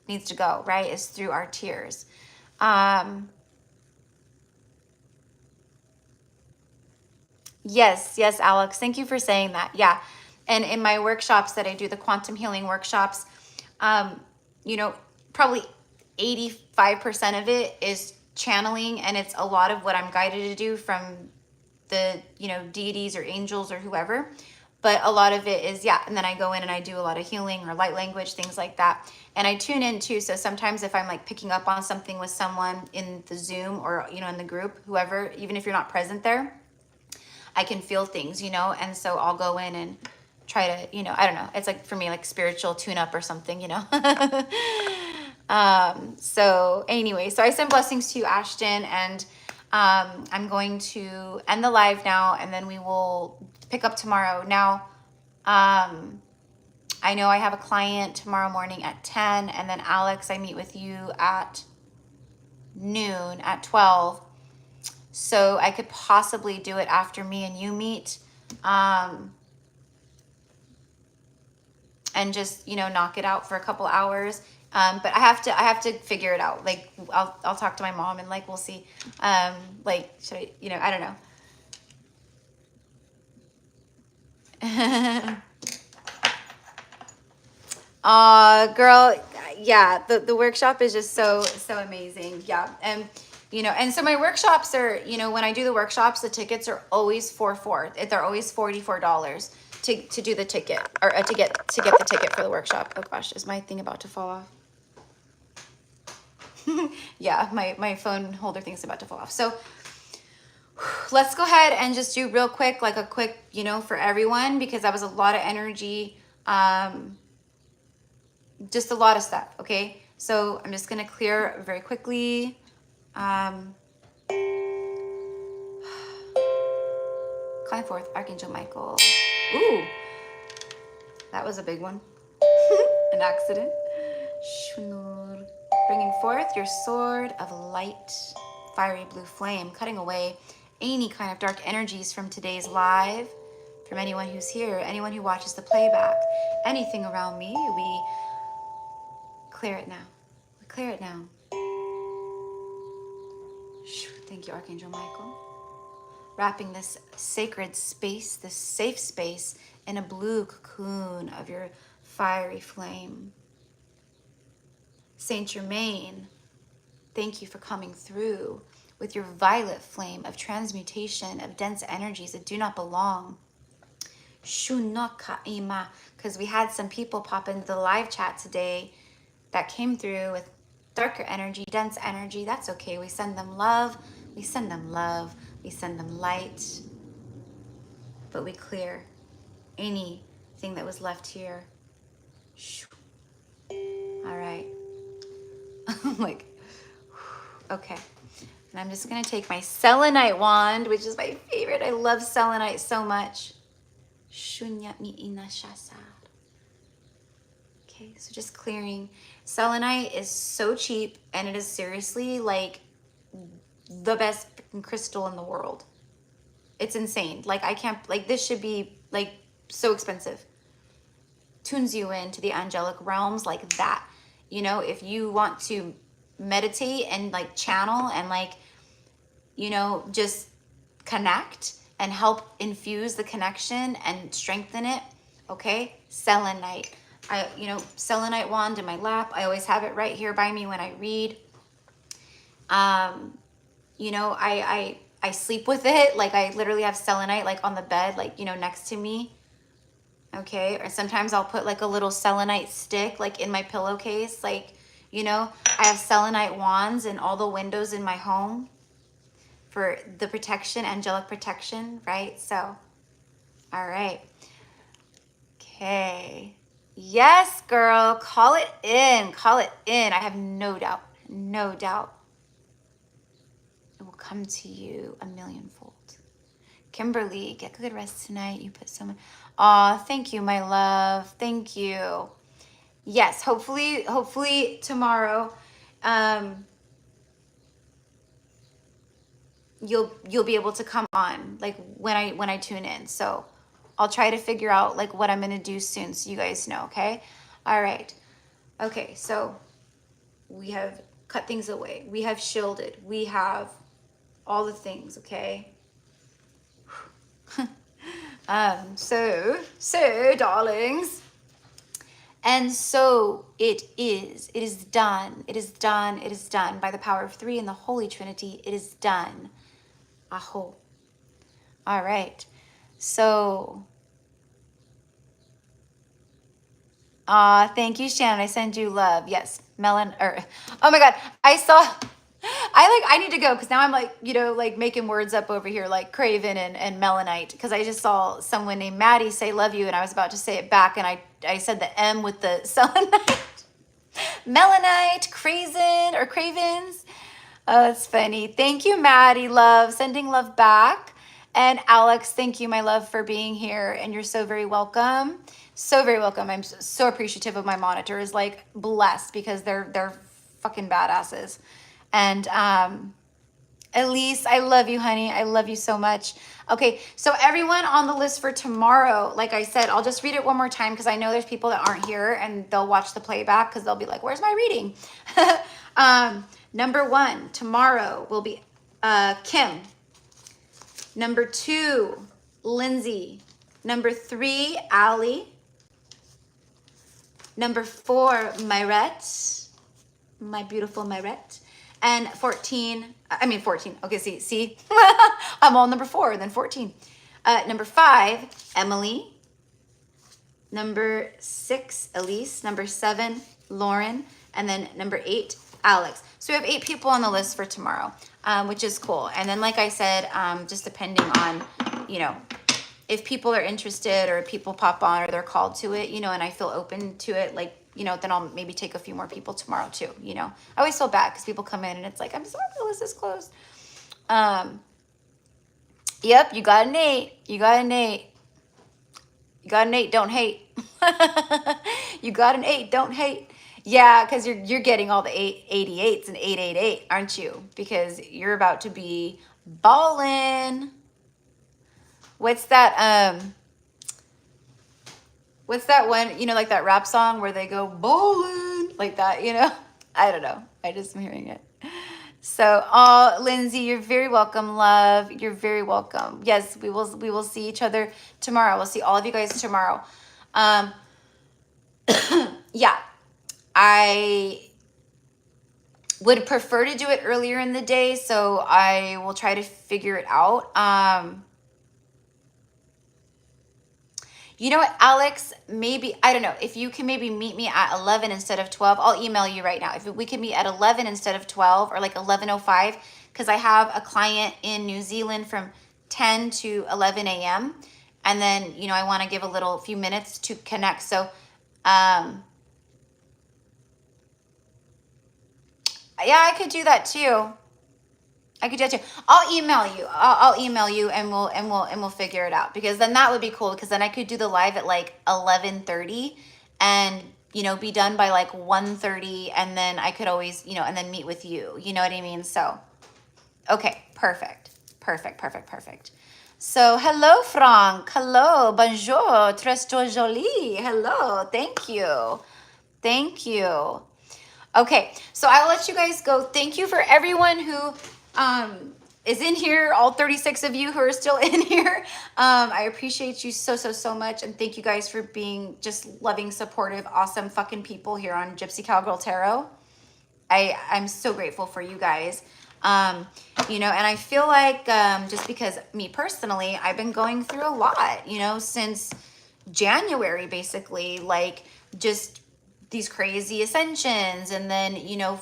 needs to go, right? Is through our tears. Yes, Alex. Thank you for saying that. Yeah. And in my workshops that I do, the quantum healing workshops, probably 85% of it is channeling, and it's a lot of what I'm guided to do from the, deities or angels or whoever. But a lot of it is, and then I go in and I do a lot of healing or light language, things like that. And I tune in too. So sometimes if I'm like picking up on something with someone in the Zoom or, in the group, whoever, even if you're not present there, I can feel things, and so I'll go in and try to, I don't know. It's like, for me, like spiritual tune up or something, So anyway, so I send blessings to you, Ashton, and I'm going to end the live now, and then we will pick up tomorrow. Now, I know I have a client tomorrow morning at 10, and then Alex, I meet with you at noon, at 12. So I could possibly do it after me and you meet, and just, knock it out for a couple hours. But I have to figure it out. Like, I'll talk to my mom, and like, we'll see. Like, should I, I don't know. Girl, yeah, the workshop is just so amazing. Yeah. And so my workshops are, when I do the workshops, the tickets are always they're always $44 to do the ticket, or to get the ticket for the workshop. Oh gosh, is my thing about to fall off? Yeah, my phone holder thing's about to fall off. So let's go ahead and just do real quick, like a quick, you know, for everyone, because that was a lot of energy. Just a lot of stuff. Okay. So I'm just going to clear very quickly. Calling forth Archangel Michael. Ooh, that was a big one. An accident. Bringing forth your sword of light, fiery blue flame, cutting away any kind of dark energies from today's live, from anyone who's here, anyone who watches the playback, anything around me. We clear it now. We clear it now. Thank you, Archangel Michael. Wrapping this sacred space, this safe space, in a blue cocoon of your fiery flame. Saint Germain, thank you for coming through with your violet flame of transmutation of dense energies that do not belong. Shunakaima, because we had some people pop into the live chat today that came through with darker energy, dense energy. That's okay. We send them love. We send them love. We send them light. But we clear anything that was left here. All right. Like, okay. And I'm just going to take my selenite wand, which is my favorite. I love selenite so much. Okay, so just clearing. Selenite is so cheap, and it is seriously like the best crystal in the world. It's insane. Like, I can't, like, this should be like so expensive. Tunes you into the angelic realms like that. You know, if you want to meditate and like channel and like, you know, just connect and help infuse the connection and strengthen it. Okay. Selenite. Selenite wand in my lap. I always have it right here by me when I read. You know, I sleep with it. Like, I literally have selenite like on the bed, like, you know, next to me. Okay. Or sometimes I'll put like a little selenite stick like in my pillowcase. Like, you know, I have selenite wands in all the windows in my home for the protection, angelic protection, right? So, all right. Okay. Yes, girl. Call it in. Call it in. I have no doubt. No doubt. It will come to you a millionfold. Kimberly, get good rest tonight. You put so much. Aw, thank you, my love. Thank you. Yes, hopefully tomorrow, you'll be able to come on like when I tune in. So I'll try to figure out like what I'm gonna do soon, so you guys know. Okay. All right. Okay. So we have cut things away. We have shielded. We have all the things. Okay. So darlings. And so it is. It is done. It is done. It is done. By the power of 3 and the Holy Trinity, it is done. Aho. All right. So, thank you, Shannon. I send you love. Yes, oh my God. I need to go because now I'm like, you know, like making words up over here, like Craven and Melanite, because I just saw someone named Maddie say love you, and I was about to say it back, and I said the M with the selenite. Melanite, Cravens. Oh, that's funny. Thank you, Maddie, love. Sending love back. And Alex, thank you, my love, for being here. And you're so very welcome. So very welcome. I'm so appreciative of my monitors, like blessed, because they're fucking badasses. And Elise, I love you, honey. I love you so much. Okay, so everyone on the list for tomorrow, like I said, I'll just read it one more time because I know there's people that aren't here and they'll watch the playback because they'll be like, where's my reading? Number 1, tomorrow will be Kim. Number 2, Lindsay. Number 3, Allie. Number 4, Myrette. My beautiful Myrette. And 14. Okay, see, I'm all number 4, then 14. Number 5, Emily. Number 6, Elise. Number 7, Lauren. And then number 8, Alex. So we have 8 people on the list for tomorrow, which is cool. And then, like I said, just depending on, you know, if people are interested or if people pop on or they're called to it, you know, and I feel open to it, like, you know, then I'll maybe take a few more people tomorrow too, you know. I always feel bad because people come in and it's like, I'm sorry, the list is closed. Yep, you got an 8. You got an 8. You got an 8, don't hate. You got an 8, don't hate. Yeah, because you're getting all the 88s and 888, aren't you? Because you're about to be ballin'. What's that one, you know, like that rap song where they go ballin', like that, you know? I don't know. I just am hearing it. So, oh, Lindsay, you're very welcome, love. You're very welcome. Yes, we will see each other tomorrow. We'll see all of you guys tomorrow. Yeah, I would prefer to do it earlier in the day, so I will try to figure it out. You know what, Alex, maybe, I don't know, if you can maybe meet me at 11 instead of 12, I'll email you right now. If we can meet at 11 instead of 12 or like 11:05, because I have a client in New Zealand from 10 to 11 a.m. And then, you know, I want to give a few minutes to connect. So, yeah, I could do that too. I could do that too. I'll email you. I'll email you and we'll figure it out, because then that would be cool, because then I could do the live at like 11:30 and, you know, be done by like 1:30, and then I could always, you know, and then meet with you. You know what I mean? So, okay, perfect. Perfect, perfect, perfect. So, hello, Franck. Hello, bonjour, très jolie. Hello, thank you. Thank you. Okay, so I will let you guys go. Thank you for everyone who is in here, all 36 of you who are still in here. I appreciate you so much, and thank you guys for being just loving, supportive, awesome fucking people here on Gypsy Cowgirl Tarot. I'm so grateful for you guys. You know, and I feel like just because me personally, I've been going through a lot, you know, since January, basically, like just these crazy ascensions, and then, you know,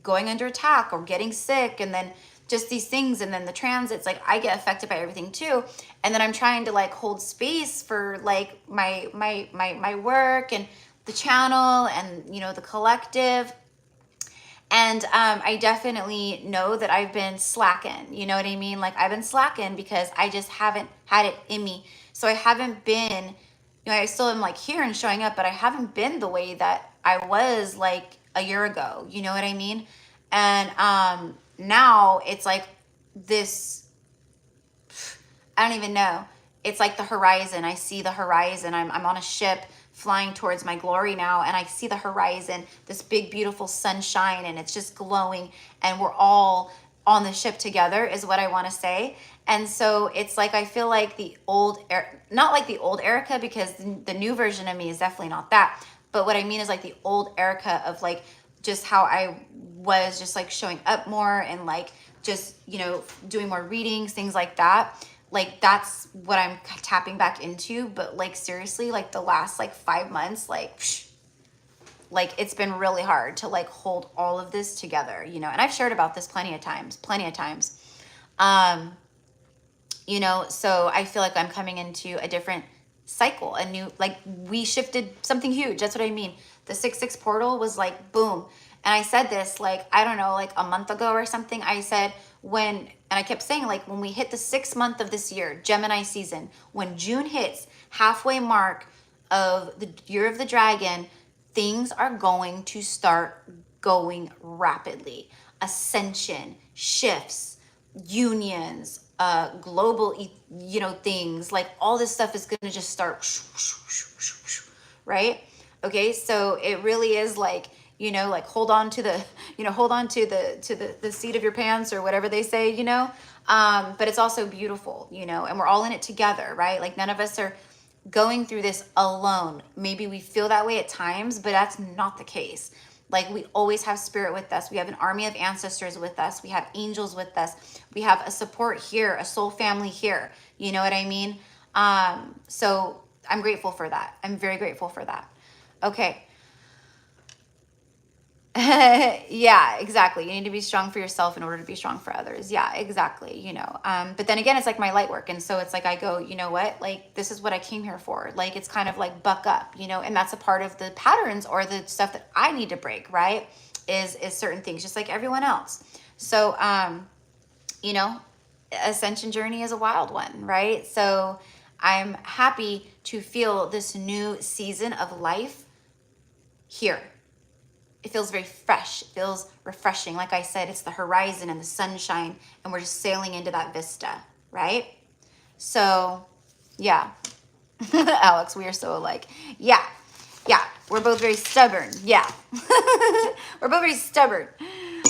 going under attack or getting sick, and then just these things, and then the transits, like I get affected by everything too. And then I'm trying to like hold space for like my work and the channel and, you know, the collective. And I definitely know that I've been slacking, you know what I mean? Like I've been slacking because I just haven't had it in me. So I haven't been, you know, I still am like here and showing up, but I haven't been the way that I was like a year ago, you know what I mean? And now it's like this, I don't even know. It's like the horizon. I see the horizon. I'm on a ship flying towards my glory now, and I see the horizon, this big beautiful sunshine, and it's just glowing, and we're all on the ship together is what I want to say. And so it's like I feel like the old, not like the old Erica, because the new version of me is definitely not that, but what I mean is like the old Erica of like just how I was just like showing up more and like just, you know, doing more readings, things like that. Like that's what I'm tapping back into. But like seriously, like the last like 5 months, like it's been really hard to like hold all of this together, you know. And I've shared about this plenty of times. You know, so I feel like I'm coming into a different cycle, a new, like we shifted something huge. That's what I mean. The 6/6 portal was like boom. And I said this like, I don't know, like a month ago or something. I said and I kept saying like when we hit the 6th month of this year, Gemini season, when June hits halfway mark of the year of the dragon, things are going to start going rapidly. Ascension, shifts, unions, global, you know, things, like all this stuff is going to just start, right? Okay, so it really is like, you know, like hold on to the, you know, hold on to the seat of your pants or whatever they say, you know. But it's also beautiful, you know, and we're all in it together, right? Like none of us are going through this alone. Maybe we feel that way at times, but that's not the case. Like we always have spirit with us. We have an army of ancestors with us. We have angels with us. We have a support here, a soul family here. You know what I mean? So I'm grateful for that. I'm very grateful for that. Okay. Yeah, exactly. You need to be strong for yourself in order to be strong for others. Yeah, exactly. But then again, it's like my light work. And so it's like, I go, you know what, like, this is what I came here for. Like, it's kind of like buck up, and that's a part of the patterns or the stuff that I need to break, right? Is certain things, just like everyone else. So, you know, ascension journey is a wild one, right? So I'm happy to feel this new season of life here. It feels very fresh. It feels refreshing. Like I said, it's the horizon and the sunshine, and we're just sailing into that vista, right? So, yeah. Alex, we are so alike. Yeah. Yeah. We're both very stubborn. Yeah. We're both very stubborn.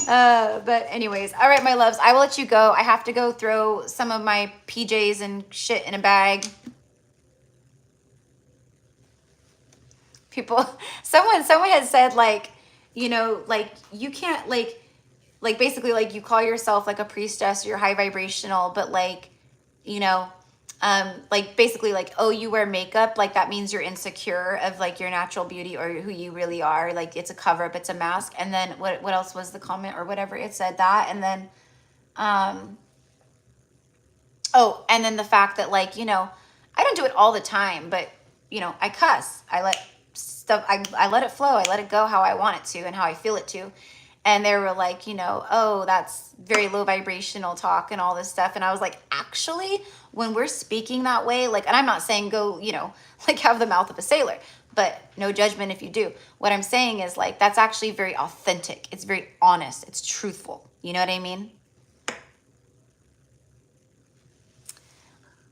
But anyways, all right, my loves, I will let you go. I have to go throw some of my PJs and shit in a bag. People, someone had said, like, like, you can't, like basically, like, you call yourself like a priestess, or you're high vibrational, but like, you know, like, basically, like, oh, you wear makeup, like, that means you're insecure of like your natural beauty or who you really are. Like, it's a cover up, it's a mask. And then what else was the comment or whatever? It said that. And then, oh, and then the fact that, like, I don't do it all the time, but I cuss. I let stuff, I let it flow. I let it go how I want it to and how I feel it to. And they were like, oh, that's very low vibrational talk and all this stuff. And I was like, actually, when we're speaking that way, like, and I'm not saying go, like, have the mouth of a sailor, but no judgment if you do. What I'm saying is, like, that's actually very authentic. It's very honest. It's truthful. You know what I mean?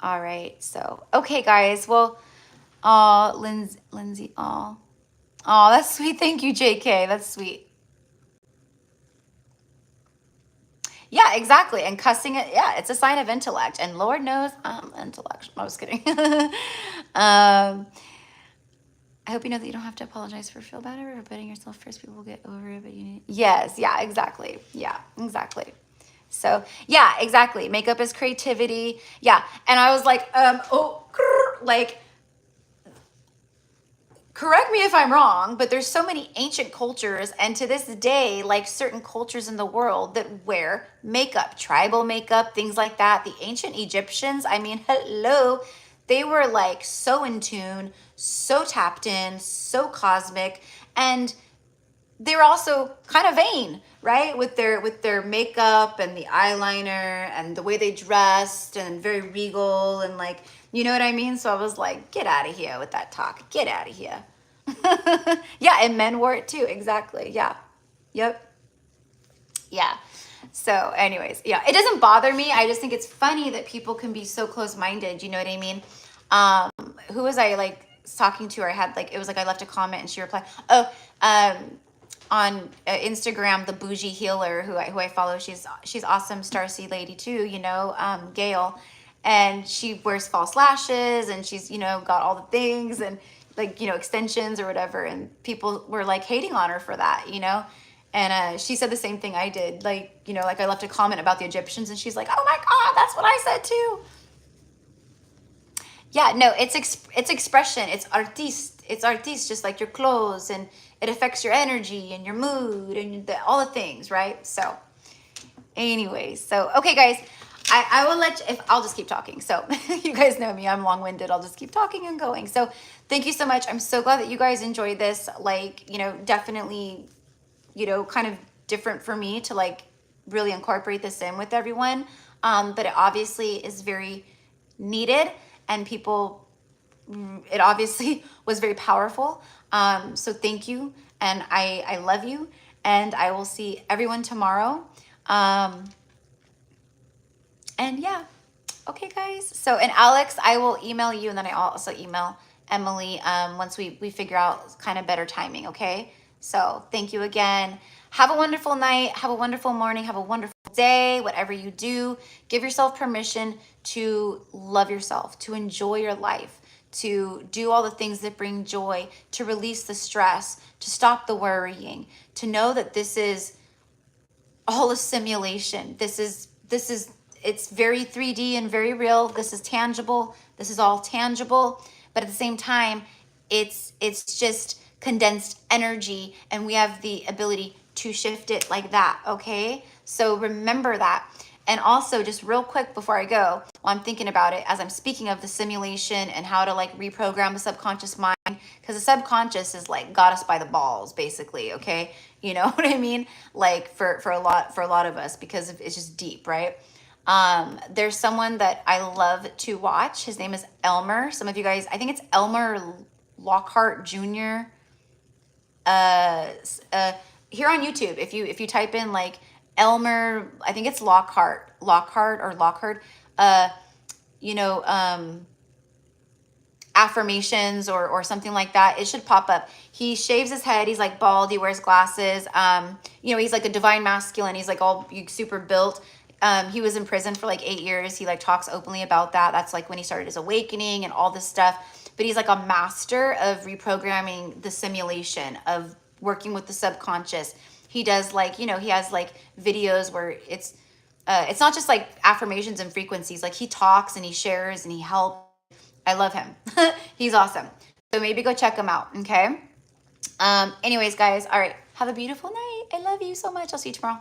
All right. So, okay, guys. Well, Lindsay, oh, that's sweet. Thank you, JK. That's sweet. Yeah, exactly. And cussing it, yeah, it's a sign of intellect. And Lord knows I'm intellectual. I was kidding. I hope you know that you don't have to apologize for feel better or putting yourself first. People will get over it, but you need. Yes, yeah, exactly. Yeah, exactly. So, yeah, exactly. Makeup is creativity. Yeah. And I was like, like, correct me if I'm wrong, but there's so many ancient cultures, and to this day, like, certain cultures in the world that wear makeup, tribal makeup, things like that. The ancient Egyptians, I mean, hello, they were like so in tune, so tapped in, so cosmic, and they were also kind of vain, right? With their makeup and the eyeliner and the way they dressed, and very regal, and, like, you know what I mean? So I was like, get out of here with that talk. Get out of here. Yeah, and men wore it too. Exactly. Yeah. Yep. Yeah. So anyways, yeah, it doesn't bother me. I just think it's funny that people can be so close-minded. You know what I mean? Who was I, like, talking to? Or I had, like, it was like I left a comment and she replied. Oh, on Instagram, the bougie healer who I follow, she's awesome, Starseed lady too, Gail, and she wears false lashes, and she's got all the things, and, like, extensions or whatever, and people were, like, hating on her for that, and she said the same thing I did, like, like, I left a comment about the Egyptians, and she's like, oh my god, that's what I said too. Yeah, no, it's expression. It's artiste, just like your clothes, and it affects your energy and your mood and all the things, right? So, anyways, so okay, guys, I will let you, if I'll just keep talking. So you guys know me, I'm long-winded. I'll just keep talking and going. So thank you so much. I'm so glad that you guys enjoyed this. Like, definitely, kind of different for me to, like, really incorporate this in with everyone. But it obviously is very needed, and people, it obviously was very powerful. So thank you, and I love you, and I will see everyone tomorrow. And yeah, okay, guys. So, and Alex, I will email you, and then I also email Emily once we figure out kind of better timing, okay? So thank you again. Have a wonderful night. Have a wonderful morning. Have a wonderful day. Whatever you do, give yourself permission to love yourself, to enjoy your life, to do all the things that bring joy, to release the stress, to stop the worrying, to know that this is all a simulation. This is it's very 3D and very real. This is tangible. This is all tangible, but at the same time, it's just condensed energy, and we have the ability to shift it like that, okay? So remember that. And also, just real quick before I go, while I'm thinking about it, as I'm speaking of the simulation and how to like reprogram the subconscious mind, because the subconscious is like got us by the balls, basically. Okay, you know what I mean? Like for a lot of us, because it's just deep, right? There's someone that I love to watch. His name is Elmer. Some of you guys, I think it's Elmer Lockhart Jr. Here on YouTube, if you type in like Elmer, I think it's Lockhart, you know, affirmations or something like that, it should pop up. He shaves his head, he's like bald, he wears glasses, you know, he's like a divine masculine, he's like all super built. He was in prison for like 8 years. He like talks openly about that. That's like when he started his awakening and all this stuff. But he's like a master of reprogramming the simulation, of working with the subconscious. He does like, you know, he has like videos where it's not just like affirmations and frequencies. Like he talks and he shares and he helps. I love him. He's awesome. So maybe go check him out. Okay. Anyways, guys. All right. Have a beautiful night. I love you so much. I'll see you tomorrow.